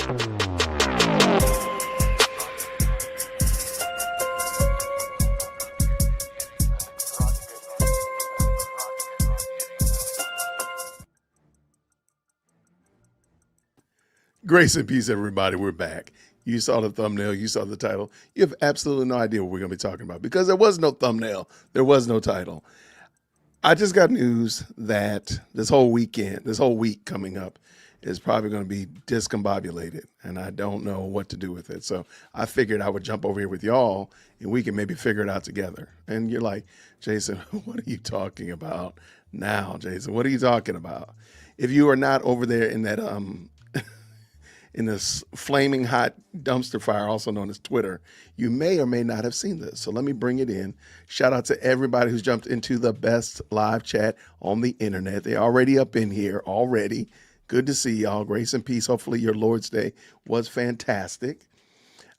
Grace and peace, everybody. We're back. You saw the thumbnail. You saw the title. You have absolutely no idea what we're going to be talking about because there was no thumbnail. There was no title. I just got news that this whole week coming up is probably going to be discombobulated, and I don't know what to do with it. So I figured I would jump over here with y'all, and we can maybe figure it out together. And you're like, Jason, what are you talking about now, Jason? What are you talking about? If you are not over there in that in this flaming hot dumpster fire, also known as Twitter, you may or may not have seen this. So let me bring it in. Shout out to everybody who's jumped into the best live chat on the internet. They're already up in here already. Good to see y'all. Grace and peace. Hopefully your Lord's Day was fantastic.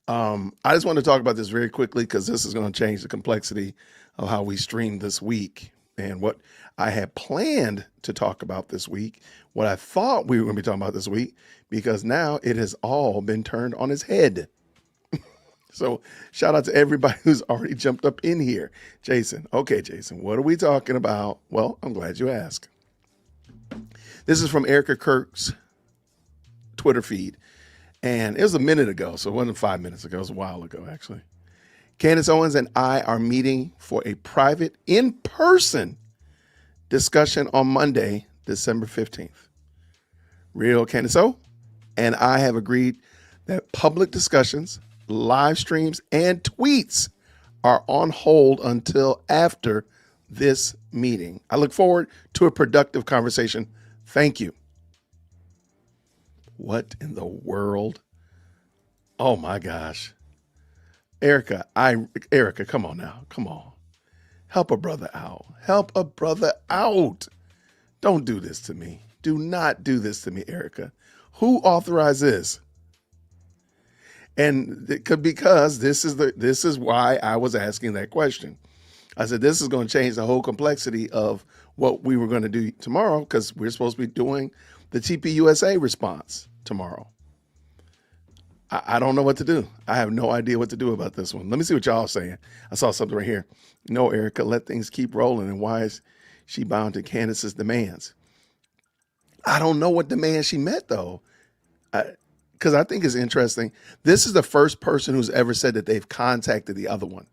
I just want to talk about this very quickly because this is going to change the complexity of how we stream this week and what I had planned to talk about this week, what I thought we were going to be talking about this week, because now it has all been turned on its head. So shout out to everybody who's already jumped up in here. Jason, okay, Jason, what are we talking about? Well, I'm glad you asked. This is from Ericka Kirk's Twitter feed, and it was a minute ago, so it wasn't 5 minutes ago. It was a while ago, actually. Candace Owens and I are meeting for a private in-person discussion on Monday, December 15th. Real Candace O and I have agreed that public discussions, live streams, and tweets are on hold until after this meeting. I look forward to a productive conversation. Thank you. What in the world? Oh my gosh. Ericka, come on now. Come on. Help a brother out. Help a brother out. Don't do this to me. Do not do this to me, Ericka. Who authorized this? And because this is why I was asking that question. I said, this is going to change the whole complexity of what we were going to do tomorrow because we're supposed to be doing the TPUSA response tomorrow. I don't know what to do. I have no idea what to do about this one. Let me see what y'all are saying. I saw something right here. No, Ericka, let things keep rolling. And why is she bound to Candace's demands? I don't know what demand she met, though, because I think it's interesting. This is the first person who's ever said that they've contacted the other one.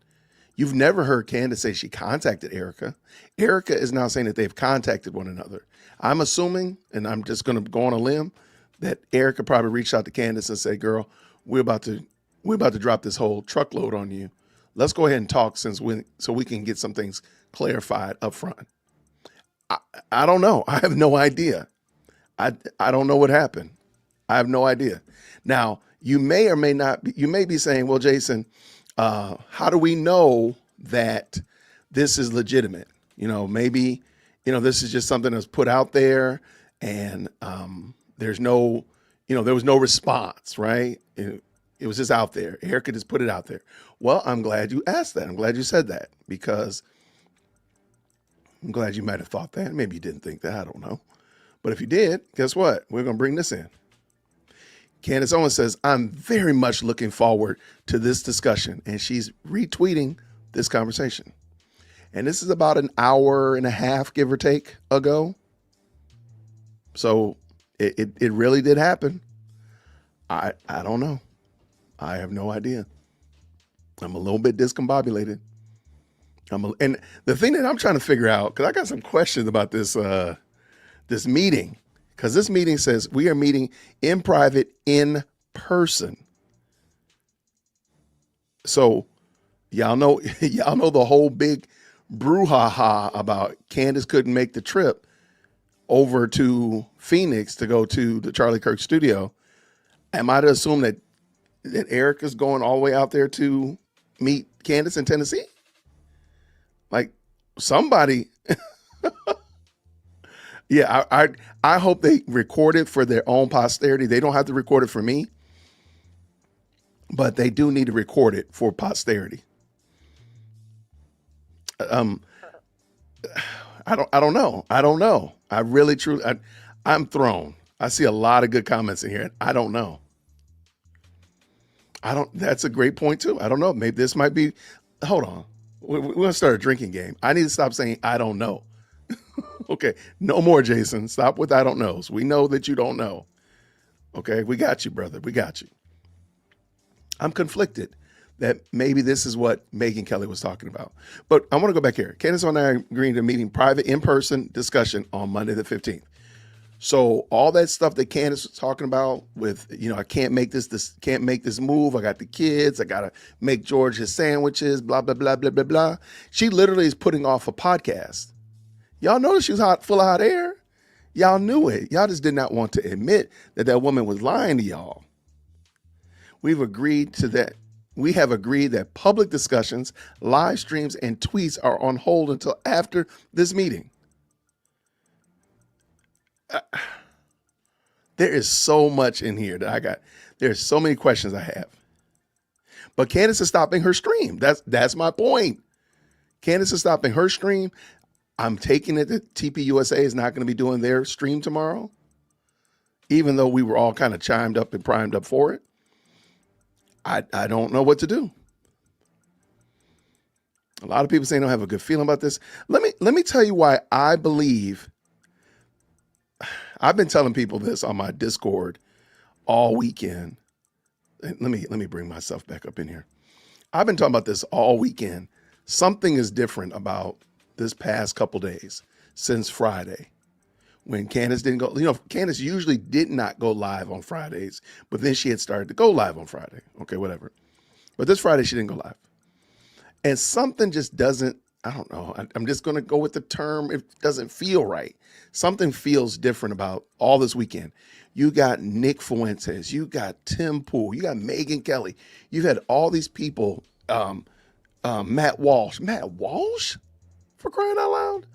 You've never heard Candace say she contacted Ericka. Ericka is now saying that they've contacted one another. I'm assuming, and I'm just going to go on a limb, that Ericka probably reached out to Candace and said, girl, we're about to drop this whole truckload on you. Let's go ahead and talk so we can get some things clarified up front. I don't know. I have no idea. I don't know what happened. I have no idea. Now, you may or may not be, you may be saying, well, Jason, how do we know that this is legitimate? Maybe, this is just something that's put out there and there was no response, right? It was just out there. Ericka just put it out there. Well, I'm glad you asked that. I'm glad you said that because I'm glad you might have thought that. Maybe you didn't think that. I don't know. But if you did, guess what? We're going to bring this in. Candace Owens says, I'm very much looking forward to this discussion. And she's retweeting this conversation. And this is about an hour and a half, give or take, ago. So it really did happen. I don't know. I have no idea. I'm a little bit discombobulated. And the thing that I'm trying to figure out, because I got some questions about this this meeting, because this meeting says we are meeting in private in person. So y'all know the whole big brouhaha about Candace couldn't make the trip over to Phoenix to go to the Charlie Kirk studio. Am I to assume that Ericka's going all the way out there to meet Candace in Tennessee? Like somebody. Yeah, I hope they record it for their own posterity. They don't have to record it for me, but they do need to record it for posterity. I don't know. I really truly I'm thrown. I see a lot of good comments in here. I don't know. That's a great point too. I don't know. Maybe this might be, hold on. We're going to start a drinking game. I need to stop saying, I don't know. Okay. No more, Jason. Stop with I don't knows. We know that you don't know. Okay. We got you, brother. We got you. I'm conflicted that maybe this is what Megyn Kelly was talking about. But I want to go back here. Candace and I are agreeing to meeting private in-person discussion on Monday the 15th. So all that stuff that Candace was talking about with, I can't make can't make this move. I got the kids. I got to make George his sandwiches, blah, blah, blah, blah, blah, blah. She literally is putting off a podcast. Y'all noticed she was full of hot air. Y'all knew it. Y'all just did not want to admit that woman was lying to y'all. We've agreed to that. We have agreed that public discussions, live streams, and tweets are on hold until after this meeting. There is so much in here that there's so many questions I have. But Candace is stopping her stream. That's my point. Candace is stopping her stream. I'm taking it that TPUSA is not going to be doing their stream tomorrow, even though we were all kind of chimed up and primed up for it. I don't know what to do. A lot of people say they don't have a good feeling about this. Let me tell you why I believe. I've been telling people this on my Discord all weekend. Let me bring myself back up in here. I've been talking about this all weekend. Something is different about this past couple days since Friday when Candace didn't go. Candace usually did not go live on Fridays, but then she had started to go live on Friday. Okay, whatever. But this Friday she didn't go live. And something just doesn't, I don't know. I'm just going to go with the term. It doesn't feel right. Something feels different about all this weekend. You got Nick Fuentes. You got Tim Pool. You got Megyn Kelly. You've had all these people. Matt Walsh. Matt Walsh? For crying out loud.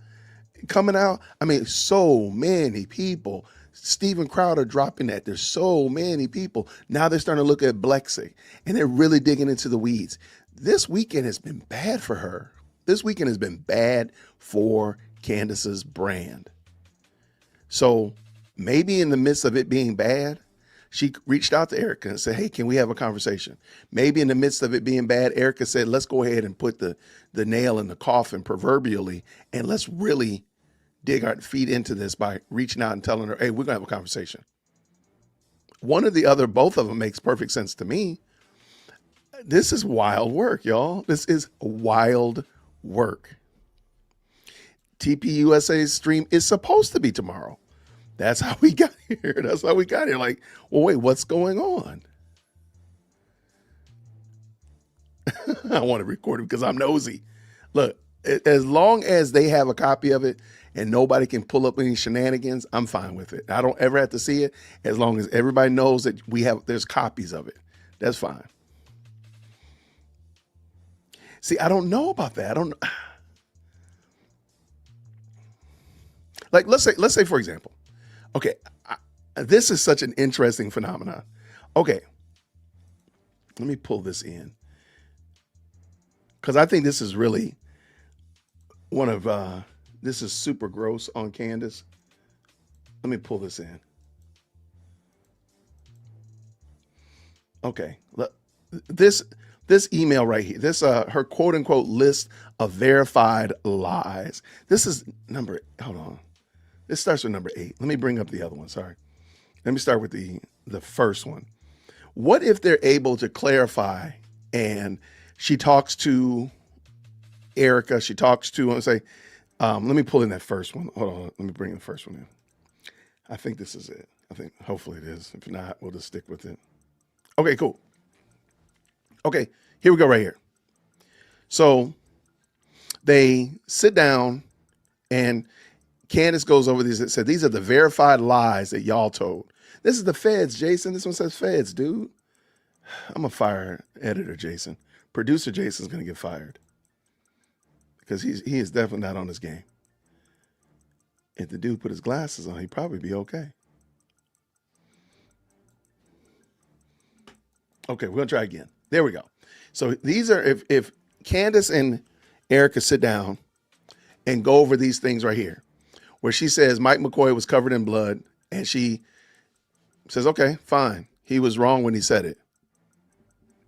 Coming out. I mean, so many people. Steven Crowder dropping that. There's so many people. Now they're starting to look at Blexing. And they're really digging into the weeds. This weekend has been bad for her. This weekend has been bad for Candace's brand. So maybe in the midst of it being bad, she reached out to Ericka and said, hey, can we have a conversation? Maybe in the midst of it being bad, Ericka said, let's go ahead and put the nail in the coffin proverbially, and let's really dig our feet into this by reaching out and telling her, hey, we're going to have a conversation. One or the other, both of them makes perfect sense to me. This is wild work, y'all. This is wild work. TPUSA's stream is supposed to be tomorrow. That's how we got here. That's how we got here. Like, well, wait, what's going on? I want to record it because I'm nosy. Look, as long as they have a copy of it and nobody can pull up any shenanigans, I'm fine with it. I don't ever have to see it as long as everybody knows that there's copies of it. That's fine. See, I don't know about that. I don't. Like, let's say, for example, okay, this is such an interesting phenomenon. Okay, let me pull this in because I think this is really one of, this is super gross on Candace. Let me pull this in. Okay, look, this email right here, this her quote unquote list of verified lies. This is hold on. This starts with number 8. Let me bring up the other one. Sorry. Let me start with the first one. What if they're able to clarify and she talks to Ericka, she talks to, and say, let me pull in that first one. Hold on. Let me bring the first one in. I think this is it. I think hopefully it is. If not, we'll just stick with it. Okay, cool. Okay, here we go right here. So they sit down and Candace goes over these and said, these are the verified lies that y'all told. This is the feds, Jason. This one says feds, dude. I'm a fire editor, Jason. Producer Jason's going to get fired because he is definitely not on this game. If the dude put his glasses on, he'd probably be okay. Okay, we're going to try again. There we go. So these are, if Candace and Ericka sit down and go over these things right here, where she says Mike McCoy was covered in blood, and she says, okay, fine. He was wrong when he said it.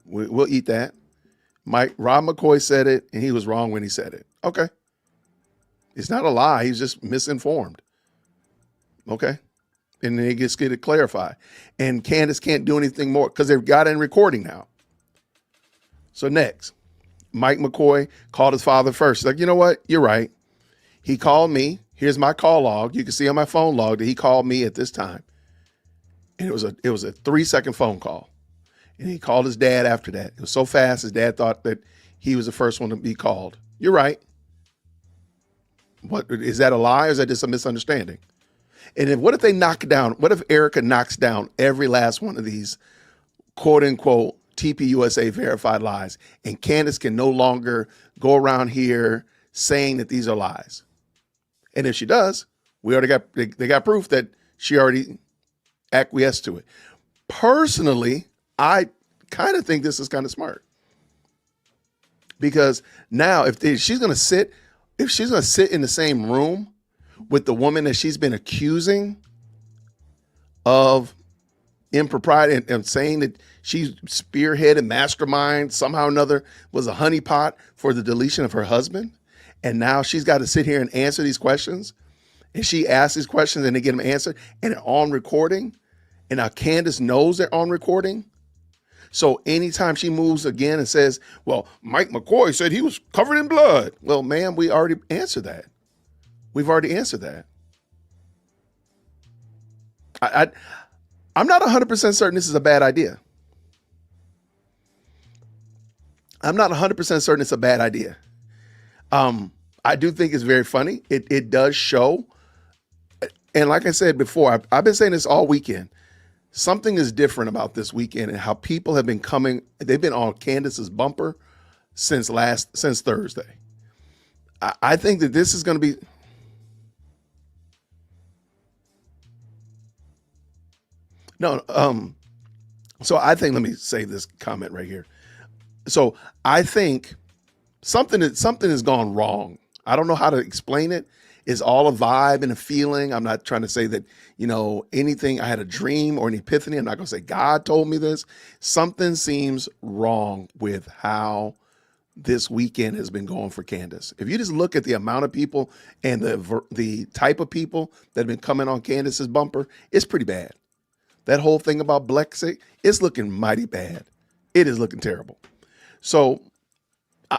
We'll eat that. Rob McCoy said it, and he was wrong when he said it. Okay. It's not a lie. He's just misinformed. Okay. And then he gets it clarified. And Candace can't do anything more because they've got it in recording now. So next, Mike McCoy called his father first. He's like, you know what? You're right. He called me. Here's my call log. You can see on my phone log that he called me at this time. And it was a 3-second phone call. And he called his dad after that. It was so fast, his dad thought that he was the first one to be called. You're right. What is that a lie or is that just a misunderstanding? And what if they knock down, what if Ericka knocks down every last one of these quote unquote TPUSA verified lies and Candace can no longer go around here saying that these are lies? And if she does, they got proof that she already acquiesced to it. Personally, I kind of think this is kind of smart because now if she's going to sit in the same room with the woman that she's been accusing of impropriety and saying that she spearheaded, mastermind, somehow or another was a honeypot for the deletion of her husband. And now she's got to sit here and answer these questions. And she asks these questions and they get them answered and they're on recording. And now Candace knows they're on recording. So anytime she moves again and says, well, Mike McCoy said he was covered in blood. Well, ma'am, we already answered that. We've already answered that. I'm not 100% certain this is a bad idea. I'm not 100% certain it's a bad idea. I do think it's very funny. It does show. And like I said before, I've been saying this all weekend. Something is different about this weekend and how people have been coming. They've been on Candace's bumper since Thursday. I think that this is going to be. No. So I think, let me say this comment right here. So I think something has gone wrong. I don't know how to explain it. It's all a vibe and a feeling. I'm not trying to say that, anything, I had a dream or an epiphany. I'm not going to say God told me this. Something seems wrong with how this weekend has been going for Candace. If you just look at the amount of people and the type of people that have been coming on Candace's bumper, it's pretty bad. That whole thing about Blexit, it's looking mighty bad. It is looking terrible. So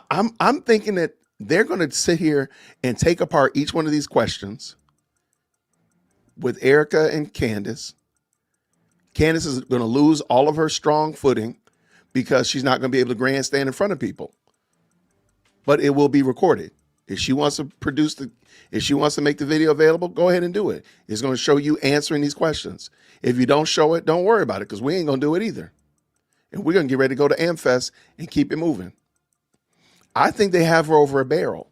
I'm thinking that they're going to sit here and take apart each one of these questions with Ericka and Candace. Candace is going to lose all of her strong footing because she's not going to be able to grandstand in front of people. But it will be recorded. If she wants to make the video available, go ahead and do it. It's going to show you answering these questions. If you don't show it, don't worry about it because we ain't going to do it either. And we're going to get ready to go to AmFest and keep it moving. I think they have her over a barrel.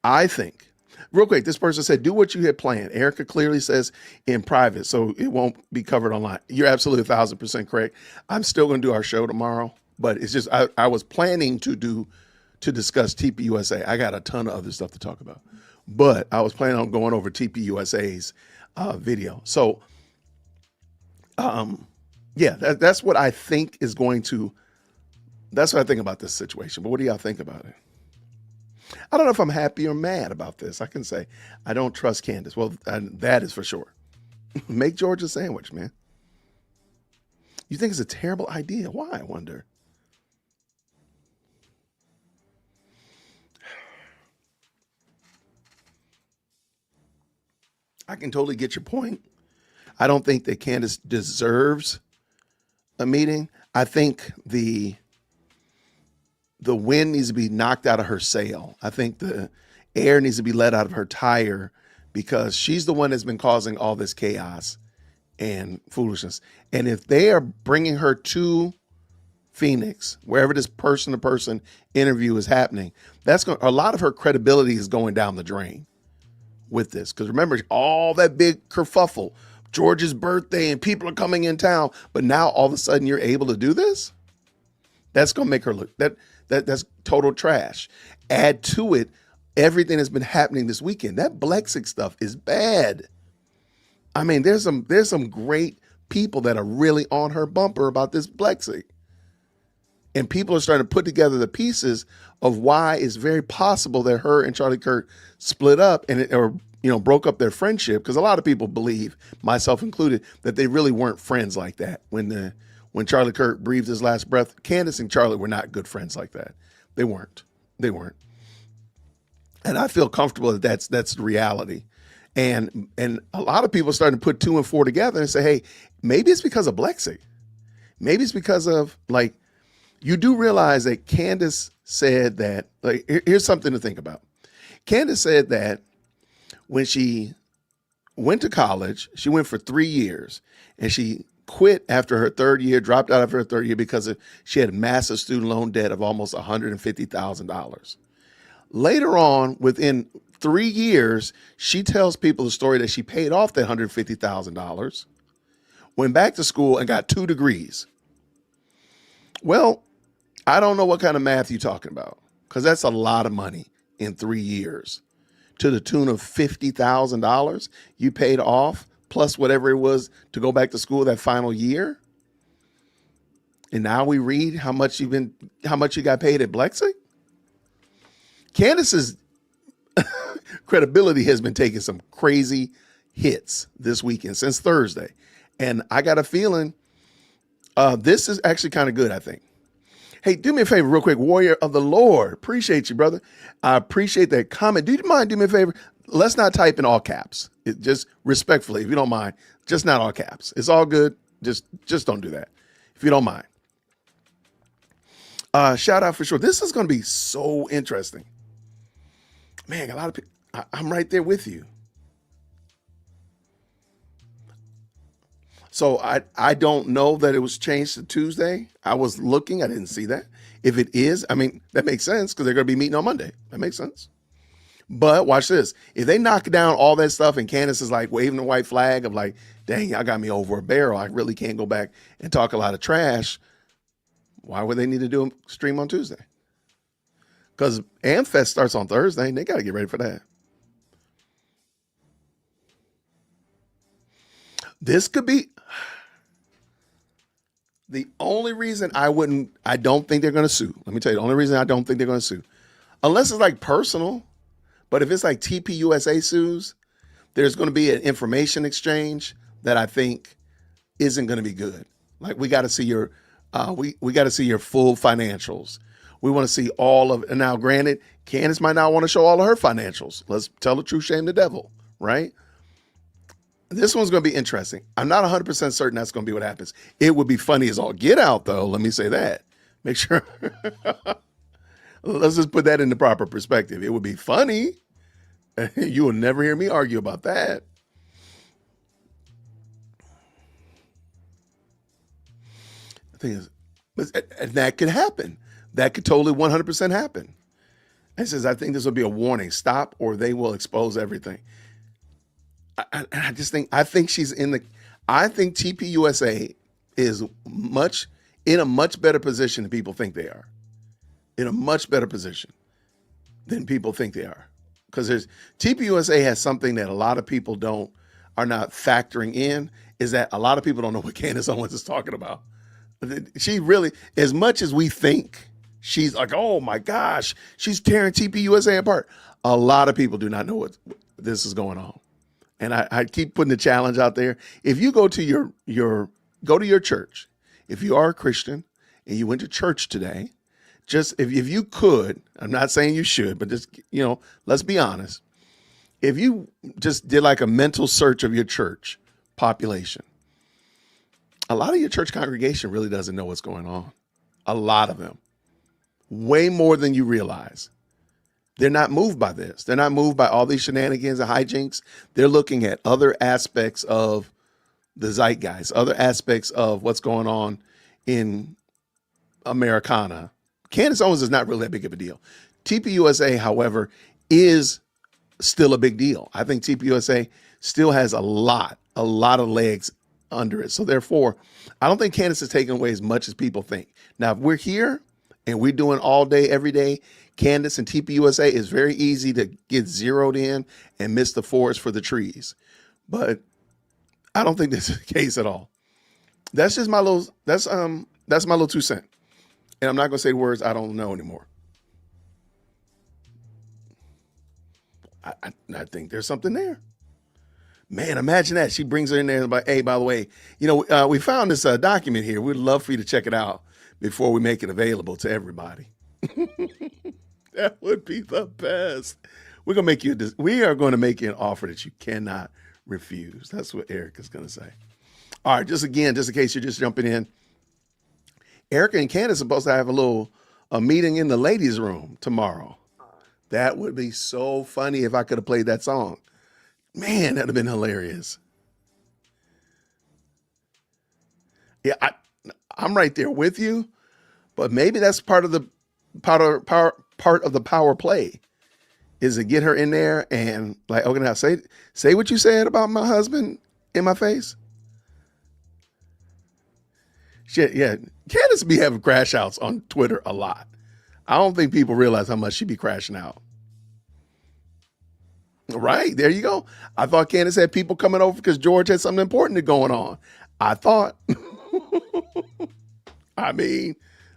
I think. Real quick, this person said, do what you had planned. Ericka clearly says in private, so it won't be covered online. You're absolutely 1,000% correct. I'm still going to do our show tomorrow, but it's just I was planning to discuss TPUSA. I got a ton of other stuff to talk about, but I was planning on going over TPUSA's video. So, yeah, that's what I think is going to. That's what I think about this situation. But what do y'all think about it? I don't know if I'm happy or mad about this. I can say I don't trust Candace. Well, that is for sure. Make George a sandwich, man. You think it's a terrible idea? Why, I wonder? I can totally get your point. I don't think that Candace deserves a meeting. I think the wind needs to be knocked out of her sail. I think the air needs to be let out of her tire because she's the one that's been causing all this chaos and foolishness. And if they are bringing her to Phoenix, wherever this person-to-person interview is happening, a lot of her credibility is going down the drain with this. Because remember, all that big kerfuffle, George's birthday and people are coming in town, but now all of a sudden you're able to do this? That's going to make her look, that's total trash. Add to it everything that's been happening this weekend. That Blexit stuff is bad. I mean, there's some great people that are really on her bumper about this Blexit. And people are starting to put together the pieces of why it's very possible that her and Charlie Kirk split up or broke up their friendship. Because a lot of people believe, myself included, that they really weren't friends like that. When Charlie Kirk breathed his last breath, Candace and Charlie were not good friends like that. They weren't. They weren't. And I feel comfortable that that's the reality. And a lot of people are starting to put 2 and 4 together and say, hey, maybe it's because of Blexit. Maybe it's because of, like, you do realize that Candace said that, like, here's something to think about. Candace said that when she went to college, she went for 3 years, and she quit after her 3rd year, dropped out after her 3rd year because she had massive student loan debt of almost $150,000. Later on, within 3 years, she tells people the story that she paid off that $150,000, went back to school, and got 2 degrees. Well, I don't know what kind of math you're talking about, because that's a lot of money in 3 years, to the tune of $50,000 you paid off, plus whatever it was to go back to school that final year. And now we read how much you got paid at Blexit. Candace's credibility has been taking some crazy hits this weekend since Thursday. And I got a feeling this is actually kind of good, I think. Hey, do me a favor real quick, Warrior of the Lord. Appreciate you, brother. I appreciate that comment. Do you mind doing me a favor? Let's not type in all caps. Just respectfully, if you don't mind, just not all caps. It's all good. Just don't do that, if you don't mind. Shout out for sure. This is going to be so interesting. Man, a lot of people, I'm right there with you. So I don't know that it was changed to Tuesday. I was looking, I didn't see that. If it is, I mean, that makes sense because they're going to be meeting on Monday. That makes sense. But watch this. If they knock down all that stuff and Candace is like waving the white flag of like, dang, y'all got me over a barrel, I really can't go back and talk a lot of trash, why would they need to do a stream on Tuesday? Because AmFest starts on Thursday and they got to get ready for that. This could be the only reason I don't think they're going to sue. Let me tell you, the only reason I don't think they're going to sue, unless it's like personal, but if it's like TPUSA sues, there's going to be an information exchange that I think isn't going to be good. Like we got to see your, we got to see your full financials. We want to see all of, and now granted, Candace might not want to show all of her financials. Let's tell the truth, shame the devil, right? This one's going to be interesting. I'm not 100% certain that's going to be what happens. It would be funny as all get out, though. Let me say that. Make sure. Let's just put that in the proper perspective. It would be funny. You will never hear me argue about that. The thing is, and that could happen. That could totally 100% happen. It says, I think this will be a warning. Stop or they will expose everything. I think she's I think TPUSA is in a much better position than people think they are. In a much better position than people think they are. Because TPUSA has something that a lot of people are not factoring in, is that a lot of people don't know what Candace Owens is talking about. She really, as much as we think she's like, oh my gosh, she's tearing TPUSA apart, a lot of people do not know what this is going on. And I keep putting the challenge out there. If you go to go to your church, if you are a Christian and you went to church today, just if you could, I'm not saying you should, but just, let's be honest. If you just did like a mental search of your church population, a lot of your church congregation really doesn't know what's going on. A lot of them, way more than you realize. They're not moved by this. They're not moved by all these shenanigans and hijinks. They're looking at other aspects of the zeitgeist, other aspects of what's going on in Americana. Candace Owens is not really that big of a deal. TPUSA, however, is still a big deal. I think TPUSA still has a lot of legs under it. So therefore, I don't think Candace is taking away as much as people think. Now, if we're here and we're doing all day, every day, Candace and TPUSA, is very easy to get zeroed in and miss the forest for the trees. But I don't think this is the case at all. That's just my little, that's my little 2 cents. And I'm not going to say the words I don't know anymore. I think there's something there. Man, imagine that. She brings her in there and like, hey, by the way, we found this document here. We'd love for you to check it out before we make it available to everybody. That would be the best. We are going to make you an offer that you cannot refuse. That's what Ericka's going to say. All right, just in case you're just jumping in, Ericka and Candace are supposed to have a meeting in the ladies' room tomorrow. That would be so funny if I could have played that song. Man, that'd have been hilarious. Yeah, I'm right there with you, but maybe that's part of the power play is to get her in there and like, okay, now say what you said about my husband in my face. Shit, yeah. Candace be having crash outs on Twitter a lot. I don't think people realize how much she be crashing out. Right, there you go. I thought Candace had people coming over because George had something important going on. I thought. I mean,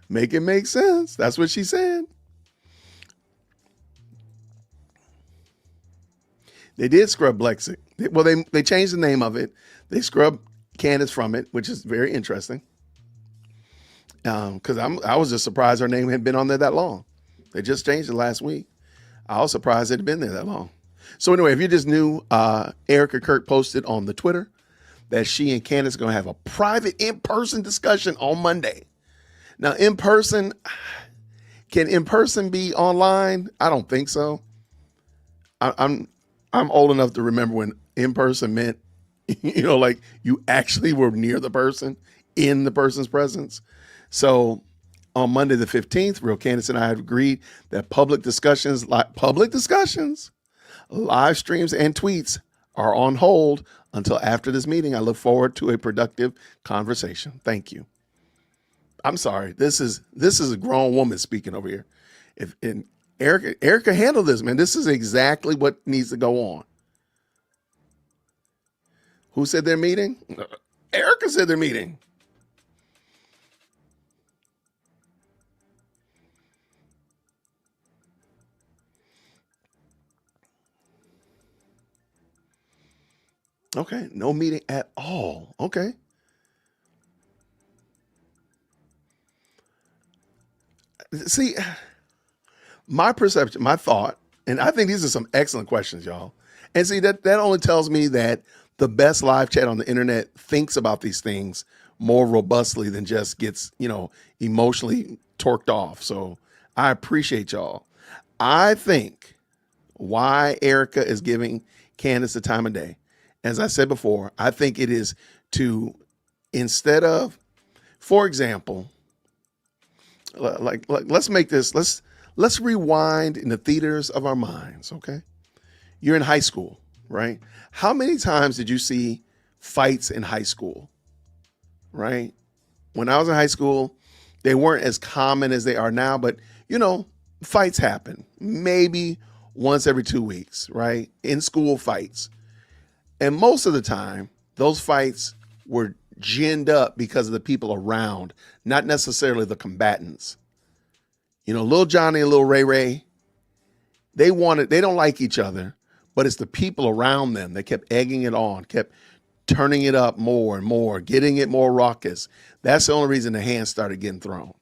make it make sense. That's what she said. They did scrub Blexic. Well, they changed the name of it. They scrubbed Candace from it, which is very interesting. Because I was just surprised her name had been on there that long. They just changed it last week. I was surprised it had been there that long. So anyway, if you just knew, Ericka Kirk posted on the Twitter that she and Candace are going to have a private in-person discussion on Monday. Now, can in-person be online? I don't think so. I'm old enough to remember when in-person meant, like you actually were near the person, in the person's presence. So on Monday the 15th, Real Candace and I have agreed that public discussions, live streams and tweets are on hold until after this meeting. I look forward to a productive conversation. Thank you. I'm sorry. This is a grown woman speaking over here. And Ericka handled this, man. This is exactly what needs to go on. Who said their meeting? Ericka said their meeting. Okay, no meeting at all. Okay. See, my perception, my thought, and I think these are some excellent questions, y'all. And see, that only tells me that the best live chat on the internet thinks about these things more robustly than just gets, emotionally torqued off. So I appreciate y'all. I think why Ericka is giving Candace the time of day, as I said before, I think it is to, instead of, for example, like let's make this, let's rewind in the theaters of our minds, okay? You're in high school, right? How many times did you see fights in high school, right? When I was in high school, they weren't as common as they are now, but fights happen maybe once every 2 weeks, right? In school fights. And most of the time, those fights were ginned up because of the people around, not necessarily the combatants. Lil Johnny and Lil Ray Ray, they don't like each other, but it's the people around them that kept egging it on, kept turning it up more and more, getting it more raucous. That's the only reason the hands started getting thrown.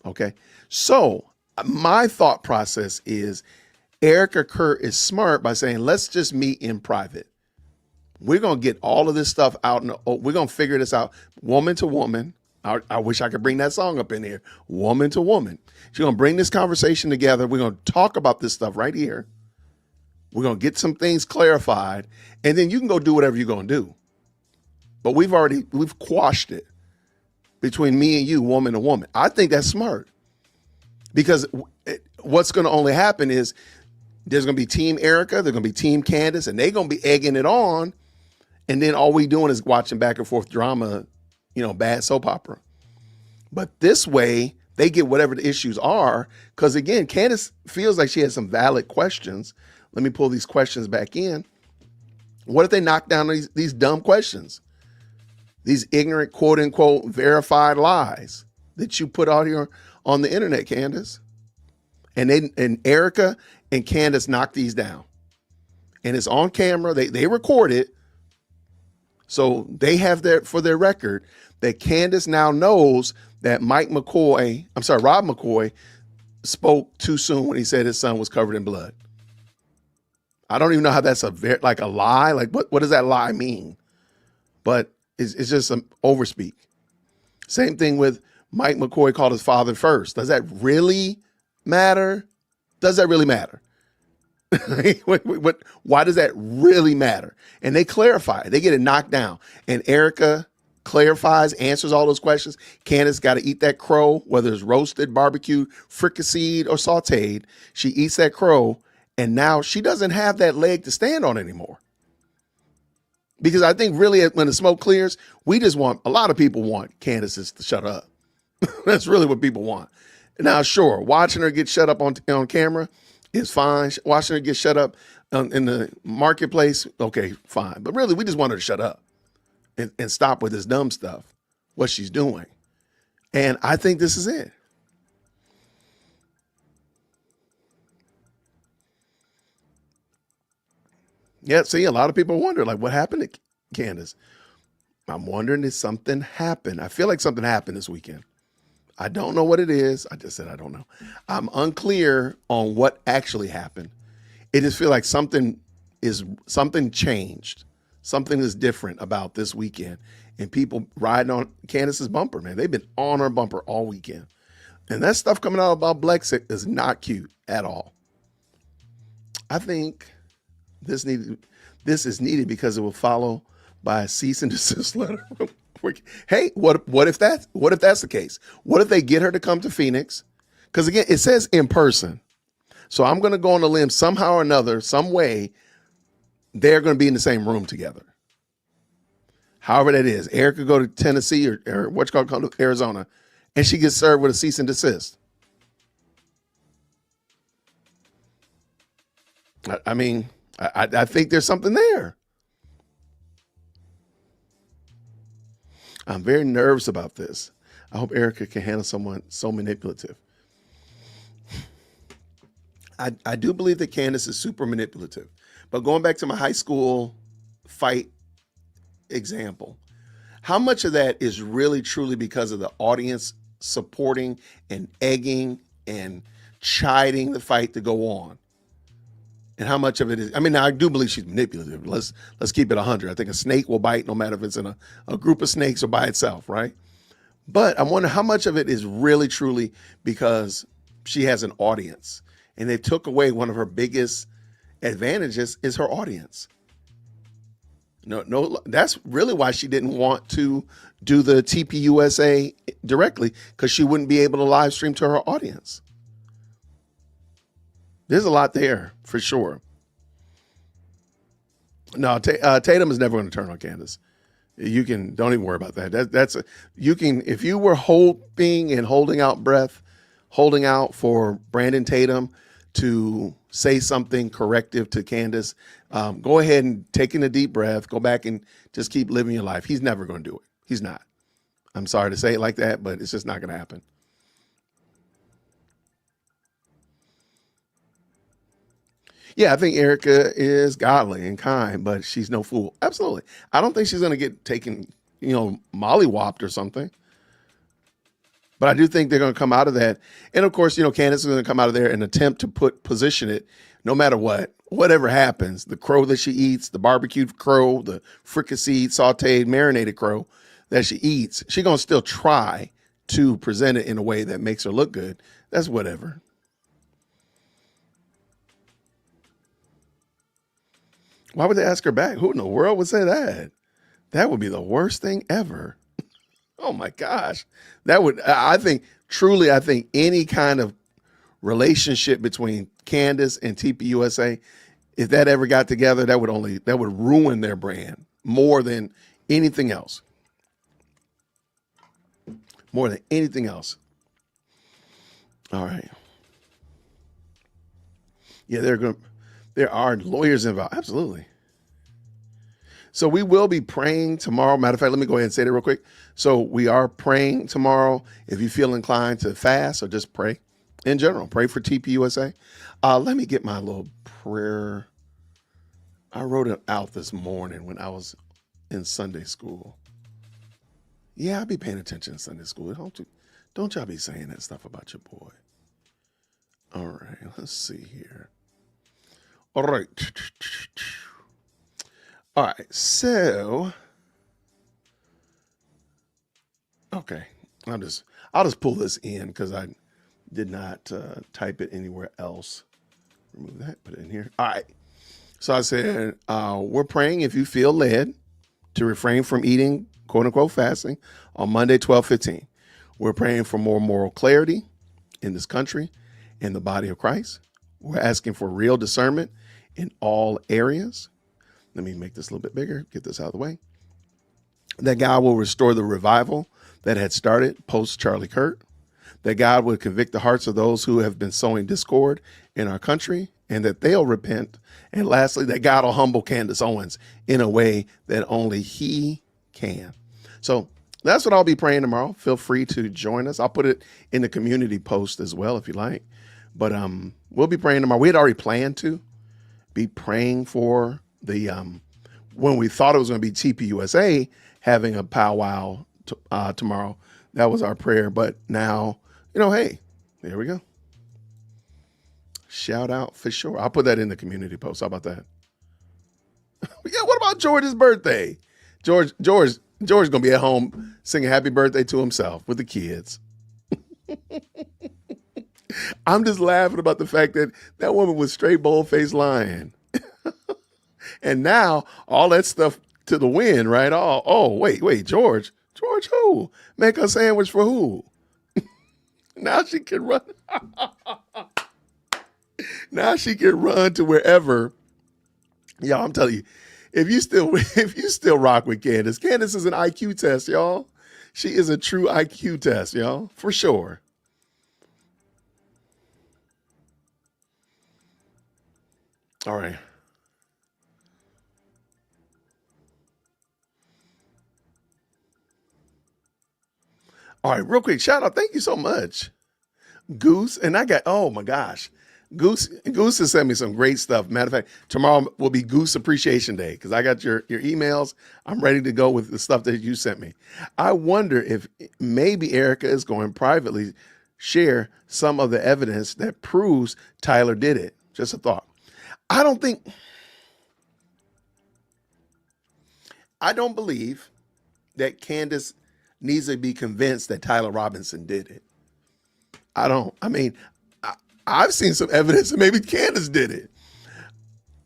Okay. So my thought process is Ericka Kirk is smart by saying, let's just meet in private. We're going to get all of this stuff out. We're going to figure this out woman to woman. I wish I could bring that song up in here. Woman to woman. She's going to bring this conversation together. We're going to talk about this stuff right here. We're going to get some things clarified. And then you can go do whatever you're going to do. But we've quashed it between me and you, woman to woman. I think that's smart. Because what's going to only happen is there's going to be Team Ericka, there's going to be Team Candace, and they're going to be egging it on. And then all we doing is watching back and forth drama, bad soap opera. But this way, they get whatever the issues are. Because again, Candace feels like she has some valid questions. Let me pull these questions back in. What if they knock down these dumb questions? These ignorant, quote unquote, verified lies that you put out here on the internet, Candace. And Ericka and Candace knocked these down. And it's on camera. They record it. So they have for their record that Candace now knows that Rob McCoy spoke too soon when he said his son was covered in blood. I don't even know how that's a lie. Like what does that lie mean? But it's just some overspeak. Same thing with Mike McCoy called his father first. Does that really matter? Does that really matter? Why does that really matter? And they clarify. They get it knocked down. And Ericka clarifies, answers all those questions. Candace got to eat that crow, whether it's roasted, barbecued, fricasseed, or sauteed. She eats that crow, and now she doesn't have that leg to stand on anymore. Because I think really when the smoke clears, a lot of people want Candace to shut up. That's really what people want. Now, sure, watching her get shut up on camera is fine. Watching her get shut up in the marketplace, okay, fine. But really, we just want her to shut up and stop with this dumb stuff, what she's doing. And I think this is it. Yeah, see, a lot of people wonder, like, what happened to Candace? I'm wondering if something happened. I feel like something happened this weekend. I don't know what it is. I just said I don't know. I'm unclear on what actually happened. It just feels like something changed. Something is different about this weekend. And people riding on Candace's bumper, man. They've been on her bumper all weekend. And that stuff coming out about Brexit is not cute at all. I think this is needed because it will follow by a cease and desist letter. Hey, what if that's the case? What if they get her to come to Phoenix? Because again, it says in person. So I'm going to go on a limb somehow or another, some way, they're going to be in the same room together. However that is. Ericka go to Tennessee or come to Arizona, and she gets served with a cease and desist. I mean, I think there's something there. I'm very nervous about this. I hope Ericka can handle someone so manipulative. I do believe that Candace is super manipulative. But going back to my high school fight example, how much of that is really truly because of the audience supporting and egging and chiding the fight to go on? And how much of it is, I mean, I do believe she's manipulative. Let's keep it 100. I think a snake will bite no matter if it's in a group of snakes or by itself, right? But I wonder how much of it is really truly because she has an audience. And they took away one of her biggest advantages is her audience. No, that's really why she didn't want to do the TPUSA directly, because she wouldn't be able to live stream to her audience. There's a lot there for sure. No, Tatum is never going to turn on Candace. Don't even worry about that. If you were hoping and holding out for Brandon Tatum to say something corrective to Candace, go ahead and take in a deep breath, go back and just keep living your life. He's never going to do it. He's not. I'm sorry to say it like that, but it's just not going to happen. Yeah, I think Ericka is godly and kind, but she's no fool. Absolutely. I don't think she's going to get taken, mollywopped or something. But I do think they're going to come out of that. And of course, Candace is going to come out of there and attempt to position it no matter whatever happens. The crow that she eats, the barbecued crow, the fricasseed, sauteed, marinated crow that she eats, she's going to still try to present it in a way that makes her look good. That's whatever. Why would they ask her back? Who in the world would say that? That would be the worst thing ever. Oh my gosh. I think any kind of relationship between Candace and TPUSA, if that ever got together, that would ruin their brand more than anything else. More than anything else. All right. Yeah, there are lawyers involved. Absolutely. So we will be praying tomorrow. Matter of fact, let me go ahead and say that real quick. So we are praying tomorrow. If you feel inclined to fast or just pray in general, pray for TPUSA. Let me get my little prayer. I wrote it out this morning when I was in Sunday school. Yeah, I be paying attention in Sunday school. Don't y'all be saying that stuff about your boy. All right, let's see here. All right. All right, so okay. I'll just pull this in because I did not type it anywhere else. Remove that, put it in here. All right. So I said, we're praying if you feel led to refrain from eating, quote unquote, fasting on Monday, 12/15. We're praying for more moral clarity in this country, in the body of Christ. We're asking for real discernment in all areas. Let me make this a little bit bigger, get this out of the way. That God will restore the revival that had started post Charlie Kirk. That God would convict the hearts of those who have been sowing discord in our country and that they'll repent. And lastly, that God will humble Candace Owens in a way that only he can. So that's what I'll be praying tomorrow. Feel free to join us. I'll put it in the community post as well if you like. But we'll be praying tomorrow. We had already planned to be praying for the when we thought it was going to be TPUSA having a powwow tomorrow. That was our prayer. But now, hey, there we go. Shout out for sure. I'll put that in the community post. How about that? Yeah, what about George's birthday? George gonna be at home singing happy birthday to himself with the kids. I'm just laughing about the fact that that woman was straight bold-faced lying. And now all that stuff to the wind, right? Oh, wait, George who? Make a sandwich for who? Now she can run. Now she can run to wherever. Y'all, I'm telling you, if you still rock with Candace is an IQ test, y'all. She is a true IQ test, y'all, for sure. All right. All right, real quick, shout out. Thank you so much, Goose. And I got, oh my gosh, Goose has sent me some great stuff. Matter of fact, tomorrow will be Goose Appreciation Day because I got your emails. I'm ready to go with the stuff that you sent me. I wonder if maybe Ericka is going to privately share some of the evidence that proves Tyler did it. Just a thought. I don't believe that Candace needs to be convinced that Tyler Robinson did it. I've seen some evidence that maybe Candace did it.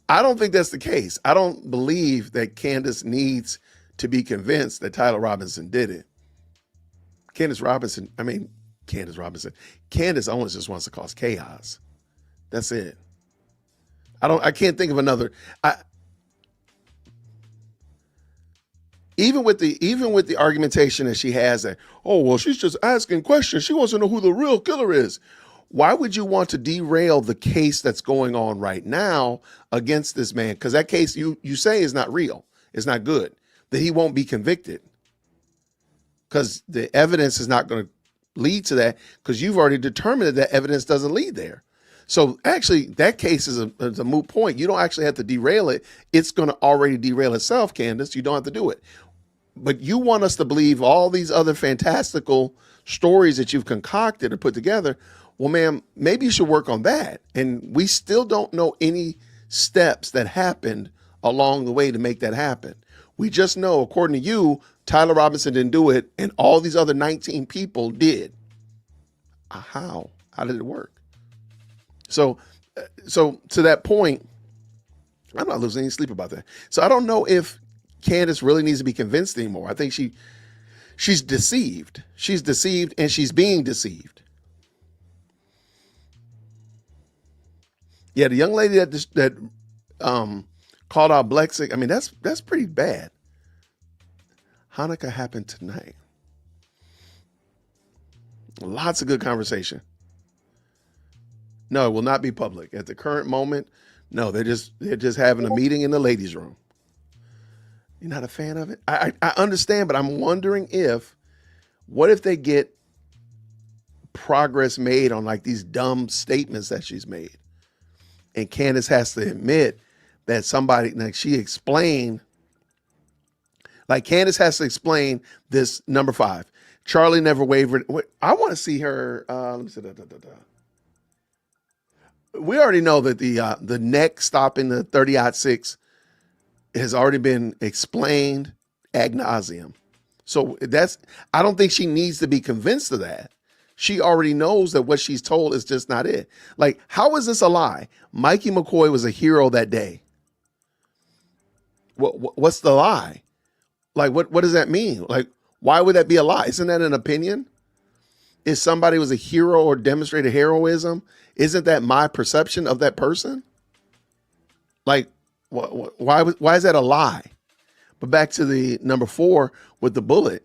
I don't think that's the case. I don't believe that Candace needs to be convinced that Tyler Robinson did it. Candace Owens just wants to cause chaos. That's it. I can't think of another. Even with the argumentation that she has that, oh, well, she's just asking questions. She wants to know who the real killer is. Why would you want to derail the case that's going on right now against this man? Because that case you say is not real. It's not good. That he won't be convicted. Because the evidence is not going to lead to that because you've already determined that evidence doesn't lead there. So actually, that case is a moot point. You don't actually have to derail it. It's going to already derail itself, Candace. You don't have to do it. But you want us to believe all these other fantastical stories that you've concocted or put together. Well, ma'am, maybe you should work on that. And we still don't know any steps that happened along the way to make that happen. We just know, according to you, Tyler Robinson didn't do it, and all these other 19 people did. How? How did it work? So to that point, I'm not losing any sleep about that. So I don't know if Candace really needs to be convinced anymore. I think she's deceived. She's deceived and she's being deceived. Yeah, the young lady that called out Blexic, that's pretty bad. Hanukkah happened tonight. Lots of good conversation. No, it will not be public. At the current moment, no, they're just having a meeting in the ladies' room. You're not a fan of it? I understand, but I'm wondering what if they get progress made on like these dumb statements that she's made? And Candace has to admit that somebody, like she explained, like Candace has to explain this number 5. Charlie never wavered. I want to see her. Let me see. We already know that the neck stopping the 30-06 has already been explained ad nauseum. So I don't think she needs to be convinced of that. She already knows that what she's told is just not it. Like, how is this a lie? Mikey McCoy was a hero that day. What's the lie? Like, what does that mean? Like, why would that be a lie? Isn't that an opinion? If somebody was a hero or demonstrated heroism, isn't that my perception of that person? Like, why is that a lie? But back to the number 4 with the bullet.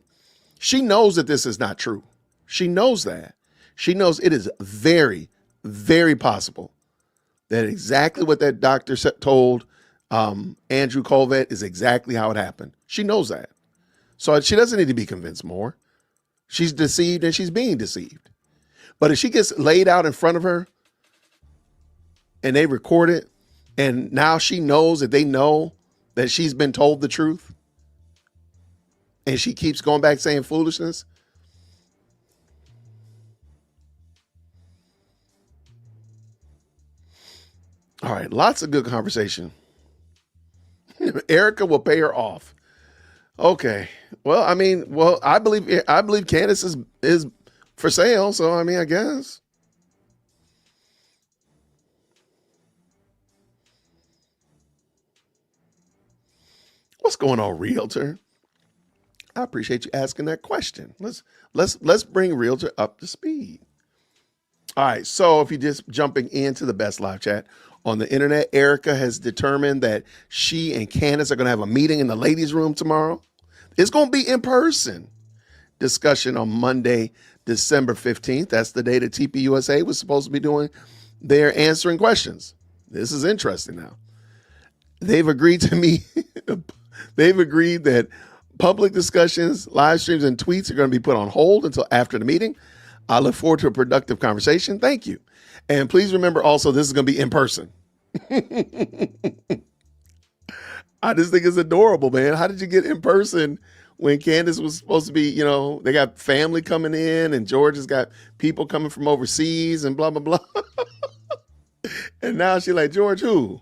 She knows that this is not true. She knows that. She knows it is very, very possible that exactly what that doctor told Andrew Colvett is exactly how it happened. She knows that. So she doesn't need to be convinced more. She's deceived and she's being deceived. But if she gets laid out in front of her and they record it, and now she knows that they know that she's been told the truth, and she keeps going back saying foolishness. All right, lots of good conversation. Ericka will pay her off. Okay. Well, I believe Candace is for sale, so I guess. What's going on, Realtor? I appreciate you asking that question. Let's bring Realtor up to speed. All right, so if you're just jumping into the best live chat on the internet, Ericka has determined that she and Candace are going to have a meeting in the ladies' room tomorrow. It's going to be in person discussion on Monday, December 15th. That's the day that TPUSA was supposed to be doing their answering questions. This is interesting now. They've agreed to meet. They've agreed that public discussions, live streams, and tweets are going to be put on hold until after the meeting. I look forward to a productive conversation. Thank you. And please remember also, this is going to be in person. I just think it's adorable, man. How did you get in person when Candace was supposed to be, they got family coming in and George has got people coming from overseas and blah, blah, blah. And now she's like, George who?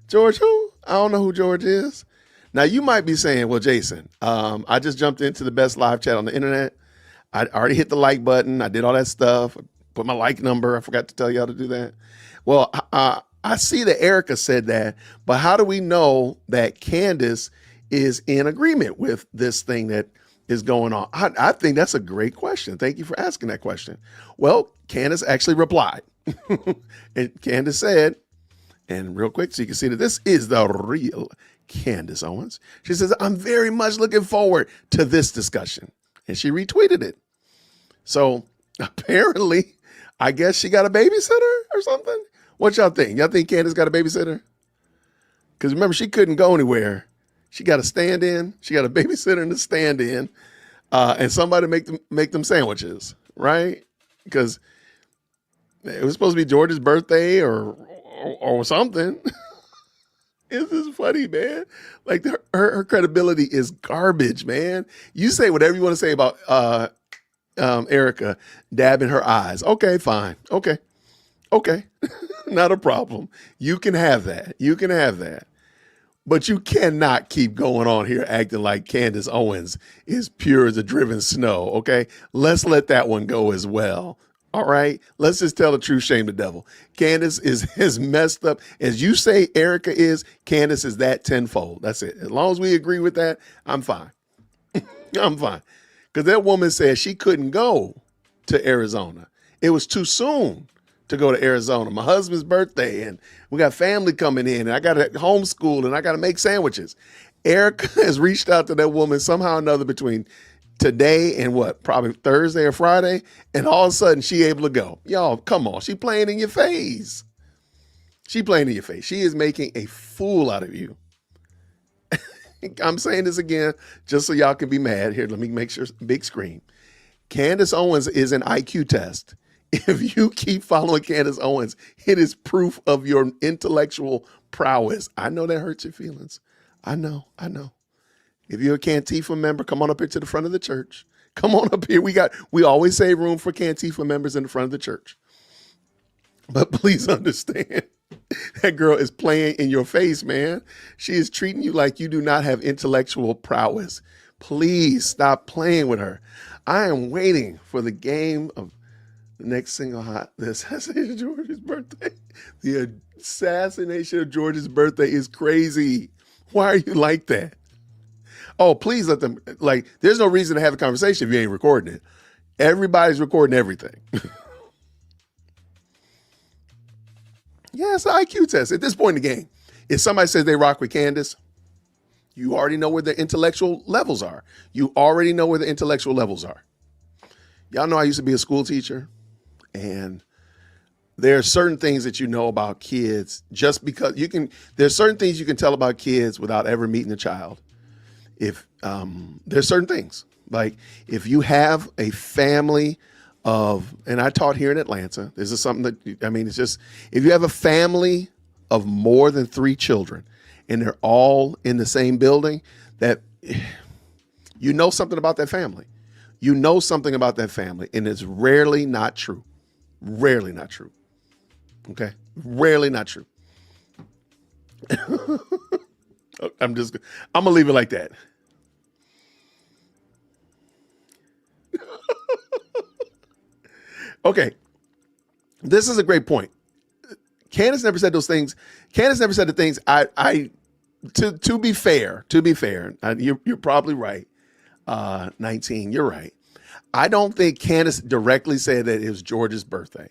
George who? I don't know who George is. Now you might be saying, well, Jason, I just jumped into the best live chat on the internet. I already hit the like button. I did all that stuff. Put my like number. I forgot to tell you how to do that. Well, I see that Ericka said that, but how do we know that Candace is in agreement with this thing that is going on? I think that's a great question. Thank you for asking that question. Well, Candace actually replied. And Candace said, and real quick so you can see that this is the real Candace Owens. She says, I'm very much looking forward to this discussion. And she retweeted it. So apparently, I guess she got a babysitter or something. What y'all think? Y'all think Candace got a babysitter? Because remember, she couldn't go anywhere. She got a stand-in. She got a babysitter and a stand-in, and somebody make them sandwiches, right? Because it was supposed to be George's birthday or something. This is funny, man. Like her credibility is garbage, man. You say whatever you want to say about Ericka dabbing her eyes. Okay, fine. Okay. Not a problem. You can have that. You can have that. But you cannot keep going on here acting like Candace Owens is pure as a driven snow, okay? Let's let that one go as well. All right? Let's just tell the truth, shame the devil. Candace is as messed up as you say Ericka is. Candace is that tenfold. That's it. As long as we agree with that, I'm fine. I'm fine. Because that woman said she couldn't go to Arizona. It was too soon to go to Arizona. My husband's birthday, and we got family coming in, and I got to homeschool, and I got to make sandwiches. Ericka has reached out to that woman somehow or another between today and probably Thursday or Friday, and all of a sudden she able to go. Y'all, come on. She playing in your face. She playing in your face. She is making a fool out of you. I'm saying this again just so y'all can be mad. Here, let me make sure, big screen. Candace Owens is an IQ test. If you keep following Candace Owens, it is proof of your intellectual prowess. I know that hurts your feelings. I know. If you're a Cantifa member, come on up here to the front of the church. Come on up here. We always save room for Cantifa members in the front of the church. But please understand, that girl is playing in your face, man. She is treating you like you do not have intellectual prowess. Please stop playing with her. I am waiting for the game of the next single hot. The assassination of George's birthday. The assassination of George's birthday is crazy. Why are you like that? Oh, please let them, like, there's no reason to have a conversation if you ain't recording it. Everybody's recording everything. Yeah, it's an IQ test. At this point in the game, if somebody says they rock with Candace, you already know where the intellectual levels are. You already know where the intellectual levels are. Y'all know I used to be a school teacher, and there are certain things that you know about kids just because there's certain things you can tell about kids without ever meeting a child. If there's certain things, like if you have a family of, and I taught here in Atlanta, this is something that, I mean, it's just, if you have a family of more than 3 children and they're all in the same building, that you know something about that family. You know something about that family, and it's rarely not true. Rarely not true. Okay? Rarely not true. I'm gonna leave it like that. Okay. This is a great point. Candace never said those things. Candace never said the things to be fair, you're probably right. 19, you're right. I don't think Candace directly said that it was George's birthday.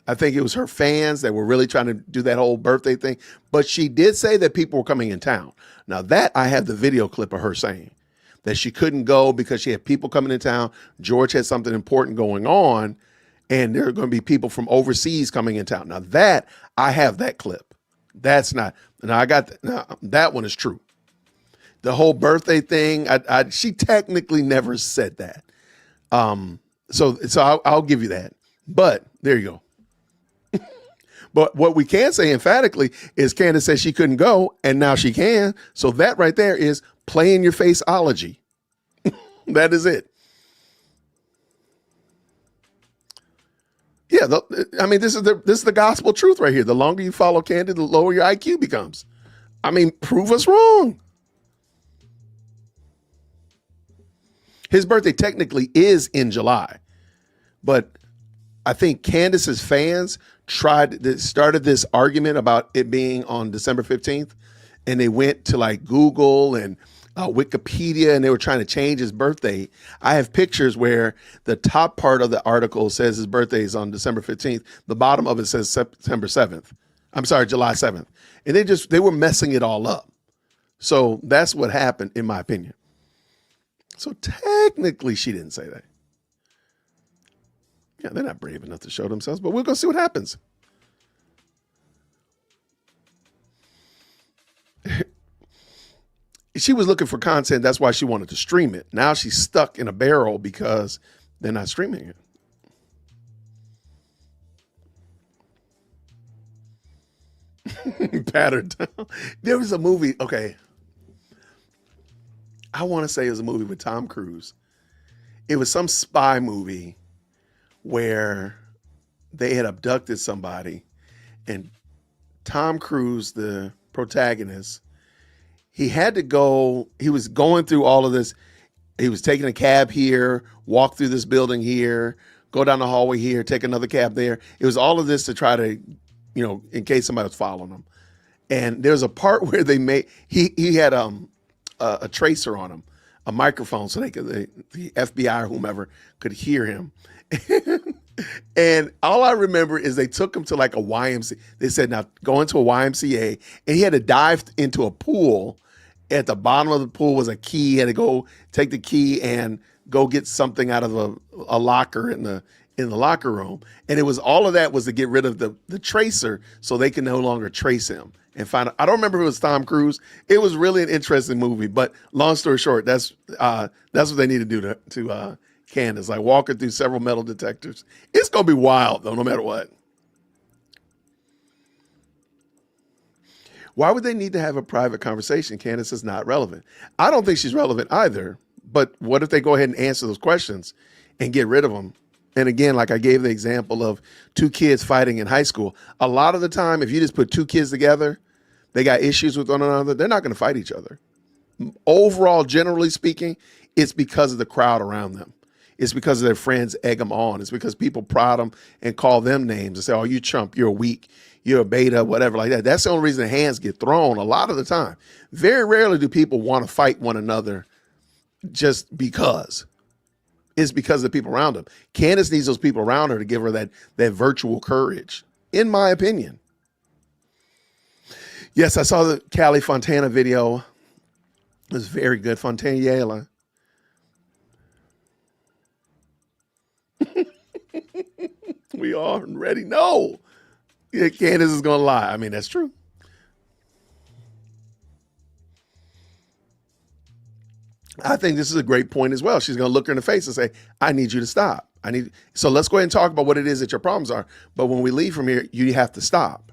I think it was her fans that were really trying to do that whole birthday thing. But she did say that people were coming in town. Now that I have the video clip of her saying that she couldn't go because she had people coming in town. George had something important going on, and there are going to be people from overseas coming in town. Now that I have that clip. That's not, now I got, that one is true. The whole birthday thing, she technically never said that. So I'll give you that. But there you go. But what we can say emphatically is Candace said she couldn't go, and now she can. So that right there is play in your faceology. That is it. Yeah, I mean, this is the gospel truth right here. The longer you follow Candace, the lower your IQ becomes. I mean, prove us wrong. His birthday technically is in July, but I think Candace's fans started this argument about it being on December 15th, and they went to like Google and Wikipedia, and they were trying to change his birthday. I have pictures where the top part of the article says his birthday is on December 15th. The bottom of it says September 7th. I'm sorry, July 7th. And they were messing it all up. So that's what happened, in my opinion. So technically she didn't say that. Yeah, they're not brave enough to show themselves, but we'll go see what happens. She was looking for content. That's why she wanted to stream it. Now she's stuck in a barrel because they're not streaming it. Pattered down. There was a movie. Okay. I want to say it was a movie with Tom Cruise. It was some spy movie where they had abducted somebody, and Tom Cruise, the protagonist, he was going through all of this. He was taking a cab here, walk through this building here, go down the hallway here, take another cab there. It was all of this to try to, in case somebody was following him. And there's a part where he had a tracer on him, a microphone, so the FBI or whomever could hear him. And all I remember is they took him to like a YMCA. They said, now go into a YMCA, and he had to dive into a pool. At the bottom of the pool was a key. He had to go take the key and go get something out of a locker in the locker room. And it was all of that was to get rid of the tracer so they can no longer trace him. and find out. I don't remember if it was Tom Cruise. It was really an interesting movie, but long story short, that's what they need to do to Candace, like walk her through several metal detectors. It's going to be wild though, no matter what. Why would they need to have a private conversation? Candace is not relevant. I don't think she's relevant either, but what if they go ahead and answer those questions and get rid of them? And again, like I gave the example of two kids fighting in high school. A lot of the time, if you just put two kids together, they got issues with one another, they're not going to fight each other. Overall, generally speaking, it's because of the crowd around them. It's because of their friends egg them on. It's because people prod them and call them names and say, oh, you chump, you're weak, you're a beta, whatever like that. That's the only reason hands get thrown a lot of the time. Very rarely do people want to fight one another just because. It's because of the people around them. Candace needs those people around her to give her that virtual courage, in my opinion. Yes, I saw the Callie Fontana video. It was very good. Fontana. We already know. Yeah, Candace is going to lie. I mean, that's true. I think this is a great point as well. She's going to look her in the face and say, I need you to stop. So let's go ahead and talk about what it is that your problems are. But when we leave from here, you have to stop.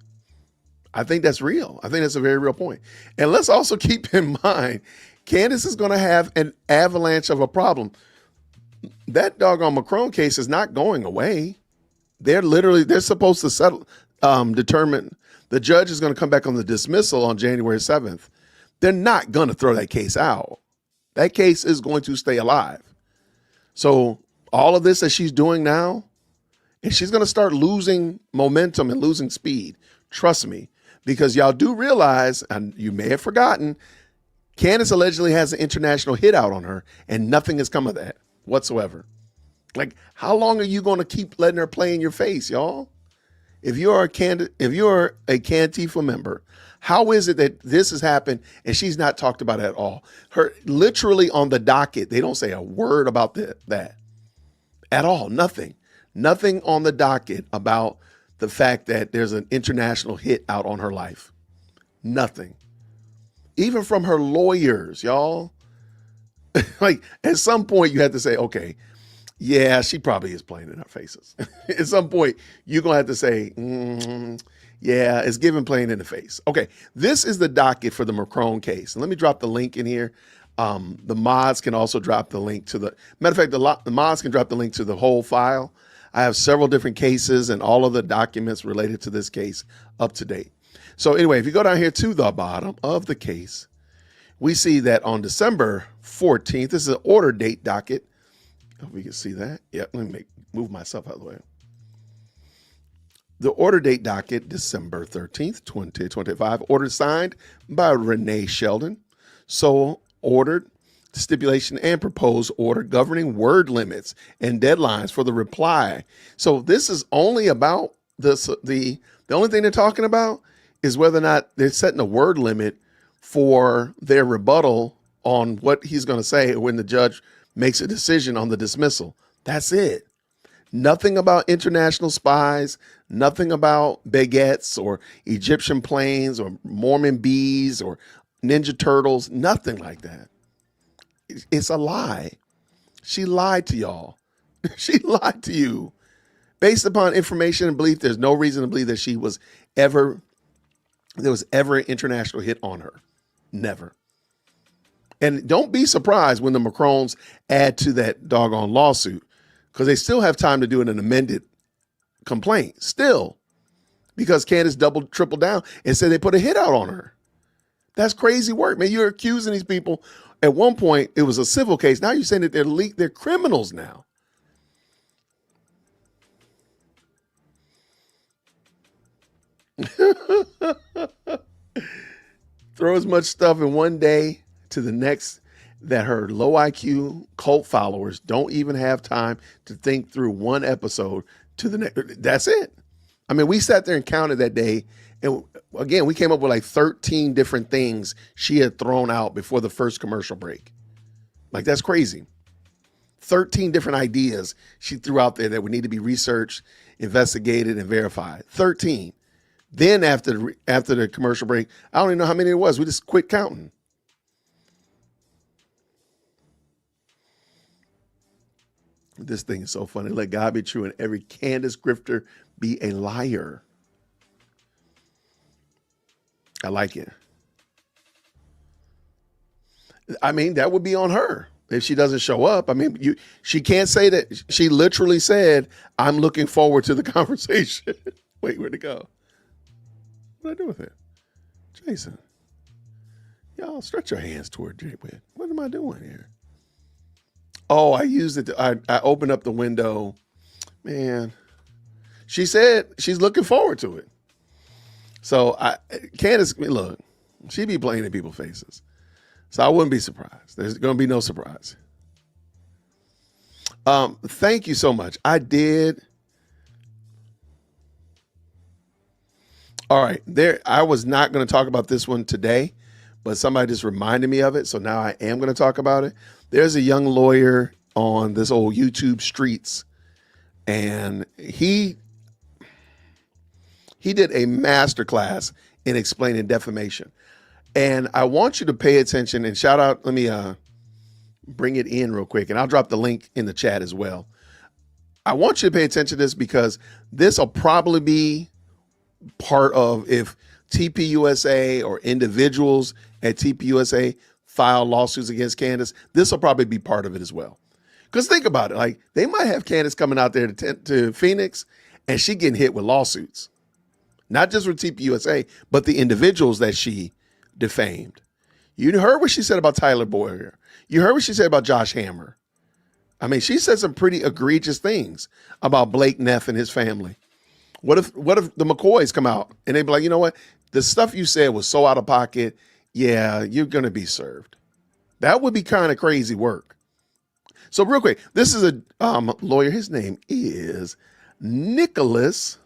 I think that's real. I think that's a very real point. And let's also keep in mind, Candace is going to have an avalanche of a problem. That doggone Macron case is not going away. They're supposed to settle, determine, the judge is going to come back on the dismissal on January 7th. They're not going to throw that case out. That case is going to stay alive. So all of this that she's doing now, and she's going to start losing momentum and losing speed. Trust me, because y'all do realize, and you may have forgotten, Candace allegedly has an international hit out on her, and nothing has come of that whatsoever. Like, how long are you going to keep letting her play in your face, y'all? If you're a Cantifa member, how is it that this has happened and she's not talked about it at all? Her literally on the docket, they don't say a word about that at all. Nothing on the docket about the fact that there's an international hit out on her life. Nothing. Even from her lawyers, y'all. Like, at some point you have to say, okay, yeah, she probably is playing in our faces. At some point, you're going to have to say, yeah, it's given playing in the face. Okay, this is the docket for the Macron case. And let me drop the link in here. The mods can also drop the link to the, matter of fact, the mods can drop the link to the whole file. I have several different cases and all of the documents related to this case up to date. So anyway, if you go down here to the bottom of the case, we see that on December 14th, this is an order date docket. Hope we can see that. Yeah, let me move myself out of the way. The order date docket, December 13th, 2025, order signed by Renee Sheldon. So ordered stipulation and proposed order governing word limits and deadlines for the reply. So this is only about this. The only thing they're talking about is whether or not they're setting a word limit for their rebuttal on what he's going to say when the judge makes a decision on the dismissal. That's it. Nothing about international spies, nothing about baguettes or Egyptian planes or Mormon bees or Ninja Turtles, nothing like that. It's a lie. She lied to y'all. She lied to you. Based upon information and belief, there's no reason to believe that there was ever an international hit on her. Never. And don't be surprised when the Macrons add to that doggone lawsuit, because they still have time to do an amended complaint still, because Candace doubled, tripled down and said they put a hit out on her. That's crazy work, man. You're accusing these people. At one point, it was a civil case. Now you're saying that they're criminals now. Throw as much stuff in one day to the next that her low IQ cult followers don't even have time to think through one episode to the next. That's it. I mean, we sat there and counted that day. And again, we came up with like 13 different things she had thrown out before the first commercial break. Like, that's crazy. 13 different ideas she threw out there that would need to be researched, investigated, and verified. 13. Then after the commercial break, I don't even know how many it was. We just quit counting. This thing is so funny. Let God be true and every Candace grifter be a liar. I like it. I mean, that would be on her if she doesn't show up. I mean, she can't say that. She literally said, "I'm looking forward to the conversation." Wait, where'd it go? What did I do with it? Jason, y'all stretch your hands toward J-Win. What am I doing here? Oh, I used it. I opened up the window. Man, she said she's looking forward to it. So Candace, look, she be playing in people's faces. So I wouldn't be surprised. There's going to be no surprise. Thank you so much. I did. All right. I was not going to talk about this one today, but somebody just reminded me of it. So now I am going to talk about it. There's a young lawyer on this old YouTube streets, and he did a masterclass in explaining defamation. And I want you to pay attention and shout out. Let me bring it in real quick, and I'll drop the link in the chat as well. I want you to pay attention to this because this will probably be part of if TPUSA or individuals at TPUSA file lawsuits against Candace. This will probably be part of it as well. Because think about it, like they might have Candace coming out there to Phoenix, and she getting hit with lawsuits, not just with TPUSA, but the individuals that she defamed. You heard what she said about Tyler Boyer. You heard what she said about Josh Hammer. I mean, she said some pretty egregious things about Blake Neff and his family. What if the McCoys come out and they be like, you know what? The stuff you said was so out of pocket. Yeah, you're going to be served. That would be kind of crazy work. So real quick, this is a lawyer. His name is Nicholas.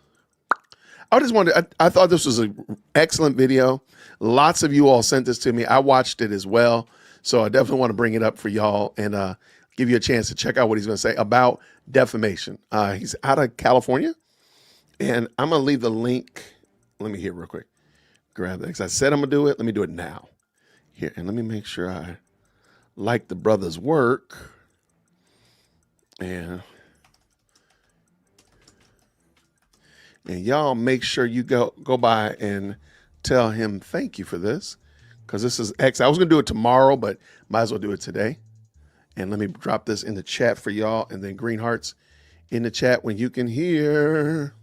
I thought this was an excellent video. Lots of you all sent this to me. I watched it as well. So I definitely want to bring it up for y'all and give you a chance to check out what he's going to say about defamation. He's out of California. And I'm going to leave the link. Let me hear real quick. Grab that. Because I said I'm going to do it. Let me do it now. Here. And let me make sure I like the brother's work. And y'all make sure you go by and tell him thank you for this. Because this is X. I was going to do it tomorrow, but might as well do it today. And let me drop this in the chat for y'all. And then green hearts in the chat when you can hear.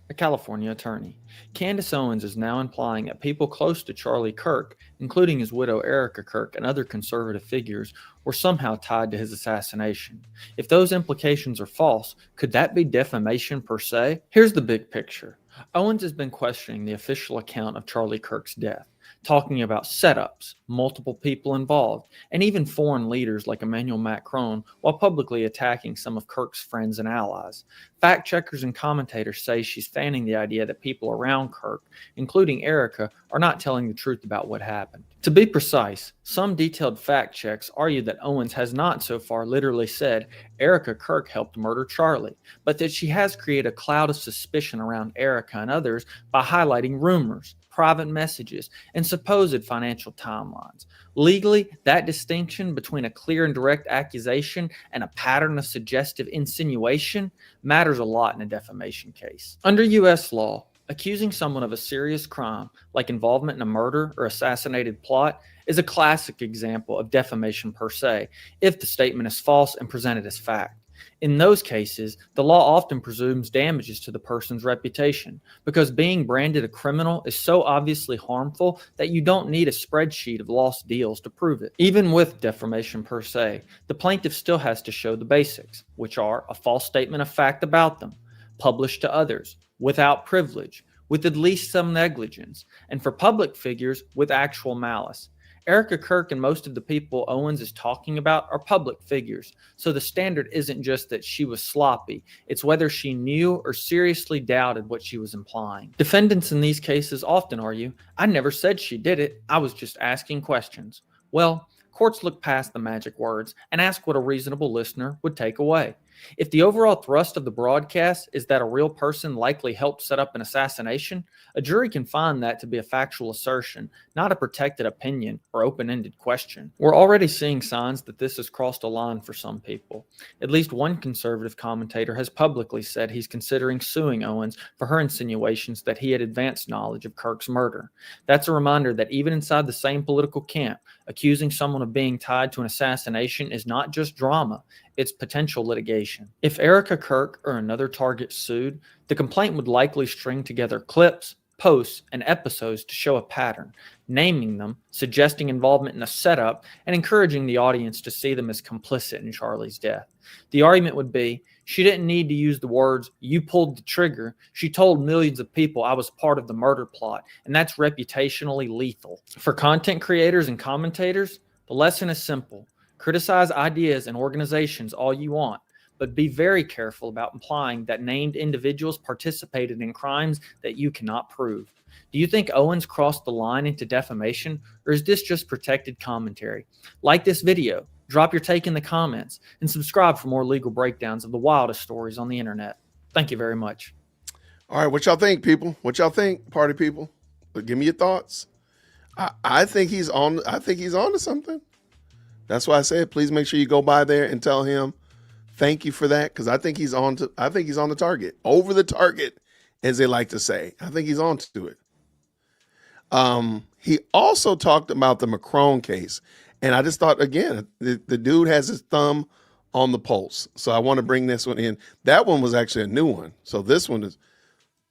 A California attorney. Candace Owens is now implying that people close to Charlie Kirk, including his widow Ericka Kirk and other conservative figures, were somehow tied to his assassination. If those implications are false, could that be defamation per se? Here's the big picture. Owens has been questioning the official account of Charlie Kirk's death, talking about setups, multiple people involved, and even foreign leaders like Emmanuel Macron, while publicly attacking some of Kirk's friends and allies. Fact checkers and commentators say she's fanning the idea that people around Kirk, including Ericka, are not telling the truth about what happened. To be precise, some detailed fact checks argue that Owens has not so far literally said Ericka Kirk helped murder Charlie, but that she has created a cloud of suspicion around Ericka and others by highlighting rumors, private messages, and supposed financial timelines. Legally, that distinction between a clear and direct accusation and a pattern of suggestive insinuation matters a lot in a defamation case. Under U.S. law, accusing someone of a serious crime, like involvement in a murder or assassinated plot, is a classic example of defamation per se, if the statement is false and presented as fact. In those cases, the law often presumes damages to the person's reputation, because being branded a criminal is so obviously harmful that you don't need a spreadsheet of lost deals to prove it. Even with defamation per se, the plaintiff still has to show the basics, which are a false statement of fact about them, published to others, without privilege, with at least some negligence, and for public figures, with actual malice. Ericka Kirk and most of the people Owens is talking about are public figures, so the standard isn't just that she was sloppy, it's whether she knew or seriously doubted what she was implying. Defendants in these cases often argue, I never said she did it, I was just asking questions. Well, courts look past the magic words and ask what a reasonable listener would take away. If the overall thrust of the broadcast is that a real person likely helped set up an assassination, a jury can find that to be a factual assertion, not a protected opinion or open-ended question. We're already seeing signs that this has crossed a line for some people. At least one conservative commentator has publicly said he's considering suing Owens for her insinuations that he had advanced knowledge of Kirk's murder. That's a reminder that even inside the same political camp, accusing someone of being tied to an assassination is not just drama, it's potential litigation. If Ericka Kirk or another target sued, the complaint would likely string together clips, posts, and episodes to show a pattern, naming them, suggesting involvement in a setup, and encouraging the audience to see them as complicit in Charlie's death. The argument would be, she didn't need to use the words, "you pulled the trigger." She told millions of people I was part of the murder plot, and that's reputationally lethal. For content creators and commentators, the lesson is simple. Criticize ideas and organizations all you want, but be very careful about implying that named individuals participated in crimes that you cannot prove. Do you think Owens crossed the line into defamation, or is this just protected commentary? Like this video, drop your take in the comments, and subscribe for more legal breakdowns of the wildest stories on the internet. Thank you very much. All right, what y'all think, people? What y'all think, party people? Give me your thoughts. I think he's on. I think he's on to something. That's why I said, please make sure you go by there and tell him thank you for that, because I think he's on to. I think he's on the target, over the target, as they like to say. I think he's on to it. He also talked about the Macron case, and I just thought, again, the dude has his thumb on the pulse. So I want to bring this one in. That one was actually a new one. So this one is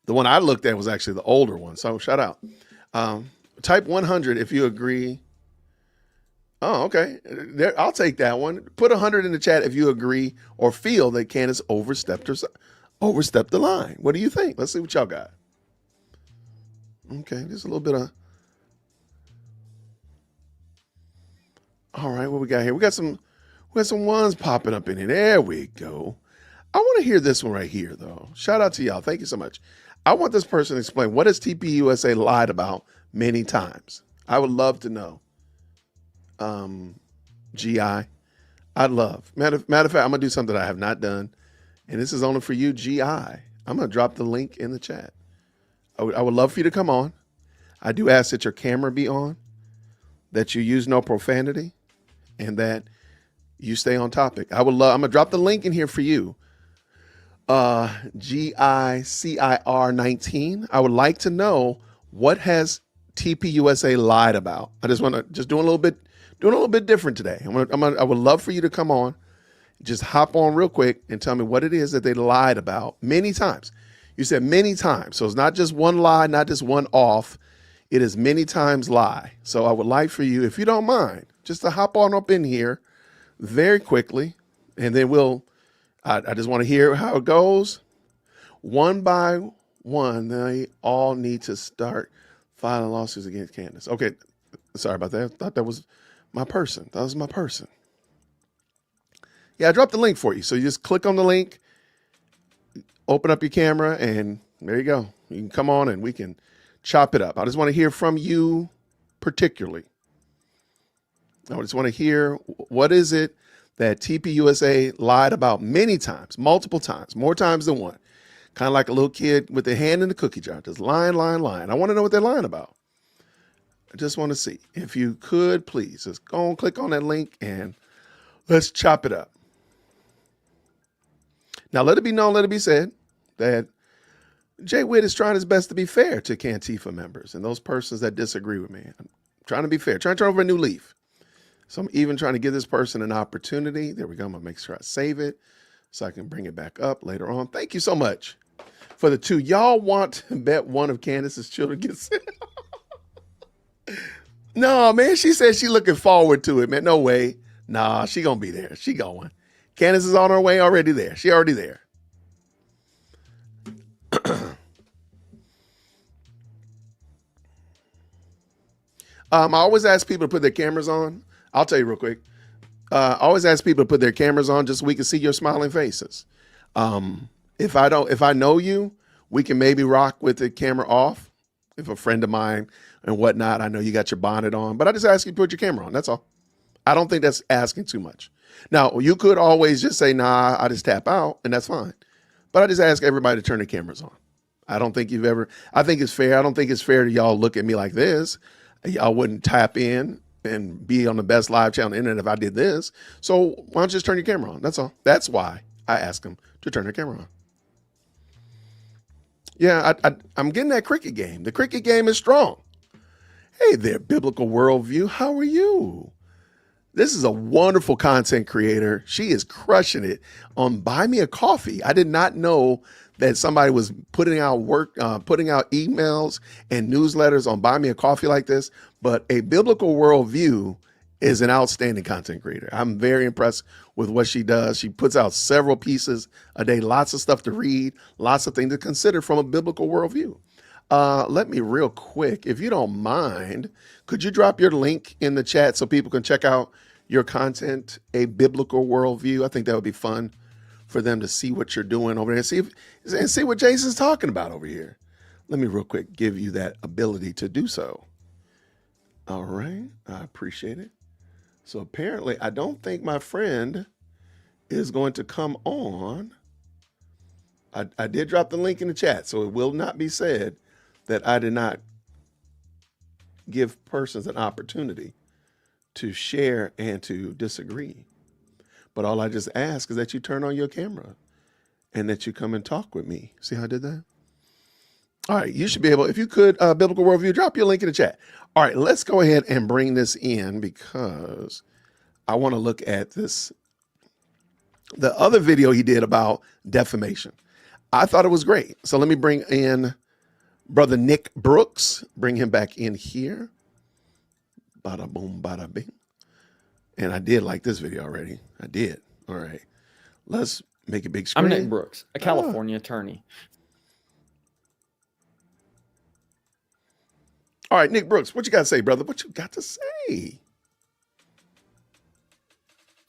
the one I looked at was actually the older one. So shout out. Type 100 if you agree. Oh, okay. I'll take that one. Put 100 in the chat if you agree or feel that Candace overstepped the line. What do you think? Let's see what y'all got. Okay, just a little bit of. All right, what we got here? We got some ones popping up in here. There we go. I want to hear this one right here, though. Shout out to y'all. Thank you so much. I want this person to explain, what has TPUSA lied about many times? I would love to know. GI, I'd love. Matter of fact, I'm gonna do something I have not done, and this is only for you, GI. I'm gonna drop the link in the chat. I would love for you to come on. I do ask that your camera be on, that you use no profanity, and that you stay on topic. I'm gonna drop the link in here for you. GICIR19. I would like to know, what has TPUSA lied about? I just want to doing a little bit different today. I would love for you to come on, just hop on real quick and tell me what it is that they lied about many times. You said many times. So it's not just one lie, not just one off. It is many times lie. So I would like for you, if you don't mind, just to hop on up in here very quickly. And then I just want to hear how it goes. One by one, they all need to start filing lawsuits against Candace. Okay. Sorry about that. I thought that was my person. That was my person. Yeah, I dropped the link for you. So you just click on the link, open up your camera, and there you go. You can come on and we can chop it up. I just want to hear from you particularly. I just want to hear, what is it that TPUSA lied about many times, multiple times, more times than one? Kind of like a little kid with their hand in the cookie jar, just lying. I want to know what they're lying about. I just want to see. If you could, please, just go and click on that link and let's chop it up. Now, let it be known, let it be said that Jay Witt is trying his best to be fair to Cantifa members and those persons that disagree with me. I'm trying to be fair, trying to turn over a new leaf. So I'm even trying to give this person an opportunity. There we go. I'm going to make sure I save it so I can bring it back up later on. Thank you so much for the two. Y'all want to bet one of Candace's children gets it? No, man, she said she looking forward to it, man. No way. Nah, she gonna be there. She going. Candace is on her way already there. She already there. I always ask people to put their cameras on. I'll tell you real quick. I always ask people to put their cameras on just so we can see your smiling faces. If I know you, we can maybe rock with the camera off. If a friend of mine and whatnot, I know you got your bonnet on, but I just ask you to put your camera on. That's all. I don't think that's asking too much. Now, you could always just say, nah, I just tap out, and that's fine. But I just ask everybody to turn the cameras on. I don't think I think it's fair. I don't think it's fair to y'all look at me like this. Y'all wouldn't tap in and be on the best live channel on the internet if I did this. So why don't you just turn your camera on? That's all. That's why I ask them to turn their camera on. Yeah, I'm getting that cricket game. The cricket game is strong. Hey there, Biblical Worldview. How are you? This is a wonderful content creator. She is crushing it on Buy Me a Coffee. I did not know that somebody was putting out emails and newsletters on Buy Me a Coffee like this, but a Biblical Worldview is an outstanding content creator. I'm very impressed with what she does. She puts out several pieces a day, lots of stuff to read, lots of things to consider from a biblical worldview. Let me real quick, if you don't mind, could you drop your link in the chat so people can check out your content, A Biblical Worldview? I think that would be fun for them to see what you're doing over there and see what Jason's talking about over here. Let me real quick give you that ability to do so. All right, I appreciate it. So apparently, I don't think my friend is going to come on. I did drop the link in the chat, so it will not be said that I did not give persons an opportunity to share and to disagree. But all I just ask is that you turn on your camera and that you come and talk with me. See how I did that? All right, you should be able, if you could, Biblical Worldview, drop your link in the chat. All right, let's go ahead and bring this in because I want to look at this. The other video he did about defamation. I thought it was great. So let me bring in Brother Nick Brooks, bring him back in here. Bada boom, bada bing. And I did like this video already. I did. All right. Let's make a big screen. I'm Nick Brooks, a California attorney. All right, Nick Brooks, what you got to say, brother? What you got to say?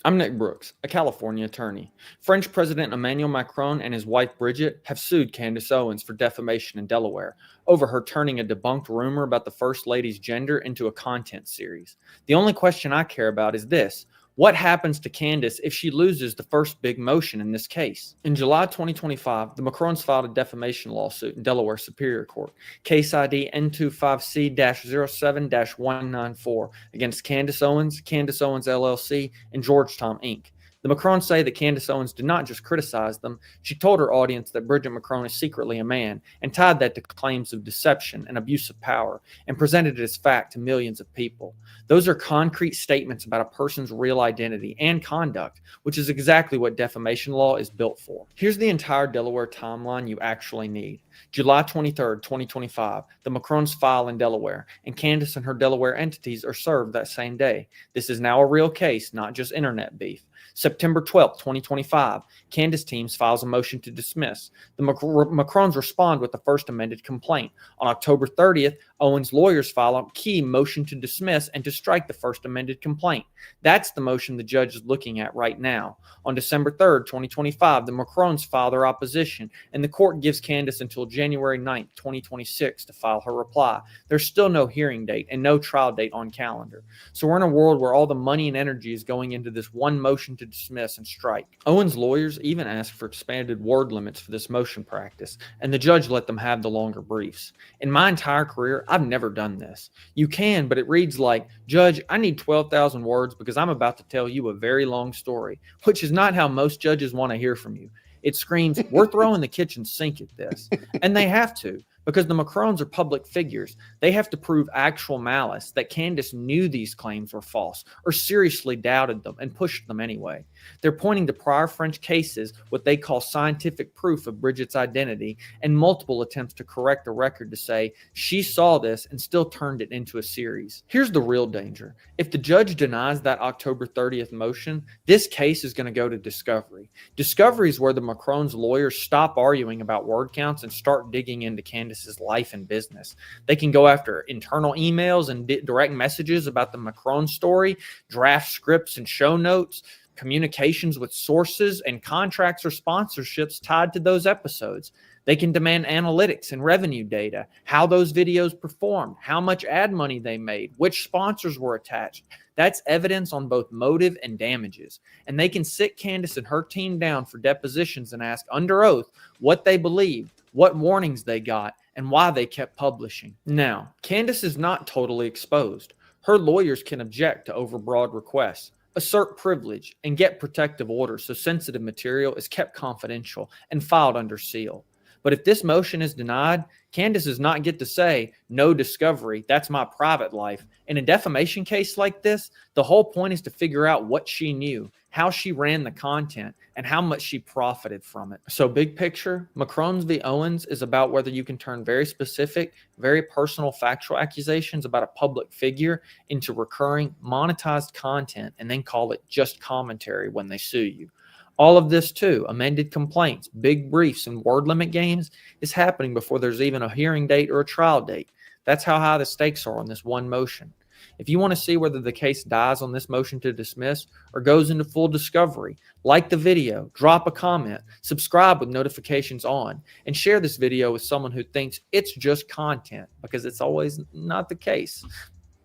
I'm Nick Brooks, a California attorney. French President Emmanuel Macron and his wife Bridget have sued Candace Owens for defamation in Delaware over her turning a debunked rumor about the First Lady's gender into a content series. The only question I care about is this: what happens to Candace if she loses the first big motion in this case? In July 2025, the Macrons filed a defamation lawsuit in Delaware Superior Court, case ID N25C-07-194, against Candace Owens LLC, and George Tom Inc. The Macrons say that Candace Owens did not just criticize them. She told her audience that Bridget Macron is secretly a man and tied that to claims of deception and abuse of power and presented it as fact to millions of people. Those are concrete statements about a person's real identity and conduct, which is exactly what defamation law is built for. Here's the entire Delaware timeline you actually need. July 23rd, 2025, the Macrons file in Delaware, and Candace and her Delaware entities are served that same day. This is now a real case, not just internet beef. September 12th, 2025, Candace Teams files a motion to dismiss. The Macrons respond with the first amended complaint. On October 30th, Owens' lawyers file a key motion to dismiss and to strike the first amended complaint. That's the motion the judge is looking at right now. On December 3rd, 2025, the Macrons file their opposition, and the court gives Candace until January 9th, 2026 to file her reply. There's still no hearing date and no trial date on calendar. So we're in a world where all the money and energy is going into this one motion to dismiss and strike. Owens' lawyers even asked for expanded word limits for this motion practice, and the judge let them have the longer briefs. In my entire career, I've never done this. You can, but it reads like, "Judge, I need 12,000 words because I'm about to tell you a very long story," which is not how most judges want to hear from you. It screams, "We're throwing the kitchen sink at this." And they have to, because the Macrons are public figures. They have to prove actual malice, that Candace knew these claims were false or seriously doubted them and pushed them anyway. They're pointing to prior French cases, what they call scientific proof of Bridget's identity, and multiple attempts to correct the record to say she saw this and still turned it into a series. Here's the real danger. If the judge denies that October 30th motion, this case is going to go to discovery. Discovery is where the Macrons' lawyers stop arguing about word counts and start digging into Candace's life and business. They can go after internal emails and direct messages about the Macron story, draft scripts and show notes, communications with sources, and contracts or sponsorships tied to those episodes. They can demand analytics and revenue data, how those videos performed, how much ad money they made, which sponsors were attached. That's evidence on both motive and damages. And they can sit Candace and her team down for depositions and ask under oath what they believed, what warnings they got, and why they kept publishing. Now, Candace is not totally exposed. Her lawyers can object to overbroad requests, assert privilege, and get protective orders so sensitive material is kept confidential and filed under seal. But if this motion is denied, Candace does not get to say, no discovery, that's my private life. In a defamation case like this, the whole point is to figure out what she knew, how she ran the content, and how much she profited from it. So big picture, McCrones v. Owens is about whether you can turn very specific, very personal factual accusations about a public figure into recurring monetized content and then call it just commentary when they sue you. All of this too, amended complaints, big briefs, and word limit games is happening before there's even a hearing date or a trial date. That's how high the stakes are on this one motion. If you want to see whether the case dies on this motion to dismiss or goes into full discovery, like the video, drop a comment, subscribe with notifications on, and share this video with someone who thinks it's just content, because it's always not the case.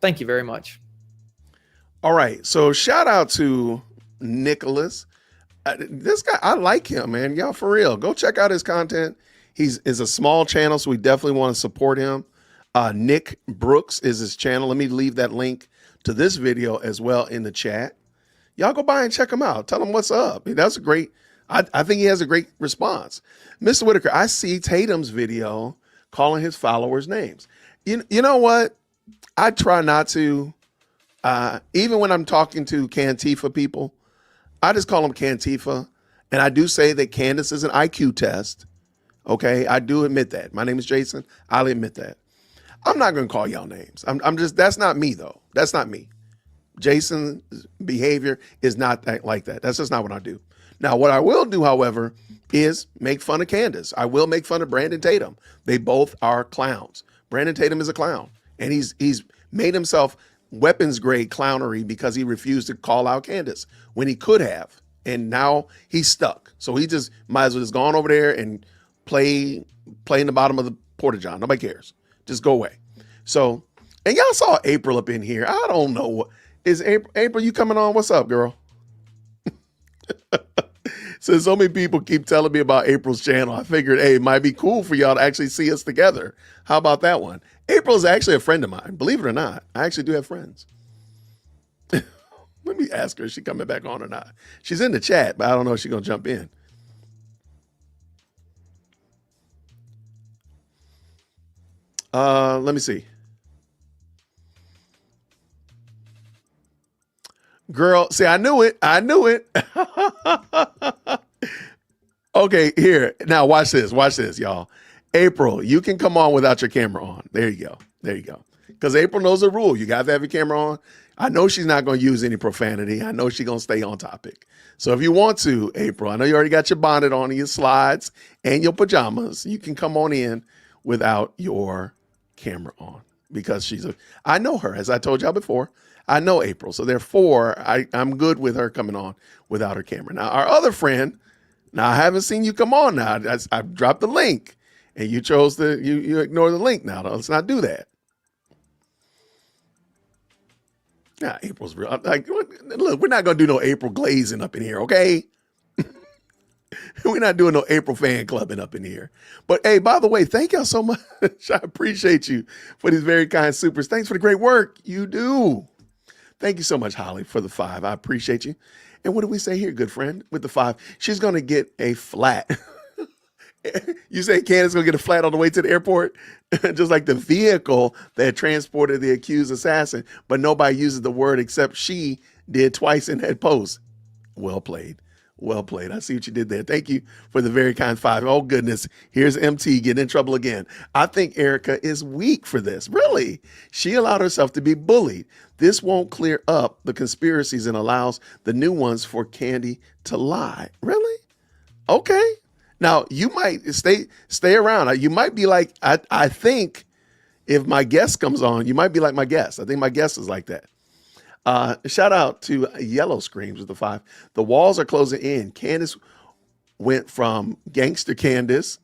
Thank you very much. All right. So shout out to Nicholas. This guy, I like him, man. Y'all, for real, go check out his content. Is a small channel, so we definitely want to support him. Nick Brooks is his channel. Let me leave that link to this video as well in the chat. Y'all go by and check him out. Tell him what's up. That's a great, I think he has a great response. Mr. Whitaker, I see Tatum's video calling his followers names. You know what? I try not to, even when I'm talking to Cantifa people, I just call them Cantifa. And I do say that Candace is an IQ test. Okay, I do admit that. My name is Jason. I'll admit that. I'm not going to call y'all names. I'm just, that's not me though. That's not me. Jason's behavior is not like that. That's just not what I do. Now, what I will do, however, is make fun of Candace. I will make fun of Brandon Tatum. They both are clowns. Brandon Tatum is a clown, and he's made himself weapons grade clownery because he refused to call out Candace when he could have. And now he's stuck. So he just might as well just gone over there and play in the bottom of the porta-john. Nobody cares. Just go away. So, and y'all saw April up in here. I don't know what is April, you coming on? What's up, girl? So many people keep telling me about April's channel. I figured, hey, it might be cool for y'all to actually see us together. How about that one? April is actually a friend of mine. Believe it or not, I actually do have friends. Let me ask her if she's coming back on or not. She's in the chat, but I don't know if she's going to jump in. Let me see. Girl, see, I knew it. Okay, here. Now watch this. Watch this, y'all. April, you can come on without your camera on. There you go. Because April knows the rule. You got to have your camera on. I know she's not going to use any profanity. I know she's going to stay on topic. So if you want to, April, I know you already got your bonnet on and your slides and your pajamas. You can come on in without your camera on, because I know her, as I told y'all before. I know April, so therefore I'm good with her coming on without her camera. Now our other friend, now I haven't seen you come on. Now I've dropped the link, and you chose to you ignore the link. Now let's not do that. Now April's real. Like, look, we're not gonna do no April glazing up in here, okay? We're not doing no April fan clubbing up in here. But hey, by the way, thank y'all so much. I appreciate you for these very kind supers. Thanks for the great work you do. Thank you so much, Holly, for the 5. I appreciate you. And what do we say here, good friend, with the 5? She's going to get a flat. You say Candace going to get a flat on the way to the airport? Just like the vehicle that transported the accused assassin, but nobody uses the word except she did twice in that post. Well played. Well played. I see what you did there. Thank you for the very kind 5. Oh, goodness. Here's MT getting in trouble again. I think Ericka is weak for this. Really? She allowed herself to be bullied. This won't clear up the conspiracies and allows the new ones for Candy to lie. Really? Okay. Now, you might stay around. You might be like, I think if my guest comes on, you might be like my guest. I think my guest is like that. Shout out to Yellow Screams with the 5. The walls are closing in. Candace went from gangster Candace,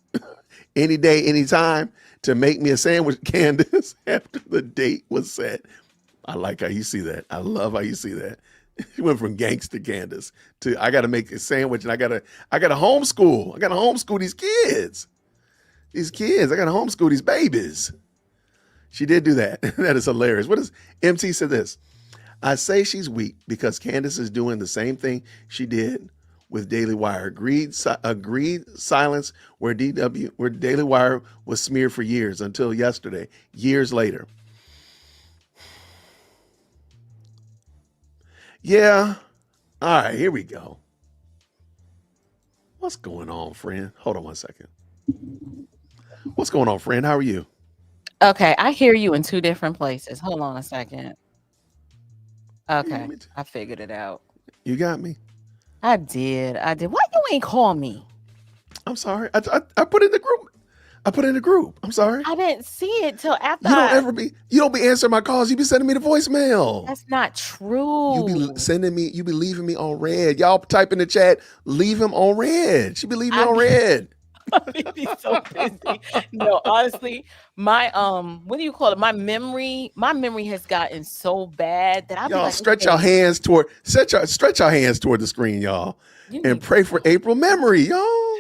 any day, anytime, to make me a sandwich Candace after the date was set. I like how you see that. I love how you see that. She went from gangster Candace to I got to make a sandwich and I got to homeschool. I got to homeschool these kids. These kids. I got to homeschool these babies. She did do that. That is hilarious. What is MT said this? I say she's weak because Candace is doing the same thing she did with Daily Wire. Agreed silence where Daily Wire was smeared for years until yesterday, years later. Yeah. All right, here we go. What's going on, friend? Hold on one second. What's going on, friend? How are you? Okay, I hear you in two different places. Hold on a second. Okay, I figured it out. You got me? I did. Why you ain't call me? I'm sorry. I put it in the group. I'm sorry. I didn't see it till after. You don't be answering my calls. You be sending me the voicemail. That's not true. You be leaving me on red. Y'all type in the chat, leave him on red. She be leaving me on red. Be so busy. No, honestly, my what do you call it? My memory has gotten so bad that y'all stretch your hands toward the screen, y'all, and pray for April memory, y'all.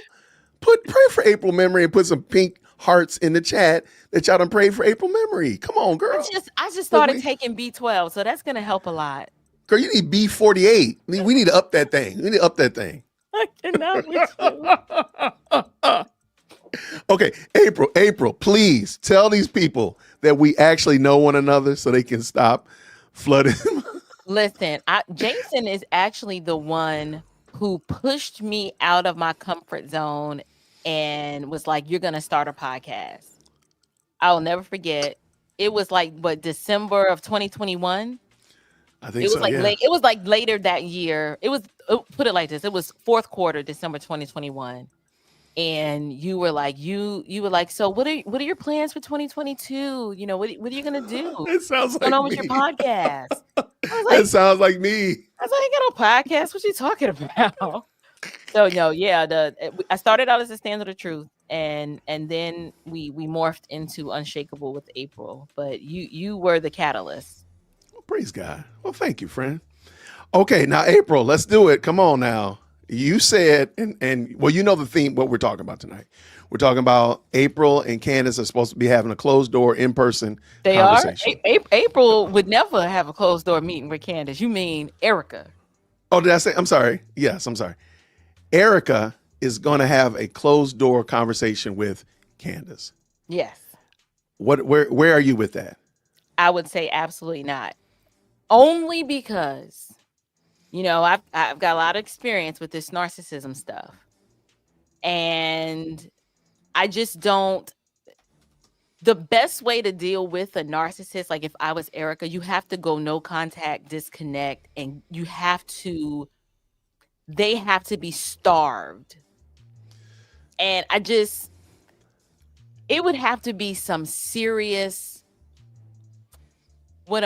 Pray for April memory and put some pink hearts in the chat that y'all done prayed for April memory. Come on, girl. I just started taking B12, so that's gonna help a lot. Girl, you need B48. We need to up that thing. I cannot with you. Okay, April, please tell these people that we actually know one another so they can stop flooding. Listen, Jason is actually the one who pushed me out of my comfort zone and was like, "You're gonna start a podcast." I'll never forget. It was like December of 2021. I think so. It was like later that year. Put it like this. It was fourth quarter, December 2021. And you were like, so what are your plans for 2022? You know, what are you gonna do? It sounds What's going on with your podcast? That sounds like me. I was like, I ain't got no podcast. What you talking about? So no, yeah. I started out as a Stand of the Truth, and then we morphed into Unshakable with April. But you were the catalyst. Well, praise God. Well, thank you, friend. Okay, now April, let's do it. Come on now. You said, and well, you know the theme, what we're talking about tonight. We're talking about April and Candace are supposed to be having a closed door in-person conversation. April would never have a closed door meeting with Candace. You mean Ericka? Oh, did I say? I'm sorry. Yes, I'm sorry. Ericka is going to have a closed door conversation with Candace. Yes. Where are you with that? I would say absolutely not. Only because, you know, I've got a lot of experience with this narcissism stuff. And I just don't. The best way to deal with a narcissist, like if I was Ericka, you have to go no contact, disconnect, and they have to be starved. And it would have to be some serious, what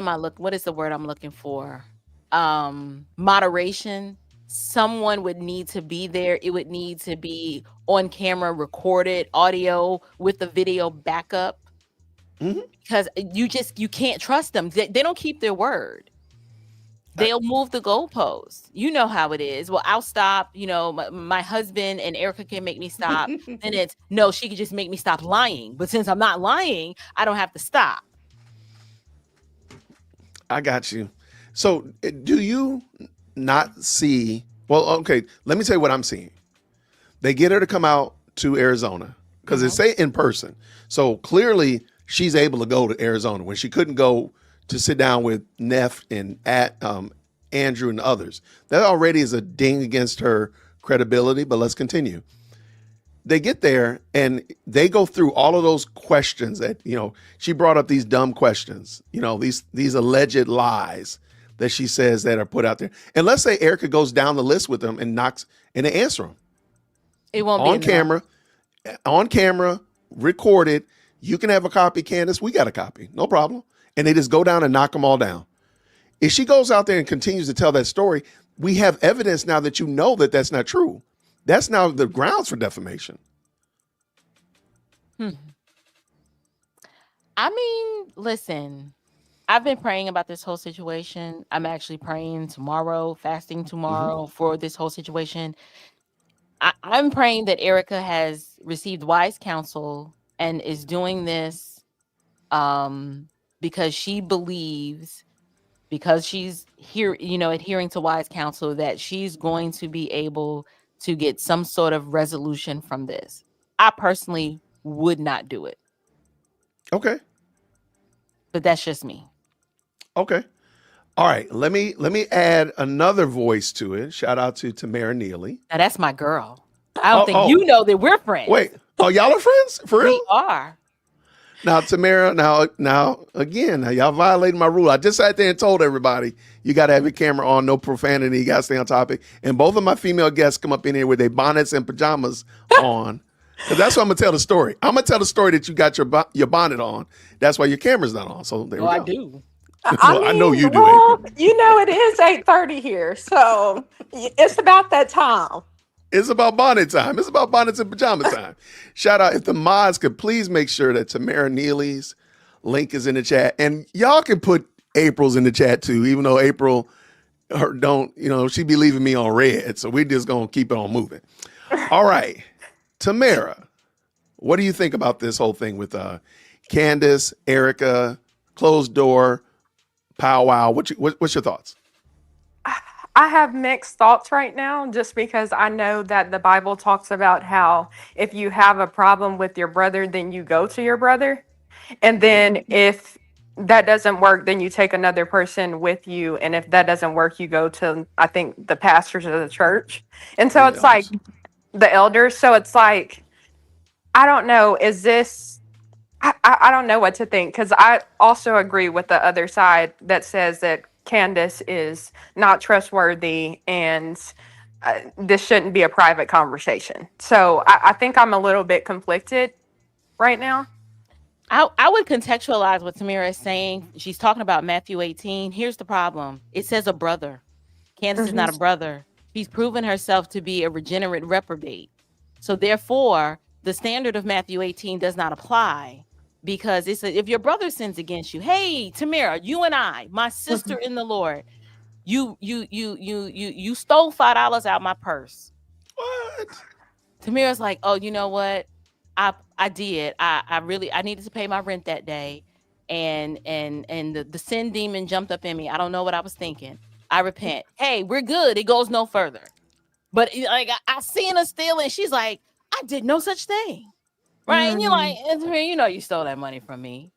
is the word I'm looking for? Moderation. Someone would need to be there. It would need to be on camera, recorded audio with the video backup. Mm-hmm. Because you can't trust them. They don't keep their word. They'll move the goalposts. You know how it is. Well, I'll stop. You know, my husband and Ericka can make me stop. Then it's, no, she could just make me stop lying. But since I'm not lying, I don't have to stop. I got you. So do you not see, well, okay, let me tell you what I'm seeing. They get her to come out to Arizona because they say in person. So clearly she's able to go to Arizona when she couldn't go to sit down with Neff and Andrew and others. That already is a ding against her credibility, but let's continue. They get there and they go through all of those questions that, you know, she brought up these dumb questions, you know, these alleged lies that she says that are put out there. And let's say Ericka goes down the list with them and they answer them. It won't be on camera, recorded. You can have a copy, Candace. We got a copy. No problem. And they just go down and knock them all down. If she goes out there and continues to tell that story, we have evidence now that you know that that's not true. That's now the grounds for defamation. Hmm. I mean, listen, I've been praying about this whole situation. I'm actually praying tomorrow, fasting tomorrow for this whole situation. I'm praying that Ericka has received wise counsel and is doing this because she believes, because she's here, adhering to wise counsel, that she's going to be able to get some sort of resolution from this. I personally would not do it, Okay. but that's just me. Okay. All right. Let me add another voice to it. Shout out to Tamara Neely. Now that's my girl. I don't think you know that we're friends. Wait. Oh, y'all are friends? For real? We are. Now, Tamara, now again, y'all violating my rule. I just sat there and told everybody you got to have your camera on, no profanity, you got to stay on topic. And both of my female guests come up in here with their bonnets and pajamas on. Because that's what I'm going to tell the story. I'm going to tell the story that you got your bonnet on. That's why your camera's not on. So there we go. I do. Well, I know you do. Well, it is 8:30 here, so it's about that time. It's about bonnet time. It's about bonnets and pajama time. Shout out, if the mods could please make sure that Tamara Neely's link is in the chat. And y'all can put April's in the chat too, even though April she be leaving me on red. So we just going to keep it on moving. All right. Tamara, what do you think about this whole thing with Candace, Ericka, closed door, powwow? What's your thoughts? I have mixed thoughts right now just because I know that the Bible talks about how if you have a problem with your brother, then you go to your brother. And then if that doesn't work, then you take another person with you. And if that doesn't work, you go to, I think, the pastors of the church. And so it's like the elders. So it's like, I don't know, is this, I don't know what to think, because I also agree with the other side that says that Candace is not trustworthy and this shouldn't be a private conversation. So I think I'm a little bit conflicted right now. I would contextualize what Tamara is saying. She's talking about Matthew 18. Here's the problem. It says a brother. Candace is not a brother. She's proven herself to be a regenerate reprobate. So therefore, the standard of Matthew 18 does not apply. Because if your brother sins against you, hey, Tamara, you and I, my sister in the Lord, you stole $5 out my purse. What? Tamara's like, oh, you know what? I did. I needed to pay my rent that day, and the sin demon jumped up in me. I don't know what I was thinking. I repent. Hey, we're good. It goes no further. But like I seen her steal, and she's like, I did no such thing. Right. And you're like, you stole that money from me.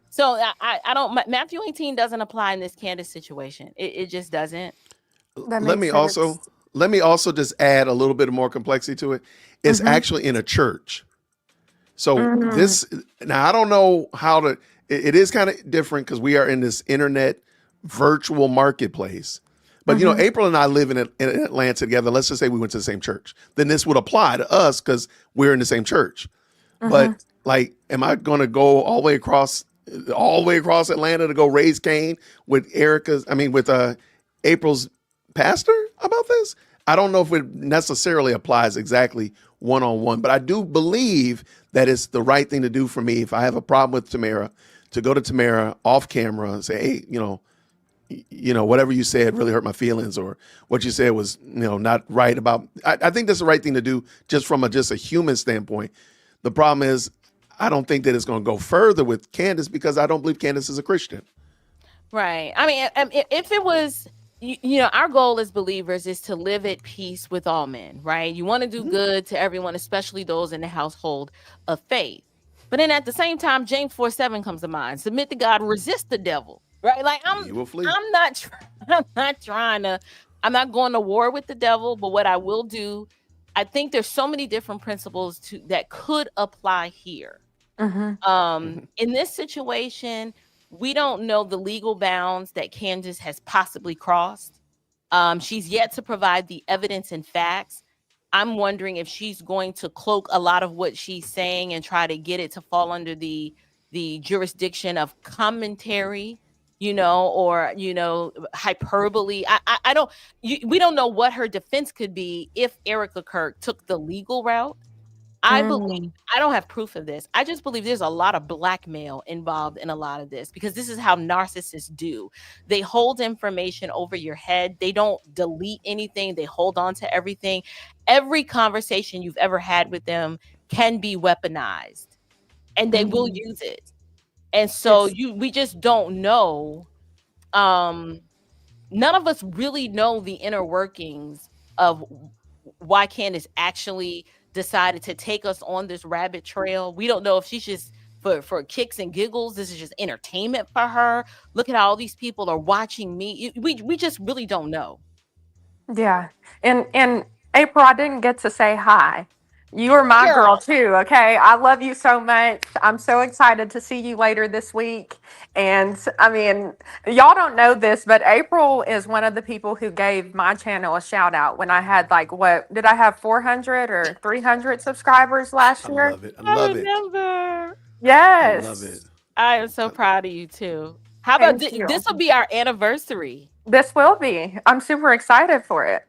So I don't, Matthew 18 doesn't apply in this Candace situation. It just doesn't. Let me also just add a little bit more complexity to it. It's actually in a church. So now I don't know how to, it is kind of different because we are in this internet virtual marketplace. But, April and I live in Atlanta together. Let's just say we went to the same church. Then this would apply to us because we're in the same church. But like, am I going to go all the way across Atlanta to go raise Cain with April's pastor about this? I don't know if it necessarily applies exactly one-on-one, but I do believe that it's the right thing to do for me if I have a problem with Tamara, to go to Tamara off camera and say, hey, whatever you said really hurt my feelings, or what you said was, not right about. I think that's the right thing to do just from a human standpoint. The problem is, I don't think that it's going to go further with Candace because I don't believe Candace is a Christian. Right. I mean, if it was, our goal as believers is to live at peace with all men, right? You want to do good to everyone, especially those in the household of faith. But then at the same time, James 4:7 comes to mind. Submit to God, resist the devil, right? Like I'm not going to war with the devil, but what I will do, I think there's so many different principles that could apply here. In this situation, we don't know the legal bounds that Candace has possibly crossed. She's yet to provide the evidence and facts. I'm wondering if she's going to cloak a lot of what she's saying and try to get it to fall under the jurisdiction of commentary or hyperbole. I don't. We don't know what her defense could be if Ericka Kirk took the legal route. I believe, Mm. I don't have proof of this. I just believe there's a lot of blackmail involved in a lot of this, because this is how narcissists do. They hold information over your head. They don't delete anything. They hold on to everything. Every conversation you've ever had with them can be weaponized, and they will Mhm. use it. And so It's we just don't know. Um, None of us really know the inner workings of why Candace actually decided to take us on this rabbit trail. We don't know if she's just for kicks and giggles. This is just entertainment for her. Look at how all these people are watching me. We just really don't know. Yeah. And April, I didn't get to say hi. You are my girl Girl, too, okay? I love you so much. I'm so excited to see you later this week. And I mean, y'all don't know this, but April is one of the people who gave my channel a shout out when I had, like, what did I have, 400 or 300 subscribers last I year? love it. I I love it. remember. I love it. Yes. I am so I, proud of you too. How about Thank this you. will be our anniversary. This will be. I'm super excited for it.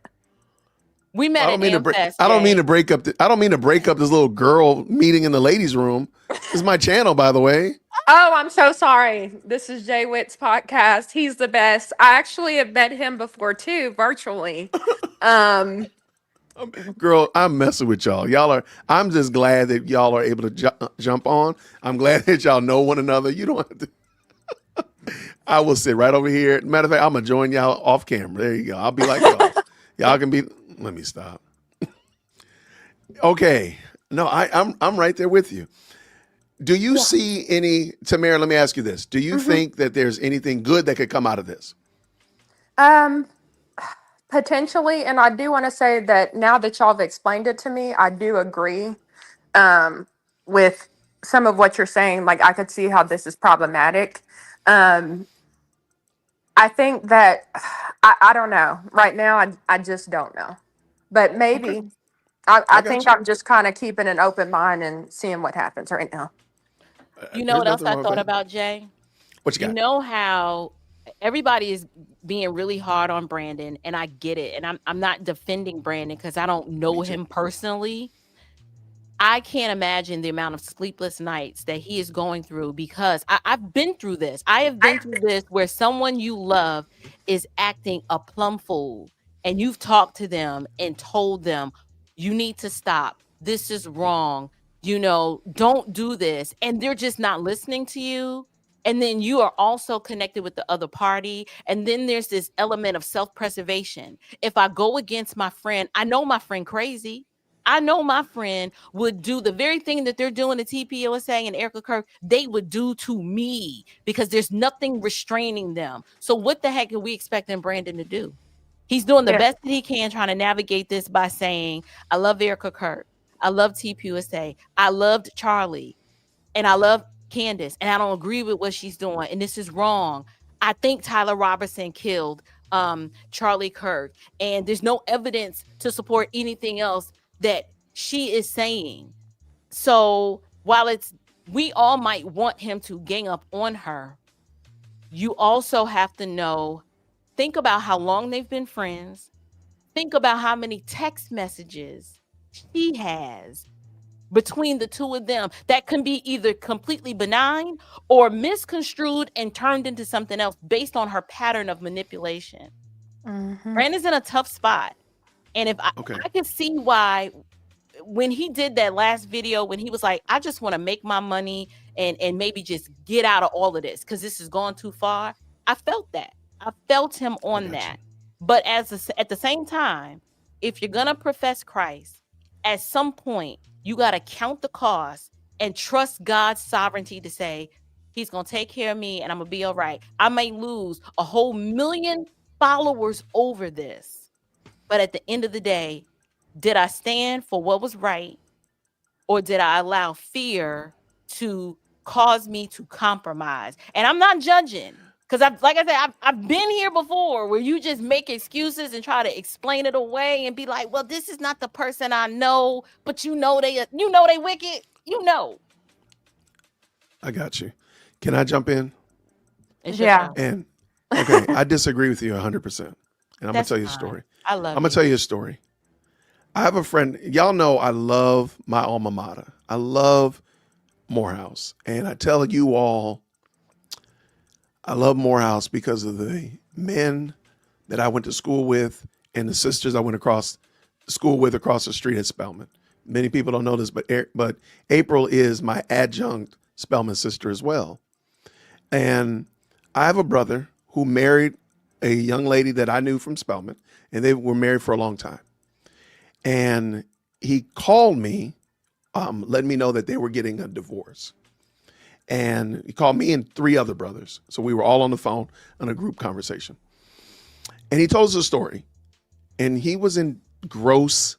We met I don't at mean to break. Amfest, I don't mean Jay. to break up. I don't mean to break up this little girl meeting in the ladies' room. This is my channel, by the way. Oh, I'm so sorry. This is Jay Witt's podcast. He's the best. I actually have met him before too, virtually. Um, Girl, I'm messing with y'all. Y'all are. I'm just glad that y'all are able to jump on. I'm glad that y'all know one another. You don't have to. I will sit right over here. Matter of fact, I'm gonna join y'all off camera. There you go. I'll be like y'all. Y'all can be. Let me stop. Okay. No, I'm right there with you. Do you yeah. see any, Tamara? Let me ask you this: do you hmm think that there's anything good that could come out of this? Um, Potentially, and I do want to say that now that y'all have explained it to me, I do agree um with some of what you're saying. Like, I could see how this is problematic. Um, I think that I don't know. Right now, I just don't know. But Okay, maybe I I got think you. I'm just kind of keeping an open mind and seeing what happens right now. You know There's what else nothing I wrong with thought that. about, Jay? What you You got? know how everybody is being really hard on Brandon, and I get it. And I'm not defending Brandon because I don't Me know too. him personally. I can't imagine the amount of sleepless nights that he is going through, because I've been through this. I have been through this where someone you love is acting a plum fool, and you've talked to them and told them, you need to stop. This is wrong. Don't do this. And they're just not listening to you. And then you are also connected with the other party. And then there's this element of self preservation. If I go against my friend, I know my friend crazy. I know my friend would do the very thing that they're doing to TPUSA and Ericka Kirk, they would do to me, because there's nothing restraining them. So what the heck are we expecting Brandon to do? He's doing the Yeah. best that he can, trying to navigate this by saying, I love Ericka Kirk. I love TPUSA. I loved Charlie. And I love Candace. And I don't agree with what she's doing. And this is wrong. I think Tyler Robertson killed Charlie Kirk. And there's no evidence to support anything else that she is saying. So while we all might want him to gang up on her, you also have to think about how long they've been friends. Think about how many text messages she has between the two of them that can be either completely benign or misconstrued and turned into something else based on her pattern of manipulation. hmm Brandon's in a tough spot. And if Okay. I can see why, when he did that last video, when he was like, I just want to make my money and maybe just get out of all of this because this has gone too far. I felt that. I felt him I on got you. that. But at the same time, if you're gonna profess Christ, at some point you gotta count the cost and trust God's sovereignty to say He's gonna take care of me and I'm gonna be all right. I may lose a whole million followers over this, but at the end of the day, did I stand for what was right, or did I allow fear to cause me to compromise? And I'm not judging, because like I said, I've been here before where you just make excuses and try to explain it away and be like, well, this is not the person I know, but they wicked, I got you. Can I jump in? It's your Yeah. show. And okay, I disagree with you 100%. And I'm gonna That's tell you a fine. story. I love I'm gonna you. tell you a story. I have a friend. Y'all know I love my alma mater. I love Morehouse, and I tell you all, I love Morehouse because of the men that I went to school with and the sisters I went across school with across the street at Spelman. Many people don't know this, but April is my adjunct Spelman sister as well. And I have a brother who married a young lady that I knew from Spelman, and they were married for a long time. And he called me, letting me know that they were getting a divorce. And he called me and three other brothers. So we were all on the phone on a group conversation. And he told us a story. And he was in gross,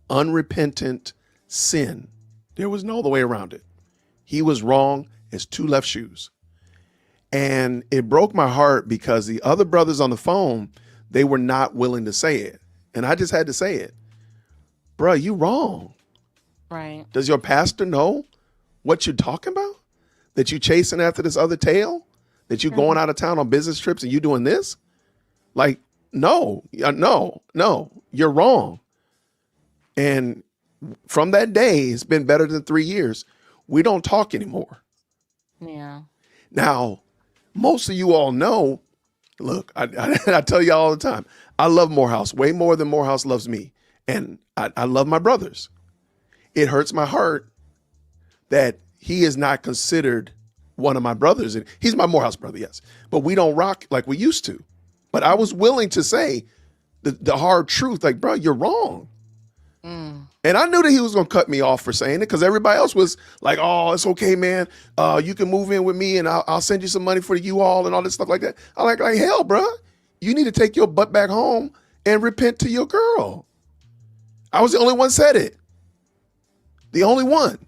unrepentant sin. There was no other way around it. He was wrong as two left shoes. And it broke my heart because the other brothers on the phone, they were not willing to say it. And I just had to say it. Bruh, you wrong. Right. Does your pastor know what you're talking about? That you chasing after this other tail? That you going out of town on business trips and you doing this? Like, no, you're wrong. And from that day, it's been better than 3 years. We don't talk anymore. Yeah. Now, most of you all know, look, I tell you all the time, I love Morehouse way more than Morehouse loves me. And I love my brothers. It hurts my heart that he is not considered one of my brothers. And he's my Morehouse brother, yes. But we don't rock like we used to. But I was willing to say the hard truth, like, bro, you're wrong. And I knew that he was going to cut me off for saying it because everybody else was like, oh, it's okay, man. You can move in with me and I'll send you some money for you all and all this stuff like that. I'm like hell, bro. You need to take your butt back home and repent to your girl. I was the only one said it. The only one.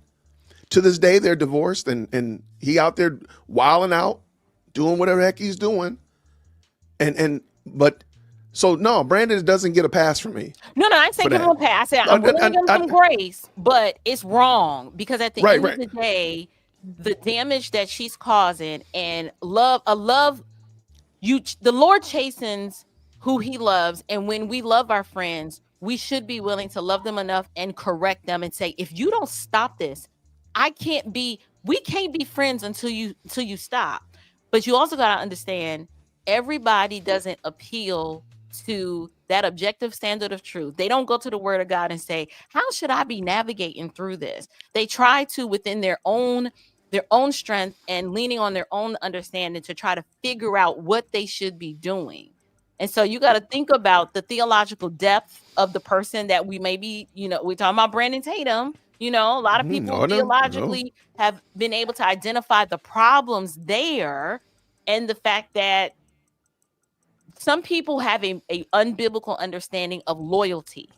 To this day, they're divorced and he out there wilding out, doing whatever the heck he's doing. But so no, Brandon doesn't get a pass from me. No, I ain't saying For give him that. a pass. I said I'm willing to give him some grace, but it's wrong because at the end of the day, the damage that she's causing and the Lord chastens who he loves. And when we love our friends, we should be willing to love them enough and correct them and say, if you don't stop this, we can't be friends until you stop. But you also got to understand, everybody doesn't appeal to that objective standard of truth. They don't go to the word of God and say, how should I be navigating through this? They try to, within their own strength and leaning on their own understanding, to try to figure out what they should be doing. And so you got to think about the theological depth of the person that we may be, we're talking about Brandon Tatum. A lot of people theologically have been able to identify the problems there, and the fact that some people have a unbiblical understanding of loyalty,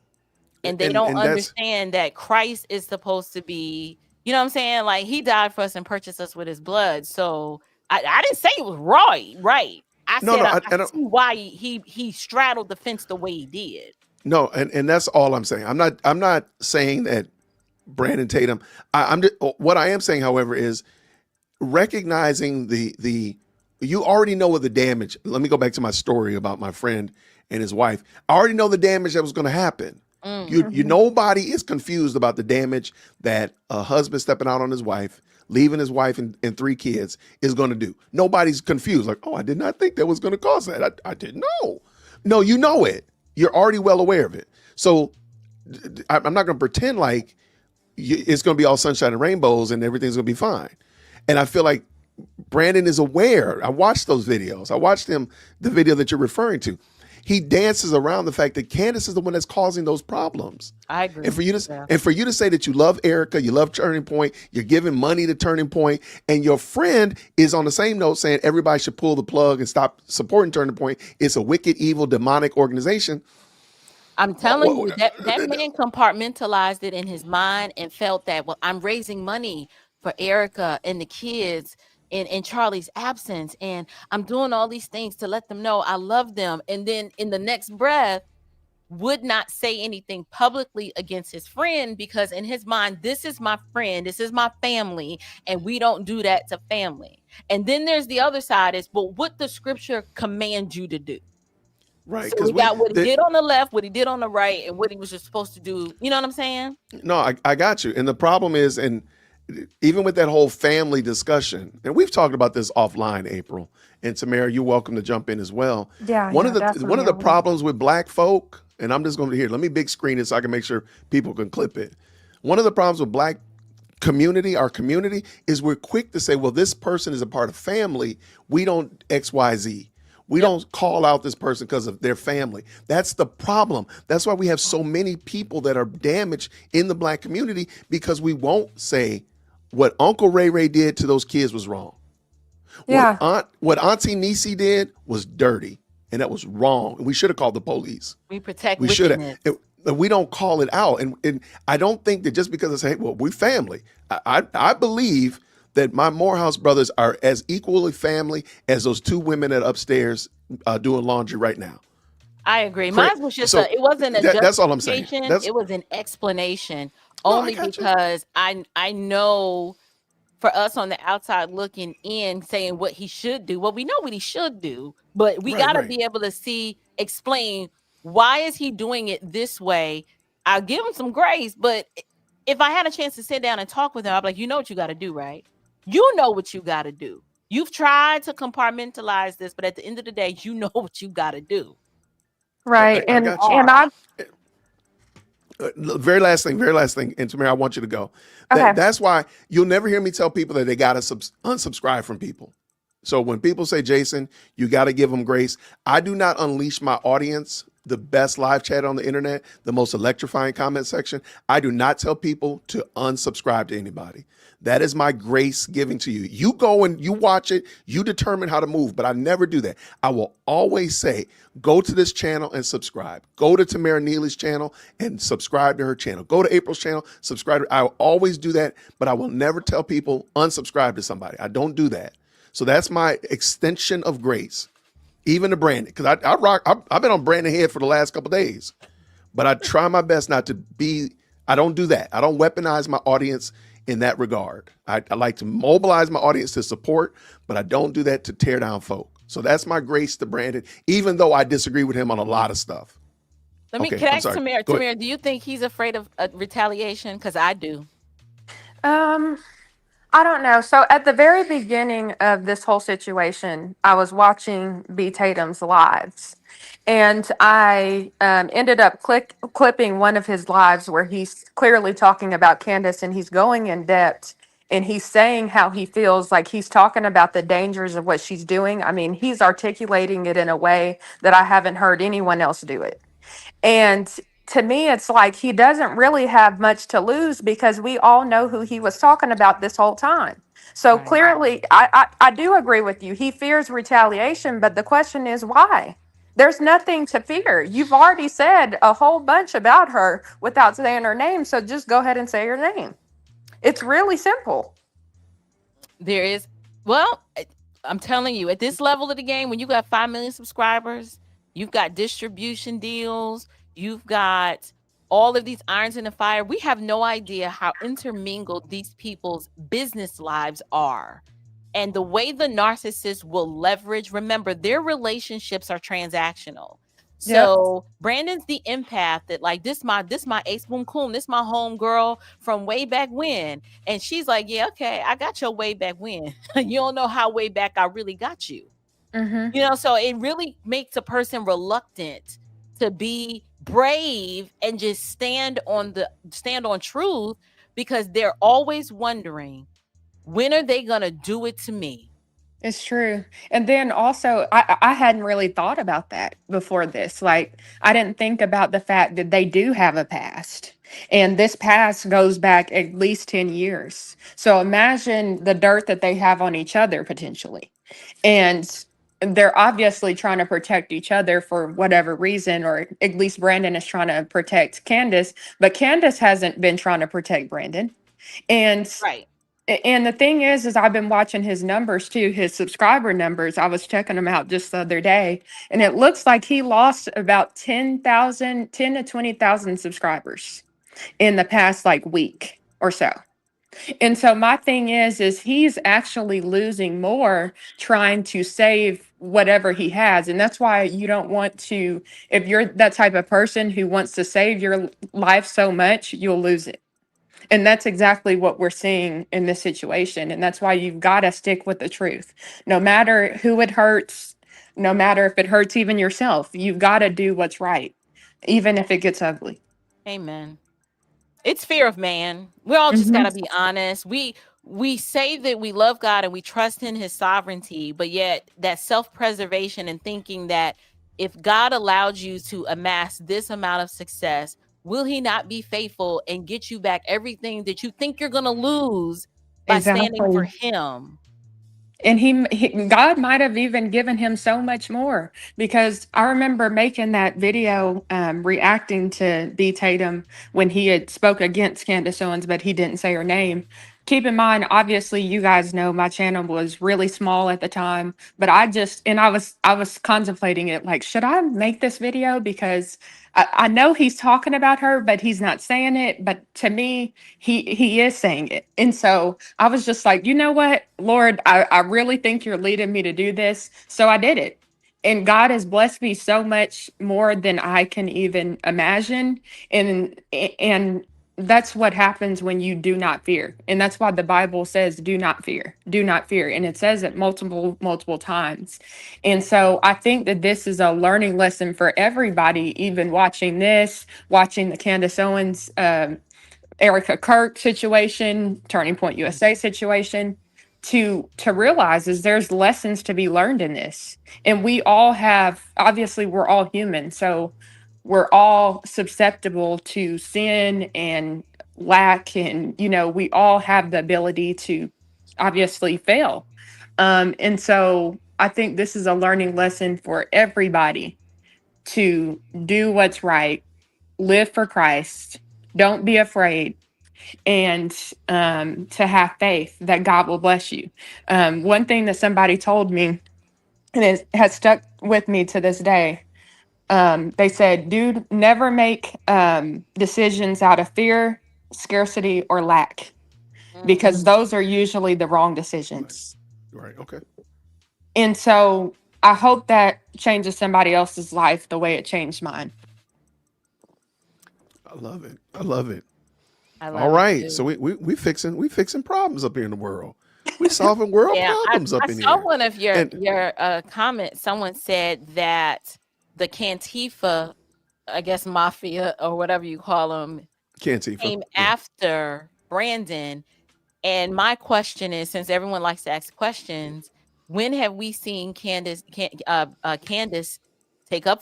and they don't understand that Christ is supposed to be, you know what I'm saying? Like, he died for us and purchased us with his blood. So I didn't say it was right. I said I see why he straddled the fence the way he did. No, and that's all I'm saying. I'm not saying that Brandon Tatum. What I am saying, however, is recognizing the you already know what the damage. Let me go back to my story about my friend and his wife. I already know the damage that was going to happen. Nobody is confused about the damage that a husband stepping out on his wife, leaving his wife and three kids is going to do. Nobody's confused. Like, oh, I did not think that was going to cause that. I didn't know. No, you know it. You're already well aware of it. So I'm not going to pretend like it's going to be all sunshine and rainbows and everything's going to be fine. And I feel like Brandon is aware. I watched those videos. I watched the video that you're referring to. He dances around the fact that Candace is the one that's causing those problems. I agree. And for you to say that you love Ericka, you love Turning Point, you're giving money to Turning Point, and your friend is on the same note saying everybody should pull the plug and stop supporting Turning Point. It's a wicked, evil, demonic organization. I'm telling you, that man compartmentalized it in his mind and felt that, well, I'm raising money for Ericka and the kids in Charlie's absence, and I'm doing all these things to let them know I love them. And then in the next breath, would not say anything publicly against his friend, because in his mind, this is my friend, this is my family, and we don't do that to family. And then there's the other side is, but what the scripture commands you to do. Right, So because we got what he did on the left, what he did on the right, and what he was just supposed to do. You know what I'm saying? No, I got you. And the problem is, and even with that whole family discussion, and we've talked about this offline, April and Tamara, you're welcome to jump in as well. Yeah, One yeah, of the definitely. problems with black folk, and I'm just going to here, let me big screen it so I can make sure people can clip it. One of the problems with black community, our community, is we're quick to say, well, this person is a part of family. We don't XYZ. We don't call out this person because of their family. That's the problem. That's why we have so many people that are damaged in the black community, because we won't say what Uncle Ray Ray did to those kids was wrong. Yeah. What Auntie Nisi did was dirty, and that was wrong. And we should have called the police. We protect We should wickedness. have. We don't call it out. And I don't think that just because I say, well, we family. I believe that my Morehouse brothers are as equally family as those two women that are upstairs doing laundry right now. I agree. Correct. Mine was just So it wasn't a that's all I'm saying. justification. It was an explanation, No, I only got you. because I know, for us on the outside looking in, saying what he should do. Well, we know what he should do, but we Right, got to right. be able to explain why is he doing it this way. I'll give him some grace, but if I had a chance to sit down and talk with him, I'd be like, you know what you got to do, right? You know what you got to do. You've tried to compartmentalize this, but at the end of the day, you know what you got to do. Right. I And got you. and I Very last thing, and Tamara, I want you to go. Okay. That's why you'll never hear me tell people that they got to unsubscribe from people. So when people say, Jason, you got to give them grace, I do not unleash my audience, the best live chat on the internet, the most electrifying comment section. I do not tell people to unsubscribe to anybody. That is my grace giving to you. You go and you watch it, you determine how to move, but I never do that. I will always say, go to this channel and subscribe. Go to Tamara Neely's channel and subscribe to her channel. Go to April's channel, subscribe. I will always do that, but I will never tell people unsubscribe to somebody. I don't do that. So that's my extension of grace, even to Brandon, because I've been on Brandon head for the last couple of days, but I try my best not to be. I don't do that. I don't weaponize my audience in that regard. I like to mobilize my audience to support, but I don't do that to tear down folk. So that's my grace to Brandon, even though I disagree with him on a lot of stuff. Can I ask Tamara? Tamara, do you think he's afraid of retaliation? Because I do. I don't know. So at the very beginning of this whole situation, I was watching B. Tatum's lives, and I ended up clipping one of his lives where he's clearly talking about Candace, and he's going in depth, and he's saying how he feels, like he's talking about the dangers of what she's doing. I mean, he's articulating it in a way that I haven't heard anyone else do it. And to me, it's like he doesn't really have much to lose, because we all know who he was talking about this whole time. So Right. clearly, I do agree with you. He fears retaliation, but the question is why? There's nothing to fear. You've already said a whole bunch about her without saying her name. So just go ahead and say her name. It's really simple. There is, well, I'm telling you, at this level of the game, when you got 5 million subscribers, you've got distribution deals, you've got all of these irons in the fire. We have no idea how intermingled these people's business lives are. And the way the narcissist will leverage, remember, their relationships are transactional. So Brandon's the empath that, like, this my ace boom coon, this my home girl from way back when. And she's like, yeah, okay, I got your way back when. You don't know how way back I really got you. Mm-hmm. You know, so it really makes a person reluctant to be brave and just stand on truth, because they're always wondering, when are they gonna do it to me? It's true. And then also, I hadn't really thought about that before this. Like, I didn't think about the fact that they do have a past. And this past goes back at least 10 years. So imagine the dirt that they have on each other potentially. And they're obviously trying to protect each other for whatever reason, or at least Brandon is trying to protect Candace, but Candace hasn't been trying to protect Brandon. And Right. And the thing is I've been watching his numbers too, his subscriber numbers. I was checking them out just the other day, and it looks like he lost about 10 to 20,000 subscribers in the past like week or so. And so my thing is he's actually losing more trying to save whatever he has. And that's why you don't want to, if you're that type of person who wants to save your life so much, you'll lose it. And that's exactly what we're seeing in this situation. And that's why you've got to stick with the truth. No matter who it hurts, no matter if it hurts even yourself, you've got to do what's right, even if it gets ugly. Amen. It's fear of man. We all just got Mhm. to be honest. We say that we love God and we trust in his sovereignty, but yet that self-preservation and thinking that if God allowed you to amass this amount of success, will he not be faithful and get you back everything that you think you're going to lose by standing for Exactly. him? And God might have even given him so much more, because I remember making that video reacting to B Tatum when he had spoke against Candace Owens, but he didn't say her name. Keep in mind, obviously, you guys know my channel was really small at the time, but I was contemplating it, like, should I make this video? Because I know he's talking about her, but he's not saying it. But to me, he is saying it. And so I was just like, you know what, Lord, I really think you're leading me to do this. So I did it. And God has blessed me so much more than I can even imagine. And that's what happens when you do not fear. And that's why the Bible says, do not fear, do not fear. And it says it multiple times. And so I think that this is a learning lesson for everybody, even watching this, watching the Candace Owens, Ericka Kirk situation, Turning Point USA situation, to realize is there's lessons to be learned in this. And we all have, obviously we're all human, so we're all susceptible to sin and lack, and we all have the ability to obviously fail. And so I think this is a learning lesson for everybody to do what's right, live for Christ, don't be afraid, and to have faith that God will bless you. One thing that somebody told me, and it has stuck with me to this day, they said, dude, never make decisions out of fear, scarcity, or lack, because those are usually the wrong Right. decisions. Right. Okay. And so I hope that changes somebody else's life the way it changed mine. I love it. I love it. I All love it right. So too. we fixing problems up here in the world. We solving world Yeah, I, problems I up in saw here. one of your And your comments. Someone said that the Cantifa, I guess mafia or whatever you call them, Cantifa. came Yeah. after Brandon. And my question is, since everyone likes to ask questions, when have we seen Candace take up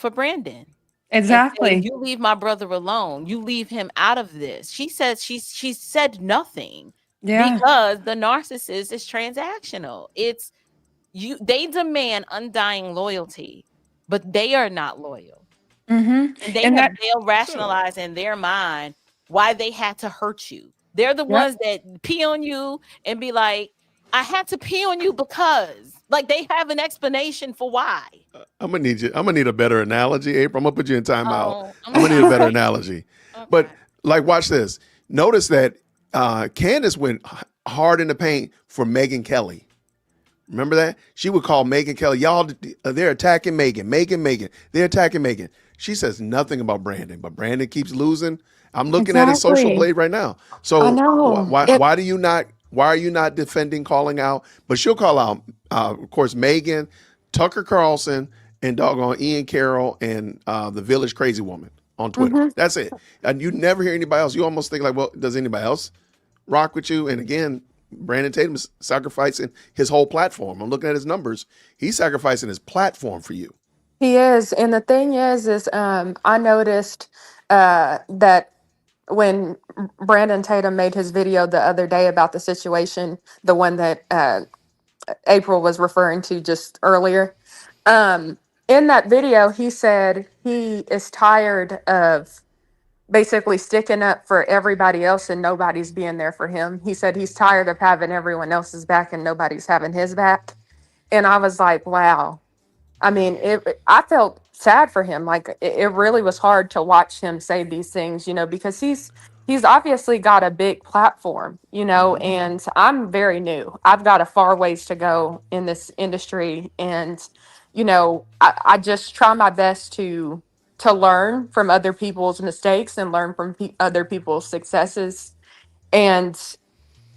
for Brandon and say, Exactly. "You leave my brother alone. You leave him out of this"? She says she said nothing Yeah. because the narcissist is transactional. It's you. They demand undying loyalty, but they are not loyal, Mm-hmm. and And that, they'll So rationalize in their mind why they had to hurt you. They're the yep. ones that pee on you and be like, I had to pee on you because, like, they have an explanation for why. I'm gonna need a better analogy, April. I'm gonna put you in timeout. Oh, I'm I'm gonna need a better sorry. analogy. But Okay. like, watch this. Notice that Candace went hard in the paint for Megan Kelly. Remember that? She would call Megan Kelly, y'all, they're attacking Megan, Megan. They're attacking Megan. She says nothing about Brandon, but Brandon keeps losing. I'm looking at his social Exactly. blade right now. I So know. why do you not? Why are you not defending, calling out? But she'll call out, of course, Megan, Tucker Carlson, and doggone Ian Carroll and the Village Crazy Woman on Twitter. Mhm. That's it. And you never hear anybody else. You almost think like, well, does anybody else rock with you? And again, Brandon Tatum's sacrificing his whole platform. I'm looking at his numbers. He's sacrificing his platform for you. He is. And the thing is I noticed that when Brandon Tatum made his video the other day about the situation, the one that April was referring to just earlier, in that video, he said he is tired of basically sticking up for everybody else and nobody's being there for him. He said he's tired of having everyone else's back and nobody's having his back. And I was like, wow. I mean, I felt sad for him. Like it really was hard to watch him say these things, because he's obviously got a big platform, and I'm very new. I've got a far ways to go in this industry, and I just try my best to learn from other people's mistakes and learn from other people's successes. And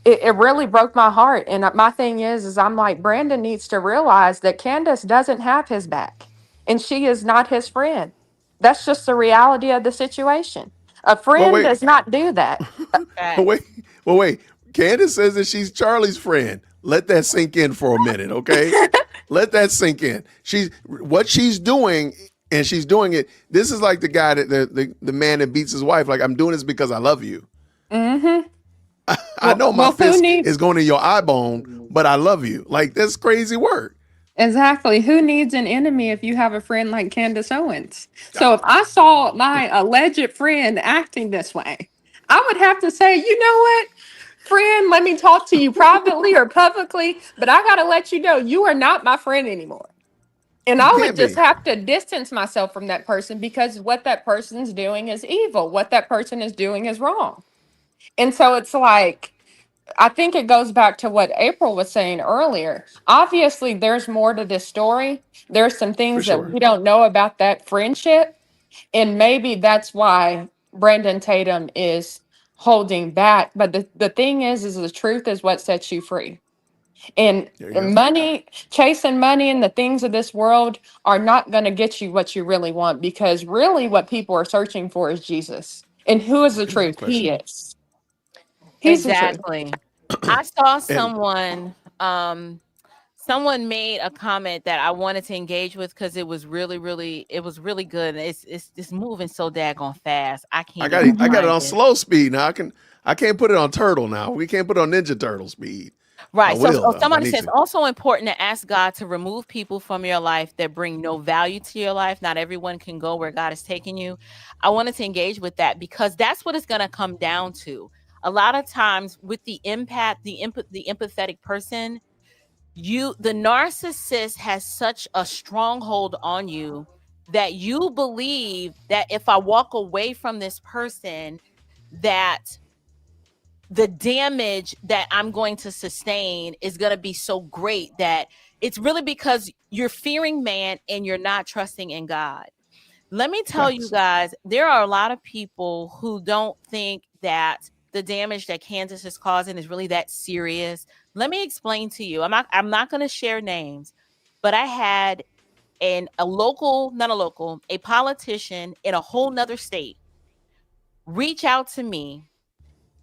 it really broke my heart. And my thing is I'm like, Brandon needs to realize that Candace doesn't have his back and she is not his friend. That's just the reality of the situation. A Well, friend wait, does not do that. well, wait, Facts. well, wait. Candace says that she's Charlie's friend. Let that sink in for a minute, okay? Let that sink in. What she's doing, and she's doing it. This is like the guy that the man that beats his wife. Like, I'm doing this because I love you. Mm-hmm. I know my Well, who fist needs is going in your eye bone, but I love you. Like, that's crazy work. exactly who needs an enemy if you have a friend like Candace Owens? So if I saw my alleged friend acting this way, I would have to say, you know what? Friend, let me talk to you privately or publicly, but I got to let you know you are not my friend anymore. And You I would can't just be. have to distance myself from that person because what that person's doing is evil. What that person is doing is wrong. And so it's like, I think it goes back to what April was saying earlier. Obviously, there's more to this story. There's some For things that sure. we don't know about that friendship. And maybe that's why Brandon Tatum is holding back. But the thing is the truth is what sets you free. And There you go. money, chasing money and the things of this world are not going to get you what you really want because really what people are searching for is Jesus. And who is the Ain't no truth? He question. is. He's the truth. Exactly. I saw And someone made a comment that I wanted to engage with because it was really good. It's moving so daggone fast. I I can't got even it. I got it find on it. slow speed now. I can't put it on turtle now. We can't put it on Ninja Turtle speed. I Right. will though if I Somebody need says to. also important to ask God to remove people from your life that bring no value to your life. Not everyone can go where God is taking you. I wanted to engage with that because that's what it's going to come down to. A lot of times with the empath, the empathetic person, the narcissist has such a stronghold on you that you believe that if I walk away from this person, that the damage that I'm going to sustain is going to be so great that it's really because you're fearing man and you're not trusting in God. Let me tell you Facts. guys, there are a lot of people who don't think that the damage that Kansas is causing is really that serious. Let me explain to you. I'm not going to share names, but I had a politician in a whole nother state reach out to me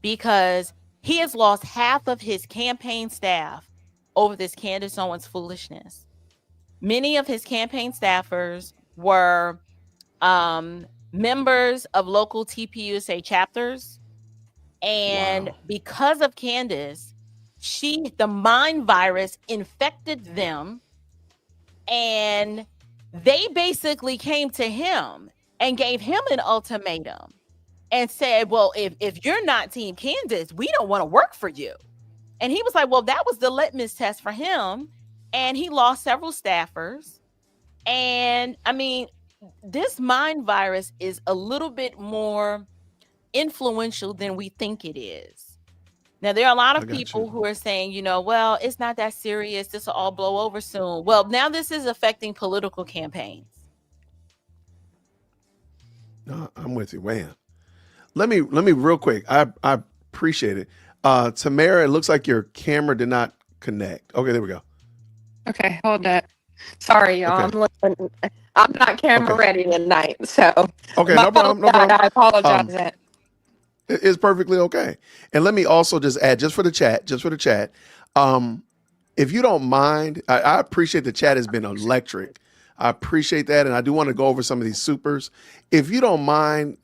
because he has lost half of his campaign staff over this Candace Owens foolishness. Many of his campaign staffers were members of local TPUSA chapters. And Wow. because of Candace, the mind virus infected them. And they basically came to him and gave him an ultimatum and said, well, if you're not Team Candace, we don't want to work for you. And he was like, well, that was the litmus test for him. And he lost several staffers. And I mean, this mind virus is a little bit more influential than we think it is. Now, there are a lot I of got you. people who are saying, well, it's not that serious. This will all blow over soon. Well, now this is affecting political campaigns. No, I'm with you, man. Let me real quick. I appreciate it. Tamara, it looks like your camera did not connect. Okay, there we go. Okay, hold that. Sorry, y'all. Okay. I'm not camera Okay. ready tonight. So Okay, my no phone problem. No died. problem. I apologize. Um, it's perfectly okay. And let me also just add, just for the chat, if you don't mind, I appreciate the chat has been electric. I appreciate that. And I do want to go over some of these supers. If you don't mind,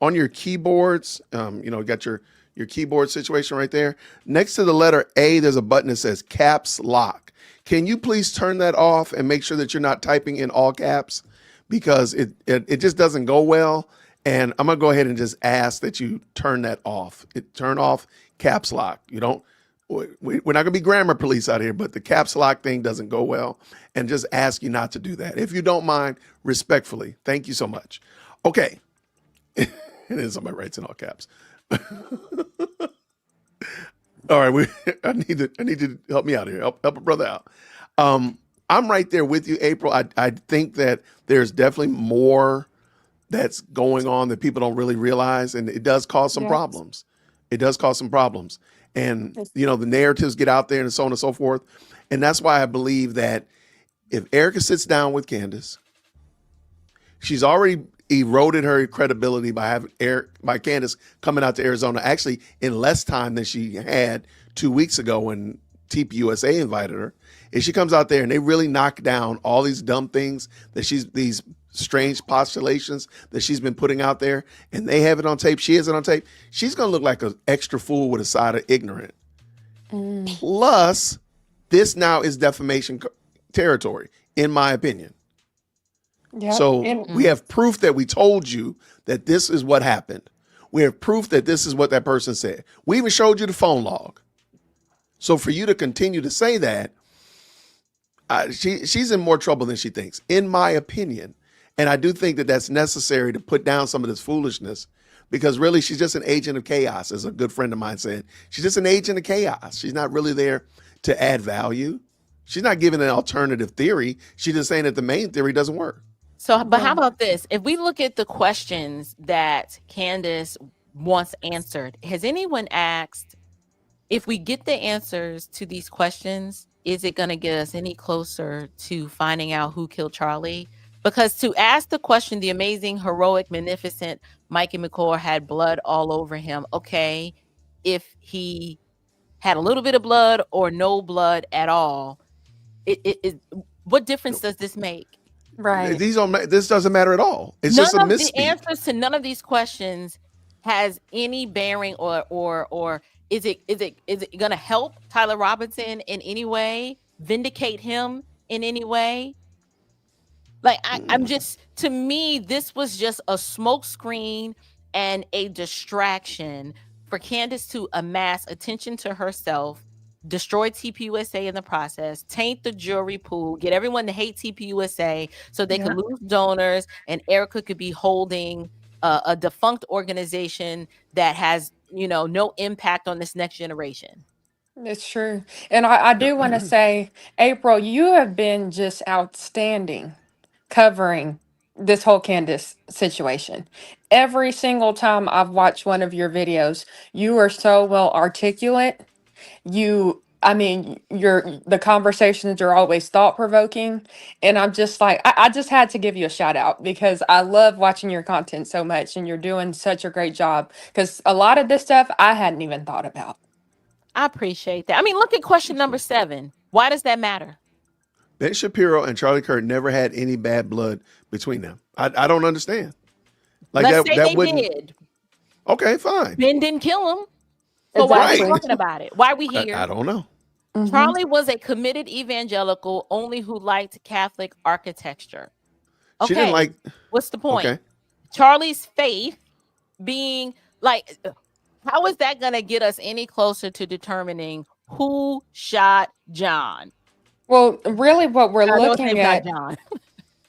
on your keyboards, got your keyboard situation right there. Next to the letter A, there's a button that says caps lock. Can you please turn that off and make sure that you're not typing in all caps? Because it just doesn't go well. And I'm gonna go ahead and just ask that you turn that off. Turn off caps lock. You don't. We're not gonna be grammar police out here, but the caps lock thing doesn't go well. And just ask you not to do that, if you don't mind, respectfully. Thank you so much. Okay. And then somebody writes in all caps. All right, I need to help me out here. Help a brother out. I'm right there with you, April. I think that there's definitely more that's going on that people don't really realize, and it does cause some Yes. problems. It does cause some problems, and Yes. the narratives get out there and so on and so forth, and that's why I believe that if Ericka sits down with Candace, she's already eroded her credibility by Candace coming out to Arizona actually in less time than she had 2 weeks ago when TPUSA invited her. If she comes out there and they really knock down all these dumb things that these strange postulations that she's been putting out there, and they have it on tape, she has it on tape, she's gonna look like an extra fool with a side of ignorant. Plus, this now is defamation territory, in my opinion. Yep. So And we have proof that we told you that this is what happened. We have proof that this is what that person said. We even showed you the phone log. So for you to continue to say that, she's in more trouble than she thinks, in my opinion. And I do think that that's necessary to put down some of this foolishness, because really she's just an agent of chaos, as a good friend of mine said. She's just an agent of chaos. She's not really there to add value. She's not giving an alternative theory. She's just saying that the main theory doesn't work. So, but how Yeah. about this? If we look at the questions that Candace wants answered, has anyone asked, if we get the answers to these questions, is it going to get us any closer to finding out who killed Charlie? Because to ask the question, the amazing, heroic, magnificent Mikey McCord had blood all over him. Okay, if he had a little bit of blood or no blood at all, what difference does this make? right. This doesn't matter at all. It's None just a of the misspeak. answers to none of these questions has any bearing, or is it going to help Tyler Robinson in any way, vindicate him in any way? Like I'm just, to me, this was just a smokescreen and a distraction for Candace to amass attention to herself, destroy TPUSA in the process, taint the jury pool, get everyone to hate TPUSA so they could lose donors, and Ericka could be holding a defunct organization that has, no impact on this next generation. It's true. And I do want to say, April, you have been just outstanding covering this whole Candace situation. Every single time I've watched one of your videos, you are so well articulate. I mean, the conversations are always thought provoking. And I'm just like, I just had to give you a shout out because I love watching your content so much and you're doing such a great job. Because a lot of this stuff I hadn't even thought about. I appreciate that. I mean, look at question number 7. Why does that matter? Ben Shapiro and Charlie Kirk never had any bad blood between them. I don't understand. Like Let's say that they wouldn't. did. Okay, fine. Ben didn't kill him. So why are we Exactly. talking about it? Why are we here? I don't know. Mhm. Charlie was a committed evangelical only who liked Catholic architecture. She didn't Okay, like. what's the point? Okay. Charlie's faith being like, how is that going to get us any closer to determining who shot John? Well, really what we're I know his looking name's not at, John.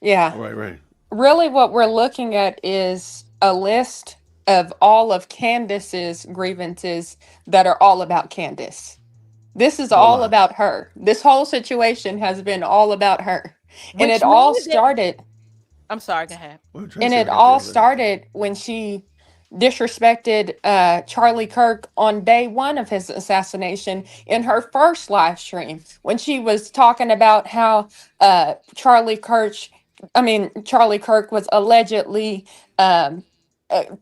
yeah, Right. really what we're looking at is a list of all of Candace's grievances that are all about Candace. This is No all lie. about her. This whole situation has been all about her. And Which it all means that, started I'm sorry, go ahead. Well, I'm trying to and see if it I got the all other. started when she disrespected Charlie Kirk on day one of his assassination in her first live stream when she was talking about how Charlie Kirk was allegedly um,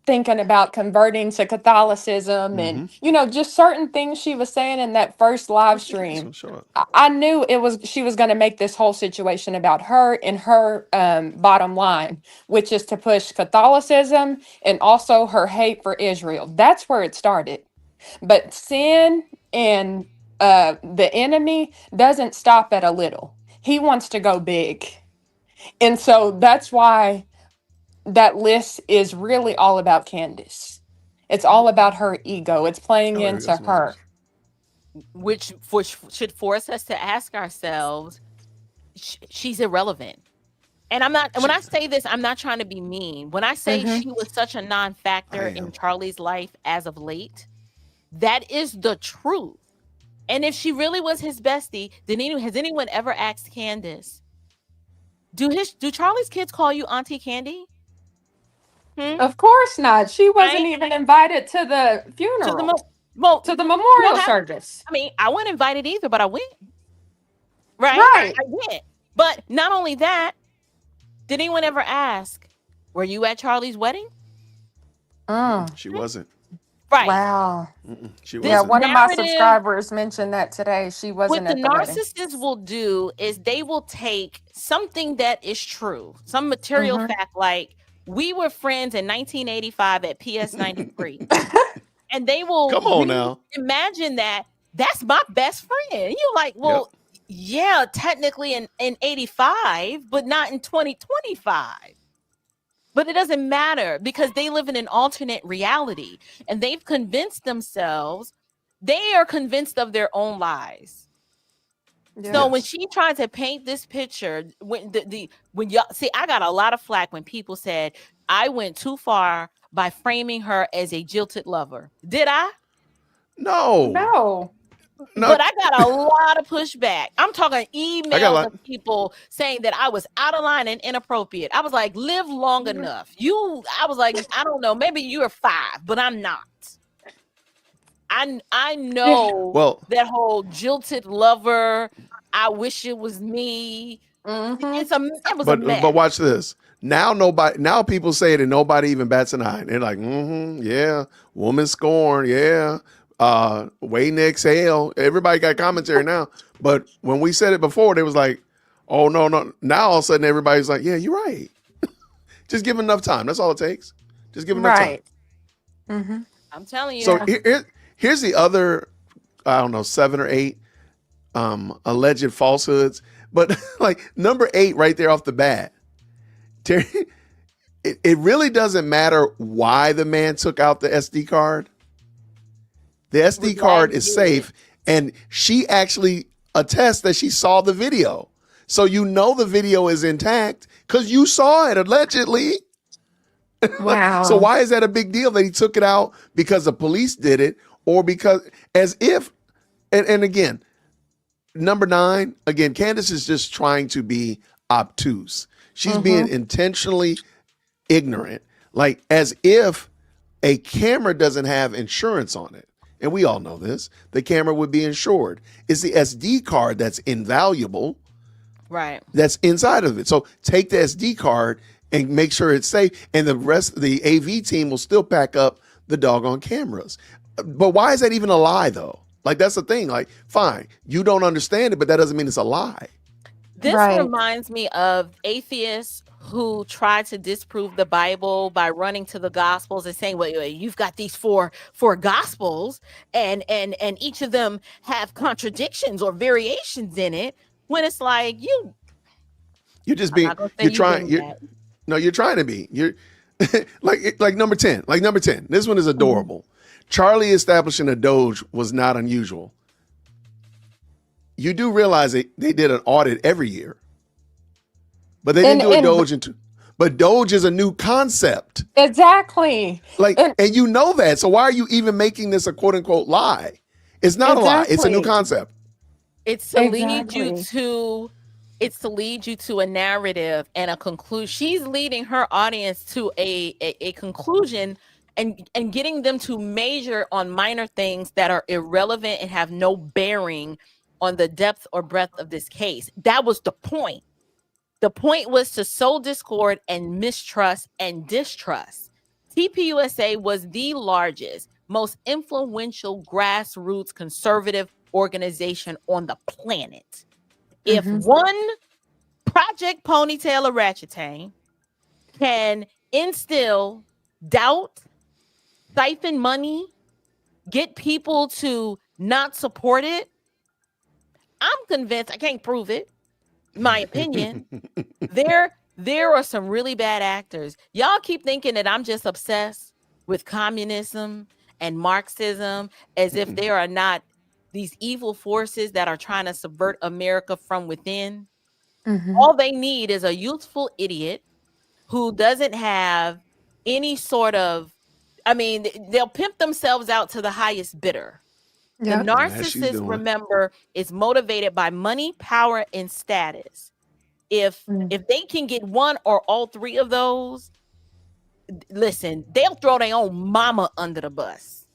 thinking about converting to Catholicism and just certain things she was saying in that first live This stream. one show up. I knew she was going to make this whole situation about her and her bottom line, which is to push Catholicism and also her hate for Israel. That's where it started. But sin and the enemy doesn't stop at a little. He wants to go big. And so that's why that list is really all about Candace. It's all about her ego. It's playing Oh, here we go. into Some her. others. which should force us to ask ourselves, she's irrelevant. And I'm not, when I say this, I'm not trying to be mean. When I say Mm-hmm. she was such a I non-factor am. in Charlie's life as of late, that is the truth. And if she really was his bestie, then has anyone ever asked Candace, do Charlie's kids call you Auntie Candy? Of course not. She wasn't Right? even invited to the To the funeral, well, to the you memorial don't have, service. I mean, I wasn't invited either, but I went. Right? Right. I went. But not only that, did anyone ever ask, were you at Charlie's wedding? She wasn't. Right. Wow. She This Yeah, wasn't. one of my narrative, subscribers mentioned that today. She what wasn't the at the wedding. narcissists will do is they will take something that is true, some material fact, like we were friends in 1985 at PS 93, and they will Come on now. imagine that that's my best friend. And you're like, well, yeah, technically in 85, but not in 2025. But it doesn't matter because they live in an alternate reality, and they've convinced themselves, they are convinced of their own lies. Yeah. So when she tried to paint this picture, when when y'all see, I got a lot of flack when people said I went too far by framing her as a jilted lover. Did I? No. No. But I got a lot of pushback. I'm talking I got a emails lot. of people saying that I was out of line and inappropriate. I was like, live long enough. I was like, I don't know, maybe you're 5, but I'm not. I know Well, that whole jilted lover. I wish it was me. It was a mess. but watch this. Now people say it and nobody even bats an eye. They're like, yeah, woman scorn, yeah. Waiting to exhale. Everybody got commentary now. But when we said it before, they was like, oh no. Now all of a sudden everybody's like, yeah, you're right. Just give enough time. That's all it takes. Just give enough time. Mm-hmm. I'm telling you. So here's the other, I don't know, 7 or 8 alleged falsehoods. But like number 8 right there off the bat, Terry, it really doesn't matter why the man took out the SD card. The SD card is safe, and she actually attests that she saw the video. So you know the video is intact because you saw it allegedly. Wow. So why is that a big deal that he took it out because the police did it, or because as if, and again, number 9, again, Candace is just trying to be obtuse. She's being intentionally ignorant, like as if a camera doesn't have insurance on it. And we all know this. The camera would be insured. It's the SD card that's invaluable. Right. That's inside of it. So take the SD card and make sure it's safe. And the rest of the AV team will still pack up the doggone cameras. But why is that even a lie though? Like that's the thing. Like, fine, you don't understand it, but that doesn't mean it's a lie. This Right. reminds me of atheists who try to disprove the Bible by running to the Gospels and saying, "Well, you've got these four Gospels, and each of them have contradictions or variations in it." When it's like You're just I'm being. not gonna say You're you trying. doing You're, that. no, you're trying to be. You're like number 10. Like number 10. This one is adorable. Charlie establishing a Doge was not unusual. You do realize they did an audit every year, but they didn't do a Doge into. But Doge is a new concept. Exactly. Like, and you know that. So why are you even making this a quote unquote lie? It's not a lie. It's a new Exactly. concept. It's to lead Exactly. you to. It's to lead you to a narrative and a conclusion. She's leading her audience to a conclusion and getting them to measure on minor things that are irrelevant and have no bearing on the depth or breadth of this case. That was the point. The point was to sow discord and mistrust and distrust. TPUSA was the largest, most influential grassroots conservative organization on the planet. If one Project Ponytail or Ratchetane can instill doubt, siphon money, get people to not support it, I'm convinced, I can't prove it, my opinion, there are some really bad actors. Y'all keep thinking that I'm just obsessed with communism and Marxism as if there are not these evil forces that are trying to subvert America from within. All they need is a youthful idiot who doesn't have any sort of, I mean, they'll pimp themselves out to the highest bidder. The Yep. As she's narcissist, doing. remember, is motivated by money, power, and status. If they can get one or all three of those, listen, they'll throw their own mama under the bus.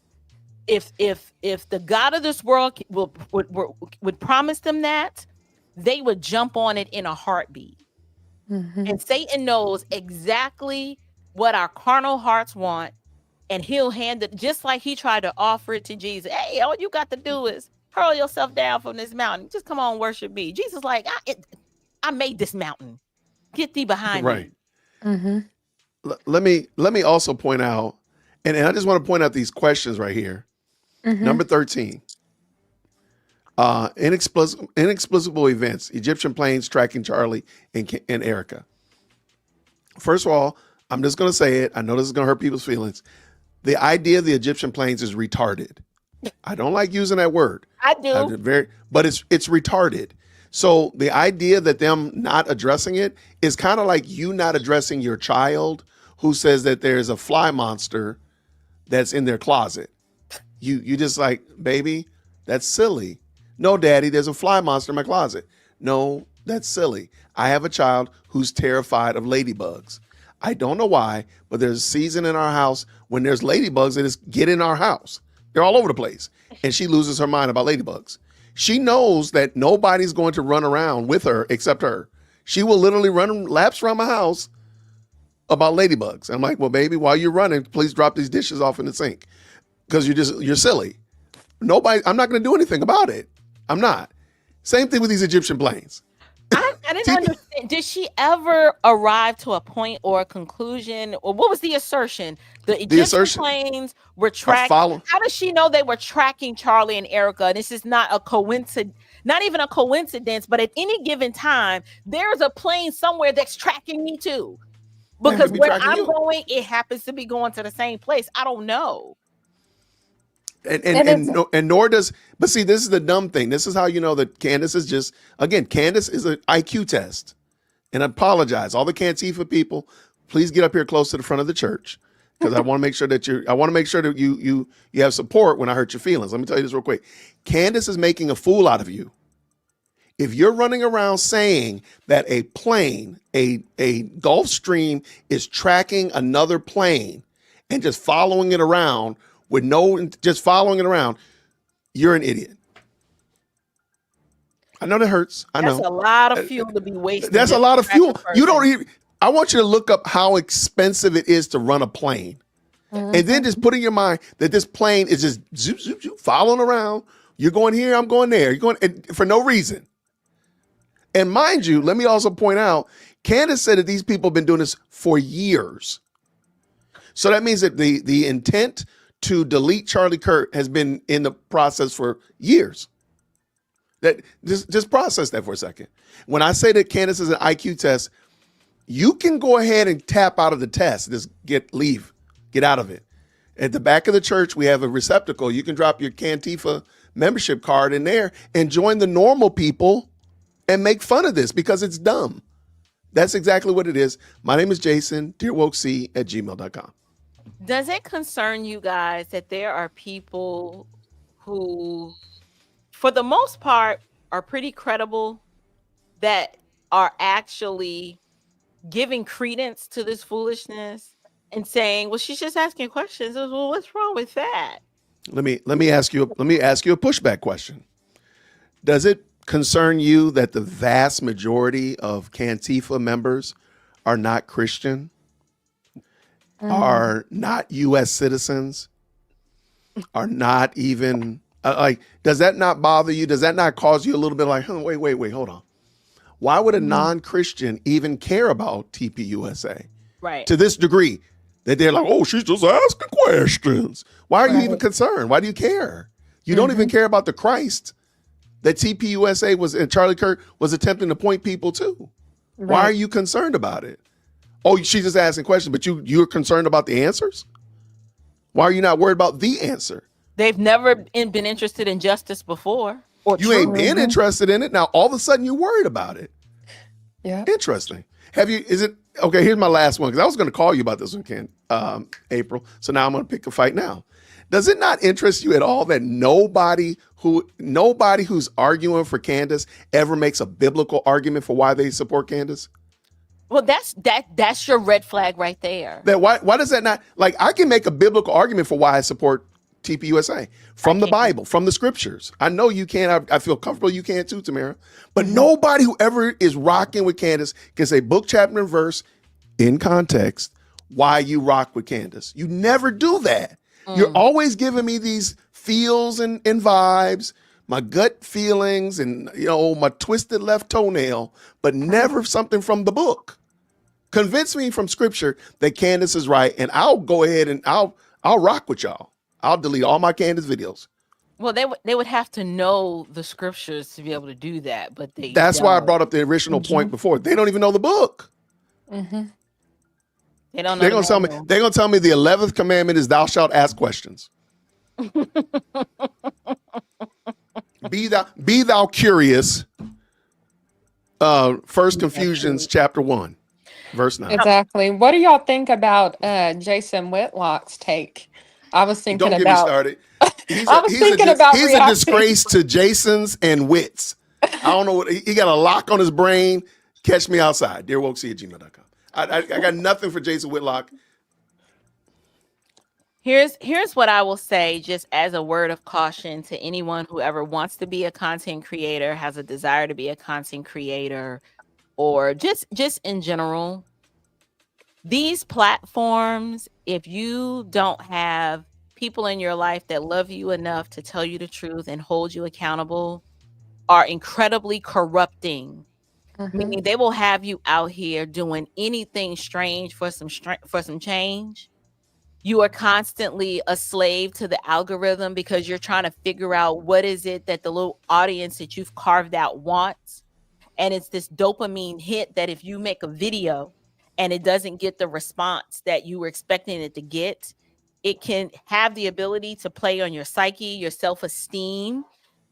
If the God of this world would promise them that, they would jump on it in a heartbeat. And Satan knows exactly what our carnal hearts want, and he'll hand it just like he tried to offer it to Jesus. Hey, all you got to do is hurl yourself down from this mountain. Just come on, worship me. Jesus, like, I made this mountain. Get thee behind Right. me. Let me also point out, and I just want to point out these questions right here. Number 13. Inexplicable events. Egyptian planes tracking Charlie and Ericka. First of all, I'm just going to say it. I know this is going to hurt people's feelings. The idea of the Egyptian planes is retarded. I don't like using that word. I do. But it's retarded. So the idea that them not addressing it is kind of like you not addressing your child who says that there's a fly monster that's in their closet. You just like, baby, that's silly. No, daddy, there's a fly monster in my closet. No, that's silly. I have a child who's terrified of ladybugs. I don't know why, but there's a season in our house when there's ladybugs that just get in our house. They're all over the place. And she loses her mind about ladybugs. She knows that nobody's going to run around with her except her. She will literally run laps around my house about ladybugs. I'm like, well, baby, while you're running, please drop these dishes off in the sink because you're silly. I'm not going to do anything about it. I'm not. Same thing with these Egyptian planes. I didn't understand. Did she ever arrive to a point or a conclusion? Or what was the assertion? The Egyptian planes were tracking. How does she know they were tracking Charlie and Ericka? This is not a coincidence, not even a coincidence, but at any given time, there's a plane somewhere that's tracking me too. Because where I'm going, it happens to be going to the same place. I don't know. And nor does, but see, this is the dumb thing. This is how you know that Candace is just, again, Candace is an IQ test. And I apologize. All the Cantifa people, please get up here close to the front of the church. Because I want to make sure that you have support when I hurt your feelings. Let me tell you this real quick. Candace is making a fool out of you. If you're running around saying that a plane, a Gulfstream is tracking another plane and just following it around just following it around, you're an idiot. I know that hurts. I know. That's a lot of fuel to be wasted. That's a lot of fuel. You don't even, I want you to look up how expensive it is to run a plane. And then just put in your mind that this plane is just zoop, zoop, zoop, following around. You're going here, I'm going there. You're going for no reason. And mind you, let me also point out, Candace said that these people have been doing this for years. So that means that the intent to delete Charlie Kirk has been in the process for years. That just process that for a second. When I say that Candace is an IQ test, you can go ahead and tap out of the test. Just get out of it. At the back of the church, we have a receptacle. You can drop your Cantifa membership card in there and join the normal people and make fun of this because it's dumb. That's exactly what it is. My name is Jason, dearwokec@gmail.com. Does it concern you guys that there are people who, for the most part, are pretty credible that are actually giving credence to this foolishness and saying, well, she's just asking questions. Well, what's wrong with that? Let me ask you a pushback question. Does it concern you that the vast majority of Cantifa members are not Christian? Are not U.S. citizens, are not even, does that not bother you? Does that not cause you a little bit like, wait, hold on. Why would a non-Christian even care about TPUSA? Right. To this degree that they're like, oh, she's just asking questions. Why are you even concerned? Why do you care? You don't even care about the Christ that TPUSA was and Charlie Kirk was attempting to point people to. Why are Right. you concerned about it? Oh, she's just asking questions, but you're concerned about the answers? Why are you not worried about the answer? They've never been interested in justice before or You ain't truth. been Mhm. interested in it. Now all of a sudden you're worried about it. Yeah. Interesting. Is it okay? Here's my last one, because I was going to call you about this one, April. So now I'm going to pick a fight now. Does it not interest you at all that nobody who's arguing for Candace ever makes a biblical argument for why they support Candace? Well, that's your red flag right there. That why does that not, like, I can make a biblical argument for why I support TPUSA from the Bible, from the scriptures. I know you can. I feel comfortable you can too, Tamara. But nobody who ever is rocking with Candace can say book, chapter, and verse in context why you rock with Candace. You never do that. You're always giving me these feels and vibes, my gut feelings, and my twisted left toenail, but never something from the book. Convince me from scripture that Candace is right, and I'll go ahead and I'll rock with y'all. I'll delete all my Candace videos. Well, they would have to know the scriptures to be able to do that, but That's why I don't. brought up the original point before. They don't even know the book. Mm-hmm. They don't know. They're the gonna tell me. manual. They're gonna tell me the 11th commandment is thou shalt ask questions. Be thou curious. First Confusions chapter 1, verse 9. Exactly. What do y'all think about Jason Whitlock's take? I was thinking Don't get me about. started. He's I was thinking about he's a reacting. disgrace to Jason's and Wits. I don't know what he got a lock on his brain. Catch me outside. DearWokesy@gmail.com. I got nothing for Jason Whitlock. Here's what I will say, just as a word of caution to anyone who ever wants to be a content creator, has a desire to be a content creator, or just in general. These platforms, if you don't have people in your life that love you enough to tell you the truth and hold you accountable, are incredibly corrupting. Mhm. Meaning they will have you out here doing anything strange for some change. You are constantly a slave to the algorithm because you're trying to figure out what is it that the little audience that you've carved out wants. And it's this dopamine hit that if you make a video and it doesn't get the response that you were expecting it to get, it can have the ability to play on your psyche, your self-esteem.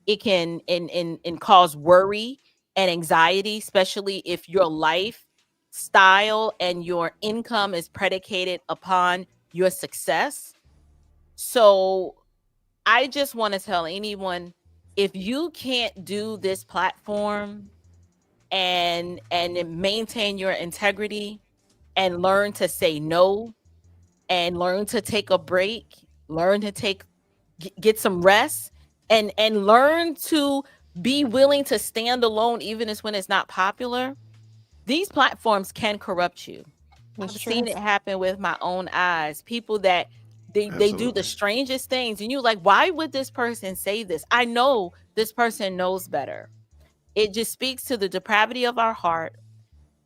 It can and cause worry and anxiety, especially if your lifestyle and your income is predicated upon your success. So I just want to tell anyone, if you can't do this platform and maintain your integrity and learn to say no and learn to take a break, learn to get some rest, and learn to be willing to stand alone even as when it's not popular, these platforms can corrupt you. That's I've true. seen it happen with my own eyes. People that they do Absolutely. the strangest things, and you're like, why would this person say this? I know this person knows better. It just speaks to the depravity of our heart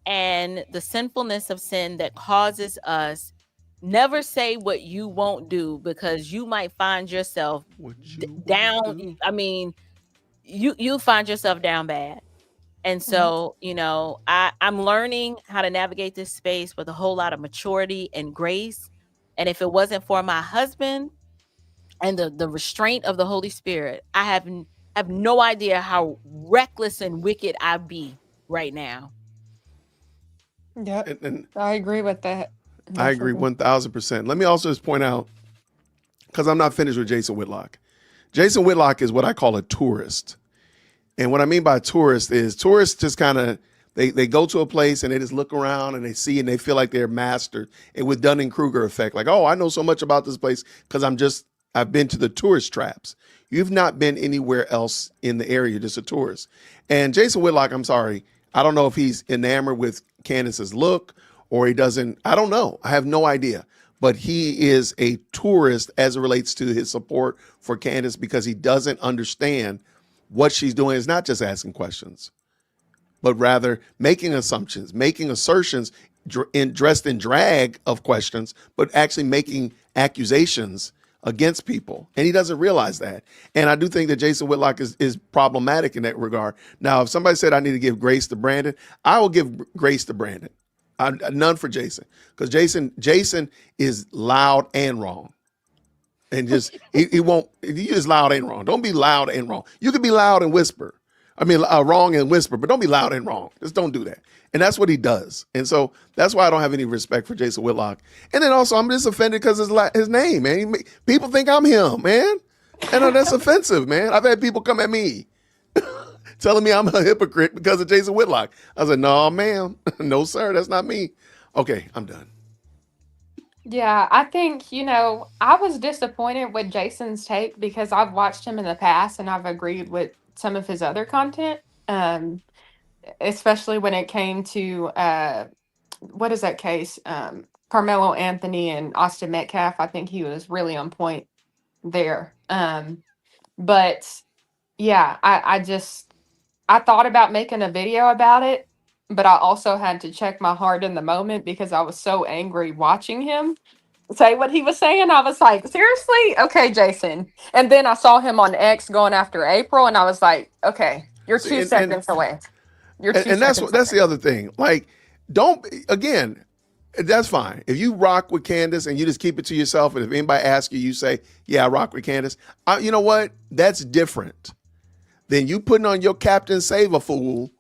and the sinfulness of sin that causes us never say what you won't do, because you might find yourself What you won't down. do. I mean, you find yourself down bad. And so, I'm learning how to navigate this space with a whole lot of maturity and grace. And if it wasn't for my husband and the restraint of the Holy Spirit, I have no idea how reckless and wicked I'd be right now. Yep. And I agree with that. I agree 1000%. Let me also just point out, because I'm not finished with Jason Whitlock. Jason Whitlock is what I call a tourist. And what I mean by tourist is tourists just kind of, they go to a place and they just look around and they see and they feel like they're mastered. And with Dunning-Kruger effect, like, oh, I know so much about this place because I've been to the tourist traps. You've not been anywhere else in the area, just a tourist. And Jason Whitlock, I'm sorry, I don't know if he's enamored with Candace's look or he doesn't. I don't know. I have no idea. But he is a tourist as it relates to his support for Candace, because he doesn't understand what she's doing is not just asking questions, but rather making assumptions, making assertions dressed in drag of questions, but actually making accusations against people, and he doesn't realize that. And I do think that Jason Whitlock is problematic in that regard. Now, if somebody said I need to give grace to Brandon, I will give grace to Brandon. None for Jason, because Jason is loud and wrong, and just he won't. He is loud and wrong. Don't be loud and wrong. You can be loud and whisper. I mean, wrong and whisper, but don't be loud and wrong. Just don't do that. And that's what he does. And so that's why I don't have any respect for Jason Whitlock. And then also, I'm just offended because his name, man. People think I'm him, man. And that's offensive, man. I've had people come at me telling me I'm a hypocrite because of Jason Whitlock. I said, no, ma'am. No, sir. That's not me. Okay, I'm done. Yeah, I think, I was disappointed with Jason's take because I've watched him in the past and I've agreed with some of his other content. Especially when it came to what is that case? Carmelo Anthony and Austin Metcalf. I think he was really on point there. But yeah, I thought about making a video about it, but I also had to check my heart in the moment because I was so angry watching him say what he was saying. I was like, seriously? Okay, Jason. And then I saw him on X going after April, and I was like, okay, you're See, 2 seconds away. You're two and that's seconds that's away. the other thing. Like, don't again. That's fine. If you rock with Candace and you just keep it to yourself, and if anybody asks you, you say, "Yeah, I rock with Candace." You know what? That's different than you putting on your Captain Save a Fool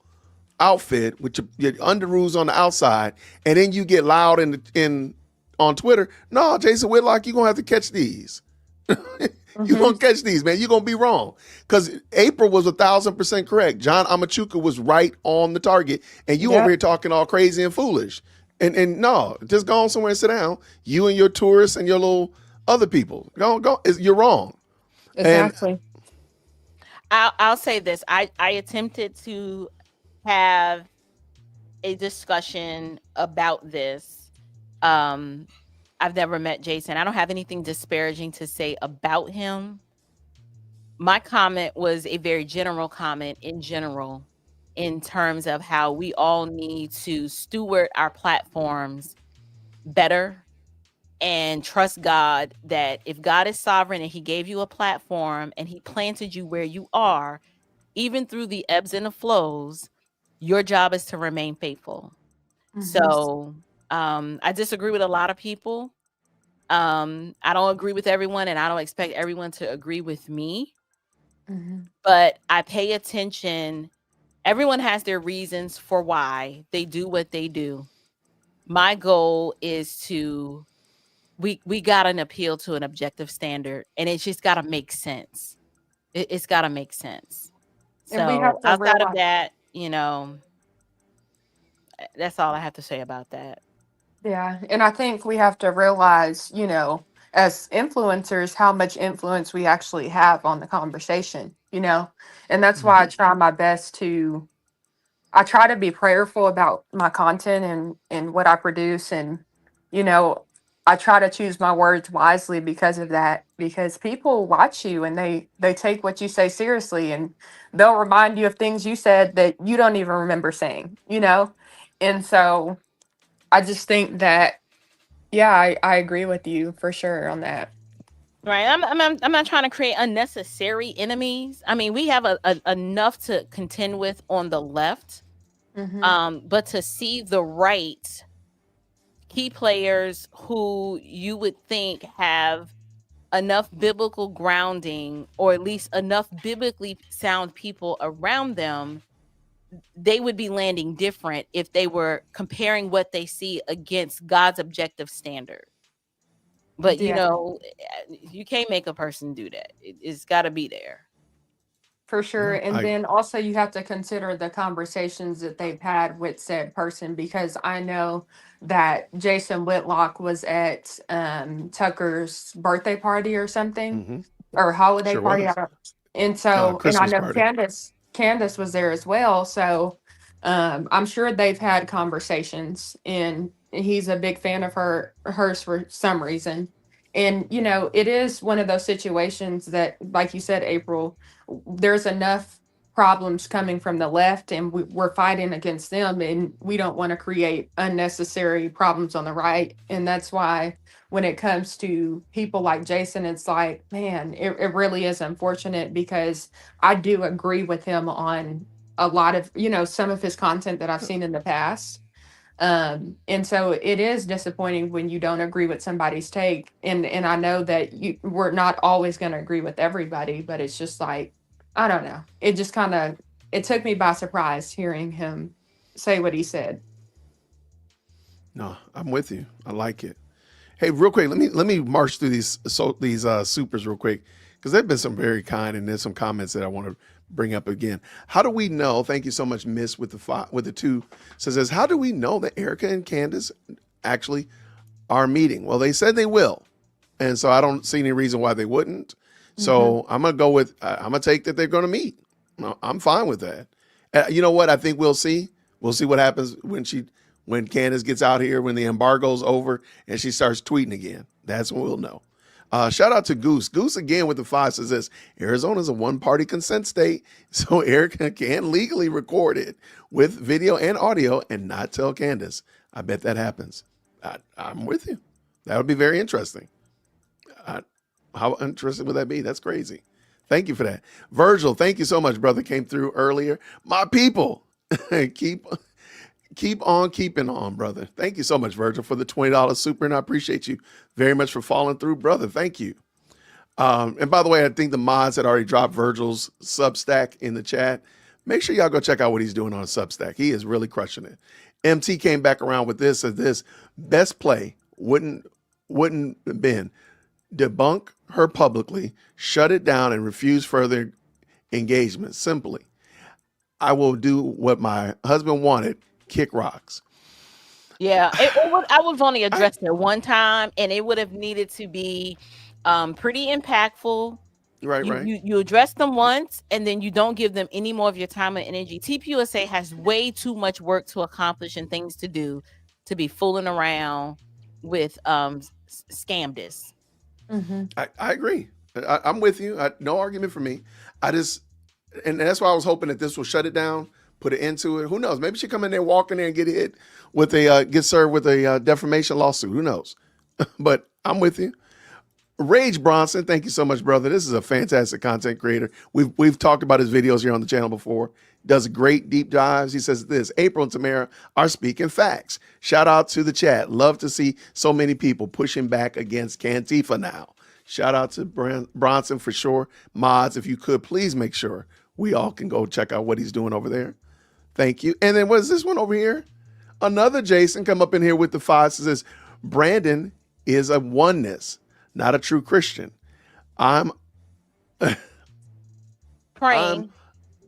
outfit with your underoos on the outside, and then you get loud in on Twitter. No, Jason Whitlock, you're gonna have to catch these. You're gonna catch these, man. You're gonna be wrong. Because April was 1,000% correct. John Amachuka was right on the target, and you over here talking all crazy and foolish. And no, just go on somewhere and sit down. You and your tourists and your little other people. Go. You're wrong. Exactly. I'll say this. I attempted to have a discussion about this. I've never met Jason. I don't have anything disparaging to say about him. My comment was a very general comment in general, in terms of how we all need to steward our platforms better and trust God, that if God is sovereign and he gave you a platform and he planted you where you are, even through the ebbs and the flows, your job is to remain faithful. So I disagree with a lot of people. I don't agree with everyone, and I don't expect everyone to agree with me. But I pay attention. Everyone has their reasons for why they do what they do. My goal is to we got an appeal to an objective standard, and it's just got to make sense. It's got to make sense. And we So have to outside of realize, that, that's all I have to say about that. yeah, and I think we have to realize, as influencers, how much influence we actually have on the conversation, and that's why I try to be prayerful about my content and what I produce. And, you know, I try to choose my words wisely because of that, because people watch you and they take what you say seriously, and they'll remind you of things you said that you don't even remember saying. And so I just think that, yeah, I agree with you for sure on that. Right. I'm not trying to create unnecessary enemies. I mean, we have enough to contend with on the left. But to see the right key players who you would think have enough biblical grounding, or at least enough biblically sound people around them, they would be landing different if they were comparing what they see against God's objective standard. But Yeah. you can't make a person do that. It's got to be there. For sure. Yeah, And then also you have to consider the conversations that they've had with said person, because I know that Jason Whitlock was at Tucker's birthday party or something, or holiday sure party. was. And so, and I Christmas know party. Candace was there as well. So I'm sure they've had conversations, and he's a big fan of hers for some reason. And it is one of those situations that, like you said, April, there's enough problems coming from the left, and we're fighting against them, and we don't want to create unnecessary problems on the right. And that's why when it comes to people like Jason, it's like, man, it really is unfortunate, because I do agree with him on a lot of, some of his content that I've seen in the past. And so it is disappointing when you don't agree with somebody's take. And I know that we're not always going to agree with everybody, but it's just like, I don't know. It just it took me by surprise hearing him say what he said. No, I'm with you. I like it. Hey, real quick, let me march through these supers real quick, because there've been some very kind, and there's some comments that I want to bring up again. How do we know? Thank you so much, Miss with the two. Says, how do we know that Ericka and Candace actually are meeting? Well, they said they will, and so I don't see any reason why they wouldn't. So I'm gonna go with I'm gonna take that they're gonna meet. No, I'm fine with that. You know what? I think we'll see. We'll see what happens when Candace gets out here, when the embargo's over and she starts tweeting again. That's when we'll know. Shout out to Goose. Goose again with the 5 says this: Arizona's a one-party consent state, so Ericka can legally record it with video and audio and not tell Candace. I bet that happens. I'm with you. That would be very interesting. How interesting would that be? That's crazy. Thank you for that. Virgil, thank you so much, brother. Came through earlier. My people, keep on keeping on, brother. Thank you so much, Virgil, for the $20 super, and I appreciate you very much for following through, brother. Thank you. And by the way, I think the mods had already dropped Virgil's Substack in the chat. Make sure y'all go check out what he's doing on Substack. He is really crushing it. MT came back around with this as this: best play wouldn't have been debunk her publicly, shut it down, and refuse further engagement. Simply, I will do what my husband wanted: kick rocks. Yeah, I was only addressed it one time, and it would have needed to be pretty impactful. Right. You address them once, and then you don't give them any more of your time and energy. TPUSA has way too much work to accomplish and things to do to be fooling around with scamdus. I agree. I'm with you. No argument for me. And that's why I was hoping that this will shut it down, put an end to it. Who knows? Maybe she come in there, walk in there, and get hit with get served with a defamation lawsuit. Who knows? But I'm with you. Rage Bronson, thank you so much, brother. This is a fantastic content creator. We've talked about his videos here on the channel before. Does great deep dives. He says this: April and Tamara are speaking facts. Shout out to the chat. Love to see so many people pushing back against Cantifa now. Shout out to Bronson for sure. Mods, if you could, please make sure we all can go check out what he's doing over there. Thank you. And then what is this one over here? Another Jason come up in here with the 5 says, Brandon is a oneness, not a true Christian. I'm praying.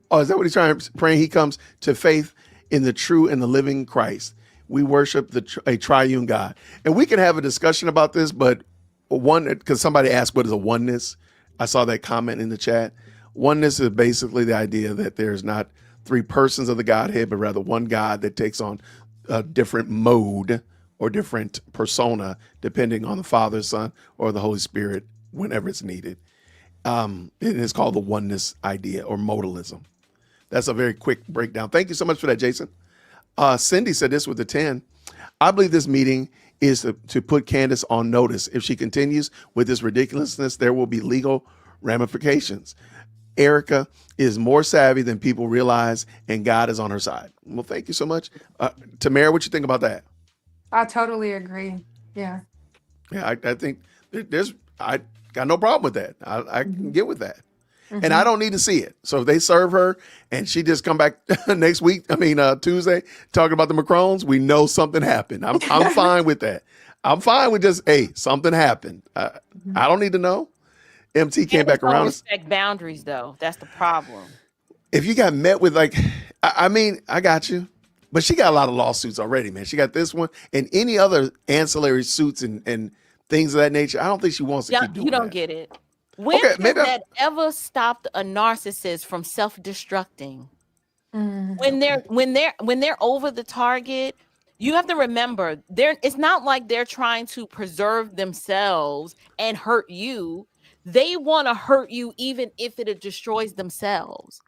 Oh, is that what he's trying to praying? He comes to faith in the true and the living Christ. We worship a triune God. And we can have a discussion about this, but because somebody asked what is a oneness. I saw that comment in the chat. Oneness is basically the idea that there's not 3 persons of the Godhead, but rather one God that takes on a different mode or different persona, depending on the Father, Son, or the Holy Spirit, whenever it's needed. It is called the oneness idea or modalism. That's a very quick breakdown. Thank you so much for that, Jason. Cindy said this with the 10. I believe this meeting is to put Candace on notice. If she continues with this ridiculousness, there will be legal ramifications. Ericka is more savvy than people realize, and God is on her side. Well, thank you so much. Tamara, what you think about that? I totally agree. Yeah. Yeah, I think I got no problem with that. I can get with that. And I don't need to see it. So if they serve her and she just come back next week, Tuesday, talking about the Macrons, we know something happened. I'm fine with that. I'm fine with just, hey, something happened. I don't need to know. MT came back around. Respect boundaries, though. That's the problem. If you got met with I got you. But she got a lot of lawsuits already, man. She got this one and any other ancillary suits and things of that nature. I don't think she wants to keep doing that. You don't get it. When has that ever stopped a narcissist from self-destructing? When they're over the target, you have to remember it's not like they're trying to preserve themselves and hurt you. They want to hurt you even if it destroys themselves.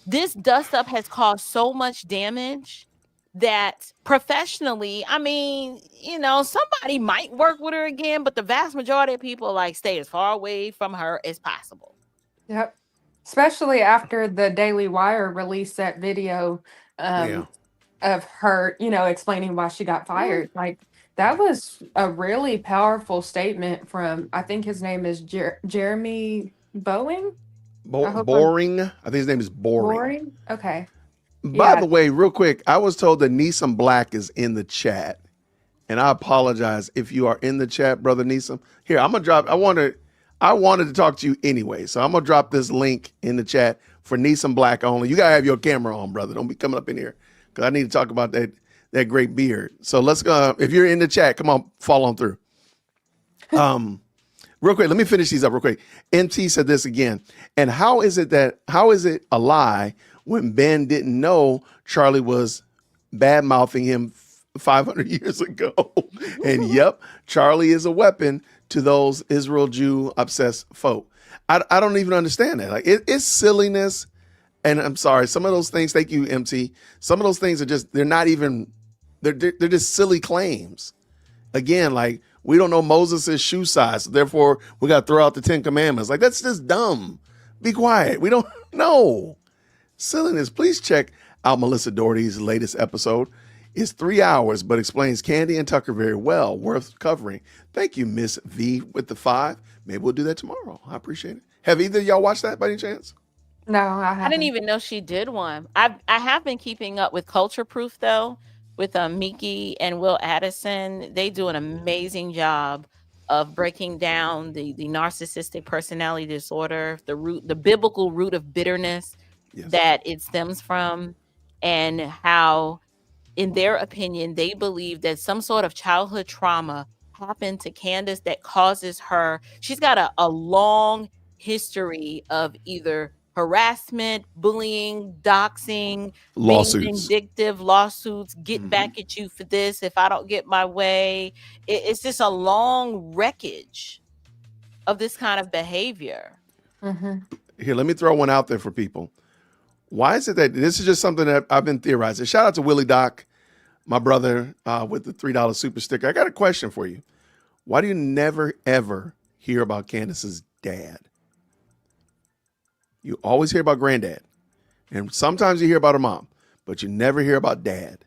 this dust up has caused so much damage that professionally, I mean, somebody might work with her again, but the vast majority of people like stay as far away from her as possible. Yep. Especially after the Daily Wire released that video Yeah. of her, explaining why she got fired. Like that was a really powerful statement from, I think his name is Jeremy Boeing. I hope I'm Boring. I think his name is Boring. boring. Okay. By Yeah. the way, real quick, I was told that Neeson Black is in the chat. And I apologize if you are in the chat, brother Neeson. Here, I'm gonna drop. I wanted to talk to you anyway, so I'm gonna drop this link in the chat for Neeson Black only. You gotta have your camera on, brother. Don't be coming up in here because I need to talk about that great beard. So let's go. If you're in the chat, come on, follow on through. Real quick, let me finish these up real quick. MT said this again. And how is it a lie when Ben didn't know Charlie was bad mouthing him 500 years ago? And yep, Charlie is a weapon to those Israel Jew obsessed folk. I don't even understand that. Like it's silliness. And I'm sorry, some of those things, thank you, MT. Some of those things are just, they're just silly claims. Again, like we don't know Moses' shoe size, so therefore we got to throw out the 10 commandments. Like that's just dumb. Be quiet. We don't know. Silliness. Please check out Melissa Doherty's latest episode. It's 3 hours, but explains Candy and Tucker very well. Worth covering. Thank you, Miss V with the 5. Maybe we'll do that tomorrow. I appreciate it. Have either of y'all watched that by any chance? No, I haven't. I didn't even know she did one. I have been keeping up with Culture Proof though, with Miki and Will Addison. They do an amazing job of breaking down the narcissistic personality disorder, the biblical root of bitterness that it stems from, and how, in their opinion, they believe that some sort of childhood trauma happened to Candace that causes her. She's got a long history of either harassment, bullying, doxing, Lawsuits. being vindictive, lawsuits, get back at you for this if I don't get my way. It's just a long wreckage of this kind of behavior. Here, let me throw one out there for people. Why is it that this is just something that I've been theorizing? Shout out to Willie Doc, my brother, with the $3 super sticker. I got a question for you. Why do you never, ever hear about Candace's dad? You always hear about granddad. And sometimes you hear about her mom, but you never hear about dad.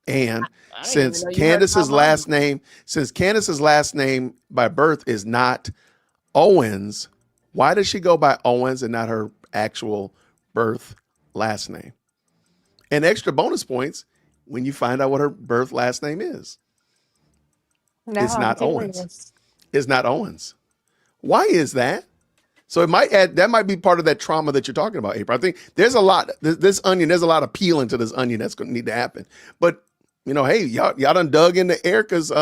And since Candace's last name by birth is not Owens, why does she go by Owens and not her actual birth last name? And extra bonus points when you find out what her birth last name is. No, It's not I'm Owens. curious. It's not Owens. Why is that? So that might be part of that trauma that you're talking about, April. I think there's a lot, there's a lot of peeling to this onion that's going to need to happen. But, hey, y'all done dug into Ericka's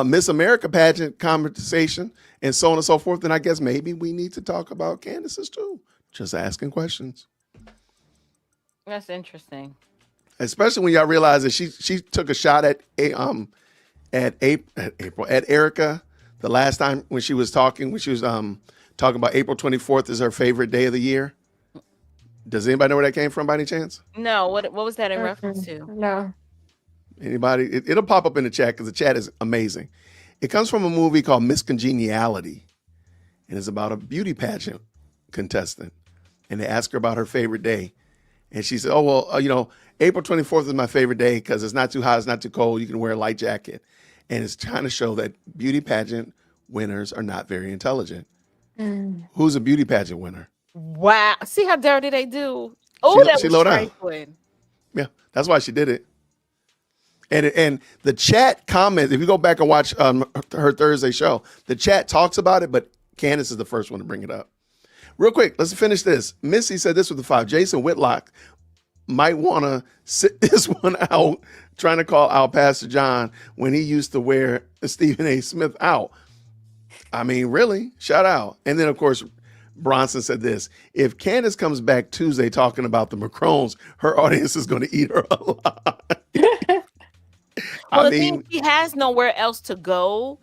Miss America pageant conversation and so on and so forth. And I guess maybe we need to talk about Candace's too. Just asking questions. That's interesting. Especially when y'all realize that she took a shot at Ericka the last time when she was talking about April 24th is her favorite day of the year. Does anybody know where that came from by any chance? No, what was that in reference to? No. Anybody? It'll pop up in the chat because the chat is amazing. It comes from a movie called Miss Congeniality, and it's about a beauty pageant contestant. And they ask her about her favorite day. And she said, oh, well, April 24th is my favorite day because it's not too hot, it's not too cold. You can wear a light jacket. And it's trying to show that beauty pageant winners are not very intelligent. Who's a beauty pageant winner? Wow. See how dirty they do? Oh, that was trifling. Yeah, that's why she did it. And the chat comments, if you go back and watch her Thursday show, the chat talks about it, but Candace is the first one to bring it up. Real quick, let's finish this. Missy said this with the 5. Jason Whitlock might want to sit this one out, trying to call out Pastor John when he used to wear Stephen A. Smith out. I mean, really? Shout out. And then, of course, Bronson said this. If Candace comes back Tuesday talking about the Macrons, her audience is going to eat her alive. Well, the thing, she has nowhere else to go.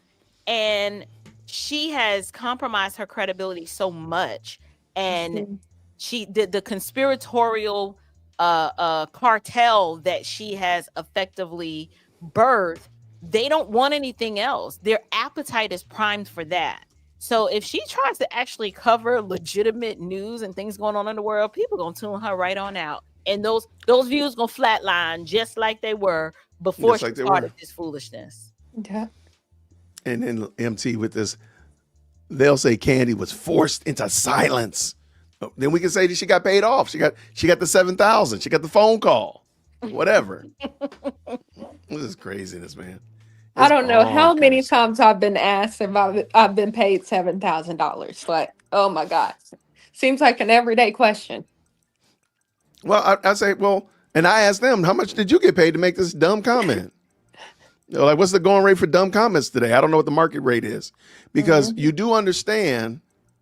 And she has compromised her credibility so much. And the conspiratorial cartel that she has effectively birthed, they don't want anything else. Their appetite is primed for that. So if she tries to actually cover legitimate news and things going on in the world, people gonna tune her right on out, and those views gonna flatline just like they were before Just she like they started were. this foolishness. Yeah. And then MT with this, they'll say Candy was forced into silence. Then we can say that she got paid off. She got the 7,000. She got the phone call. Whatever. This is craziness, man. I don't know how all many kinds- times I've been asked if I've been paid $7,000. Like, oh my God. Seems like an everyday question. Well, I say, well, and I asked them, how much did you get paid to make this dumb comment? They're like, what's the going rate for dumb comments today? I don't know what the market rate is. Because you do understand,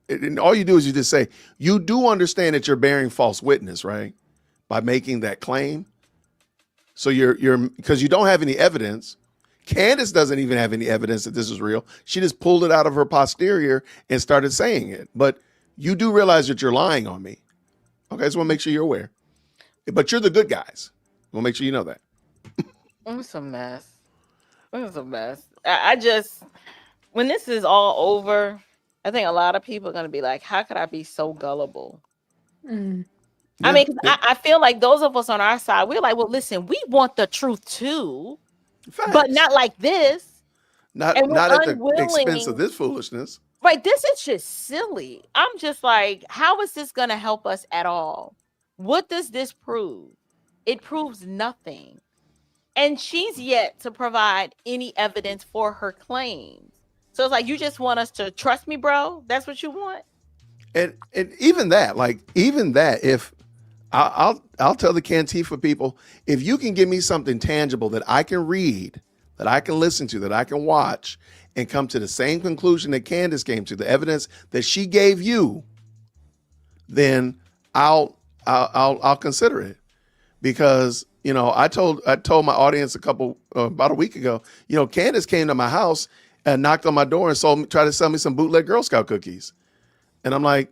and all you do is you just say, you do understand that you're bearing false witness, right? By making that claim. So you're because you don't have any evidence. Candace doesn't even have any evidence that this is real. She just pulled it out of her posterior and started saying it. But you do realize that you're lying on me. Okay, so I want to make sure you're aware. But you're the good guys. We'll make sure you know that. It's a mess. It's a mess. I just, when this is all over, I think a lot of people are going to be like, how could I be so gullible? Mm. I mean, 'cause I feel like those of us on our side, we're like, well, listen, we want the truth too, Facts. but not like this. Not and we're at the unwilling- expense of this foolishness. Right. This is just silly. I'm just like, how is this going to help us at all? What does this prove? It proves nothing. And she's yet to provide any evidence for her claims. So it's like, you just want us to trust me, bro? That's what you want? And even that, if I'll tell the Cantifa people, if you can give me something tangible that I can read, that I can listen to, that I can watch, and come to the same conclusion that Candace came to, the evidence that she gave you, then I'll consider it. Because, you know, I told my audience about a week ago, you know, Candace came to my house and knocked on my door and tried to sell me some bootleg Girl Scout cookies. And I'm like,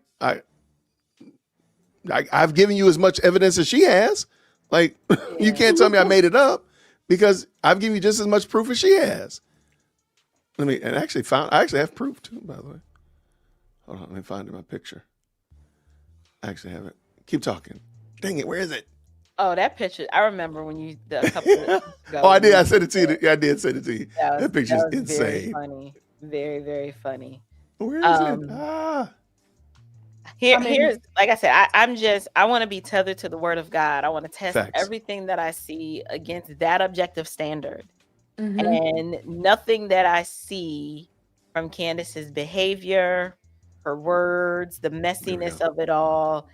I've given you as much evidence as she has. Like, you can't tell me I made it up, because I've given you just as much proof as she has. I actually have proof too, by the way. Hold on, let me find my picture. I actually have it. Keep talking. Dang it, where is it? Oh, that picture. I remember when you, a couple of weeks ago. Oh, I did. I sent it to you. Yeah, I did send it to you. That picture's Very insane. funny. Very, very funny. Where is it? Here's, like I said, I want to be tethered to the word of God. I want to test Facts. everything that I see against that objective standard. Mhm. And nothing that I see from Candace's behavior, her words, the messiness of it all,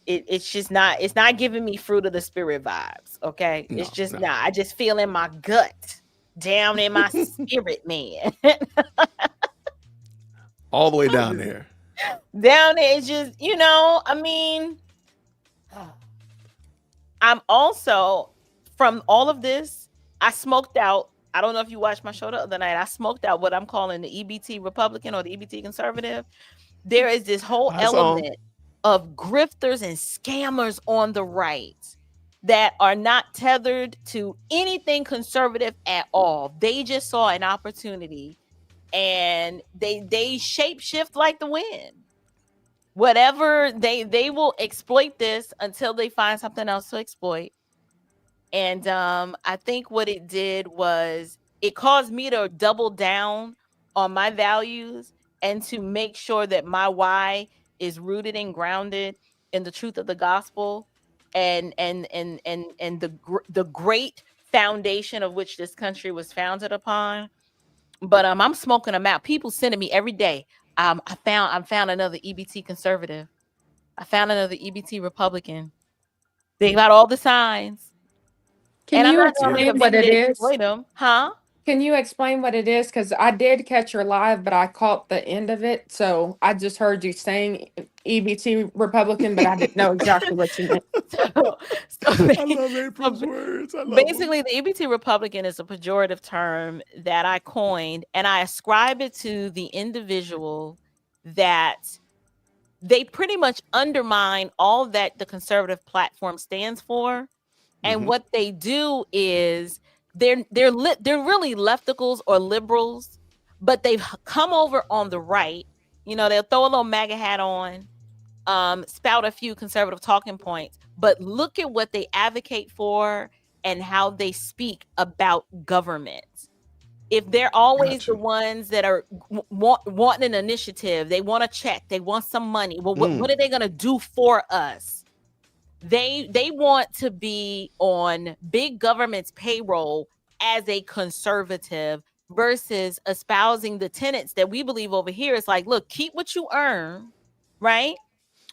it's just not, it's not giving me fruit of the spirit vibes. Okay. It's just not. I just feel in my gut, down in my spirit, man. All the way down there. Down there, it's just, you know, I mean, I'm also, from all of this, I smoked out. I don't know if you watched my show the other night. I smoked out what I'm calling the EBT Republican or the EBT conservative. There is this whole element of grifters and scammers on the right that are not tethered to anything conservative at all. They just saw an opportunity and they shape shift like the wind. Whatever, they will exploit this until they find something else to exploit. And I think what it did was it caused me to double down on my values and to make sure that my why is rooted and grounded in the truth of the gospel and the great foundation of which this country was founded upon. But I'm smoking them out. People sending me every day. I found another EBT conservative. I found another EBT Republican. They got all the signs. Can you explain what it is? Huh? Can you explain what it is? Because I did catch your live, but I caught the end of it. So I just heard you saying EBT Republican, but I didn't know exactly what you meant. I love April's words. Basically, the EBT Republican is a pejorative term that I coined, and I ascribe it to the individual that they pretty much undermine all that the conservative platform stands for. And what they do is they're really lefticals or liberals, but they've come over on the right. You know, they'll throw a little MAGA hat on, spout a few conservative talking points, but look at what they advocate for and how they speak about government. If they're always the ones that are wanting an initiative, they want a check, they want some money. Well, what are they going to do for us? They want to be on big government's payroll as a conservative versus espousing the tenets that we believe over here. It's like, look, keep what you earn, right?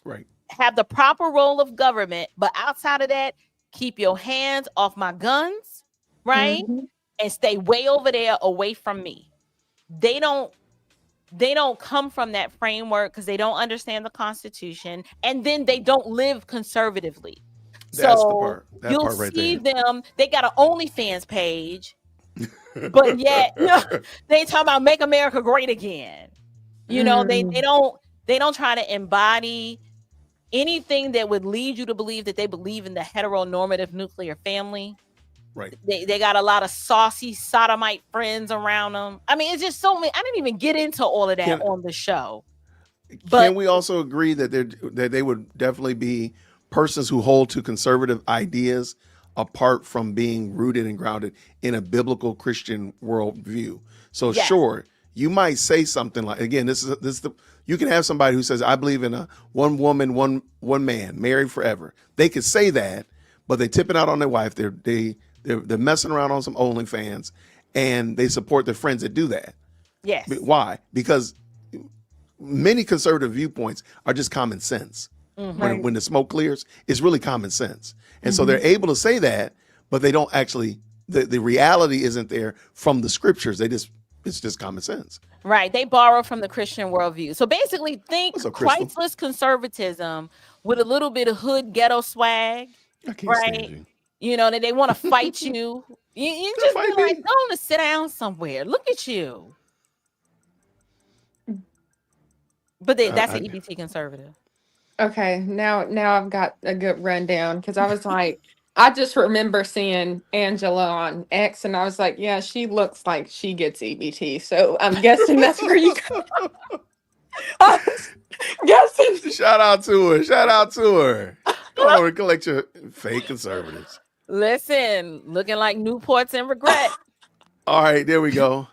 Right. Have the proper role of government, but outside of that, keep your hands off my guns, right? And stay way over there away from me. They don't come from that framework because they don't understand the Constitution, and then they don't live conservatively. That's so the part. That you'll part right see there. them, they got an OnlyFans page, but yet they talk about make America great again. You know, they don't try to embody anything that would lead you to believe that they believe in the heteronormative nuclear family. Right. They got a lot of saucy sodomite friends around them. I mean, it's just so many. I didn't even get into all of that on the show. But can we also agree that they would definitely be persons who hold to conservative ideas apart from being rooted and grounded in a biblical Christian worldview? So sure, you might say something like, again, you can have somebody who says, I believe in a one woman, one man, married forever. They could say that, but they tip it out on their wife. They're messing around on some OnlyFans, and they support their friends that do that. Yes. Why? Because many conservative viewpoints are just common sense. When the smoke clears, it's really common sense. And so they're able to say that, but they don't actually, the reality isn't there from the scriptures. It's just common sense. Right. They borrow from the Christian worldview. So basically think What's up, Crystal? Christless conservatism with a little bit of hood ghetto swag. I can't stand you. You know, that they want to fight you. You just be like, go on to sit down somewhere. Look at you. But that's an EBT conservative. Okay, now I've got a good rundown because I was like, I just remember seeing Angela on X, and I was like, yeah, she looks like she gets EBT. So I'm guessing that's where you go. Guessing. Shout out to her. Go on and collect your fake conservatives. Listen, looking like Newports and regret. All right, there we go.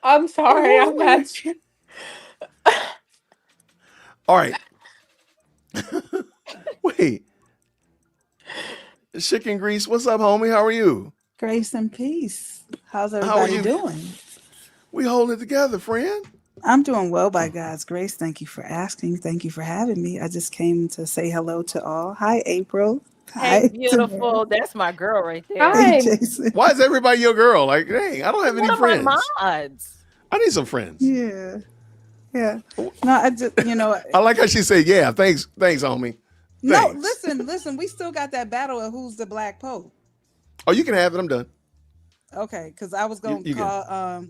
I'm sorry, I'm not you. All right. Wait. Chicken Grease, what's up, homie? How are you? Grace and peace. How's everybody doing? We holding it together, friend. I'm doing well by God's grace. Thank you for asking. Thank you for having me. I just came to say hello to all. Hi, April. Hey, Hi, beautiful. Tamara. That's my girl right there. Hi. Hey, Jason. Why is everybody your girl? Like, dang, I don't have any friends. My mods. I need some friends. Yeah. No, I just, I like how she said, yeah, thanks, homie. No, Thanks. listen. We still got that battle of who's the Black Pope. Oh, you can have it. I'm done. Okay, because I was going to call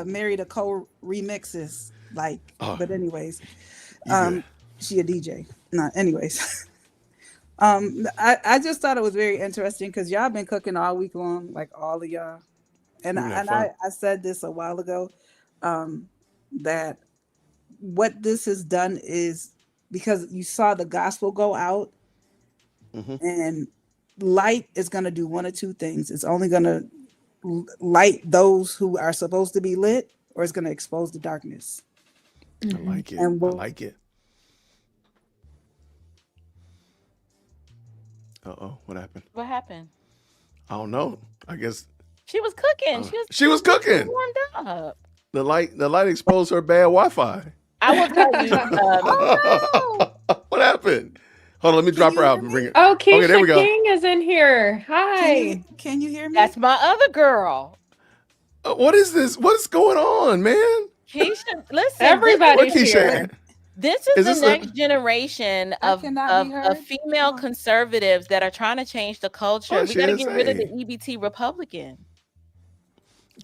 Mary the co-remixes, but anyways, she a DJ. No, anyways. I just thought it was very interesting because y'all been cooking all week long, like all of y'all. And I said this a while ago, that what this has done is because you saw the gospel go out, and light is going to do one of two things. It's only going to light those who are supposed to be lit, or it's going to expose the darkness. I like it. And I like it. Uh-oh, what happened? What happened? I don't know. I guess She was cooking. she was cooking. Warmed up. The light exposed her bad Wi-Fi. I will tell you. Oh, no. What happened? Hold on, let me drop her out and bring it. Oh, Keisha there we go. King is in here. Hi. Can you hear me? That's my other girl. What is this? What's going on, man? Keisha, listen. Everybody's Where Keisha here. at? This Is is this the next generation of cannot be heard. female conservatives that are trying to change the culture. Oh, We she got to is get rid of the saying. EBT Republican.